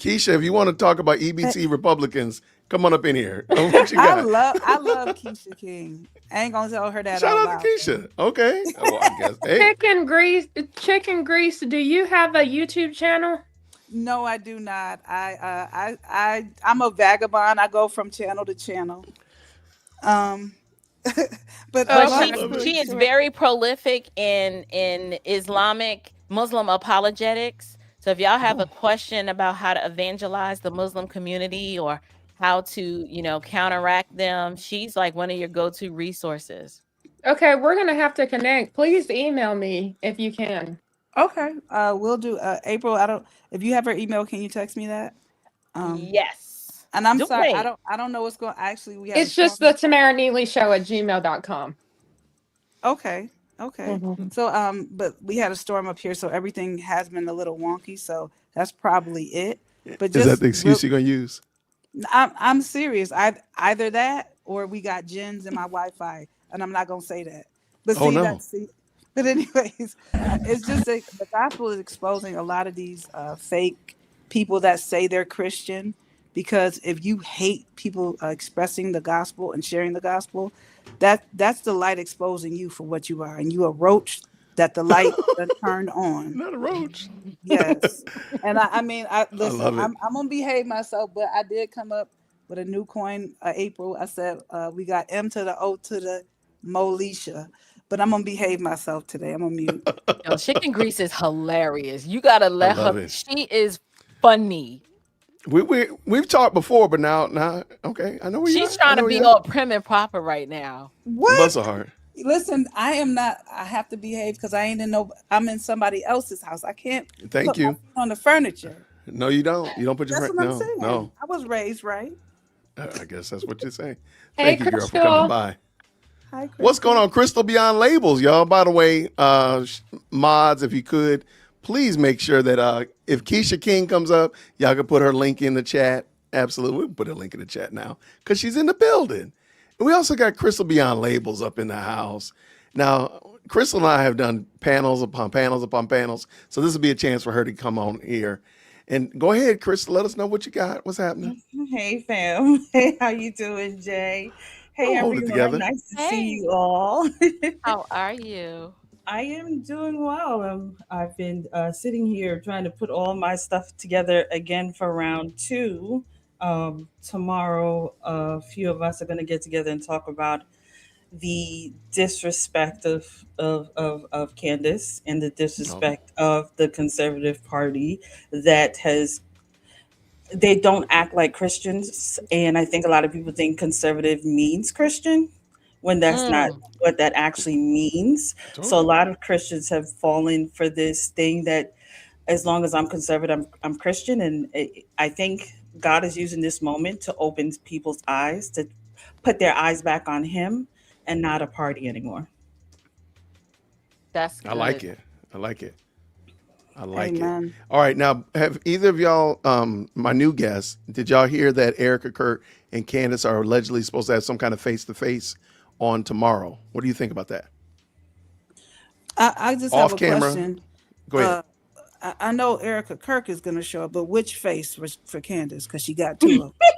Keisha, if you want to talk about EBT Republicans, Come on up in here. What you I got? love Keisha King. I ain't gonna tell her that Shout out out to loud. Keisha. Okay. Well, I guess. Hey. Chicken grease. Do you have a YouTube channel? No, I do not. I'm a vagabond. I go from channel to channel. Um, but But I long she love it. story she is short, very prolific in Islamic Muslim apologetics. So if y'all have a question about how to evangelize the Muslim community or how to, counteract them, she's like one of your go-to resources. Okay, we're gonna have to connect. Please email me if you can. okay. We'll do. April, I don't. If you have her email, can you text me that? Um, Yes. and I'm Do sorry, wait. I don't know what's going. Actually, we had a It's just storm. the Tamara Neely Show at gmail.com. Okay. Okay. Mm-hmm. So, but we had a storm up here, so everything has been a little wonky. So that's probably it. But Is that just the excuse you're gonna use? I'm serious. Either that or we got gens in my Wi-Fi, and I'm not gonna say that. But Oh see, no. But anyways, it's just the gospel is exposing a lot of these fake people that say they're Christian. Because if you hate people expressing the gospel and sharing the gospel, that's the light exposing you for what you are, and you a roach that the light done turned on. Not a roach. Yes. And I mean, I I listen, love it. I'm gonna behave myself, but I did come up with a new coin, April. I said, we got M to the O to the Molisha, but I'm gonna behave myself today. I'm gonna mute. Yo, chicken grease is hilarious. You gotta I let love her. it. She is funny. We've talked before, but now okay. I know where you She's are. I trying know to where be you are. all prim and proper right now. What? Bless her heart. Listen, I am not. I have to behave because I ain't in no. I'm in somebody else's house. I can't Thank put my you. feet on the furniture. No, you don't. You don't put your That's friend. what I'm No, saying. no. I was raised right. I guess that's what you're saying. Hey, Thank you, girl, for coming Crystal. by. Hi, What's going Crystal. on, Crystal Beyond Labels, y'all? By the way, mods, if you could, please make sure that if Keisha King comes up, y'all can put her link in the chat. Absolutely, we'll put a link in the chat now because she's in the building. And we also got Crystal Beyond Labels up in the house. Now, Crystal and I have done panels upon panels upon panels, so this will be a chance for her to come on here. And go ahead, Crystal, let us know what you got. What's happening? Hey fam. Hey, how you doing, Jay? Hey I'll hold it everyone. together. Nice to see Hey, you all. how are you? I am doing well. I've been sitting here trying to put all my stuff together again for round two. Tomorrow, a few of us are going to get together and talk about the disrespect of Candace and the Oh, disrespect of the Conservative Party that has they don't act like Christians. And I think a lot of people think conservative means Christian when that's not Mm, what that actually means. I told So a you. lot of Christians have fallen for this thing that as long as I'm conservative, I'm Christian. And I think God is using this moment to open people's eyes, to put their eyes back on Him and not a party anymore. that's I like good. it. I like it. I like it. Amen. All right, now have either of y'all, my new guests, did y'all hear that Ericka, Kurt, and Candace are allegedly supposed to have some kind of face to face on tomorrow? What do you think about that? I just have Off a camera. question. Go ahead. I know Erica Kirk is going to show up, but which face was for Candace? Because she got two of them.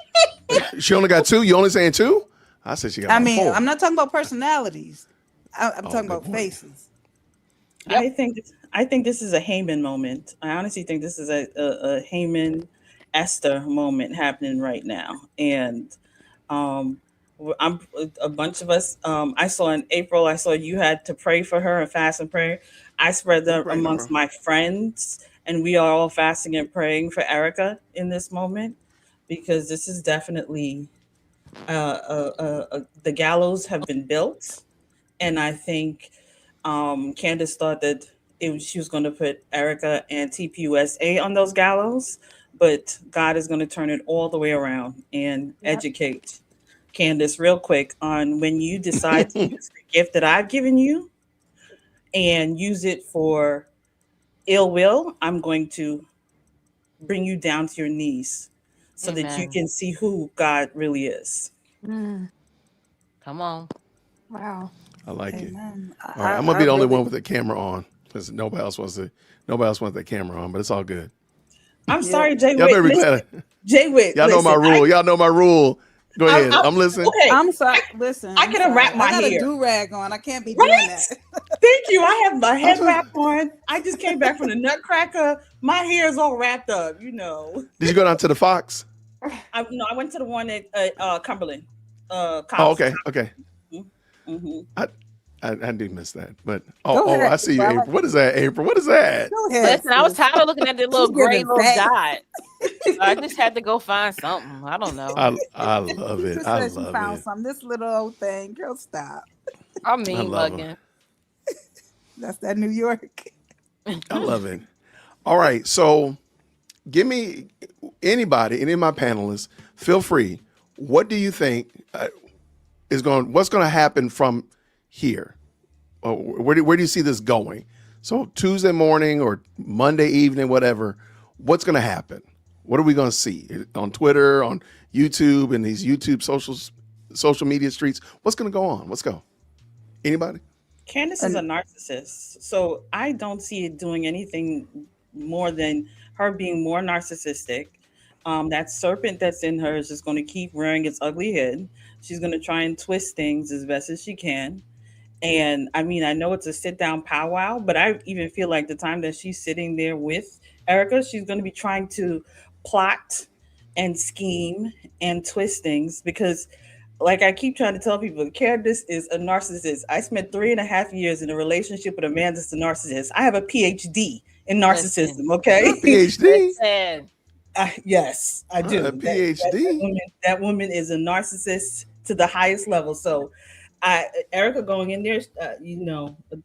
She only got two. You only saying two? I said she got I about mean, four. I'm not talking about personalities. I'm Oh, talking good about point. faces. Yep. I think this is a Haman moment. I honestly think this is a Haman Esther moment happening right now. And um I'm a bunch of us. I saw in April, I saw you had to pray for her and fast and pray. I spread I'm that praying for amongst her. my friends, and we are all fasting and praying for Erica in this moment because this is definitely the gallows have been built, and I think Candace thought that she was going to put Erica and TPUSA on those gallows, but God is going to turn it all the way around and Yep. educate Candace real quick on when you decide to use the gift that I've given you and use it for ill will. I'm going to bring you down to your knees so that you Amen. can see who God really is. Mm, Come on. wow. I like it. Amen. All right, I'm gonna I be the only really, one with the camera on because nobody else wants the camera on, but it's all good. I'm Yeah. sorry, Jay Y'all Witt. better be Listen, glad. Jay Witt. Y'all know my rule. Y'all know my rule. Go ahead. I'm listening. Okay. I'm sorry. Listen, I gotta wrap my I got a hair. do-rag on. I can't be Right? doing that. Thank you. I have my head wrap on. I just came back from the Nutcracker. My hair is all wrapped up, you know. Did you go down to the Fox? I went to the one at Cumberland. Oh, Cops. okay. Mm-hmm. I do miss that, but Go ahead, I see you, April. I April. like What is that, April? What is that? Go ahead. Listen, I was sis. tired of looking at the little She's gray giving little facts. dot. I just had to go find something. I don't know. I love She it. just I said she love found it. something. This little old thing. Girl, stop. I'm I mean love her. mugging. That's that New York. I love it. All right, so give me anybody, any of my panelists, feel free. What do you think what's going to happen from here? Where do you see this going? So Tuesday morning or Monday evening, whatever, what's going to happen? What are we going to see on Twitter, on YouTube, and these YouTube social media streets? What's going to go on? Let's go. Anybody? Candace is a narcissist, so I don't see it doing anything more than her being more narcissistic. That serpent that's in her is just going to keep rearing its ugly head. She's going to try and twist things as best as she can. And I mean, I know it's a sit down powwow, but I even feel like the time that she's sitting there with Ericka, she's going to be trying to plot and scheme and twist things because, like I keep trying to tell people, Candace is a narcissist. I spent 3.5 years in a relationship with a man that's a narcissist. I have a PhD in narcissism, Listen. okay? PhD? Listen. Yes, I do. A PhD? That woman is a narcissist to the highest level. So, Ericka going in there,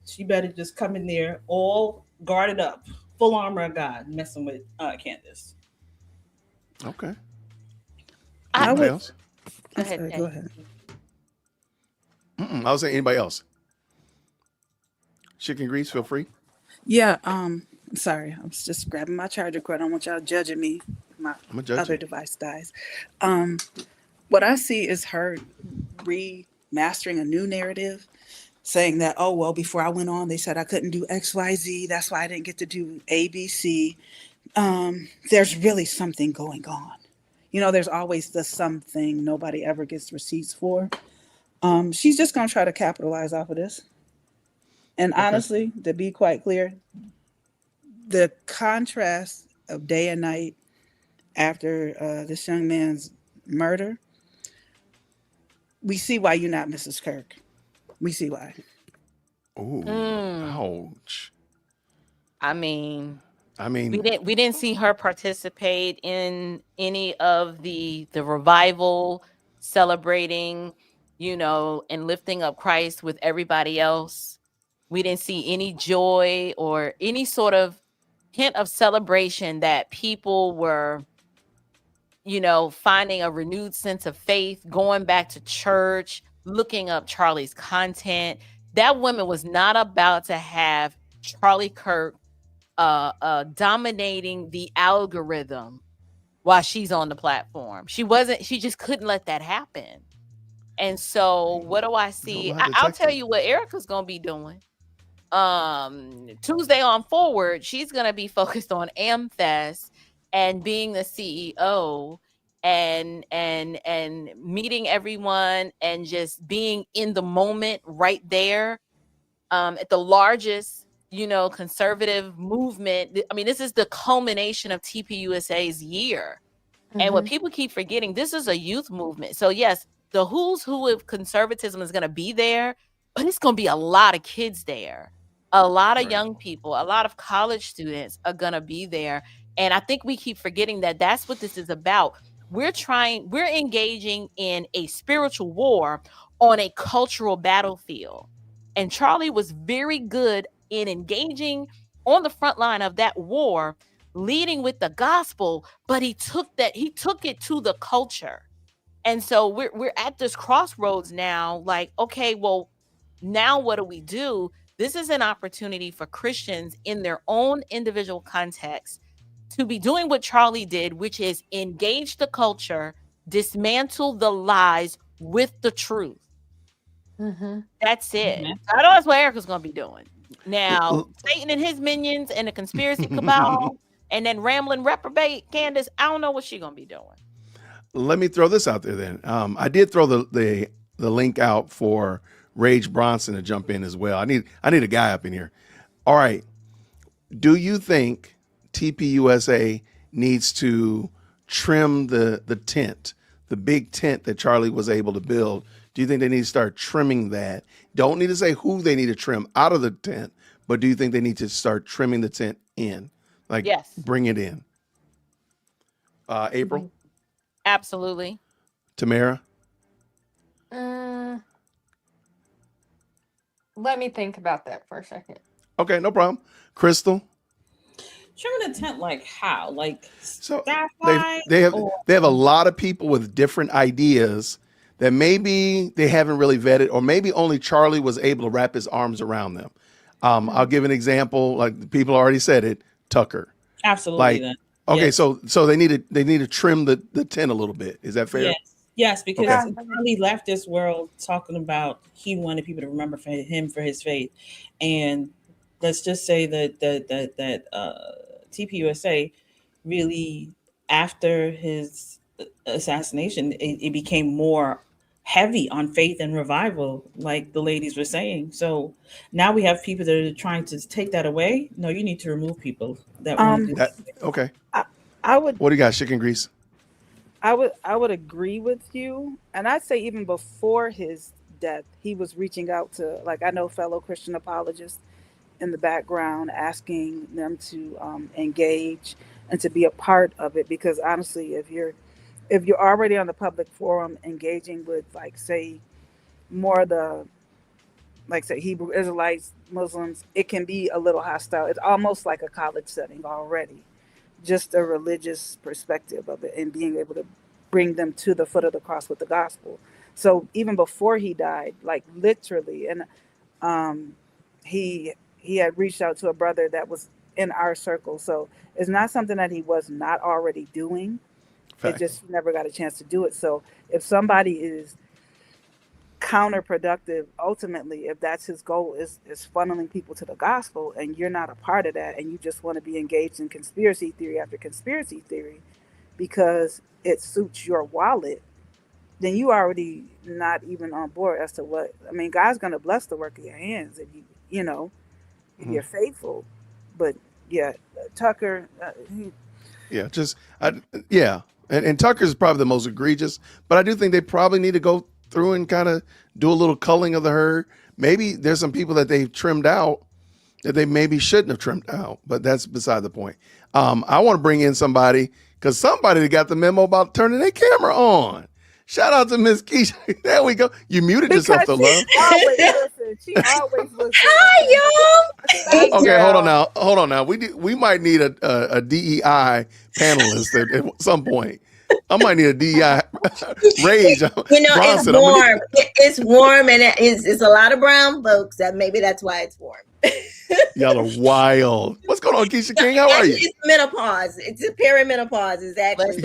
she better just come in there all guarded up, full armor of God, messing with Candace. Okay. I else? Go ahead. Go ahead. I was saying anybody else. Chicken grease, feel free. Yeah. I'm sorry. I was just grabbing my charger cord. I don't want y'all judging me. My I'm gonna judge other you. device dies. What I see is her remastering a new narrative, saying that, oh, well, before I went on, they said I couldn't do XYZ. That's why I didn't get to do ABC. There's really something going on. There's always the something nobody ever gets receipts for. She's just going to try to capitalize off of this. And honestly, to be quite clear, the contrast of day and night after this young man's murder, we see why you're not Mrs. Kirk. We see why. Ooh, ouch. I mean, we didn't see her participate in any of the revival, celebrating, and lifting up Christ with everybody else. We didn't see any joy or any sort of hint of celebration that people were, finding a renewed sense of faith, going back to church, looking up Charlie's content. That woman was not about to have Charlie Kirk dominating the algorithm while she's on the platform. She just couldn't let that happen. And so what do I see? I'll tell you what Ericka's going to be doing. Tuesday on forward, she's going to be focused on AmFest and being the CEO and meeting everyone and just being in the moment right there at the largest conservative movement. I mean, this is the culmination of TPUSA's year. And what people keep forgetting, this is a youth movement. So yes, the who's who of conservatism is going to be there, but it's going to be a lot of kids there. A lot of young people, a lot of college students are going to be there. And I think we keep forgetting that that's what this is about. We're engaging in a spiritual war on a cultural battlefield. And Charlie was very good in engaging on the front line of that war, leading with the gospel, but he took it to the culture. And so we're at this crossroads now, like, okay, well, now what do we do? This is an opportunity for Christians in their own individual context to be doing what Charlie did, which is engage the culture, dismantle the lies with the truth. That's it. I know that's what Ericka's going to be doing. Now, Satan and his minions and the conspiracy cabal And then rambling reprobate Candace, I don't know what she's gonna be doing. Let me throw this out there then. I did throw the link out for Rage Bronson to jump in as well. I need a guy up in here. All right. Do you think TPUSA needs to trim the tent, the big tent that Charlie was able to build? Do you think they need to start trimming that? Don't need to say who they need to trim out of the tent, but do you think they need to start trimming the tent in? Like, yes, bring it in. April? Absolutely. Tamara? Let me think about that for a second. Okay, no problem. Crystal? Trimming the tent, like how? Like So staff-wise, they have or- a lot of people with different ideas that maybe they haven't really vetted, or maybe only Charlie was able to wrap his arms around them. I'll give an example. Like people already said it, Tucker. Absolutely. Like, then. okay, Yes. so they need to trim the tent a little bit. Is that fair? Yes, because Okay. Charlie left this world talking about he wanted people to remember for his faith, and let's just say that TPUSA really, after his assassination, it became more heavy on faith and revival, like the ladies were saying. So now we have people that are trying to take that away. No, you need to remove people that want to do that. Okay. I would What do you got, chicken grease? I would agree with you, and I'd say even before his death, he was reaching out to, like, I know fellow Christian apologists in the background, asking them to engage and to be a part of it. Because honestly, if you're already on the public forum engaging with, like, say, more of the, like, say, Hebrew Israelites, Muslims, it can be a little hostile. It's almost like a college setting already. Just a religious perspective of it and being able to bring them to the foot of the cross with the gospel. So even before he died, like literally, and he had reached out to a brother that was in our circle. So it's not something that he was not already doing. Fact. It just never got a chance to do it. So if somebody is counterproductive, ultimately, if that's his goal, is funneling people to the gospel, and you're not a part of that, and you just want to be engaged in conspiracy theory after conspiracy theory because it suits your wallet, then you already not even on board as to what, I mean, God's going to bless the work of your hands if if you're faithful. But yeah, Tucker, and Tucker's probably the most egregious, but I do think they probably need to go through and kind of do a little culling of the herd. Maybe there's some people that they've trimmed out that they maybe shouldn't have trimmed out, but that's beside the point. I want to bring in somebody, because somebody got the memo about turning their camera on. Shout out to Miss Keisha. There we go. You muted yourself, though, love. She always listens. Hi, y'all. Okay, hold on now. We might need a DEI panelist at some point. I might need a DEI rage. It's warm. It's warm, and it's a lot of brown folks. That's why it's warm. Y'all are wild. What's going on, Keisha King? How are you? It's menopause. It's a perimenopause. It's actually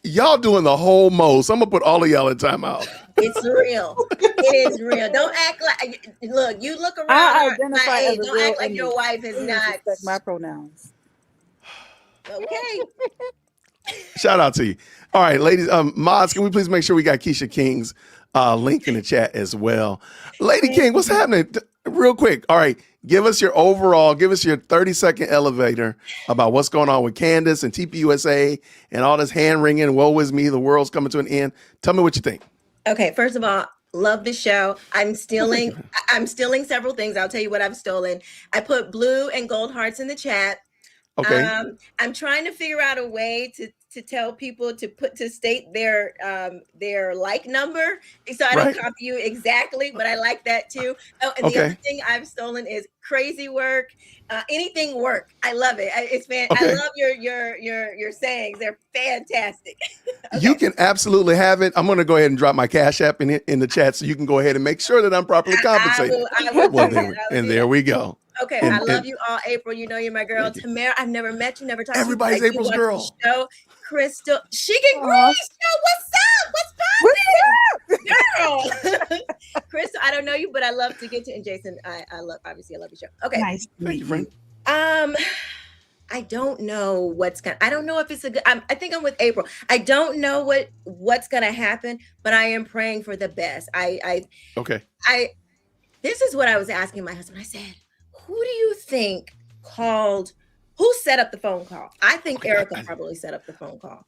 y'all doing the whole most. I'm gonna put all of y'all in timeout. It's real. It is real. Don't act like. Look, you look around. I identify as a don't real act like image. your wife is not. Respect my pronouns. Okay. Shout out to you. All right, ladies, mods, can we please make sure we got Keisha King's link in the chat as well? Lady King, what's happening? Real quick. All right, give us your 30-second elevator about what's going on with Candace and TPUSA and all this hand wringing. Woe is me, the world's coming to an end. Tell me what you think. Okay, first of all, love the show. I'm stealing several things. I'll tell you what I've stolen. I put blue and gold hearts in the chat. Okay. I'm trying to figure out a way to tell people to state their like number, so I don't copy you exactly, but I like that too. Oh, and the other thing I've stolen is crazy work. Anything work. I love it. I love your sayings. They're fantastic. Okay. You can absolutely have it. I'm going to go ahead and drop my Cash App in the chat so you can go ahead and make sure that I'm properly compensated. There we go. Okay, I love you all, April. You know you're my girl. Tamara, I've never met you, never talked to you. Everybody's April's girl. Show. Crystal, Chicken Grease. What's up? Girl. Crystal, I don't know you, but I love to get to. And Jason, I love your show. Okay, nice. Thank you, friend. I don't know what's gonna. I don't know if it's a good. I think I'm with April. I don't know what's gonna happen, but I am praying for the best. Okay. This is what I was asking my husband. I said, "Who do you think called? Who set up the phone call?" I think Ericka probably set up the phone call.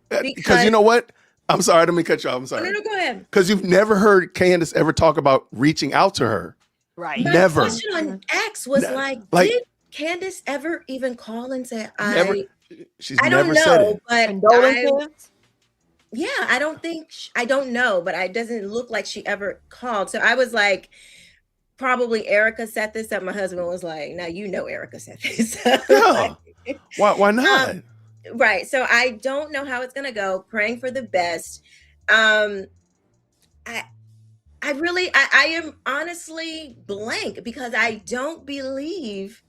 Because you know what? I'm sorry. Let me cut you off. I'm sorry. No, go ahead. Because you've never heard Candace ever talk about reaching out to her. Right. My Never. question on X was did Candace ever even call and say, She's I never don't said know, it. but Condolences? I don't think, I don't know, but it doesn't look like she ever called. So I was like, probably Ericka set this up. My husband was like, now you know Ericka set this up. Yeah. Why not? Right. So I don't know how it's going to go. Praying for the best. I am honestly blank because I don't believe,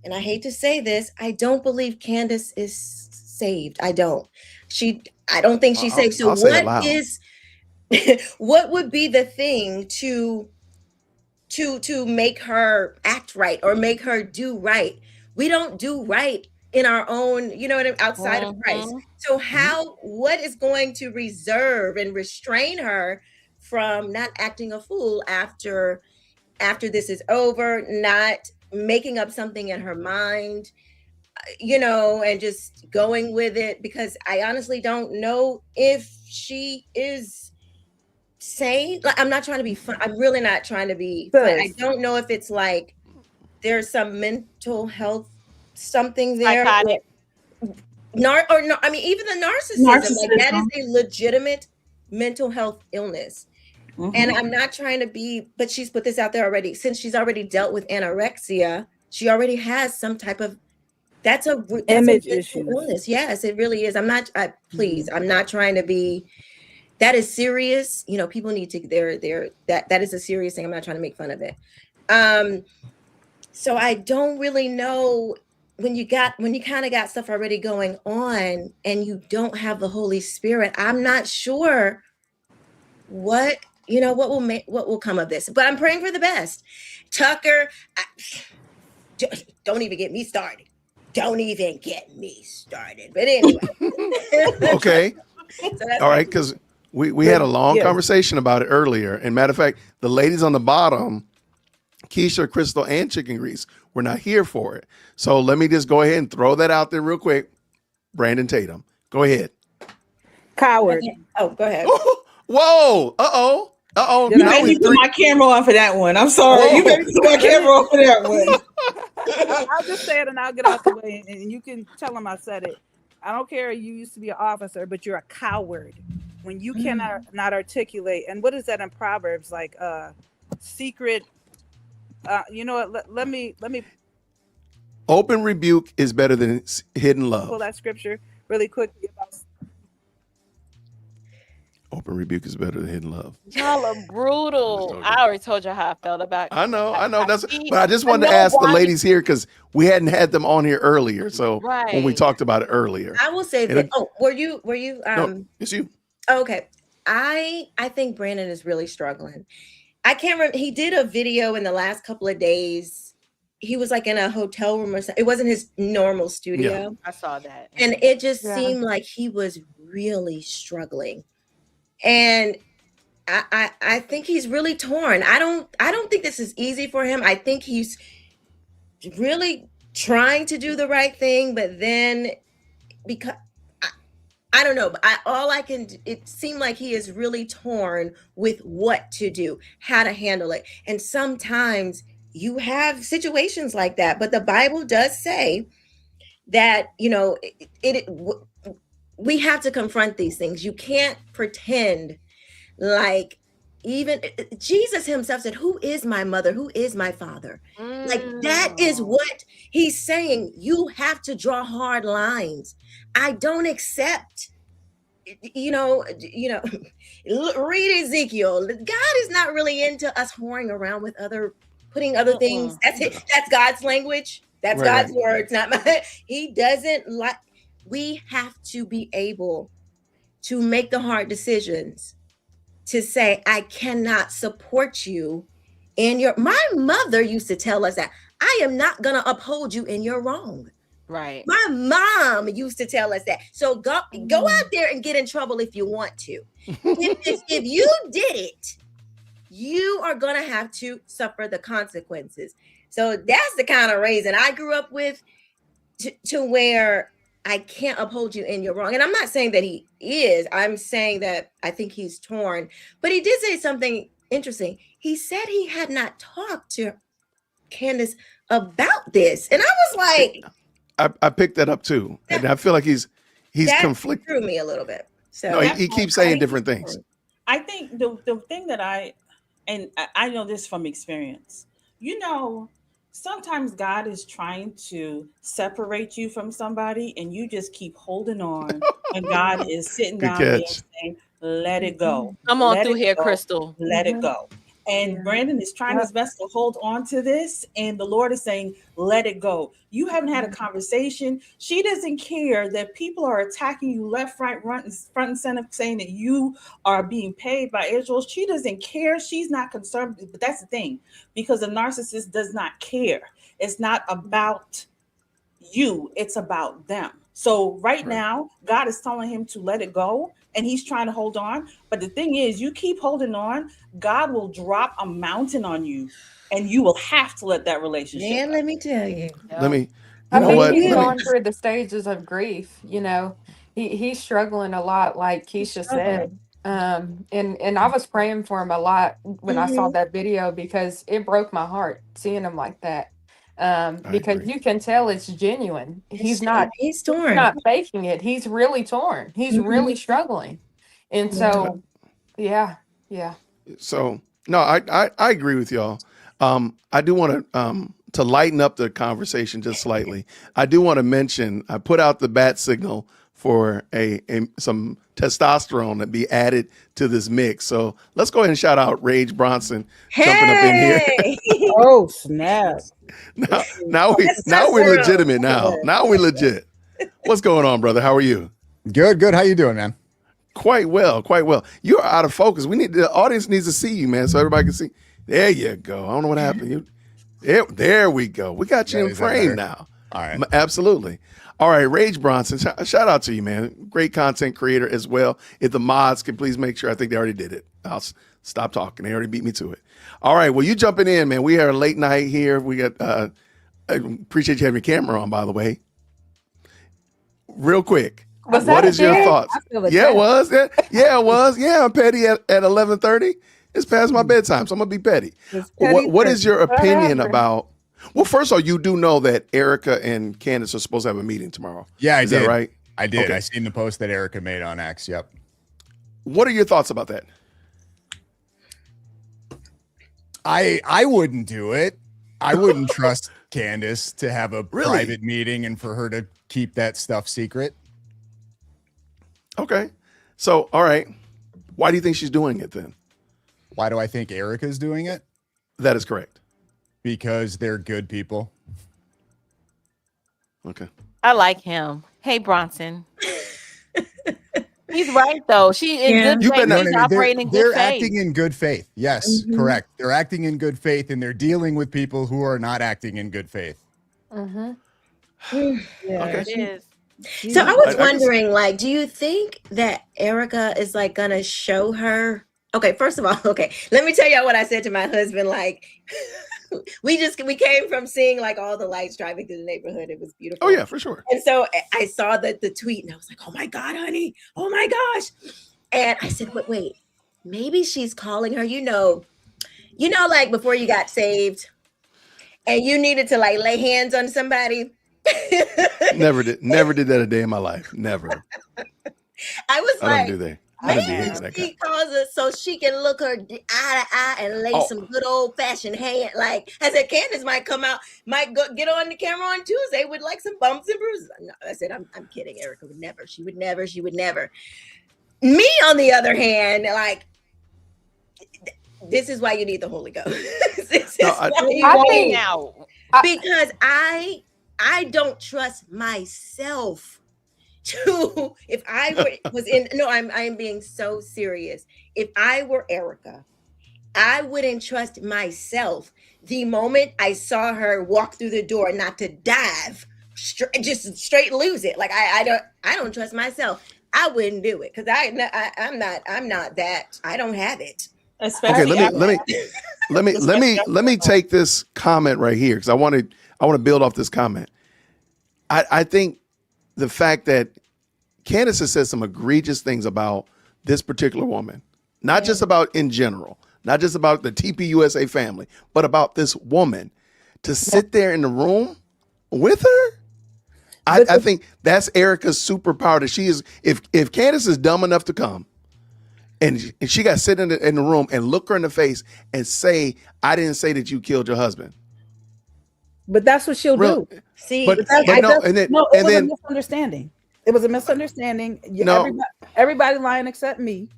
and I hate to say this, I don't believe Candace is saved. I don't think she's saved. So what would be the thing to make her act right or make her do right? We don't do right in our own, outside of Christ. So what is going to reserve and restrain her from not acting a fool after this is over, not making up something in her mind, and just going with it? Because I honestly don't know if she is sane. Like, I'm not trying to be fun. I'm really not trying to be fun. I don't know if it's like there's some mental health something there. Psychotic. I mean, even the narcissism. Like, that is a legitimate mental health illness. And I'm not trying to be, but she's put this out there already. Since she's already dealt with anorexia, she already has some type of, that's a image illness. Yes, it really is. I'm not trying to be, that is serious. People need to, that is a serious thing. I'm not trying to make fun of it. So I don't really know when you kind of got stuff already going on and you don't have the Holy Spirit. I'm not sure what will come of this, but I'm praying for the best. Tucker, don't even get me started. Don't even get me started. But anyway. Okay. All right, because we had a long conversation about it earlier. And matter of fact, the ladies on the bottom, Keisha, Crystal, and Chicken Grease, were not here for it. So let me just go ahead and throw that out there real quick. Brandon Tatum, go ahead. Coward. Oh, go ahead. Whoa. Uh-oh. You made me put my camera on for that one. I'm sorry. You made me put my camera on for that one. I'll just say it and I'll get out the way, and you can tell them I said it. I don't care. You used to be an officer, but you're a coward when you cannot not articulate. And what is that in Proverbs? Like secret. You know what? Let me. Open rebuke is better than hidden love. Pull that scripture really quickly about. Open rebuke is better than hidden love. Y'all are brutal. I already told you how I felt about. I know. But I just wanted to ask the ladies here because we hadn't had them on here earlier. So when we talked about it earlier, I will say that. Were you? No, it's you. Okay. I think Brandon is really struggling. I can't remember. He did a video in the last couple of days. He was like in a hotel room or something. It wasn't his normal studio. Yeah, I saw that. And it just seemed like he was really struggling. And I think he's really torn. I don't think this is easy for him. I think he's really trying to do the right thing, but then because I don't know, but it seemed like he is really torn with what to do, how to handle it. And sometimes you have situations like that, but the Bible does say that, we have to confront these things. You can't pretend like, even Jesus himself said, who is my mother? Who is my father? Like, that is what he's saying. You have to draw hard lines. I don't accept, read Ezekiel. God is not really into us whoring around with putting other things. That's it. That's God's language. That's God's words, not mine. He doesn't like. We have to be able to make the hard decisions to say, I cannot support you in my mother used to tell us that I am not going to uphold you in your wrong. Right. My mom used to tell us that. So go out there and get in trouble if you want to. If you did it, you are going to have to suffer the consequences. So that's the kind of raising I grew up with, to where I can't uphold you and you're wrong. And I'm not saying that he is. I'm saying that I think he's torn. But he did say something interesting. He said he had not talked to Candace about this. And I was like, I picked that up too. And I feel like he's conflicted. Threw me a little bit. So no, he keeps saying different things. I think the thing that I know this from experience, sometimes God is trying to separate you from somebody and you just keep holding on and God is sitting down there saying, let it go. Come on through here, Crystal. Let it go. And Brandon is trying his best to hold on to this. And the Lord is saying, let it go. You haven't had a conversation. She doesn't care that people are attacking you left, right, front and center, saying that you are being paid by Israel. She doesn't care. She's not concerned. But that's the thing, because a narcissist does not care. It's not about you. It's about them. So right now, God is telling him to let it go. And he's trying to hold on. But the thing is, you keep holding on, God will drop a mountain on you. And you will have to let that relationship go. Let me tell you. I think he's going through the stages of grief. He's struggling a lot, like Keisha said. And I was praying for him a lot when I saw that video, because it broke my heart seeing him like that. Because you can tell it's genuine. He's torn. He's not faking it. He's really torn. He's really struggling. And so, yeah. So no, I agree with y'all. I do want to lighten up the conversation just slightly. I do want to mention, I put out the bat signal for some testosterone to be added to this mix. So let's go ahead and shout out Rage Bronson jumping up in here. Oh snap! Now we're legitimate. Now we're legit. What's going on, brother? How are you? Good. How you doing, man? Quite well. You're out of focus. The audience needs to see you, man, so everybody can see. There you go. I don't know what happened. There we go. We got you in frame now. All right. Absolutely. All right, Rage Bronson, shout out to you, man. Great content creator as well. If the mods can please make sure, I think they already did it. I'll stop talking. They already beat me to it. All right, well, you jumping in, man. We are late night here. We got, I appreciate you having your camera on, by the way. Real quick. What is your thoughts? Yeah, it was. Yeah, it was. Yeah, I'm petty at 11:30. It's past my bedtime, so I'm going to be petty. What is your opinion about... Well, first of all, you do know that Ericka and Candace are supposed to have a meeting tomorrow. Yeah, Is that right? I did. Okay. I seen the post that Ericka made on X. Yep. What are your thoughts about that? I wouldn't do it. I wouldn't trust Candace to have a private meeting and for her to keep that stuff secret. Okay. So, all right. Why do you think she's doing it then? Why do I think Ericka's doing it? That is correct. Because they're good people. Okay. I like him. Hey, Bronson. He's right, though. She in good faith. She's operating in good faith. They're acting in good faith. Yes, correct. They're acting in good faith, and they're dealing with people who are not acting in good faith. Yeah, Okay. it is. So I was wondering, like, do you think that Ericka is like gonna show her? Okay, first of all, let me tell y'all what I said to my husband. Like, we came from seeing like all the lights driving through the neighborhood. It was beautiful. Oh yeah, for sure. And so I saw the tweet and I was like, oh my God, honey, oh my gosh. And I said, wait, maybe she's calling her, like before you got saved and you needed to like lay hands on somebody. Never did that a day in my life. Never. I was I don't do that. Maybe she calls her so she can look her eye to eye and lay some good old fashioned hand. Like I said, Candace might get on the camera on Tuesday with like some bumps and bruises. No, I said, I'm kidding. Ericka would never. She would never. Me, on the other hand, like this is why you need the Holy Ghost. Because I don't trust myself. If I I'm being so serious. If I were Ericka, I wouldn't trust myself the moment I saw her walk through the door, not to dive just straight lose it. Like I don't trust myself. I wouldn't do it because I'm not that. I don't have it. Especially let me take this comment right here because I want to build off this comment. I think the fact that Candace has said some egregious things about this particular woman, not just about in general, not just about the TPUSA family, but about this woman, to sit there in the room with her. I think that's Ericka's superpower. That she is. If Candace is dumb enough to come, and she got to sit in the room and look her in the face and say, "I didn't say that you killed your husband." But that's what she'll do. See, but no, and then it was a misunderstanding. It was a misunderstanding. Everybody lying except me.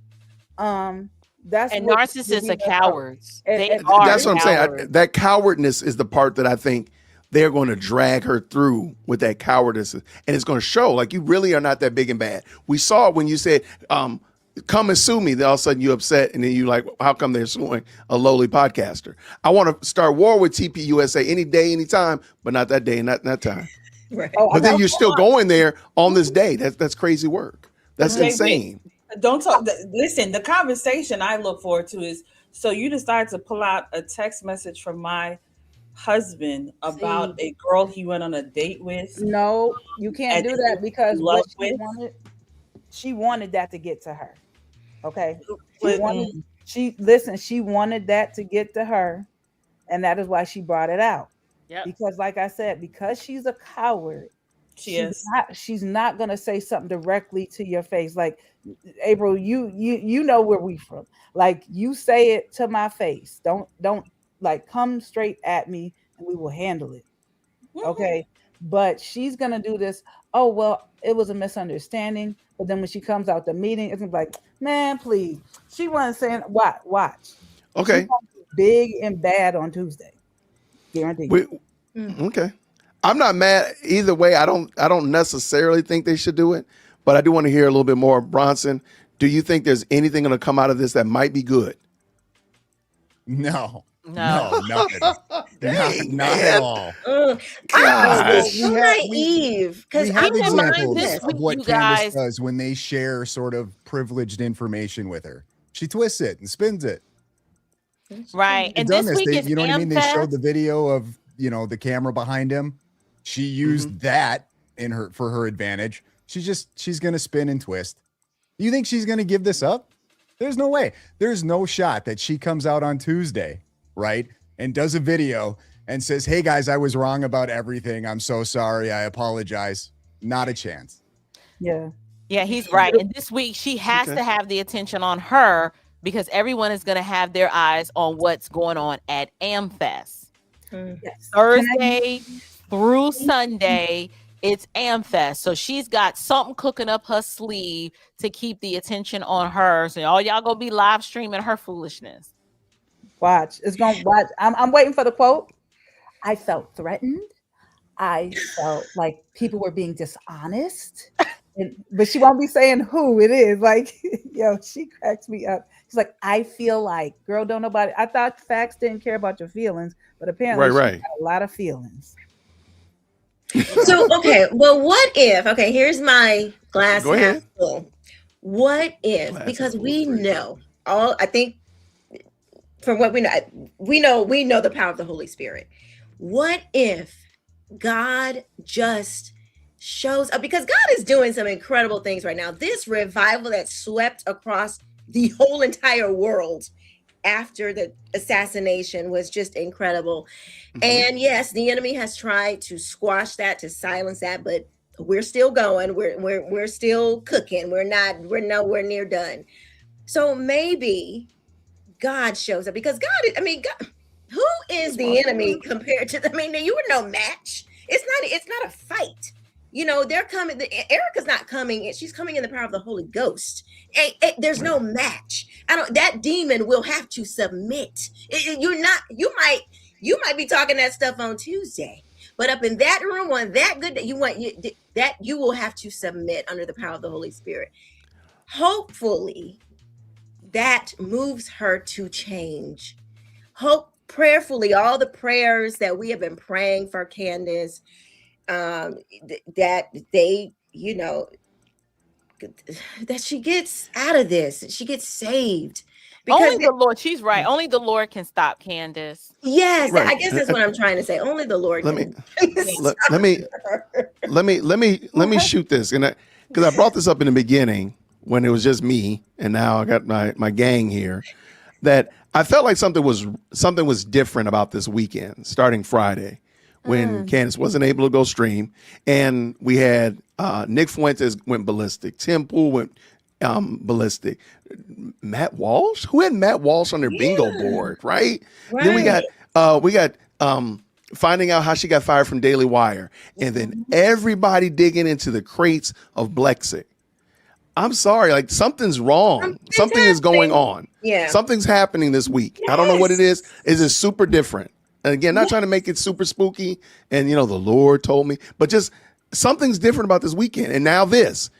That's and what narcissists are cowards. They that's are. What I'm saying. That cowardness is the part that I think they're going to drag her through with that cowardice, and it's going to show like you really are not that big and bad. We saw it when you said, "Come and sue me." Then all of a sudden you upset, and then you like, "How come they're suing a lowly podcaster?" I want to start war with TPUSA any day, anytime, but not that day and not that time. Right. But then you're still going there on this day. That's crazy work. That's insane. Don't talk. Listen, the conversation I look forward to is, so you decided to pull out a text message from my husband about a girl he went on a date with. No, you can't do that because what she wanted that to get to her. Okay. She wanted that to get to her, and that is why she brought it out. Yep. Because like I said, because she's a coward, she's not gonna say something directly to your face. Like, April, you know where we from. Like, you say it to my face. Don't like come straight at me and we will handle it. Okay. But she's gonna do this. Oh, well, it was a misunderstanding. But then when she comes out the meeting, it's gonna be like, man, please. She wasn't saying watch. Okay. Big and bad on Tuesday. Guaranteed. Okay. I'm not mad either way. I don't necessarily think they should do it, but I do want to hear a little bit more. Bronson, do you think there's anything going to come out of this that might be good? No, nothing. not at all. I'm so naive because we have examples this of what Candace does when they share sort of privileged information with her. She twists it and spins it. Right. And this week is you know what I mean? They showed the video of, the camera behind him. She used that for her advantage. She's going to spin and twist. You think she's going to give this up? There's no way. There's no shot that she comes out on Tuesday, right? And does a video and says, "Hey guys, I was wrong about everything. I'm so sorry. I apologize." Not a chance. Yeah. Yeah, he's right. And this week she has to have the attention on her because everyone is going to have their eyes on what's going on at AmFest. Yes. Thursday through Sunday, it's AmFest. So she's got something cooking up her sleeve to keep the attention on her. So all y'all gonna be live streaming her foolishness. Watch. It's gonna watch. I'm waiting for the quote. I felt threatened. I felt like people were being dishonest. But she won't be saying who it is. Like, she cracks me up. She's like, I feel like, girl, don't nobody. I thought facts didn't care about your feelings, but apparently she got a lot of feelings. So, okay, well, what if, here's my glass half full. What if, because we know I think from what we know the power of the Holy Spirit. What if God just shows up? Because God is doing some incredible things right now. This revival that swept across the whole entire world after the assassination was just incredible. And yes, the enemy has tried to squash that, to silence that, but we're still going. We're still cooking. We're nowhere near done. So maybe God shows up because God, who is the enemy compared to you were no match. It's not a fight. They're coming. Ericka's not coming. She's coming in the power of the Holy Ghost. There's no match. That demon will have to submit. You might be talking that stuff on Tuesday, but up in that room on that good day, you will have to submit under the power of the Holy Spirit. Hopefully, that moves her to change. Prayerfully, all the prayers that we have been praying for Candace, that they, you know, that she gets out of this, she gets saved. Because only the Lord, she's right. Only the Lord can stop Candace. Yes, right. I guess that's what I'm trying to say. Only the Lord can. Let me shoot this, and because I brought this up in the beginning when it was just me, and now I got my gang here. That I felt like something was different about this weekend, starting Friday, when Candace wasn't able to go stream, and we had Nick Fuentes went ballistic, Tim Pool went ballistic, Matt Walsh, who had Matt Walsh on their bingo board, right? Then we got finding out how she got fired from Daily Wire, and then everybody digging into the crates of Blexic. I'm sorry, like something's wrong. Something is going on. Yeah. Something's happening this week. Yes. I don't know what it is. Is it super different? And again, not trying to make it super spooky and, you know, the Lord told me, but just something's different about this weekend. And now this,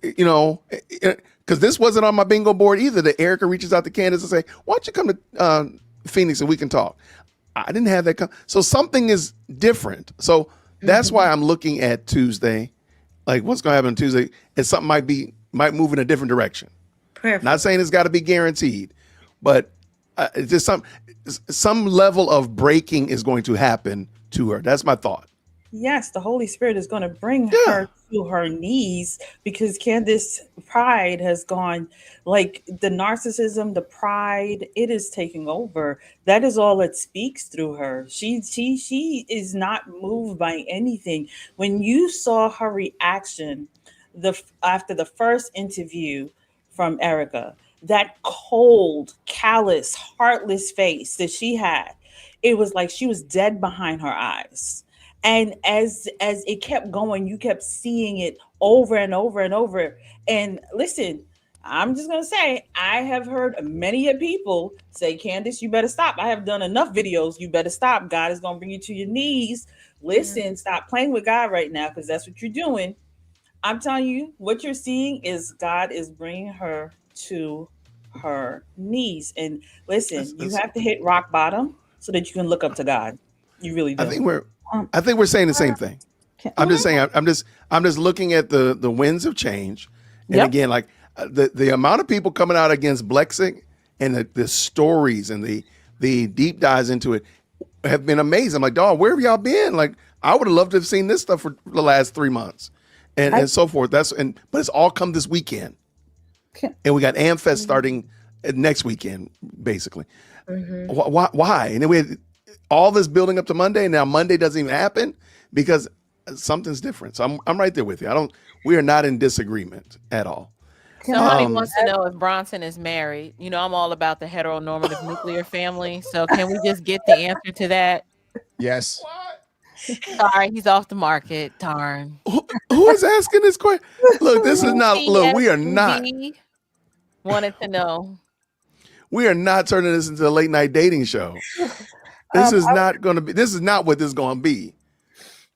you know, because this wasn't on my bingo board either, that Ericka reaches out to Candace and say, why don't you come to Phoenix and we can talk? I didn't have that. So something is different. So that's why I'm looking at Tuesday, like what's going to happen on Tuesday, and something might move in a different direction. Perfect. Not saying it's got to be guaranteed, but it's just some level of breaking is going to happen to her. That's my thought. Yes, the Holy Spirit is going to bring her to her knees, because Candace's pride has gone, like the narcissism, the pride, it is taking over. That is all it speaks through her. She is not moved by anything. When you saw her reaction after the first interview from Ericka, that cold, callous, heartless face that she had, it was like she was dead behind her eyes. And as it kept going, you kept seeing it over and over and over. And listen, I'm just going to say, I have heard many people say, Candace, you better stop. I have done enough videos. You better stop. God is going to bring you to your knees. Listen, stop playing with God right now, because that's what you're doing. I'm telling you, what you're seeing is God is bringing her to her knees. And listen, you have to hit rock bottom so that you can look up to God. You really do. I think we're saying the same thing. I'm just saying, I'm just looking at the winds of change. And again, like the amount of people coming out against Blexic and the stories and the deep dives into it have been amazing. I'm like, dog, where have y'all been? Like, I would have loved to have seen this stuff for the last 3 months and so forth. But it's all come this weekend. And we got AmFest starting next weekend, basically. Why? And then we had all this building up to Monday, and now Monday doesn't even happen because something's different. So I'm right there with you. We are not in disagreement at all. Somebody wants to know if Bronson is married. You know, I'm all about the heteronormative nuclear family. So can we just get the answer to that? Yes. Sorry, he's off the market. Darn. Who is asking this question? Look, this is not. Look, we are not. Wanted to know. We are not turning this into a late night dating show. This is not going to be. This is not what this is going to be.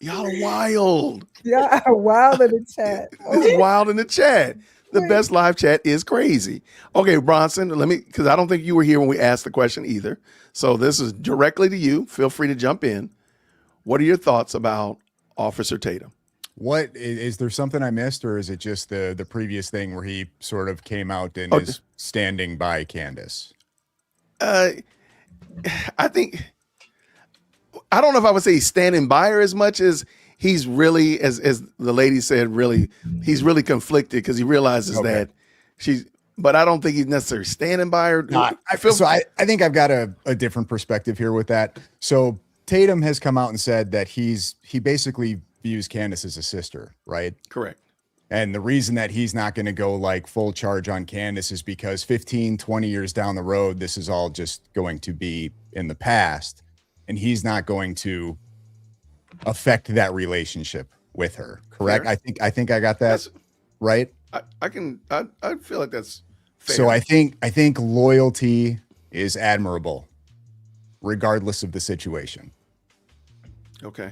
Y'all are wild. Y'all are wild in the chat. It's wild in the chat. The best live chat is crazy. Okay, Bronson, because I don't think you were here when we asked the question either. So this is directly to you. Feel free to jump in. What are your thoughts about Officer Tatum? What is there something I missed, or is it just the previous thing where he sort of came out and is standing by Candace? I think, I don't know if I would say he's standing by her as much as he's really, as the lady said, he's really conflicted because he realizes that she's, but I don't think he's necessarily standing by her. I think I've got a different perspective here with that. So Tatum has come out and said that he basically views Candace as a sister, right? Correct. And the reason that he's not going to go like full charge on Candace is because 15, 20 years down the road, this is all just going to be in the past. And he's not going to affect that relationship with her. Correct? Fair. I think I got that right. I feel like that's fair. So I think loyalty is admirable, regardless of the situation. Okay.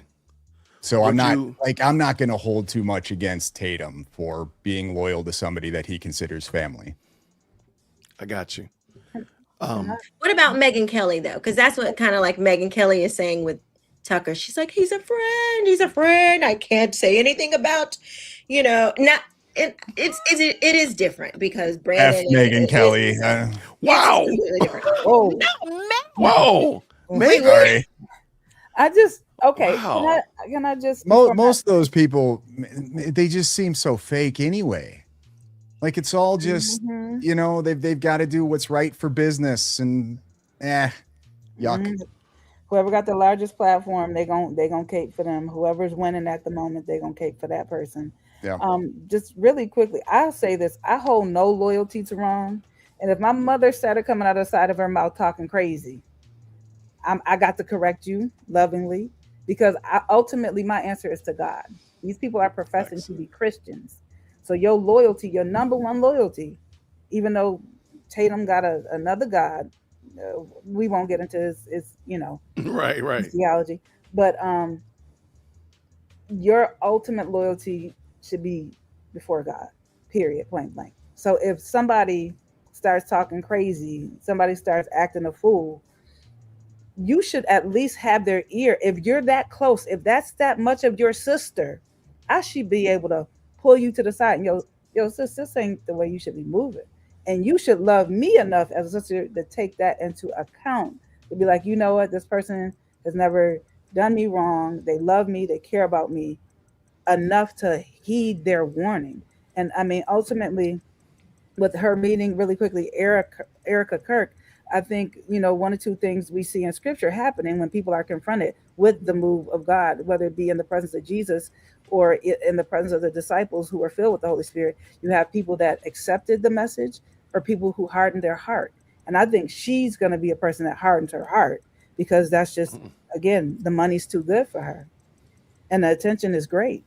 So I'm not going to hold too much against Tatum for being loyal to somebody that he considers family. I got you. What about Megyn Kelly though? Because that's what kind of like Megyn Kelly is saying with Tucker. She's like, he's a friend. He's a friend. I can't say anything about, not. It is different because Brandon Megyn Kelly. Wow. It's completely different. Oh, Whoa. Wait, Sorry. I just okay. Wow. Can I just Most of those people, they just seem so fake anyway. Like it's all just they've got to do what's right for business and yuck. Whoever got the largest platform, they gonna cape for them. Whoever's winning at the moment, they gonna cape for that person. Yeah. Just really quickly, I'll say this: I hold no loyalty to Ron, and if my mother started coming out of the side of her mouth talking crazy, I got to correct you lovingly because ultimately my answer is to God. These people are professing to be Christians, so your loyalty, your number one loyalty, even though Tatum got another God. We won't get into his right theology, but your ultimate loyalty should be before God, period, point blank. So if somebody starts talking crazy, somebody starts acting a fool, you should at least have their ear. If you're that close, if that's that much of your sister, I should be able to pull you to the side and yo sister, this ain't the way you should be moving. And you should love me enough as a sister to take that into account. To be like, you know what, this person has never done me wrong. They love me, they care about me enough to heed their warning. And I mean, ultimately, with her meeting really quickly, Ericka Kirk, I think, one or two things we see in scripture happening when people are confronted with the move of God, whether it be in the presence of Jesus or in the presence of the disciples who were filled with the Holy Spirit. You have people that accepted the message or people who hardened their heart. And I think she's going to be a person that hardens her heart because that's just, again, the money's too good for her. And the attention is great.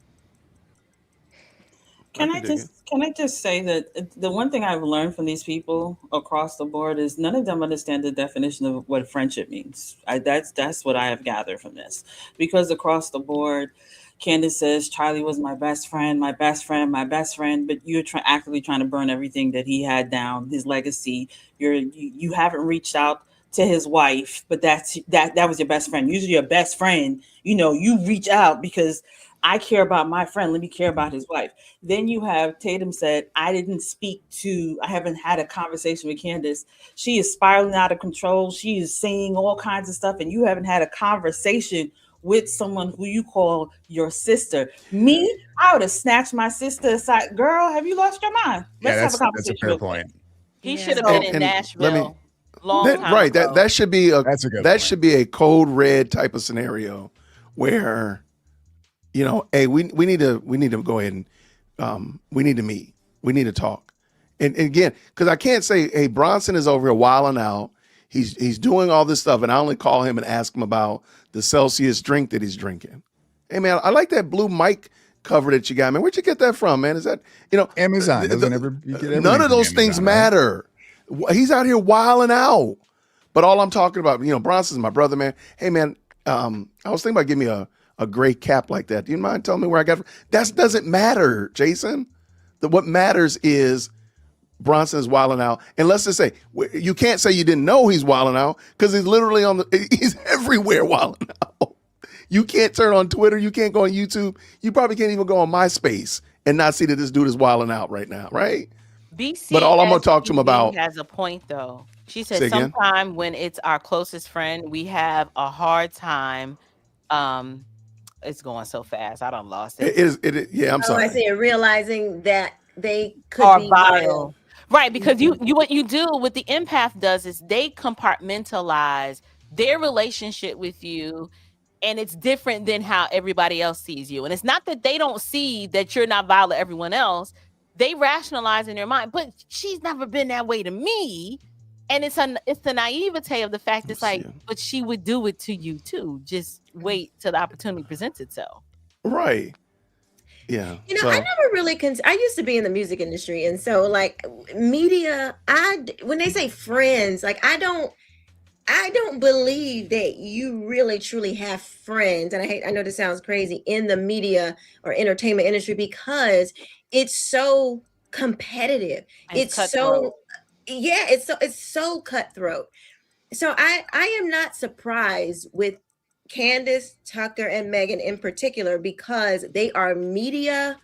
Can I just say that the one thing I've learned from these people across the board is none of them understand the definition of what friendship means. That's what I have gathered from this, because across the board, Candace says Charlie was my best friend, my best friend, my best friend, but you're actively trying to burn everything that he had down, his legacy. You haven't reached out to his wife, but that was your best friend. Usually your best friend, you reach out because I care about my friend. Let me care about his wife. Then you have Tatum said, I haven't had a conversation with Candace. She is spiraling out of control. She is saying all kinds of stuff. And you haven't had a conversation with someone who you call your sister. Me, I would have snatched my sister aside. Girl, have you lost your mind? Let's have a conversation. That's a fair point. He should have been in Nashville. That should be should be a code red type of scenario where, hey, we need to go ahead and we need to meet. We need to talk. And again, because I can't say, hey, Bronson is over here wilding out. He's doing all this stuff, and I only call him and ask him about the Celsius drink that he's drinking. Hey man, I like that blue mic cover that you got, man. Where'd you get that from, man? Is that Amazon? None of those things matter. Right? He's out here wilding out. But all I'm talking about, Bronson's my brother, man. Hey man, I was thinking about giving me a gray cap like that. Do you mind telling me where I got it from? That doesn't matter, Jason. What matters is Bronson is wilding out. And let's just say, you can't say you didn't know he's wilding out because he's literally he's everywhere wilding out. You can't turn on Twitter. You can't go on YouTube. You probably can't even go on MySpace and not see that this dude is wilding out right now, right? BC, but all I'm going to talk to him about has a point though. She said sometime when it's our closest friend, we have a hard time. It's going so fast. I done lost it. It is. Yeah, I'm sorry. I see. Realizing that they could be vile. Right, because you what you do with the empath does is they compartmentalize their relationship with you, and it's different than how everybody else sees you. And it's not that they don't see that you're not vile to everyone else. They rationalize in their mind, but she's never been that way to me. And it's the naivete of the fact it's like, but she would do it to you too. Just wait till the opportunity presents itself. Right. Yeah. I never really I used to be in the music industry, and so like media, when they say friends, like I don't believe that you really truly have friends. And I know this sounds crazy in the media or entertainment industry because it's so competitive. It's so it's so cutthroat. So I am not surprised with Candace, Tucker, and Megan in particular, because they are media.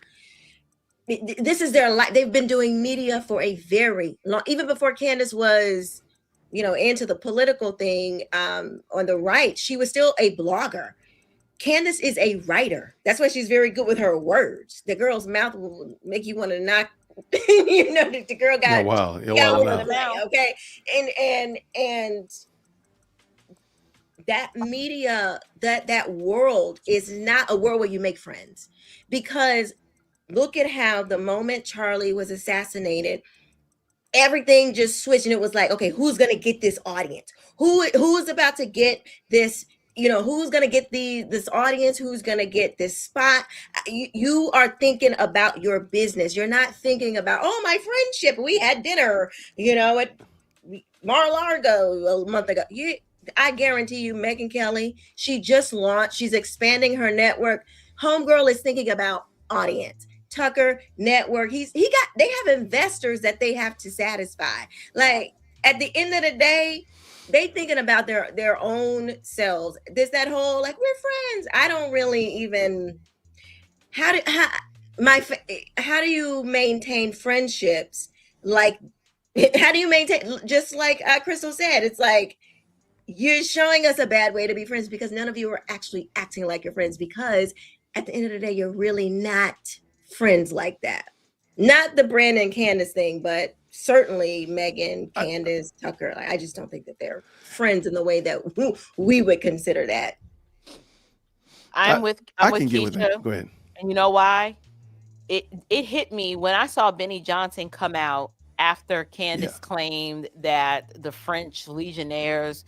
This is their life. They've been doing media for a very long, even before Candace was, into the political thing on the right. She was still a blogger. Candace is a writer. That's why she's very good with her words. The girl's mouth will make you want to knock. The girl got wow. Okay, and that media, that world is not a world where you make friends, because look at how the moment Charlie was assassinated, everything just switched, and it was like, okay, who's gonna get this audience? Who is about to get this? Who's gonna get this audience? Who's gonna get this spot? You are thinking about your business. You're not thinking about, oh, my friendship. We had dinner, at Mar-a-Lago a month ago. I guarantee you, Megyn Kelly, she just launched. She's expanding her network. Homegirl is thinking about audience. Tucker, network. They have investors that they have to satisfy. Like, at the end of the day, they thinking about their own selves. There's that whole, like, we're friends. I don't really even. How do you maintain friendships? Like, how do you maintain? Just like Crystal said, it's like, you're showing us a bad way to be friends because none of you are actually acting like your friends, because at the end of the day, you're really not friends like that. Not the Brandon Candace thing, but certainly Megan, Candace, Tucker. I just don't think that they're friends in the way that we would consider that. I'm with get with that. Go ahead. And you know why? It hit me when I saw Benny Johnson come out after Candace claimed that the French legionnaires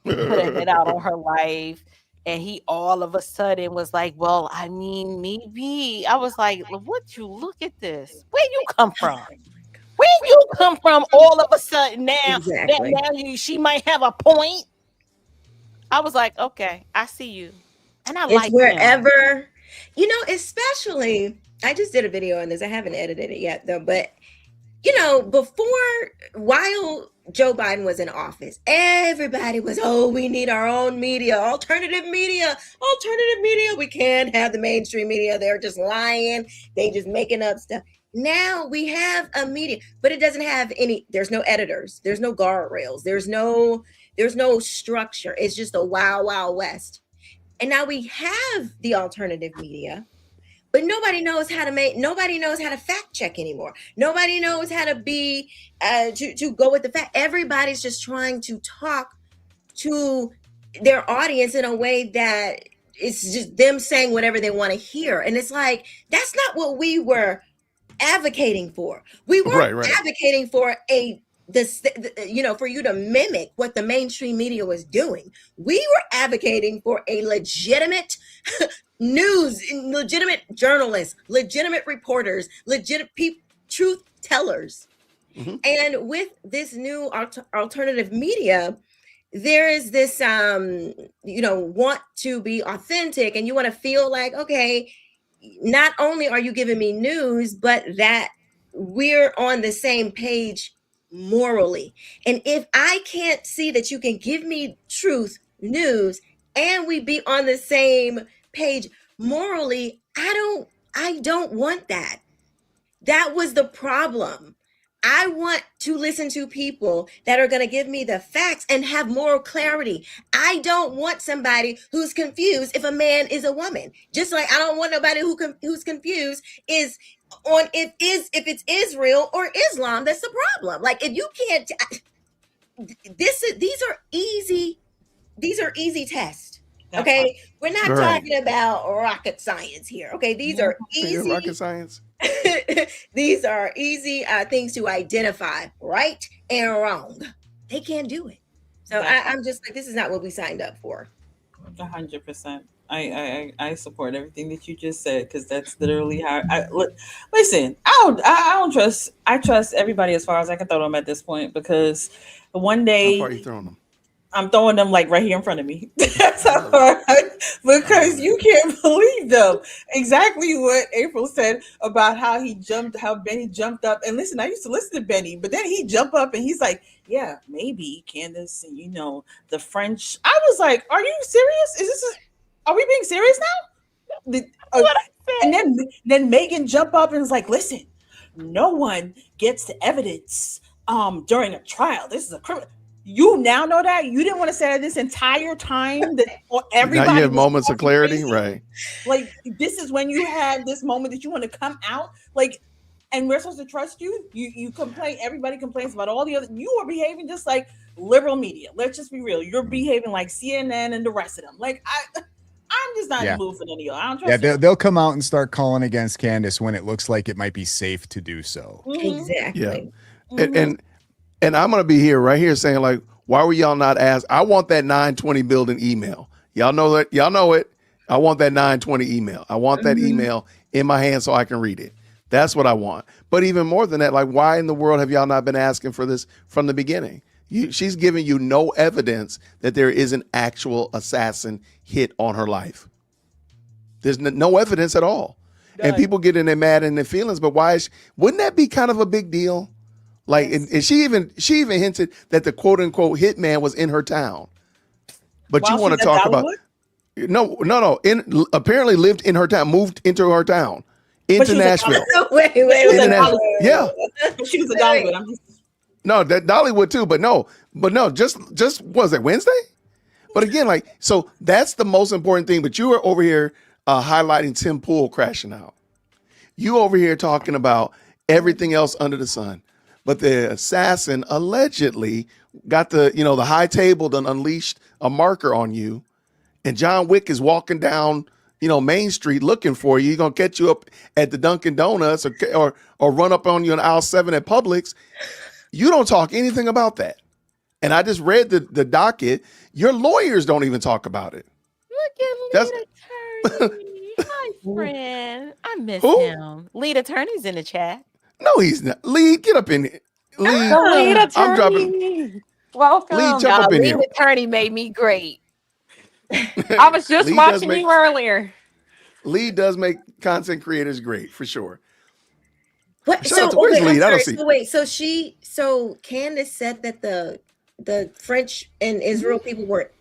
put a hit out on her life, and he all of a sudden was like, well, I mean, maybe. I was like, what? You look at this. Where you come from? Where you come from all of a sudden now? Exactly. Now she might have a point. I was like, okay, I see you. And I like wherever, especially, I just did a video on this. I haven't edited it yet though, but while Joe Biden was in office, everybody was, oh, we need our own media, alternative media. We can't have the mainstream media. They're just lying. They just making up stuff. Now we have a media, but it doesn't have there's no editors. There's no guardrails. There's no structure. It's just a wild, wild west. And now we have the alternative media, but nobody knows how to fact check anymore. Nobody knows how to be, to go with the fact. Everybody's just trying to talk to their audience in a way that it's just them saying whatever they want to hear. And it's like, that's not what we were advocating for. We were advocating for for you to mimic what the mainstream media was doing. We were advocating for a legitimate news, legitimate journalists, legitimate reporters, legitimate truth tellers. Mm-hmm. And with this new alternative media, there is this, want to be authentic, and you want to feel like, okay, not only are you giving me news, but that we're on the same page morally. And if I can't see that you can give me truth, news, and we be on the same page morally, I don't want that. That was the problem. I want to listen to people that are going to give me the facts and have moral clarity. I don't want somebody who's confused if a man is a woman. Just like I don't want nobody who's confused if it's Israel or Islam. That's the problem. Like, if you can't, these are easy tests. Okay, we're not talking about rocket science here. Okay, these are easy rocket science. These are easy things to identify, right and wrong. They can't do it. So I'm just like, this is not what we signed up for. 100%. I support everything that you just said, because that's literally how I look. Listen, I don't trust. I trust everybody as far as I can throw them at this point, because one day. How far are you throwing them? I'm throwing them like right here in front of me. That's how because you can't believe them. Exactly what April said about how Benny jumped up. And listen, I used to listen to Benny, but then he jumped up and he's like, yeah, maybe Candace, and the French. I was like, are you serious? Are we being serious now? And then Megan jumped up and was like, listen, no one gets the evidence during a trial. This is a criminal. You now know that you didn't want to say that this entire time that everybody. Now you have moments of clarity, right? Like this is when you have this moment that you want to come out, like, and we're supposed to trust you. You complain. Everybody complains about all the other. You are behaving just like liberal media. Let's just be real. You're behaving like CNN and the rest of them. Like I'm just not in the mood for any of y'all. I don't trust you. They'll come out and start calling against Candace when it looks like it might be safe to do so. Exactly. Yeah, and I'm gonna be right here saying like, why were y'all not asked? I want that 920 building email. Y'all know that. Y'all know it. I want that 920 email. I want that email in my hand so I can read it. That's what I want. But even more than that, like, why in the world have y'all not been asking for this from the beginning? She's giving you no evidence that there is an actual assassin hit on her life. There's no evidence at all. And people get in there mad in their feelings, but wouldn't that be kind of a big deal? Like, and she even hinted that the quote unquote hitman was in her town. But you want to talk about no. Apparently lived in her town, moved into her town, into Nashville. Wait. Yeah. She was a Dollywood. No, that Dollywood too, but no, just was it Wednesday? But again, like, so that's the most important thing. But you are over here highlighting Tim Pool crashing out. You over here talking about everything else under the sun. But the assassin allegedly got the high table done unleashed a marker on you. And John Wick is walking down, Main Street looking for you. He's going to catch you up at the Dunkin' Donuts or run up on you in aisle 7 at Publix. You don't talk anything about that. And I just read the docket. Your lawyers don't even talk about it. Look at Lead Attorney. Hi, friend. I miss him. Lead Attorney's in the chat. No, he's not. Lead, get up in here. Lead Attorney. I'm dropping. Welcome. Lead, jump up in here. Lead Attorney made me great. I was just watching you earlier. Lead does make content creators great, for sure. What? Where's Lead? I don't see. So Candace said that the French and Israel people were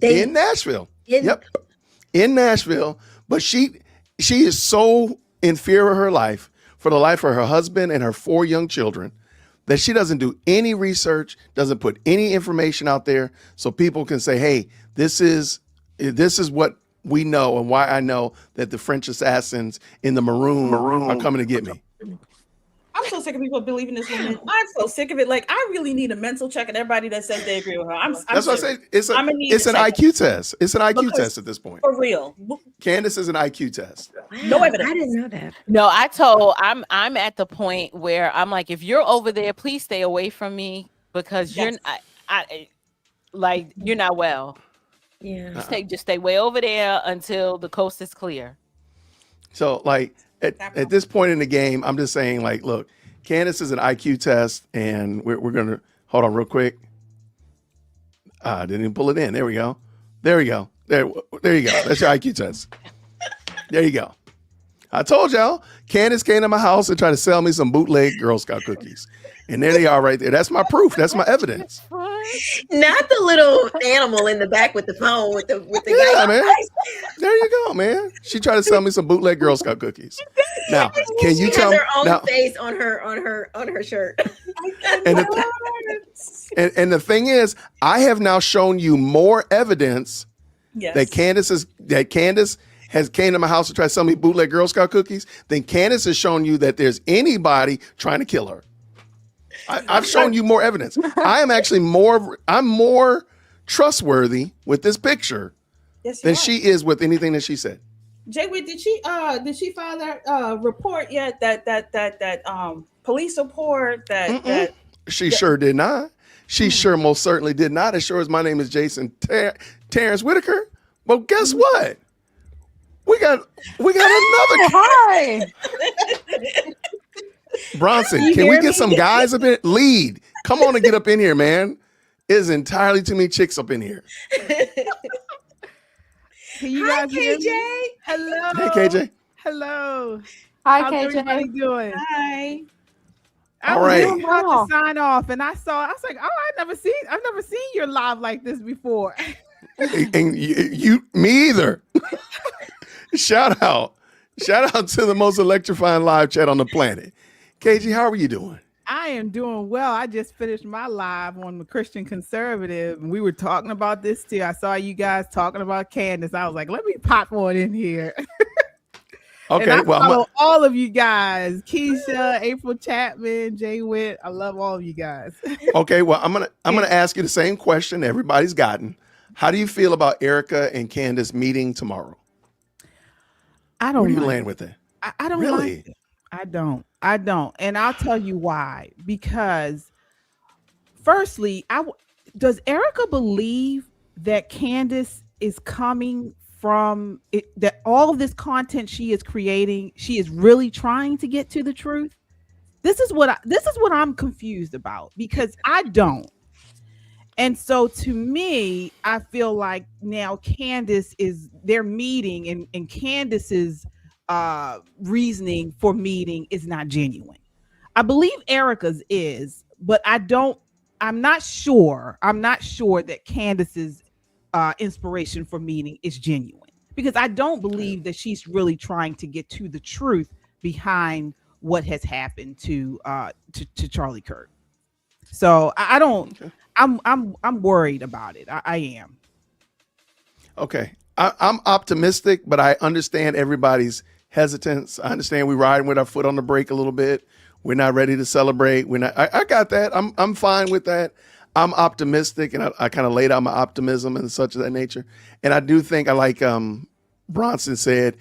in Nashville. Yep. In Nashville. But she is so in fear of her life, for the life of her husband and her 4 young children, that she doesn't do any research, doesn't put any information out there so people can say, hey, this is what we know and why I know that the French assassins in the maroon are coming to get me. I'm so sick of people believing this woman. I'm so sick of it. Like, I really need a mental check, and everybody that says they agree with her. That's what I say. It's an IQ test. It's an IQ test at this point. For real. Candace is an IQ test. No evidence. I didn't know that. No, I'm at the point where I'm like, if you're over there, please stay away from me because you're not well. Yeah. Just stay way over there until the coast is clear. So like at this point in the game, I'm just saying, like, look, Candace is an IQ test, and we're gonna hold on real quick. Didn't even pull it in. There we go. There you go. There you go. That's your IQ test. There you go. I told y'all, Candace came to my house and tried to sell me some bootleg Girl Scout cookies. And there they are right there. That's my proof. That's my evidence. Not the little animal in the back with the phone with the guy. Man. There you go, man. She tried to sell me some bootleg Girl Scout cookies. Now, can you tell me? Her own face on her shirt. And the thing is, I have now shown you more evidence that Candace has came to my house to try to sell me bootleg Girl Scout cookies than Candace has shown you that there's anybody trying to kill her. I've shown you more evidence. I'm more trustworthy with this picture than she is with anything that she said. Jay, did she file that report yet? That police report that she sure did not. She sure most certainly did not. As sure as my name is Jason Terrence Whitaker. But guess what? We got another. Hi. Bronson, can we get some guys up in? Lead. Come on and get up in here, man. There's entirely too many chicks up in here. Can you Hi, guys hear KJ. me? Hello. Hey, KJ. Hello. Hi, How's KJ. everybody doing? Hi. I All was right. just about to sign off, and I was like, oh, I've never seen your live like this before. And you me either. Shout out to the most electrifying live chat on the planet. KG, how are you doing? I am doing well. I just finished my live on the Christian Conservative, and we were talking about this too. I saw you guys talking about Candace. I was like, let me pop one in here. Okay, and I well, follow all of you guys: Keisha, April Chapman, Jay Witt. I love all of you guys. Okay, well, I'm gonna ask you the same question everybody's gotten. How do you feel about Ericka and Candace meeting tomorrow? I don't. Where do you land with it? I don't really. Like it. I don't, and I'll tell you why. Because, firstly, does Ericka believe that Candace is coming from it, that all of this content she is creating, she is really trying to get to the truth? This is what I'm confused about, because I don't. And so to me, I feel like now Candace is their meeting, and Candace's reasoning for meeting is not genuine. I believe Ericka's is, but I'm not sure that Candace's inspiration for meeting is genuine, because I don't believe that she's really trying to get to the truth behind what has happened to Charlie Kirk. So I don't. Okay. I'm worried about it. I am. Okay, I'm optimistic, but I understand everybody's hesitance. I understand we're riding with our foot on the brake a little bit. We're not ready to celebrate. I got that. I'm fine with that. I'm optimistic, and I kind of laid out my optimism and such of that nature. And I do think, I like Bronson said,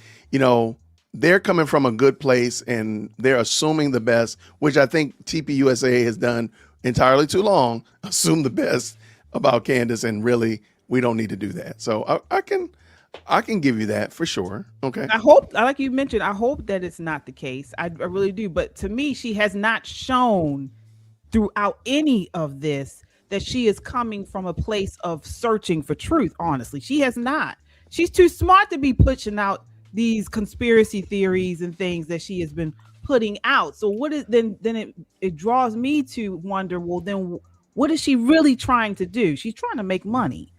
they're coming from a good place and they're assuming the best, which I think TPUSA has done entirely too long. Assume the best about Candace, and really we don't need to do that. So I can give you that for sure. Okay. I hope, like you mentioned, I hope that it's not the case. I really do. But to me, she has not shown throughout any of this that she is coming from a place of searching for truth. Honestly, she has not. She's too smart to be pushing out these conspiracy theories and things that she has been putting out. So what is then it draws me to wonder, well, then what is she really trying to do? She's trying to make money.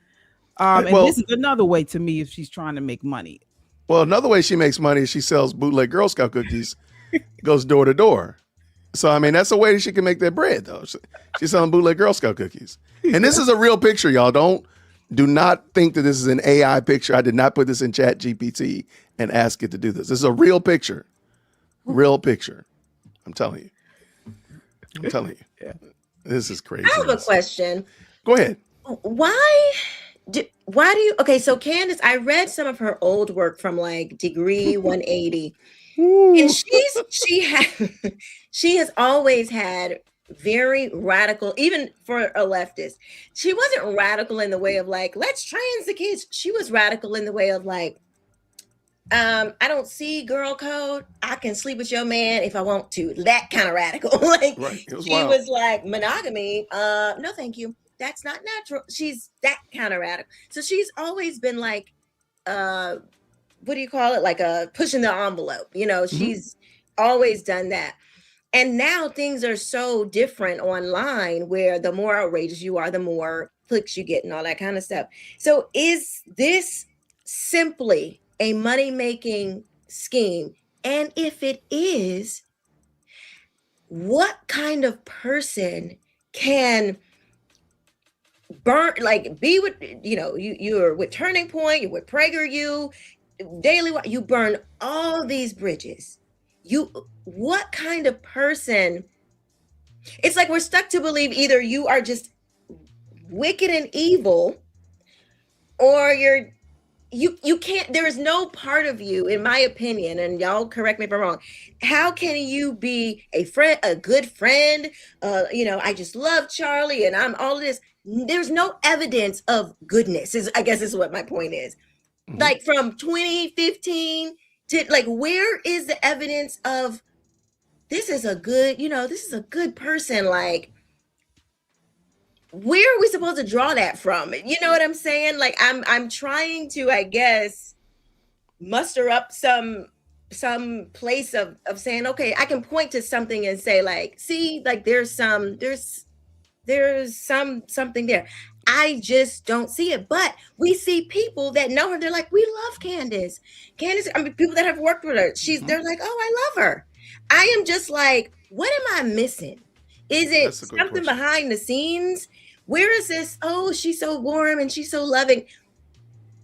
And this is another way to me if she's trying to make money. Well, another way she makes money is she sells bootleg Girl Scout cookies, goes door to door. So, I mean, that's a way that she can make that bread, though. She's selling bootleg Girl Scout cookies. And this is a real picture, y'all. Do not think that this is an AI picture. I did not put this in Chat GPT and ask it to do this. This is a real picture. Real picture. I'm telling you. Yeah. This is crazy. I have a question. Go ahead. Why do you, okay, so Candace, I read some of her old work from like Degree 180. And she has always had very radical, even for a leftist. She wasn't radical in the way of like, let's trans the kids. She was radical in the way of like, I don't see girl code. I can sleep with your man if I want to. That kind of radical. Like, right. She was like, monogamy. No, thank you. That's not natural. She's that kind of radical. So she's always been like, what do you call it? Like pushing the envelope. She's always done that. And now things are so different online, where the more outrageous you are, the more clicks you get and all that kind of stuff. So is this simply a money-making scheme? And if it is, what kind of person can burn, like be with, you're with Turning Point, you're with PragerU, Daily, you burn all these bridges. What kind of person? It's like we're stuck to believe either you are just wicked and evil, or you can't, there is no part of you, in my opinion, and y'all correct me if I'm wrong. How can you be a friend, a good friend? I just love Charlie and I'm all of this. There's no evidence of goodness, I guess is what my point is. Mm-hmm. Like from 2015 to like, where is the evidence of this is a good, this is a good person? Like, where are we supposed to draw that from? You know what I'm saying? Like I'm trying to, I guess, muster up some place of saying, okay, I can point to something and say, like, see, like there's something there. I just don't see it. But we see people that know her. They're like, we love Candace. Candace, I mean, people that have worked with her, they're like, oh, I love her. I am just like, what am I missing? Is it something behind the scenes? Where is this? Oh, she's so warm and she's so loving.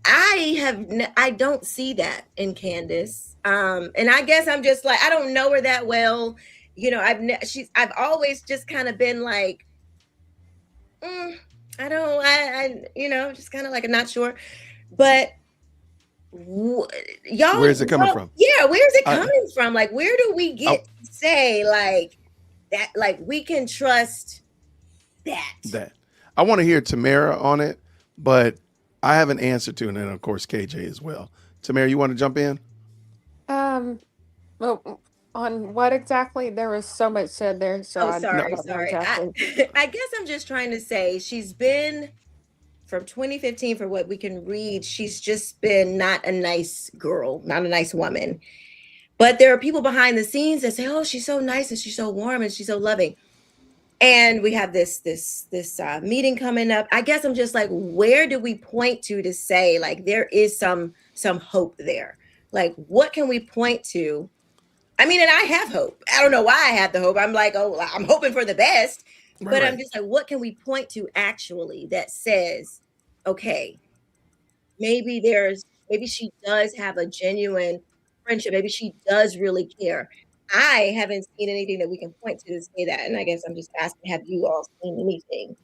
I don't see that in Candace. And I guess I'm just like, I don't know her that well. You know, I've always just kind of been like, just kind of like, I'm not sure. But y'all, where's it coming from? Yeah, where's it coming from? Like, where do we get to say like that? Like, we can trust that. I want to hear Tamara on it, but I have an answer to, and then of course KJ as well. Tamara, you want to jump in? Well, on what exactly? There was so much said there. So sorry. I guess I'm just trying to say she's been, from 2015, for what we can read, she's just been not a nice girl, not a nice woman. But there are people behind the scenes that say, oh, she's so nice and she's so warm and she's so loving. And we have this meeting coming up. I guess I'm just like, where do we point to say like there is some hope there? Like, what can we point to? I mean, and I have hope. I don't know why I have the hope. I'm like, oh, I'm hoping for the best. But I'm just like, what can we point to actually that says, okay, maybe she does have a genuine friendship. Maybe she does really care. I haven't seen anything that we can point to say that. And I guess I'm just asking, have you all seen anything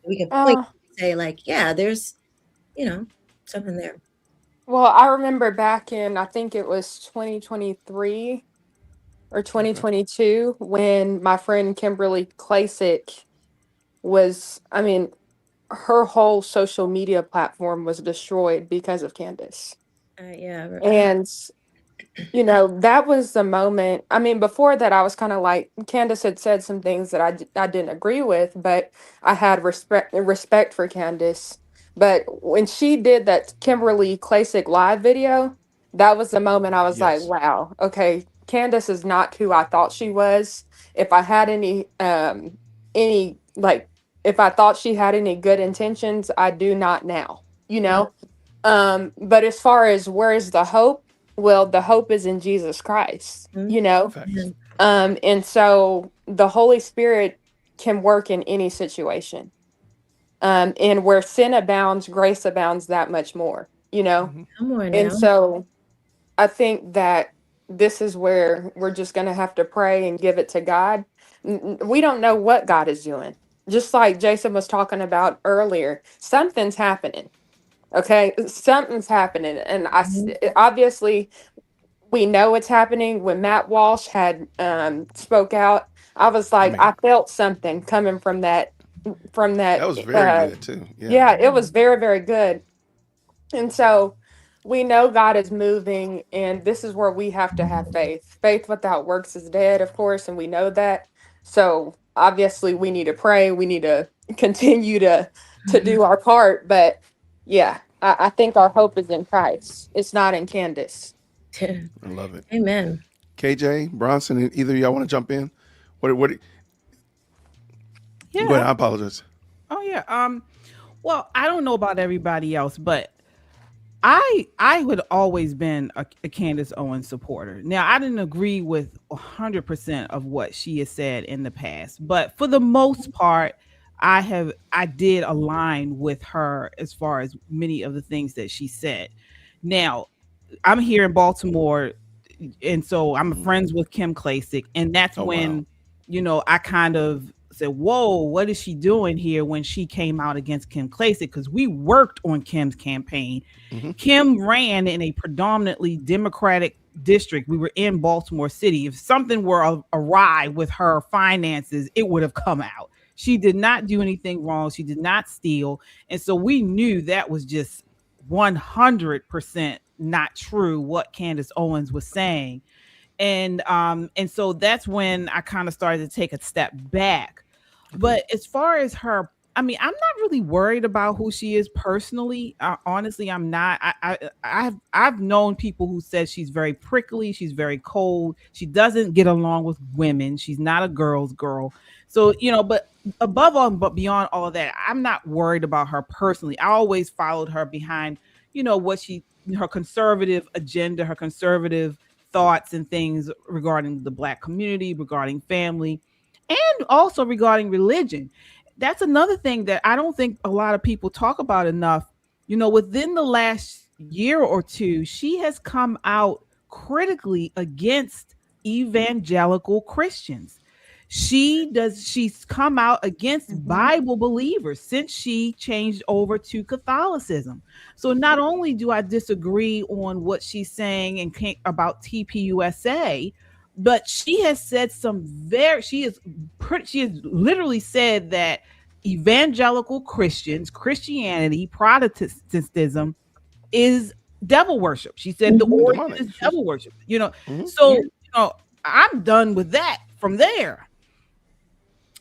we can point to say like, yeah, there's, something there? Well, I remember back in, I think it was 2023 or 2022 when my friend Kimberly Klasick her whole social media platform was destroyed because of Candace. Yeah. Right. And that was the moment. I mean, before that, I was kind of like, Candace had said some things that I didn't agree with, but I had respect for Candace. But when she did that Kimberly Klasick live video, that was the moment I was like, wow, okay, Candace is not who I thought she was. If I had if I thought she had any good intentions, I do not now, But as far as where is the hope? Well, the hope is in Jesus Christ, and so the Holy Spirit can work in any situation. And where sin abounds, grace abounds that much more, And so I think that this is where we're just going to have to pray and give it to God. We don't know what God is doing. Just like Jason was talking about earlier, something's happening. Okay, something's happening. And obviously we know it's happening. When Matt Walsh had spoke out, I was like, I felt something coming from that. That was very good too. Yeah, it was very, very good. And so we know God is moving, and this is where we have to have faith. Faith without works is dead, of course, and we know that. So obviously we need to pray. We need to continue to do our part. But yeah, I think our hope is in Christ. It's not in Candace. I love it. Amen. KJ, Bronson, either of y'all want to jump in? What? Yeah. Go ahead, I apologize. Oh yeah. Well, I don't know about everybody else, but I would always been a Candace Owens supporter. Now, I didn't agree with 100% of what she has said in the past, but for the most part, I did align with her as far as many of the things that she said. Now, I'm here in Baltimore, and so I'm friends with Kim Klasick, and that's when, I kind of said, whoa, what is she doing here when she came out against Kim Klasick? Because we worked on Kim's campaign. Mm-hmm. Kim ran in a predominantly Democratic district. We were in Baltimore City. If something were awry with her finances, it would have come out. She did not do anything wrong. She did not steal. And so we knew that was just 100% not true what Candace Owens was saying. And so that's when I kind of started to take a step back. But as far as her I mean, I'm not really worried about who she is personally. Honestly, I'm not. I've known people who said she's very prickly, she's very cold, she doesn't get along with women, she's not a girl's girl. So, but above all, but beyond all of that, I'm not worried about her personally. I always followed her behind, what her conservative agenda, her conservative thoughts and things regarding the Black community, regarding family, and also regarding religion. That's another thing that I don't think a lot of people talk about enough. Within the last year or two, she has come out critically against evangelical Christians. She's come out against Bible believers since she changed over to Catholicism. So not only do I disagree on what she's saying and about TPUSA, but she has said she has literally said that evangelical Christianity, Protestantism is devil worship. She said the origin is devil worship. So I'm done with that from there.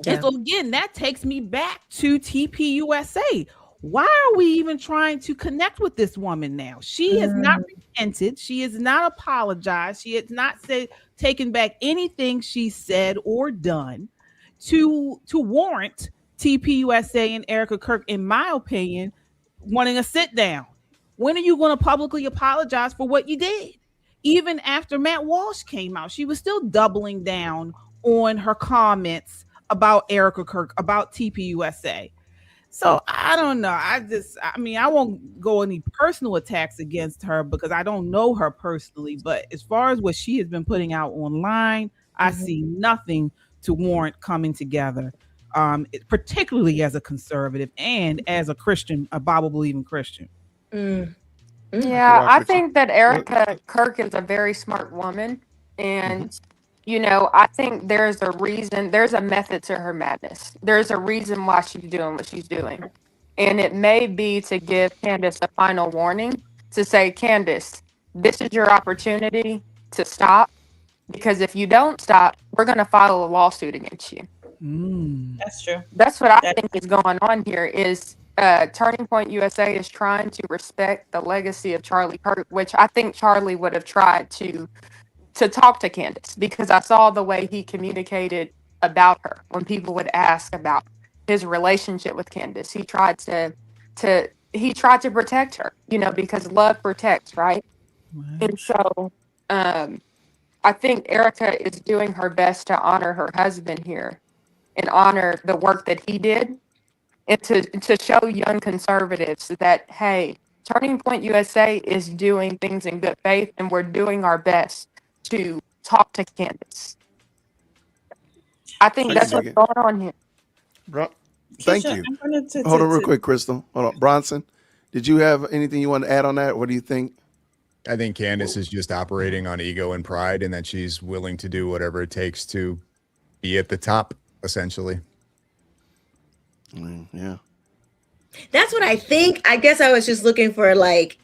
Yeah. And so again, that takes me back to TPUSA. Why are we even trying to connect with this woman now? She has not repented. She has not apologized. She has not taken back anything she said or done to warrant TPUSA and Ericka Kirk, in my opinion, wanting a sit down. When are you going to publicly apologize for what you did? Even after Matt Walsh came out, she was still doubling down on her comments about Ericka Kirk, about TPUSA. So I don't know. I won't go any personal attacks against her because I don't know her personally. But as far as what she has been putting out online, I see nothing to warrant coming together, particularly as a conservative and as a Christian, a Bible believing Christian. Yeah, I think that Ericka Kirk is a very smart woman. And I think there's a reason, there's a method to her madness. There's a reason why she's doing what she's doing. And it may be to give Candace a final warning to say, Candace, this is your opportunity to stop. Because if you don't stop, we're going to file a lawsuit against you. That's true. That's what I think is going on here is Turning Point USA is trying to respect the legacy of Charlie Kirk, which I think Charlie would have tried to talk to Candace, because I saw the way he communicated about her when people would ask about his relationship with Candace. He tried to protect her, because love protects, right? And so I think Ericka is doing her best to honor her husband here and honor the work that he did, and to show young conservatives that, hey, Turning Point USA is doing things in good faith, and we're doing our best to talk to Candace. I think that's what's going on here. Thank you. Hold on real quick, Crystal. Hold on. Bronson, did you have anything you want to add on that? What do you think? I think Candace is just operating on ego and pride, and that she's willing to do whatever it takes to be at the top, essentially. Yeah. That's what I think. I guess I was just looking for Look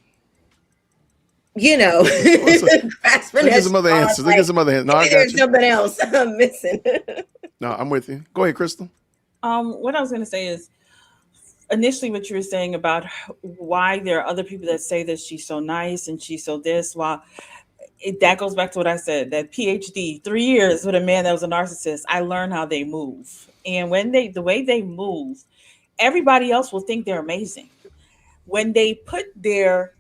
at some other answers. Look at some other answers. No, I got there's something else I'm missing. No, I'm with you. Go ahead, Crystal. What I was going to say is, initially what you were saying about why there are other people that say that she's so nice and she's so this, that goes back to what I said, that PhD, 3 years with a man that was a narcissist. I learned how they move. And the way they move, everybody else will think they're amazing. When they put their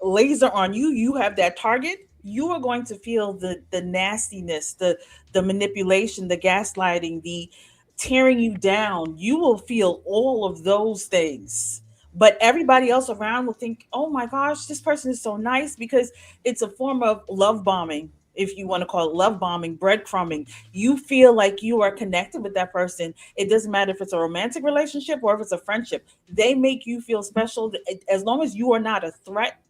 laser on you, you have that target, you are going to feel the nastiness, the manipulation, the gaslighting, the tearing you down. You will feel all of those things. But everybody else around will think, oh my gosh, this person is so nice, because it's a form of love bombing, if you want to call it love bombing, breadcrumbing. You feel like you are connected with that person. It doesn't matter if it's a romantic relationship or if it's a friendship. They make you feel special. As long as you are not a threat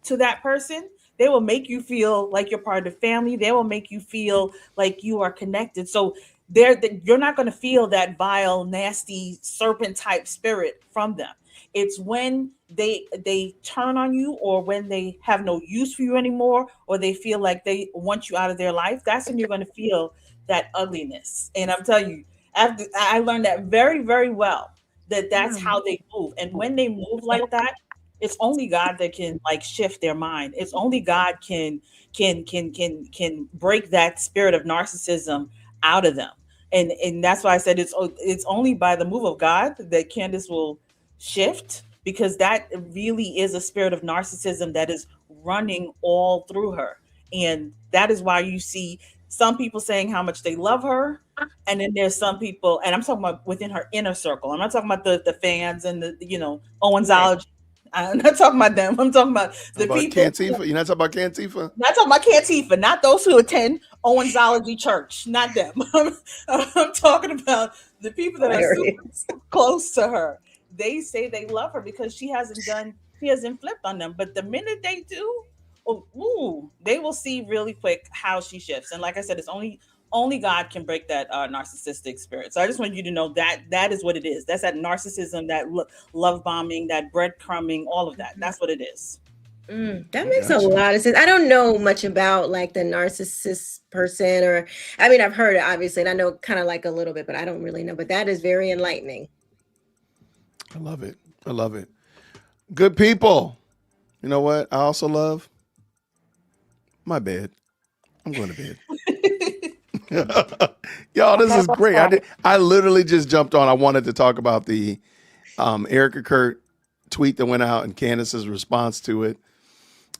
to that person, they will make you feel like you're part of the family. They will make you feel like you are connected. So you're not going to feel that vile, nasty serpent type spirit from them. It's when they turn on you, or when they have no use for you anymore, or they feel like they want you out of their life. That's when you're going to feel that ugliness. And I'm telling you, I learned that very, very well, That's how they move. And when they move like that, it's only God that can like shift their mind. It's only God can break that spirit of narcissism out of them. And that's why I said it's only by the move of God that Candace will shift, because that really is a spirit of narcissism that is running all through her. And that is why you see some people saying how much they love her. And then there's some people, and I'm talking about within her inner circle. I'm not talking about the fans and the Owensology. I'm not talking about them. I'm talking about the people. Cantifa. You're not talking about Cantifa? Not talking about Cantifa, not those who attend Owensology Church, not them. I'm talking about the people that are super close to her. They say they love her because she hasn't flipped on them. But the minute they do, they will see really quick how she shifts. And like I said, it's only God can break that narcissistic spirit. So I just want you to know that is what it is. That's that narcissism, that love bombing, that breadcrumbing, all of that. That's what it is. That makes a lot of sense. I don't know much about like the narcissist person, or I mean, I've heard it obviously, and I know kind of like a little bit, but I don't really know. But that is very enlightening. I love it. I love it. Good people. You know what I also love? My bed. I'm going to bed. Y'all, this is great. I literally just jumped on. I wanted to talk about the Ericka Kurt tweet that went out and Candace's response to it.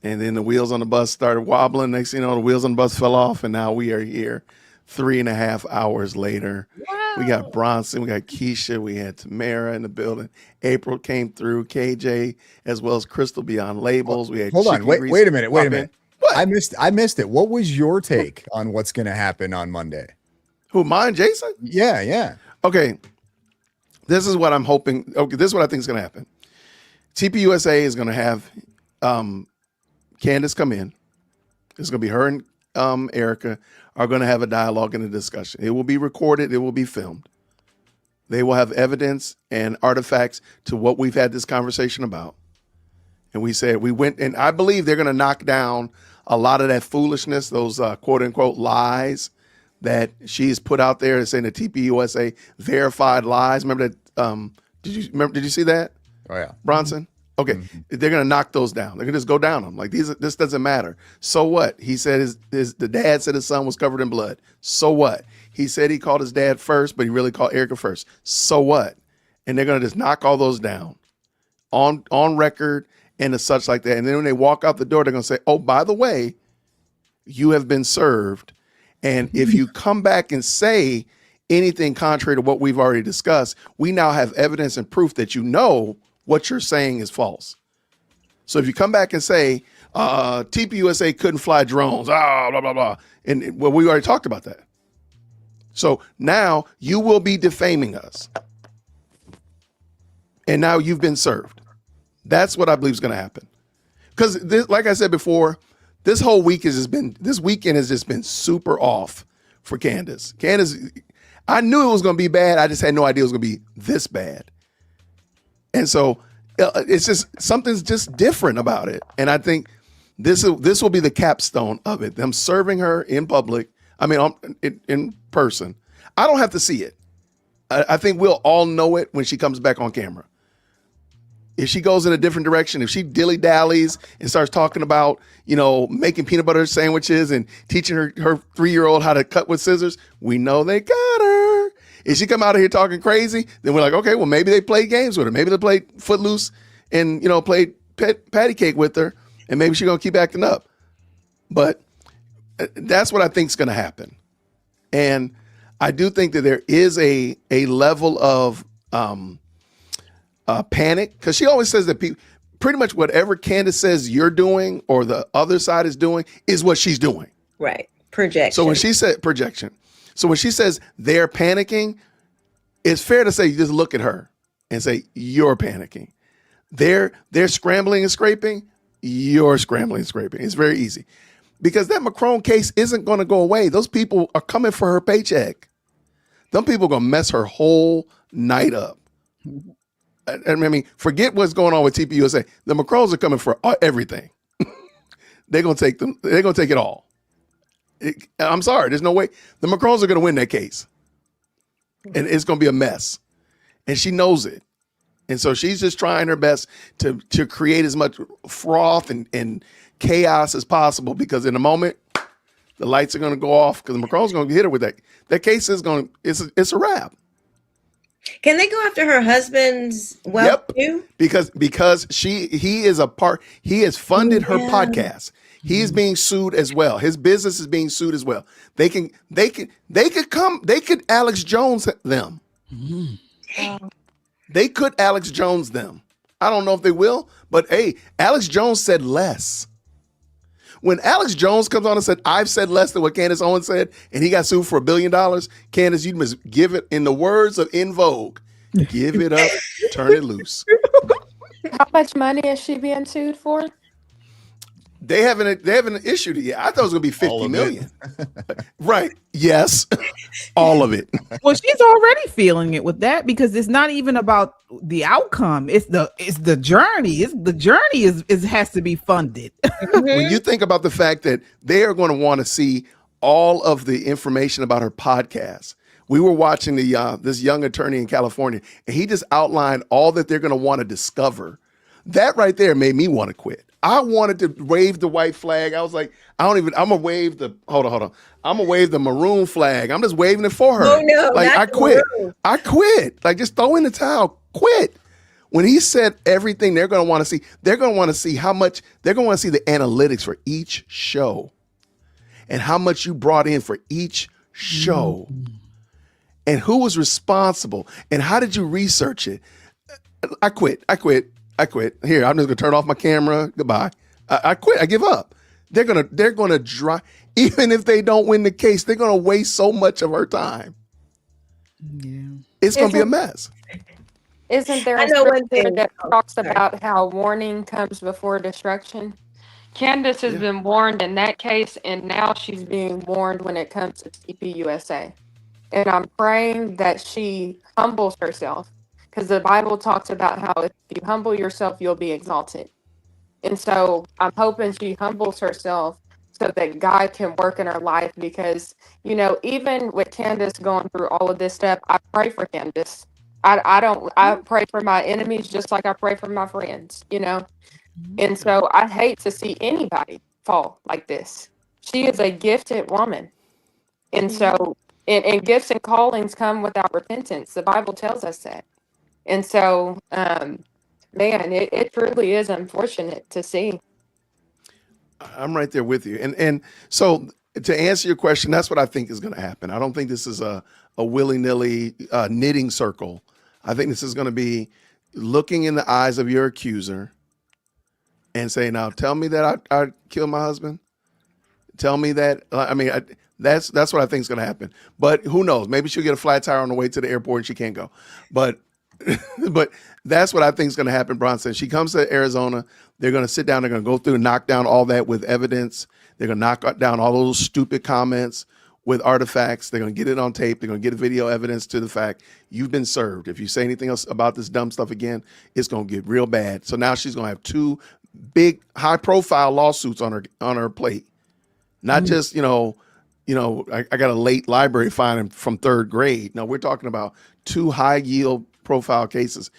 And then the wheels on the bus started wobbling. Next thing you know, the wheels on the bus fell off. And now we are here 3.5 hours later. Wow. We got Bronson, we got Keisha, we had Tamara in the building. April came through, KJ, as well as Crystal Beyond Labels. We had Hold on, wait a minute. What? I missed it. What was your take on what's going to happen on Monday? Who, mine, Jason? Yeah. Okay, this is what I'm hoping. Okay, this is what I think is going to happen. TPUSA is going to have Candace come in. It's going to be her and Ericka are going to have a dialogue and a discussion. It will be recorded. It will be filmed. They will have evidence and artifacts to what we've had this conversation about. And we said we went, and I believe they're going to knock down a lot of that foolishness, those quote unquote lies that she's put out there saying the TPUSA verified lies. Remember that? Did you see that? Oh yeah, Bronson. Okay, they're gonna knock those down. They're gonna just go down them. Like this doesn't matter. So what? He said the dad said his son was covered in blood. So what? He said he called his dad first, but he really called Ericka first. So what? And they're gonna just knock all those down on record and as such like that. And then when they walk out the door, they're gonna say, "Oh, by the way, you have been served. And if you come back and say anything contrary to what we've already discussed, we now have evidence and proof that you know what you're saying is false. So if you come back and say, TPUSA couldn't fly drones, blah, blah, blah. And well, we already talked about that. So now you will be defaming us. And now you've been served. That's what I believe is going to happen. Because like I said before, this weekend has just been super off for Candace. Candace, I knew it was going to be bad. I just had no idea it was going to be this bad. And so it's just something's just different about it. And I think this will be the capstone of it. Them serving her in public. I mean, in person. I don't have to see it. I think we'll all know it when she comes back on camera. If she goes in a different direction, if she dilly-dallies and starts talking about, making peanut butter sandwiches and teaching her 3-year-old how to cut with scissors, we know they got her. If she come out of here talking crazy, then we're like, okay, well, maybe they played games with her. Maybe they played Footloose and, played patty cake with her, and maybe she's going to keep acting up. But that's what I think is going to happen. And I do think that there is a level of panic, because she always says that pretty much whatever Candace says you're doing or the other side is doing is what she's doing. Right. Projection. So when she said projection. So when she says they're panicking, it's fair to say you just look at her and say, you're panicking. They're scrambling and scraping, you're scrambling and scraping. It's very easy. Because that Macron case isn't going to go away. Those people are coming for her paycheck. Them people are going to mess her whole night up. I mean, forget what's going on with TPUSA. The Macrons are coming for everything. They're going to take them. They're going to take it all. I'm sorry. There's no way. The Macrons are going to win that case. And it's going to be a mess. And she knows it. And so she's just trying her best to create as much froth and chaos as possible, because in a moment, the lights are going to go off because Macron's going to hit her with that. That case is going to, it's a wrap. Can they go after her husband's wealth too? Because he has funded her podcast. He is being sued as well. His business is being sued as well. They could Alex Jones them. They could Alex Jones them. I don't know if they will, but hey, Alex Jones said less. When Alex Jones comes on and said, I've said less than what Candace Owens said, and he got sued for $1 billion, Candace, you must give it, in the words of In Vogue, give it up, turn it loose. How much money is she being sued for? They haven't issued it yet. I thought it was going to be 50 million. Right. Yes. All of it. Well, she's already feeling it with that, because it's not even about the outcome. It's the journey. The journey has to be funded. When you think about the fact that they are going to want to see all of the information about her podcast. We were watching this young attorney in California, and he just outlined all that they're going to want to discover. That right there made me want to quit. I wanted to wave the white flag. I was like, I'm gonna wave the hold on. I'm gonna wave the maroon flag. I'm just waving it for her. Oh no, like not I quit. maroon. I quit. Like, just throw in the towel. Quit. When he said everything they're gonna want to see, they're gonna want to see how much, they're gonna want to see the analytics for each show and how much you brought in for each show. And who was responsible and how did you research it? I quit. Here, I'm just gonna turn off my camera. Goodbye. I quit. I give up. They're gonna try. Even if they don't win the case, they're gonna waste so much of her time. Yeah, it's gonna be a mess. Isn't there a scripture that talks about how warning comes before destruction? Candace has been warned in that case, and now she's being warned when it comes to CPUSA. And I'm praying that she humbles herself, because the Bible talks about how if you humble yourself, you'll be exalted. And so I'm hoping she humbles herself so that God can work in her life, because, even with Candace going through all of this stuff, I pray for Candace. I pray for my enemies just like I pray for my friends, And so I hate to see anybody fall like this. She is a gifted woman. And so, and gifts and callings come without repentance. The Bible tells us that. And so, man, it truly is unfortunate to see. I'm right there with you. And so to answer your question, that's what I think is going to happen. I don't think this is a willy-nilly knitting circle. I think this is going to be looking in the eyes of your accuser and saying, now tell me that I killed my husband. Tell me that. That's what I think is going to happen. But who knows? Maybe she'll get a flat tire on the way to the airport and she can't go. But that's what I think is going to happen, Bronson. She comes to Arizona. They're going to sit down. They're going to go through and knock down all that with evidence. They're going to knock down all those stupid comments with artifacts. They're going to get it on tape. They're going to get video evidence to the fact you've been served. If you say anything else about this dumb stuff again, it's going to get real bad. So now she's going to have 2 big high-profile lawsuits on her plate. Not just, I got a late library fine from 3rd grade. No, we're talking about 2 high-yield profile cases.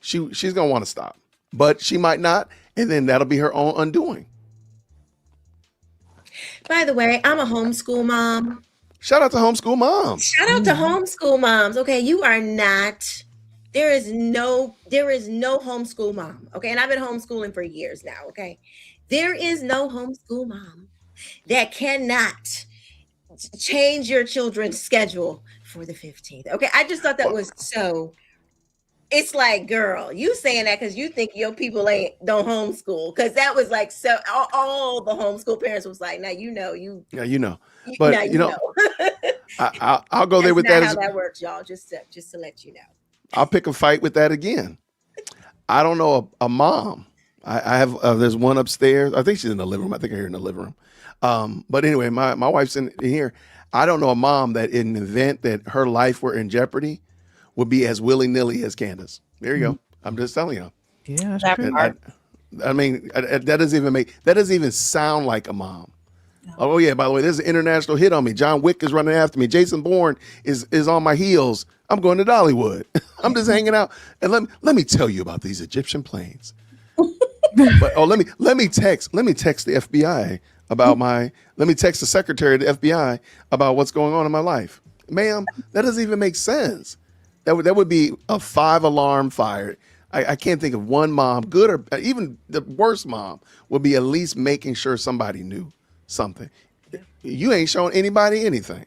She's going to want to stop, but she might not. And then that'll be her own undoing. By the way, I'm a homeschool mom. Shout out to homeschool moms. Shout out to homeschool moms. Okay, you are not. There is no homeschool mom. Okay, and I've been homeschooling for years now. Okay, there is no homeschool mom that cannot change your children's schedule for the 15th. Okay, I just thought that was so. It's like, girl, you saying that because you think your people don't homeschool, because that was like, so all the homeschool parents was like, now you know. But I'll go there with that. That's not how that works, y'all. Just to let you know. I'll pick a fight with that again. I don't know a mom. I have there's one upstairs. I think she's in the living room. I think I hear her in the living room. But anyway, my wife's in here. I don't know a mom that in an event that her life were in jeopardy would be as willy-nilly as Candace. There you go. I'm just telling you. Yeah, that doesn't even sound like a mom. Oh yeah, by the way, there's an international hit on me. John Wick is running after me. Jason Bourne is on my heels. I'm going to Dollywood. I'm just hanging out. And let me tell you about these Egyptian planes. But let me text the FBI about let me text the secretary of the FBI about what's going on in my life. Ma'am, that doesn't even make sense. That would be a 5-alarm fire. I can't think of one mom, good or even the worst mom, would be at least making sure somebody knew something. You ain't showing anybody anything.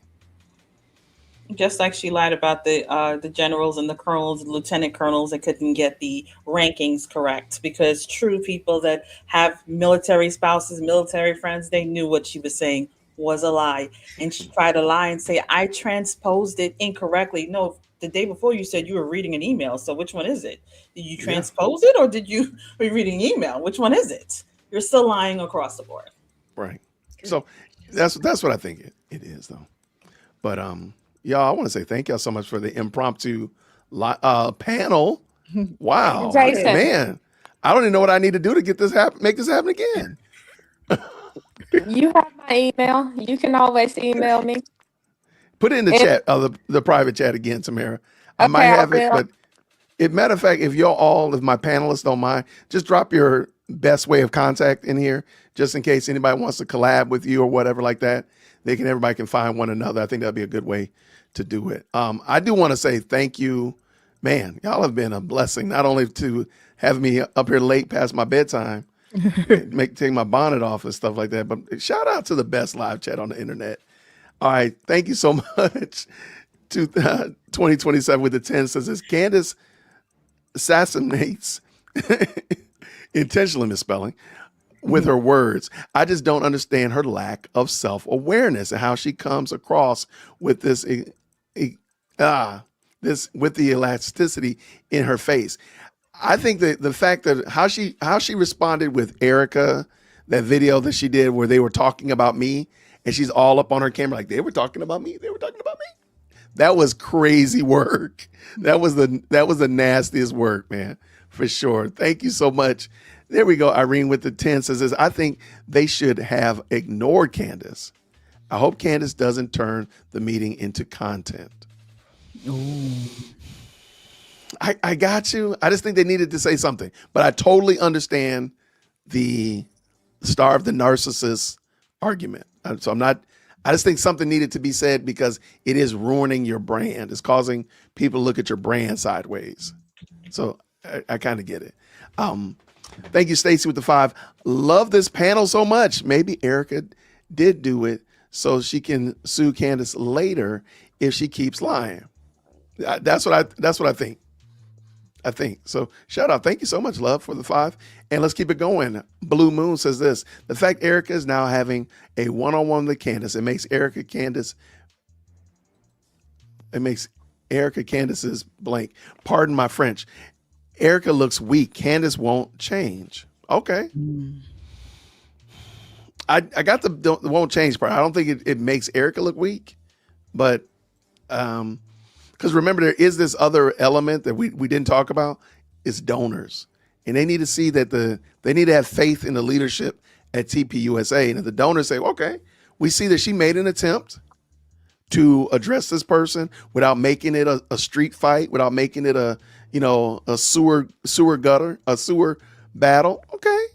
Just like she lied about the generals and the colonels, and lieutenant colonels that couldn't get the rankings correct, because true people that have military spouses, military friends, they knew what she was saying was a lie. And she tried to lie and say, I transposed it incorrectly. No, the day before you said you were reading an email. So which one is it? Did you transpose it, or did you be reading email? Which one is it? You're still lying across the board. Right. So that's what I think it is, though. But y'all, I want to say thank y'all so much for the impromptu panel. Wow, man, I don't even know what I need to do to get this make this happen again. You have my email. You can always email me. Put it in the chat, the private chat again, Tamara. I might have it, but matter of fact, if my panelists don't mind, just drop your best way of contact in here, just in case anybody wants to collab with you or whatever like that. Everybody can find one another. I think that'd be a good way to do it. I do want to say thank you, man. Y'all have been a blessing, not only to have me up here late past my bedtime, take my bonnet off and stuff like that, but shout out to the best live chat on the internet. All right, thank you so much. To 2027 with the 10 says this: Candace assassinates, intentionally misspelling, with her words. I just don't understand her lack of self-awareness and how she comes across with this with the elasticity in her face. I think that the fact that how she responded with Ericka, that video that she did where they were talking about me and she's all up on her camera like they were talking about me. That was crazy work. That was the nastiest work, man, for sure. Thank you so much. There we go. Irene with the 10 says this: I think they should have ignored Candace. I hope Candace doesn't turn the meeting into content. Ooh. I got you. I just think they needed to say something, but I totally understand the starve the narcissist argument. So I just think something needed to be said because it is ruining your brand. It's causing people to look at your brand sideways. So I kind of get it. Thank you, Stacy, with the 5. Love this panel so much. Maybe Ericka did do it so she can sue Candace later if she keeps lying. That's what I think. So. Shout out. Thank you so much, love, for the 5. And let's keep it going. Blue Moon says this: the fact Ericka is now having a one-on-one with Candace, it makes Ericka Candace's blank. Pardon my French. Ericka looks weak. Candace won't change. Okay. I got the won't change part. I don't think it makes Ericka look weak, but because remember, there is this other element that we didn't talk about. It's donors. And they need to see that they need to have faith in the leadership at TPUSA. And if the donors say, okay, we see that she made an attempt to address this person without making it a street fight, without making it a sewer battle. Okay,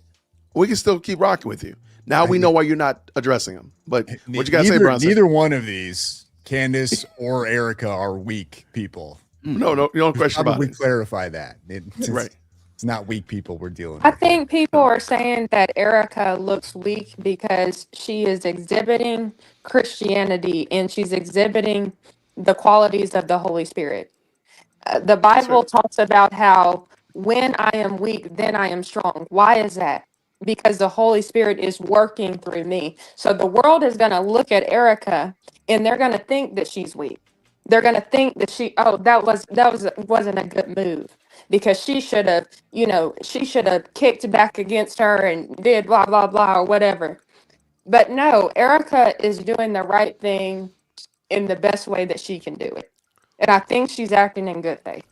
we can still keep rocking with you. Now we know why you're not addressing them. But what you got to say, Bronson? Neither one of these, Candace or Ericka, are weak people. No, you don't question about it. Probably clarify that. Right. It's not weak people we're dealing with. I think people are saying that Ericka looks weak because she is exhibiting Christianity and she's exhibiting the qualities of the Holy Spirit. The Bible talks about how when I am weak, then I am strong. Why is that? Because the Holy Spirit is working through me. So the world is going to look at Ericka and they're going to think that she's weak. They're going to think that wasn't a good move because she should have kicked back against her and did blah, blah, blah, or whatever. But no, Ericka is doing the right thing in the best way that she can do it. And I think she's acting in good faith.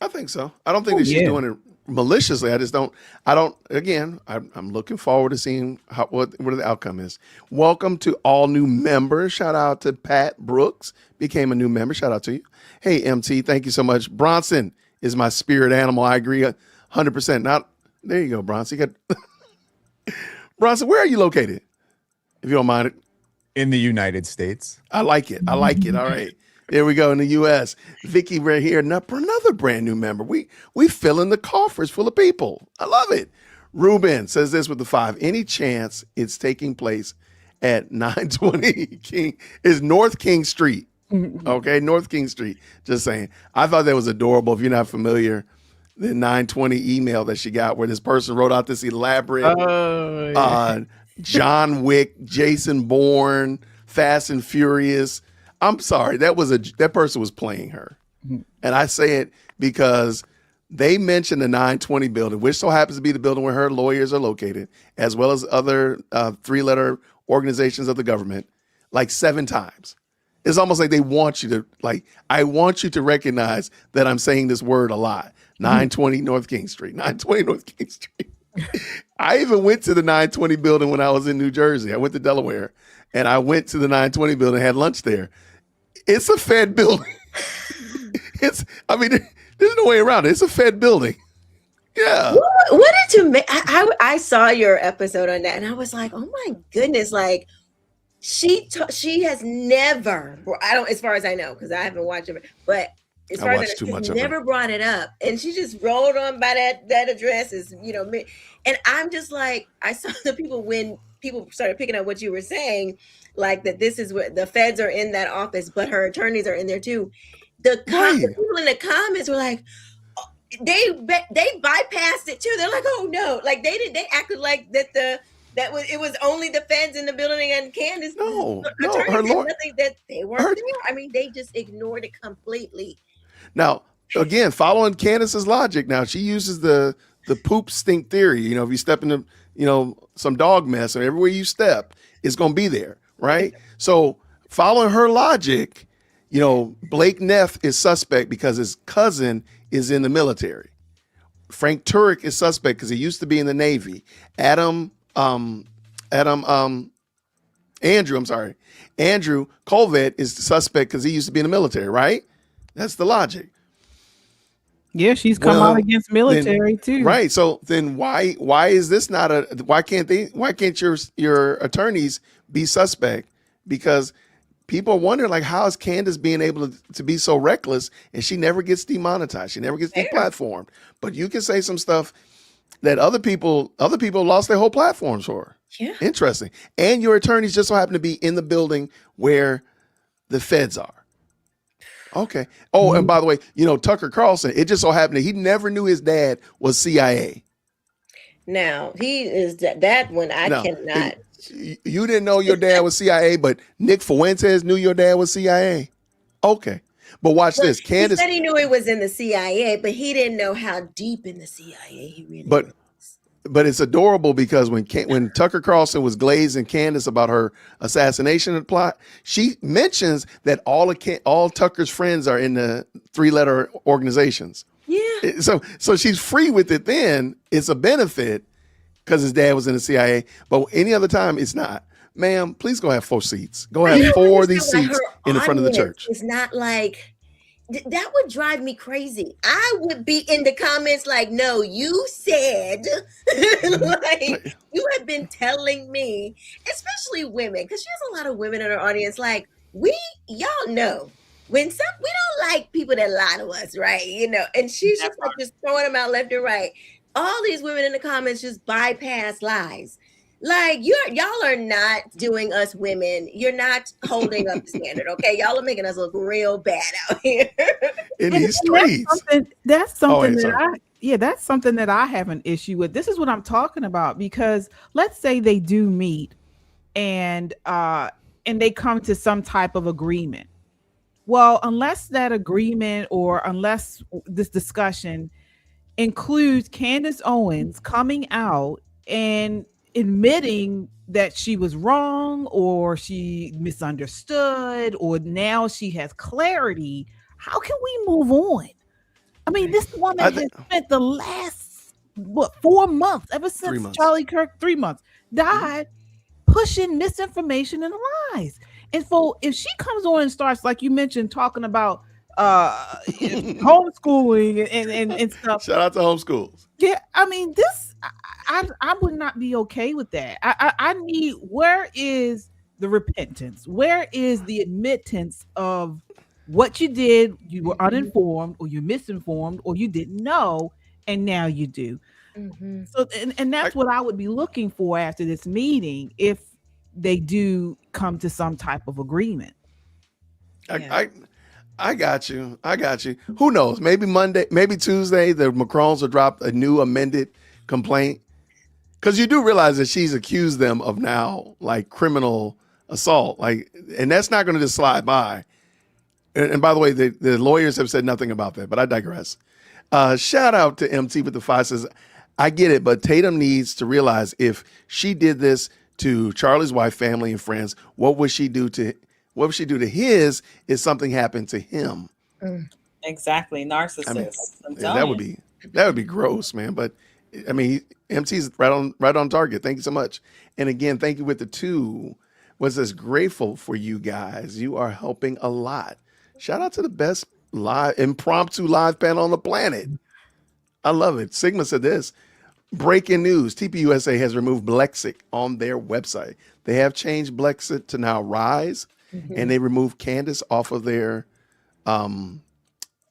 I think so. I don't think that she's doing it maliciously. Again, I'm looking forward to seeing what the outcome is. Welcome to all new members. Shout out to Pat Brooks, became a new member. Shout out to you. Hey, MT, thank you so much. Bronson is my spirit animal. I agree 100%. Now, there you go, Bronson. Bronson, where are you located? If you don't mind it. In the United States. I like it. All right. There we go in the U.S. Vicky, we're here for another brand new member. We filling the coffers full of people. I love it. Ruben says this with the 5. Any chance it's taking place at 920 King is North King Street. Okay, North King Street. Just saying. I thought that was adorable. If you're not familiar, the 920 email that she got where this person wrote out this elaborate John Wick, Jason Bourne, Fast and Furious. I'm sorry, that person was playing her. And I say it because they mentioned the 920 building, which so happens to be the building where her lawyers are located, as well as other 3-letter organizations of the government, like 7 times. It's almost like they want you to, I want you to recognize that I'm saying this word a lot. 920 North King Street, 920 North King Street. I even went to the 920 building when I was in New Jersey. I went to Delaware, and I went to the 920 building, had lunch there. It's a Fed building. There's no way around it. It's a Fed building. Yeah. What did you make? I saw your episode on that, and I was like, oh my goodness, like she has never, as far as I know, because I haven't watched it, but as far as I know, she's never brought it up, and she just rolled on by that address is, and I'm just like, I saw the people when people started picking up what you were saying, like that this is what the feds are in that office, but her attorneys are in there too. The people in the comments were like, they bypassed it too. They're like, oh no, like they acted like it was only the feds in the building and Candace. No, her lawyer, nothing that they weren't there. I mean, they just ignored it completely. Now, again, following Candace's logic, now she uses the poop stink theory. If you step into some dog mess, and everywhere you step, it's going to be there, right? So following her logic, Blake Neff is suspect because his cousin is in the military. Frank Turek is suspect because he used to be in the Navy. Andrew Colvett is the suspect because he used to be in the military, right? That's the logic. Yeah, she's come out against military too. Right. So then why is this not why can't your attorneys be suspect? Because people are wondering, like, how is Candace being able to be so reckless and she never gets demonetized? She never gets deplatformed. But you can say some stuff that other people lost their whole platforms for. Yeah. Interesting. And your attorneys just so happen to be in the building where the feds are. Okay. Oh, and by the way, Tucker Carlson, it just so happened that he never knew his dad was CIA. Now, he is that one cannot. You didn't know your dad was CIA, but Nick Fuentes knew your dad was CIA. Okay. But watch this. Candace, he said he knew he was in the CIA, but he didn't know how deep in the CIA he really was. But it's adorable because when Tucker Carlson was glazing Candace about her assassination plot, she mentions that all Tucker's friends are in the 3-letter organizations. Yeah. So she's free with it then. It's a benefit because his dad was in the CIA. But any other time, it's not. Ma'am, please go have 4 seats. Go have 4 of these seats in the front of the church. It's not like... That would drive me crazy. I would be in the comments like, no, you said, like, you have been telling me, especially women, because she has a lot of women in her audience. Like, y'all know, when we don't like people that lie to us, right? And she's just throwing them out left and right. All these women in the comments just bypass lies. Like, y'all are not doing us women. You're not holding up the standard, okay? Y'all are making us look real bad out here in these streets. That's something that's something that I have an issue with. This is what I'm talking about, because let's say they do meet and they come to some type of agreement. Well, unless that agreement or unless this discussion includes Candace Owens coming out and admitting that she was wrong or she misunderstood or now she has clarity, how can we move on? I mean, this woman has spent the last 4 months, ever since Charlie Kirk, 3 months, died, pushing misinformation and lies. And so if she comes on and starts, like you mentioned, talking about homeschooling and stuff. Shout out to homeschools. Yeah, I mean, this I would not be okay with that. I need, where is the repentance? Where is the admittance of what you did? You were uninformed, or you misinformed, or you didn't know, and now you do. Mm-hmm. So, and that's what I would be looking for after this meeting, if they do come to some type of agreement. I got you. Who knows? Maybe Monday, maybe Tuesday, the Macrons will drop a new amended complaint. Because you do realize that she's accused them of now, like, criminal assault. Like, and that's not going to just slide by. And by the way, the lawyers have said nothing about that, but I digress. Shout out to MT with the 5 says, I get it, but Tatum needs to realize if she did this to Charlie's wife, family, and friends, what would she do to his if something happened to him? Exactly. Narcissist. I mean, that would be gross, man. But I mean, MT's right on target. Thank you so much. And again, thank you with the 2. Was this grateful for you guys. You are helping a lot. Shout out to the best impromptu live panel on the planet. I love it. Sigma said this. Breaking news. TPUSA has removed Blexit on their website. They have changed Blexit to now Rise. And they removed Candace off of their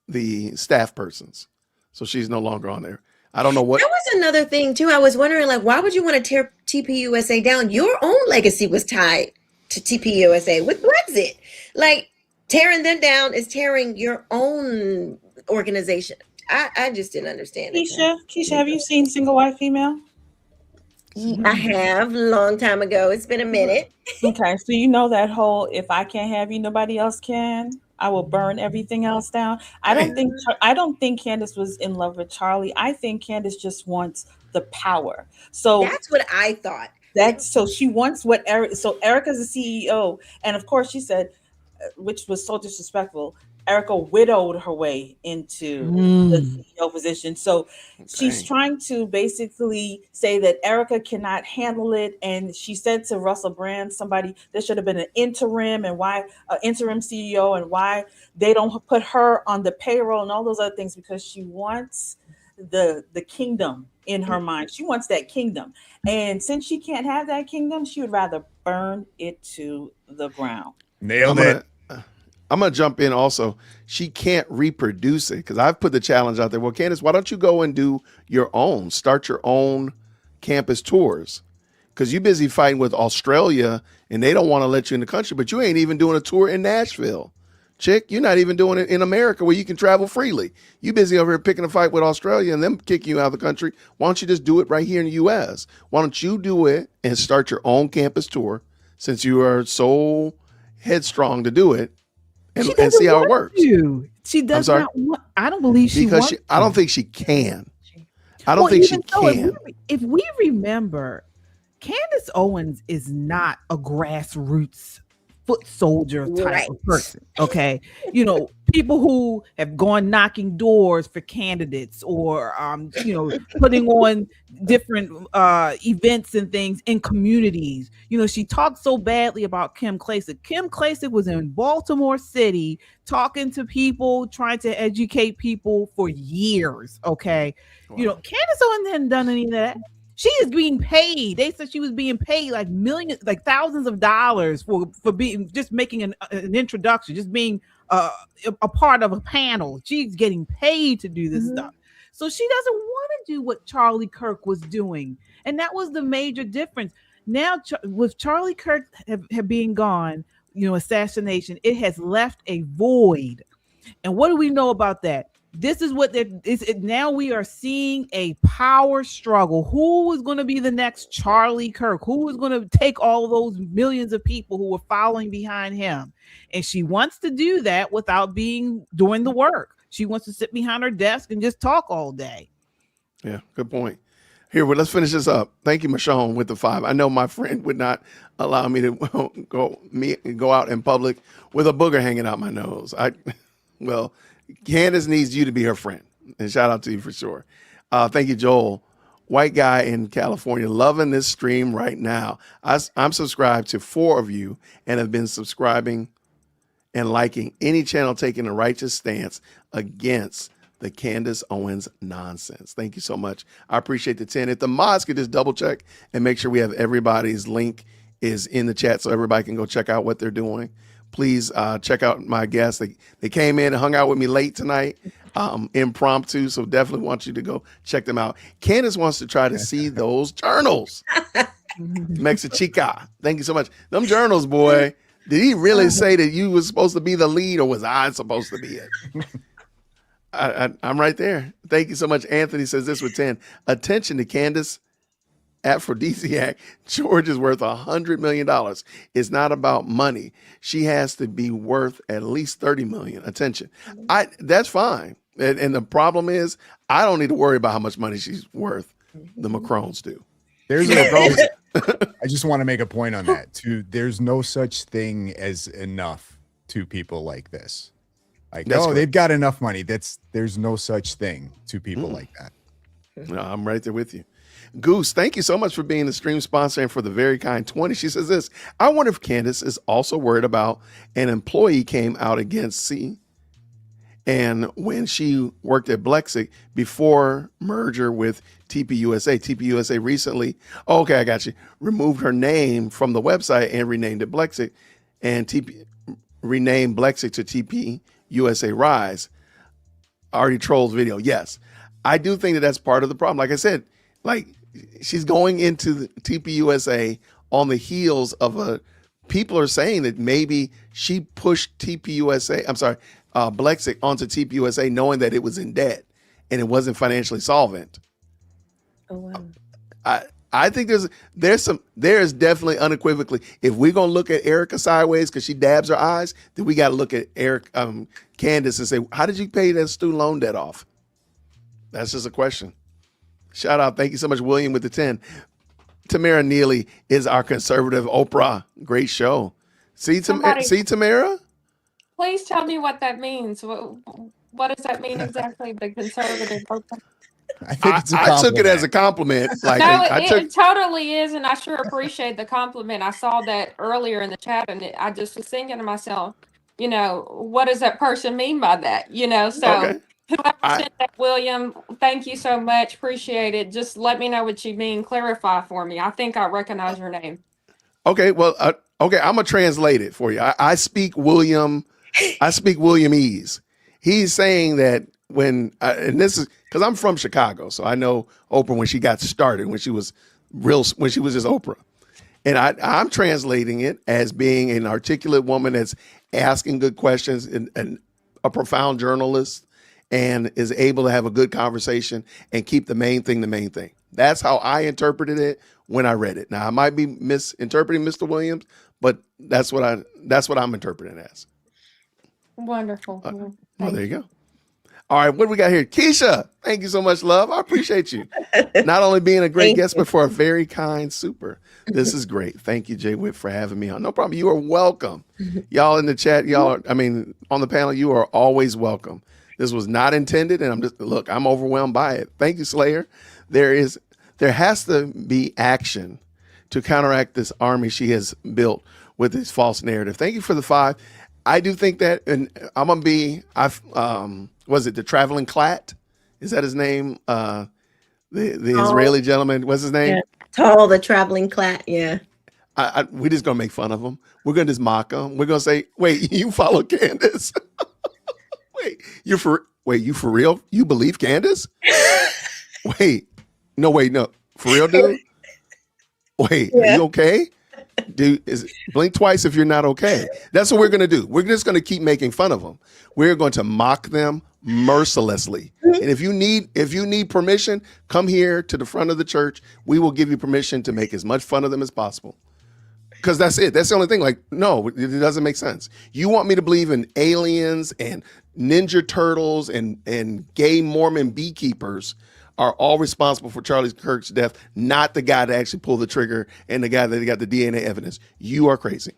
the staff persons. So she's no longer on there. I don't know what. That was another thing too. I was wondering, like, why would you want to tear TPUSA down? Your own legacy was tied to TPUSA with Brexit. Like, tearing them down is tearing your own organization. I just didn't understand it. Keisha, have you seen Single White Female? I have, a long time ago. It's been a minute. Okay, so you know that whole, if I can't have you, nobody else can. I will burn everything else down. I don't think Candace was in love with Charlie. I think Candace just wants the power. So that's what I thought. So she wants what so Ericka's the CEO, and of course she said, which was so disrespectful, Ericka widowed her way into the CEO position. So she's trying to basically say that Ericka cannot handle it. And she said to Russell Brand, there should have been an interim, and why an interim CEO, and why they don't put her on the payroll and all those other things, because she wants the kingdom in her mind. She wants that kingdom. And since she can't have that kingdom, she would rather burn it to the ground. Nailed it. I'm going to jump in also. She can't reproduce it, because I've put the challenge out there. Well, Candace, why don't you go and do your own, start your own campus tours? Because you're busy fighting with Australia and they don't want to let you in the country, but you ain't even doing a tour in Nashville. Chick, you're not even doing it in America where you can travel freely. You busy over here picking a fight with Australia and them kicking you out of the country. Why don't you just do it right here in the U.S.? Why don't you do it and start your own campus tour, since you are so headstrong to do it? And see how it works. She does not want. I don't believe she wants. I don't think she can. I don't think she can. If we remember, Candace Owens is not a grassroots foot soldier type of person. Okay, people who have gone knocking doors for candidates, or putting on different events and things in communities. She talked so badly about Kim Klacik. Kim Klacik was in Baltimore City talking to people, trying to educate people for years. Okay, wow. Candace Owens hadn't done any of that. She is being paid. They said she was being paid like millions, like thousands of dollars for being, just making an introduction, just being a part of a panel. She's getting paid to do this stuff. So she doesn't want to do what Charlie Kirk was doing. And that was the major difference. Now, with Charlie Kirk have being gone, assassination, it has left a void. And what do we know about that? This is what now we are seeing a power struggle. Who is going to be the next Charlie Kirk? Who is going to take all those millions of people who were following behind him? And she wants to do that without doing the work. She wants to sit behind her desk and just talk all day. Yeah, good point. Here, well, let's finish this up. Thank you, Michonne, with the 5. I know my friend would not allow me to go out in public with a booger hanging out my nose. Candace needs you to be her friend. And shout out to you for sure. Thank you, Joel. White guy in California, loving this stream right now. I'm subscribed to 4 of you and have been subscribing and liking any channel taking a righteous stance against the Candace Owens nonsense. Thank you so much. I appreciate the 10. If the mods could just double check and make sure we have everybody's link is in the chat so everybody can go check out what they're doing. Please check out my guests. They came in and hung out with me late tonight, impromptu. So definitely want you to go check them out. Candace wants to try to see those journals. Mexichica. Thank you so much. Them journals, boy. Did he really say that you was supposed to be the lead, or was I supposed to be it? I'm right there. Thank you so much. Anthony says this with 10. Attention to Candace aphrodisiac. George is worth $100 million. It's not about money. She has to be worth at least 30 million. Attention. That's fine. And the problem is I don't need to worry about how much money she's worth. The Macrons do. I just want to make a point on that too. There's no such thing as enough to people like this. Like, no, they've got enough money. There's no such thing to people like that. No, I'm right there with you. Goose, thank you so much for being the stream sponsor and for the very kind 20. She says this, I wonder if Candace is also worried about an employee came out against C. And when she worked at Blexic before merger with TPUSA recently, I got you, removed her name from the website and renamed it Blexic and renamed Blexic to TPUSA Rise. Already trolls video. Yes, I do think that that's part of the problem. Like I said, like she's going into the TPUSA on the heels of people are saying that maybe she pushed Blexic onto TPUSA knowing that it was in debt and it wasn't financially solvent. Oh wow. I think there's definitely unequivocally, if we're gonna look at Ericka sideways because she dabs her eyes, then we got to look at Candace and say, how did you pay that student loan debt off? That's just a question. Shout out. Thank you so much, William, with the 10. Tamara Neely is our conservative Oprah. Great show. See, Tamara? Please tell me what that means. What does that mean exactly? The conservative Oprah? I think it's I took it as a compliment. Like no, it totally is, and I sure appreciate the compliment. I saw that earlier in the chat, and I just was thinking to myself, what does that person mean by that? So whoever sent that, William, thank you so much. Appreciate it. Just let me know what you mean. Clarify for me. I think I recognize your name. Okay, well, I'm gonna translate it for you. I speak Williamese. He's saying that and this is because I'm from Chicago, so I know Oprah when she got started, when she was just Oprah, and I'm translating it as being an articulate woman that's asking good questions and a profound journalist and is able to have a good conversation and keep the main thing the main thing. That's how I interpreted it when I read it. Now I might be misinterpreting Mr. Williams, but that's what I'm interpreting it as. Wonderful. Well, there you go. All right, what do we got here? Keisha, thank you so much, love. I appreciate you. Not only being a great guest, but for a very kind super. This is great. Thank you, Jay Witt, for having me on. No problem. You are welcome. Y'all in the chat, on the panel, you are always welcome. This was not intended, and I'm overwhelmed by it. Thank you, Slayer. There has to be action to counteract this army she has built with this false narrative. Thank you for the 5. I do think that, and I'm gonna be. Was it the traveling Clat? Is that his name? The Israeli gentleman. What's his name? Yeah. Tall, the traveling Clat. Yeah. We're just gonna make fun of him. We're gonna just mock him. We're gonna say, "Wait, you follow Candace? You for real? You believe Candace? Wait, no, for real, dude. Wait, are you okay?" Dude, blink twice if you're not okay. That's what we're going to do. We're just going to keep making fun of them. We're going to mock them mercilessly. And if you need permission, come here to the front of the church. We will give you permission to make as much fun of them as possible. Because that's it. That's the only thing. Like, no, it doesn't make sense. You want me to believe in aliens and Ninja Turtles and gay Mormon beekeepers are all responsible for Charlie Kirk's death, not the guy that actually pulled the trigger and the guy that got the DNA evidence. You are crazy.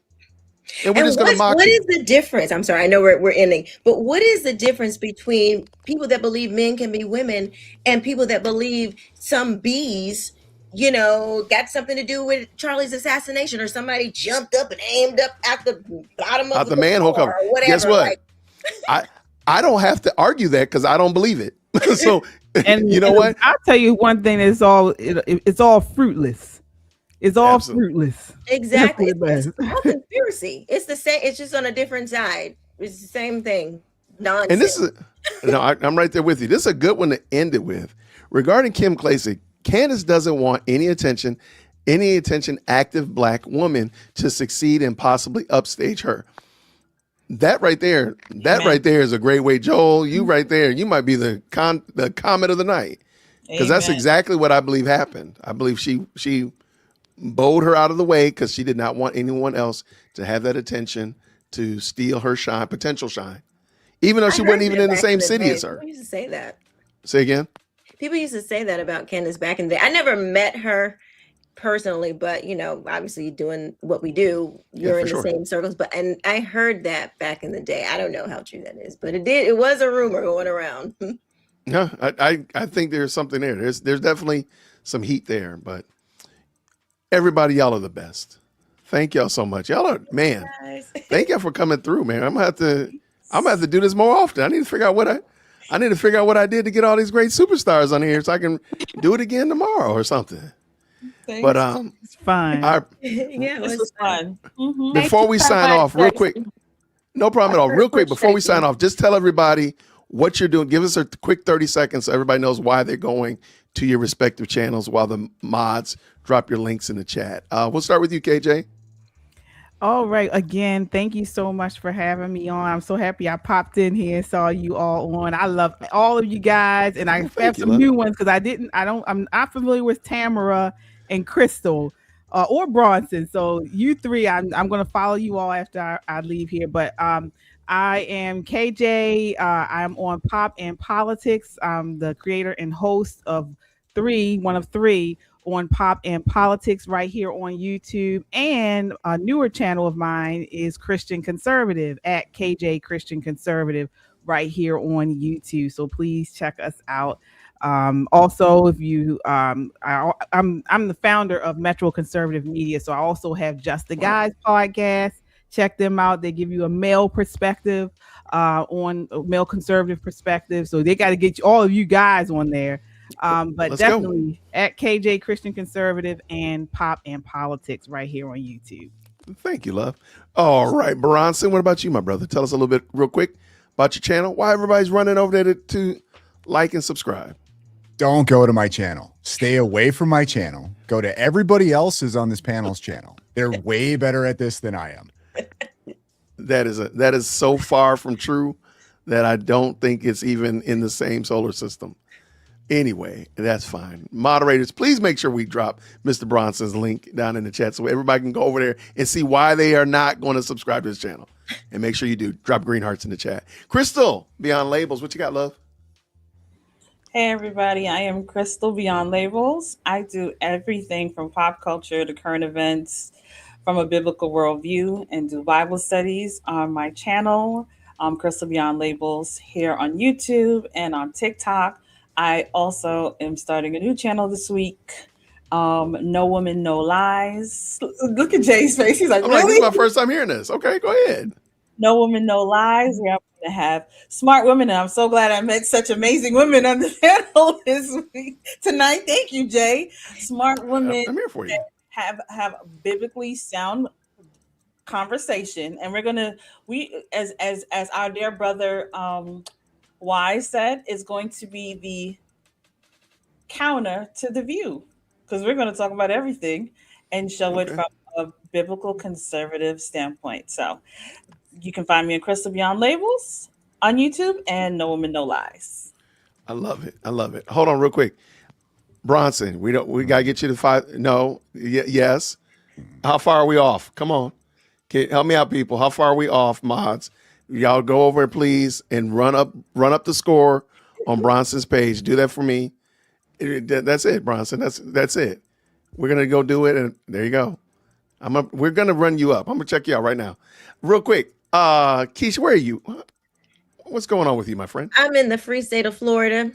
And we're just going to mock what you. is the difference? I'm sorry, I know we're ending, but what is the difference between people that believe men can be women and people that believe some bees, got something to do with Charlie's assassination, or somebody jumped up and aimed up at the bottom of the manhole cover or whatever? Guess what? I don't have to argue that because I don't believe it. So, and you know what? I'll tell you one thing: it's all fruitless. It's all fruitless. Exactly. It's all conspiracy. It's the same. It's just on a different side. It's the same thing. Nonsense. And this is I'm right there with you. This is a good one to end it with. Regarding Kim Klacik, Candace doesn't want any attention active Black woman to succeed and possibly upstage her. That right there is a great way. Joel, you right there, you might be the comment of the night. Because that's exactly what I believe happened. I believe she bowed her out of the way because she did not want anyone else to have that attention to steal her potential shine. Even though she wasn't even in the same city as her. People used to say that. Say again? People used to say that about Candace back in the day. I never met her personally, but obviously doing what we do, you're in the same circles. And I heard that back in the day. I don't know how true that is, but it was a rumor going around. No, I think there's something there. There's definitely some heat there, but everybody, y'all are the best. Thank y'all so much. Y'all are, man. Thank y'all for coming through, man. I'm gonna have to do this more often. I need to figure out what I did to get all these great superstars on here so I can do it again tomorrow or something. Thanks. But it's fine. Yeah, this was fun. Mm-hmm. Before we sign off, real quick, no problem at all. Real quick, before we sign off, just tell everybody what you're doing. Give us a quick 30 seconds so everybody knows why they're going to your respective channels while the mods drop your links in the chat. We'll start with you, KJ. All right. Again, thank you so much for having me on. I'm so happy I popped in here and saw you all on. I love all of you guys, and I have some new ones because I'm not familiar with Tamara and Crystal or Bronson. So you three, I'm going to follow you all after I leave here. But I am KJ. I'm on Pop and Politics. I'm the creator and host of one of three on Pop and Politics right here on YouTube. And a newer channel of mine is Christian Conservative at KJ Christian Conservative right here on YouTube. So please check us out. Also, if you, I'm the founder of Metro Conservative Media. So I also have Just the Guys podcast. Check them out. They give you a male perspective on a male conservative perspective. So they got to get all of you guys on there. But Let's definitely go. At KJ Christian Conservative and Pop and Politics right here on YouTube. Thank you, love. All right, Bronson, what about you, my brother? Tell us a little bit real quick about your channel. Why everybody's running over there to like and subscribe. Don't go to my channel. Stay away from my channel. Go to everybody else's on this panel's channel. They're way better at this than I am. That is so far from true that I don't think it's even in the same solar system. Anyway, that's fine. Moderators, please make sure we drop Mr. Bronson's link down in the chat so everybody can go over there and see why they are not going to subscribe to this channel. And make sure you do. Drop green hearts in the chat. Crystal, Beyond Labels, what you got, love? Hey, everybody. I am Crystal Beyond Labels. I do everything from pop culture to current events from a biblical worldview and do Bible studies on my channel, Crystal Beyond Labels, here on YouTube and on TikTok. I also am starting a new channel this week. No Woman, No Lies. Look at Jay's face. He's like, I'm really? Like, this is my first time hearing this. Okay, go ahead. No Woman, No Lies. We're going to have smart women. And I'm so glad I met such amazing women on the panel this week tonight. Thank you, Jay. Smart women. I'm here for you. Have biblically sound conversation. And we're going to, as our dear brother, Wise said, is going to be the counter to The View, because we're going to talk about everything and show it from a biblical conservative standpoint. So you can find me in Crystal Beyond Labels on YouTube and No Woman, No Lies. I love it. I love it. Hold on real quick. Bronson, we got to get you to 5. No. Yes. How far are we off? Come on. Help me out, people. How far are we off, mods? Y'all go over, please, and run up the score on Bronson's page. Do that for me. That's it, Bronson. That's it. We're gonna go do it, and there you go. We're gonna run you up. I'm gonna check you out right now, real quick. Keisha, where are you? What's going on with you, my friend? I'm in the free state of Florida.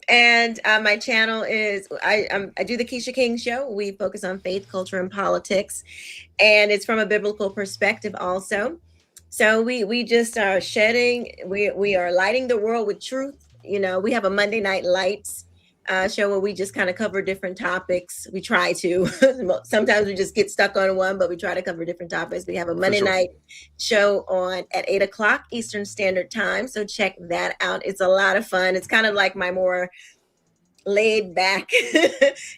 And my channel is I do the Keisha King Show. We focus on faith, culture, and politics, and it's from a biblical perspective also. So we just are shedding. We are lighting the world with truth. You know, we have a Monday Night Lights show where we just kind of cover different topics. We try to. Sometimes we just get stuck on one, but we try to cover different topics. We have a Monday night show on at 8:00 Eastern Standard Time. So check that out. It's a lot of fun. It's kind of like my more laid back,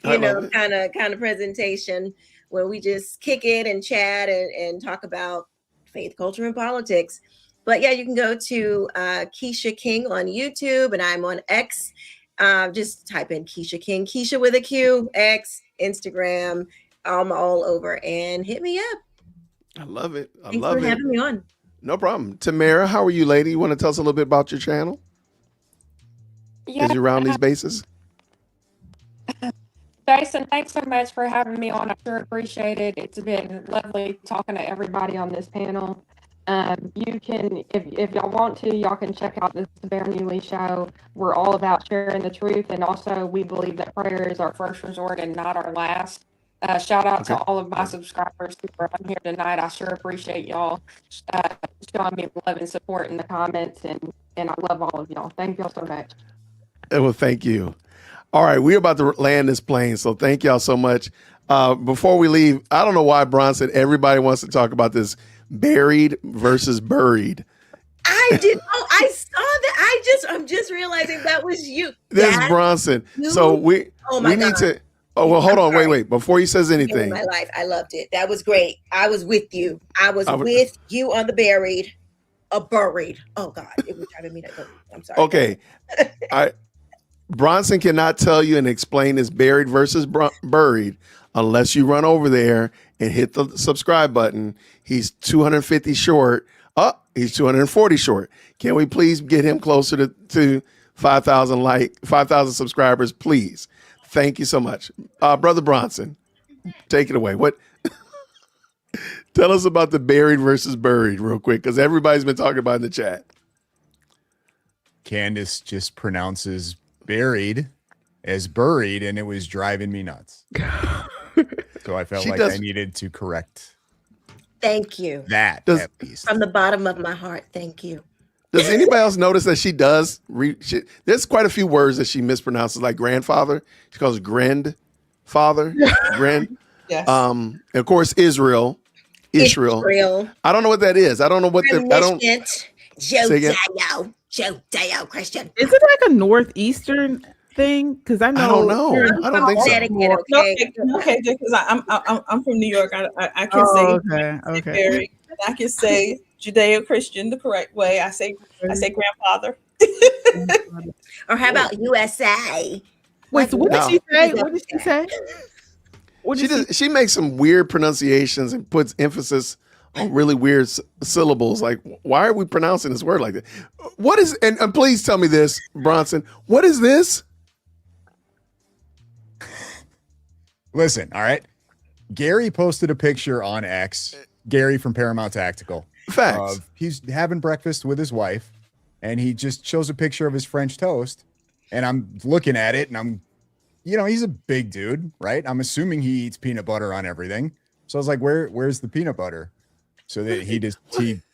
kind of presentation where we just kick it and chat and talk about faith, culture, and politics. But yeah, you can go to Keisha King on YouTube, and I'm on X. Just type in Keisha King, Keisha with a Q, X, Instagram. I'm all over, and hit me up. I love it. Thanks for having me on. No problem. Tamara, how are you, lady? You want to tell us a little bit about your channel? Yeah. As you round these bases? Jason, thanks so much for having me on. I sure appreciate it. It's been lovely talking to everybody on this panel. You can, if y'all want to, y'all can check out this Bear Muley show. We're all about sharing the truth, and also we believe that prayer is our first resort and not our last. Shout out to all of my subscribers who are on here tonight. I sure appreciate y'all showing me love and support in the comments, and I love all of y'all. Thank y'all so much. Well, thank you. All right, we're about to land this plane, so thank y'all so much. Before we leave, I don't know why Bronson, everybody wants to talk about this buried versus buried. I did. Oh, I saw that. I'm just realizing that was you. This is Bronson. You? So we God. need to. Oh well, hold on. Wait. Before he says anything, my life, I loved it. That was great. I was with you. I was with you on the buried. Buried. Oh God, it was driving me to go. I'm sorry. Okay, Bronson cannot tell you and explain this buried versus buried unless you run over there and hit the subscribe button. He's 250 short. He's 240 short. Can we please get him closer to 5,000 subscribers, please? Thank you so much. Brother Bronson, take it away. What? Tell us about the buried versus buried real quick, because everybody's been talking about it in the chat. Candace just pronounces buried as buried, and it was driving me nuts. So I felt I needed to correct. Thank you. At least. From the bottom of my heart, thank you. Does anybody else notice that she does? There's quite a few words that she mispronounces, like grandfather. She calls it grandfather. Grand. Yes. Of course, Israel. I don't know what that is. I don't know what the. I don't. Judeo Christian. Is it like a northeastern thing? Because I know. I don't know. I don't think so. Okay, because I'm from New York. I can say okay. I can say Judeo-Christian the correct way. I say grandfather. Or how about USA? Wait, so what did she say? What did she say? She makes some weird pronunciations and puts emphasis on really weird syllables. Like, why are we pronouncing this word like that? What is, and please tell me this, Bronson, what is this? Listen, all right. Gary posted a picture on X, Gary from Paramount Tactical. Facts. He's having breakfast with his wife, and he just shows a picture of his French toast. And I'm looking at it, and I'm, he's a big dude, right? I'm assuming he eats peanut butter on everything. So I was like, where's the peanut butter? So that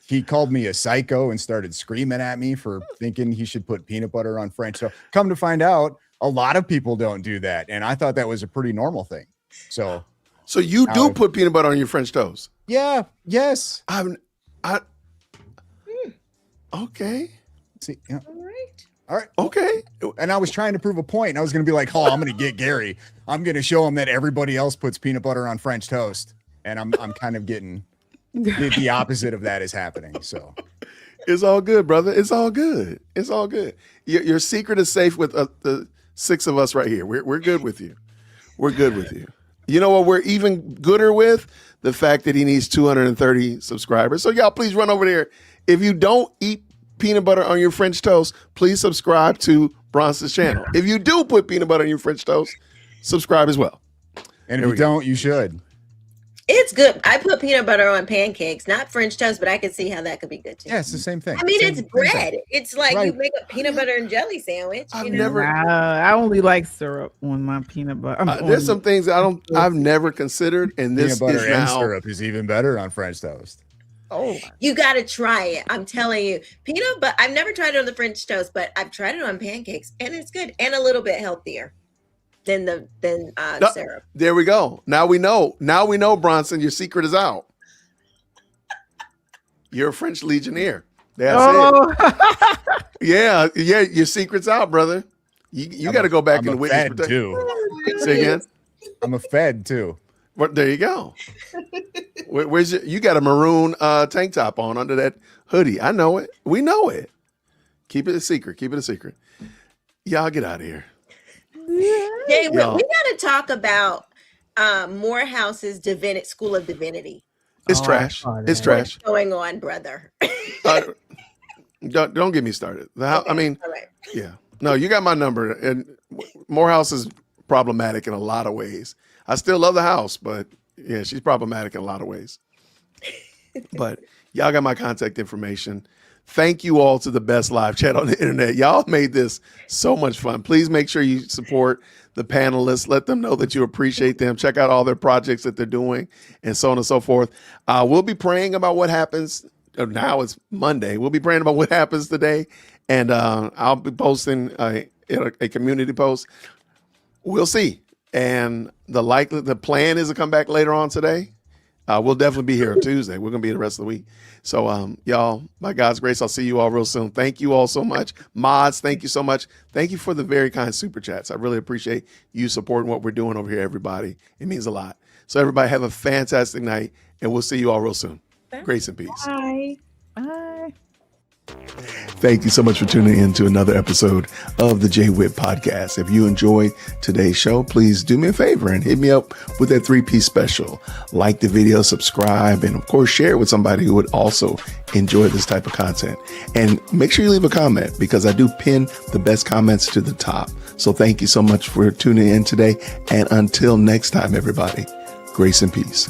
he called me a psycho and started screaming at me for thinking he should put peanut butter on French. So come to find out, a lot of people don't do that. And I thought that was a pretty normal thing. So you do put peanut butter on your French toast? Yeah. Yes. Okay. See, yeah. All right. Okay. And I was trying to prove a point. I was going to be like, I'm going to get Gary. I'm going to show him that everybody else puts peanut butter on French toast. And I'm kind of getting the opposite of that is happening. So it's all good, brother. It's all good. It's all good. Your secret is safe with the six of us right here. We're good with you. We're good with you. You know what we're even gooder with? The fact that he needs 230 subscribers. So y'all please run over there. If you don't eat peanut butter on your French toast, please subscribe to Bronson's channel. If you do put peanut butter on your French toast, subscribe as well. And if you don't, you should. It's good. I put peanut butter on pancakes, not French toast, but I can see how that could be good too. Yeah, it's the same thing. I mean, Same, it's bread. It's like right. you make a peanut butter and jelly sandwich. I only like syrup on my peanut butter. There's some things I've never considered, and this peanut butter is and now syrup is even better on French toast. Oh, you got to try it. I'm telling you, peanut butter. I've never tried it on the French toast, but I've tried it on pancakes, and it's good and a little bit healthier than syrup. There we go. Now we know. Now we know, Bronson. Your secret is out. You're a French Legionnaire. That's it. Yeah. Your secret's out, brother. You got to go back in the witness protection too. Say again. I'm a Fed too. Well, there you go. Where's you got a maroon tank top on under that hoodie? I know it. We know it. Keep it a secret. Keep it a secret. Y'all get out of here. Hey, we got to talk about Morehouse's School of Divinity. It's trash. It's trash. What's going on, brother? Don't get me started. Okay, I mean, all right. Yeah. No, you got my number. And Morehouse is problematic in a lot of ways. I still love the house, but yeah, she's problematic in a lot of ways. But y'all got my contact information. Thank you all to the best live chat on the internet. Y'all made this so much fun. Please make sure you support the panelists. Let them know that you appreciate them. Check out all their projects that they're doing and so on and so forth. We'll be praying about what happens. Now it's Monday. We'll be praying about what happens today. And I'll be posting a community post. We'll see. And the plan is to come back later on today. We'll definitely be here on Tuesday. We're going to be the rest of the week. So y'all, by God's grace, I'll see you all real soon. Thank you all so much. Mods, thank you so much. Thank you for the very kind super chats. I really appreciate you supporting what we're doing over here, everybody. It means a lot. So everybody have a fantastic night, and we'll see you all real soon. Grace and peace. Bye. Bye. Thank you so much for tuning in to another episode of the J-Wit Podcast. If you enjoyed today's show, please do me a favor and hit me up with that 3-piece special. Like the video, subscribe, and of course, share it with somebody who would also enjoy this type of content. And make sure you leave a comment because I do pin the best comments to the top. So thank you so much for tuning in today. And until next time, everybody, grace and peace.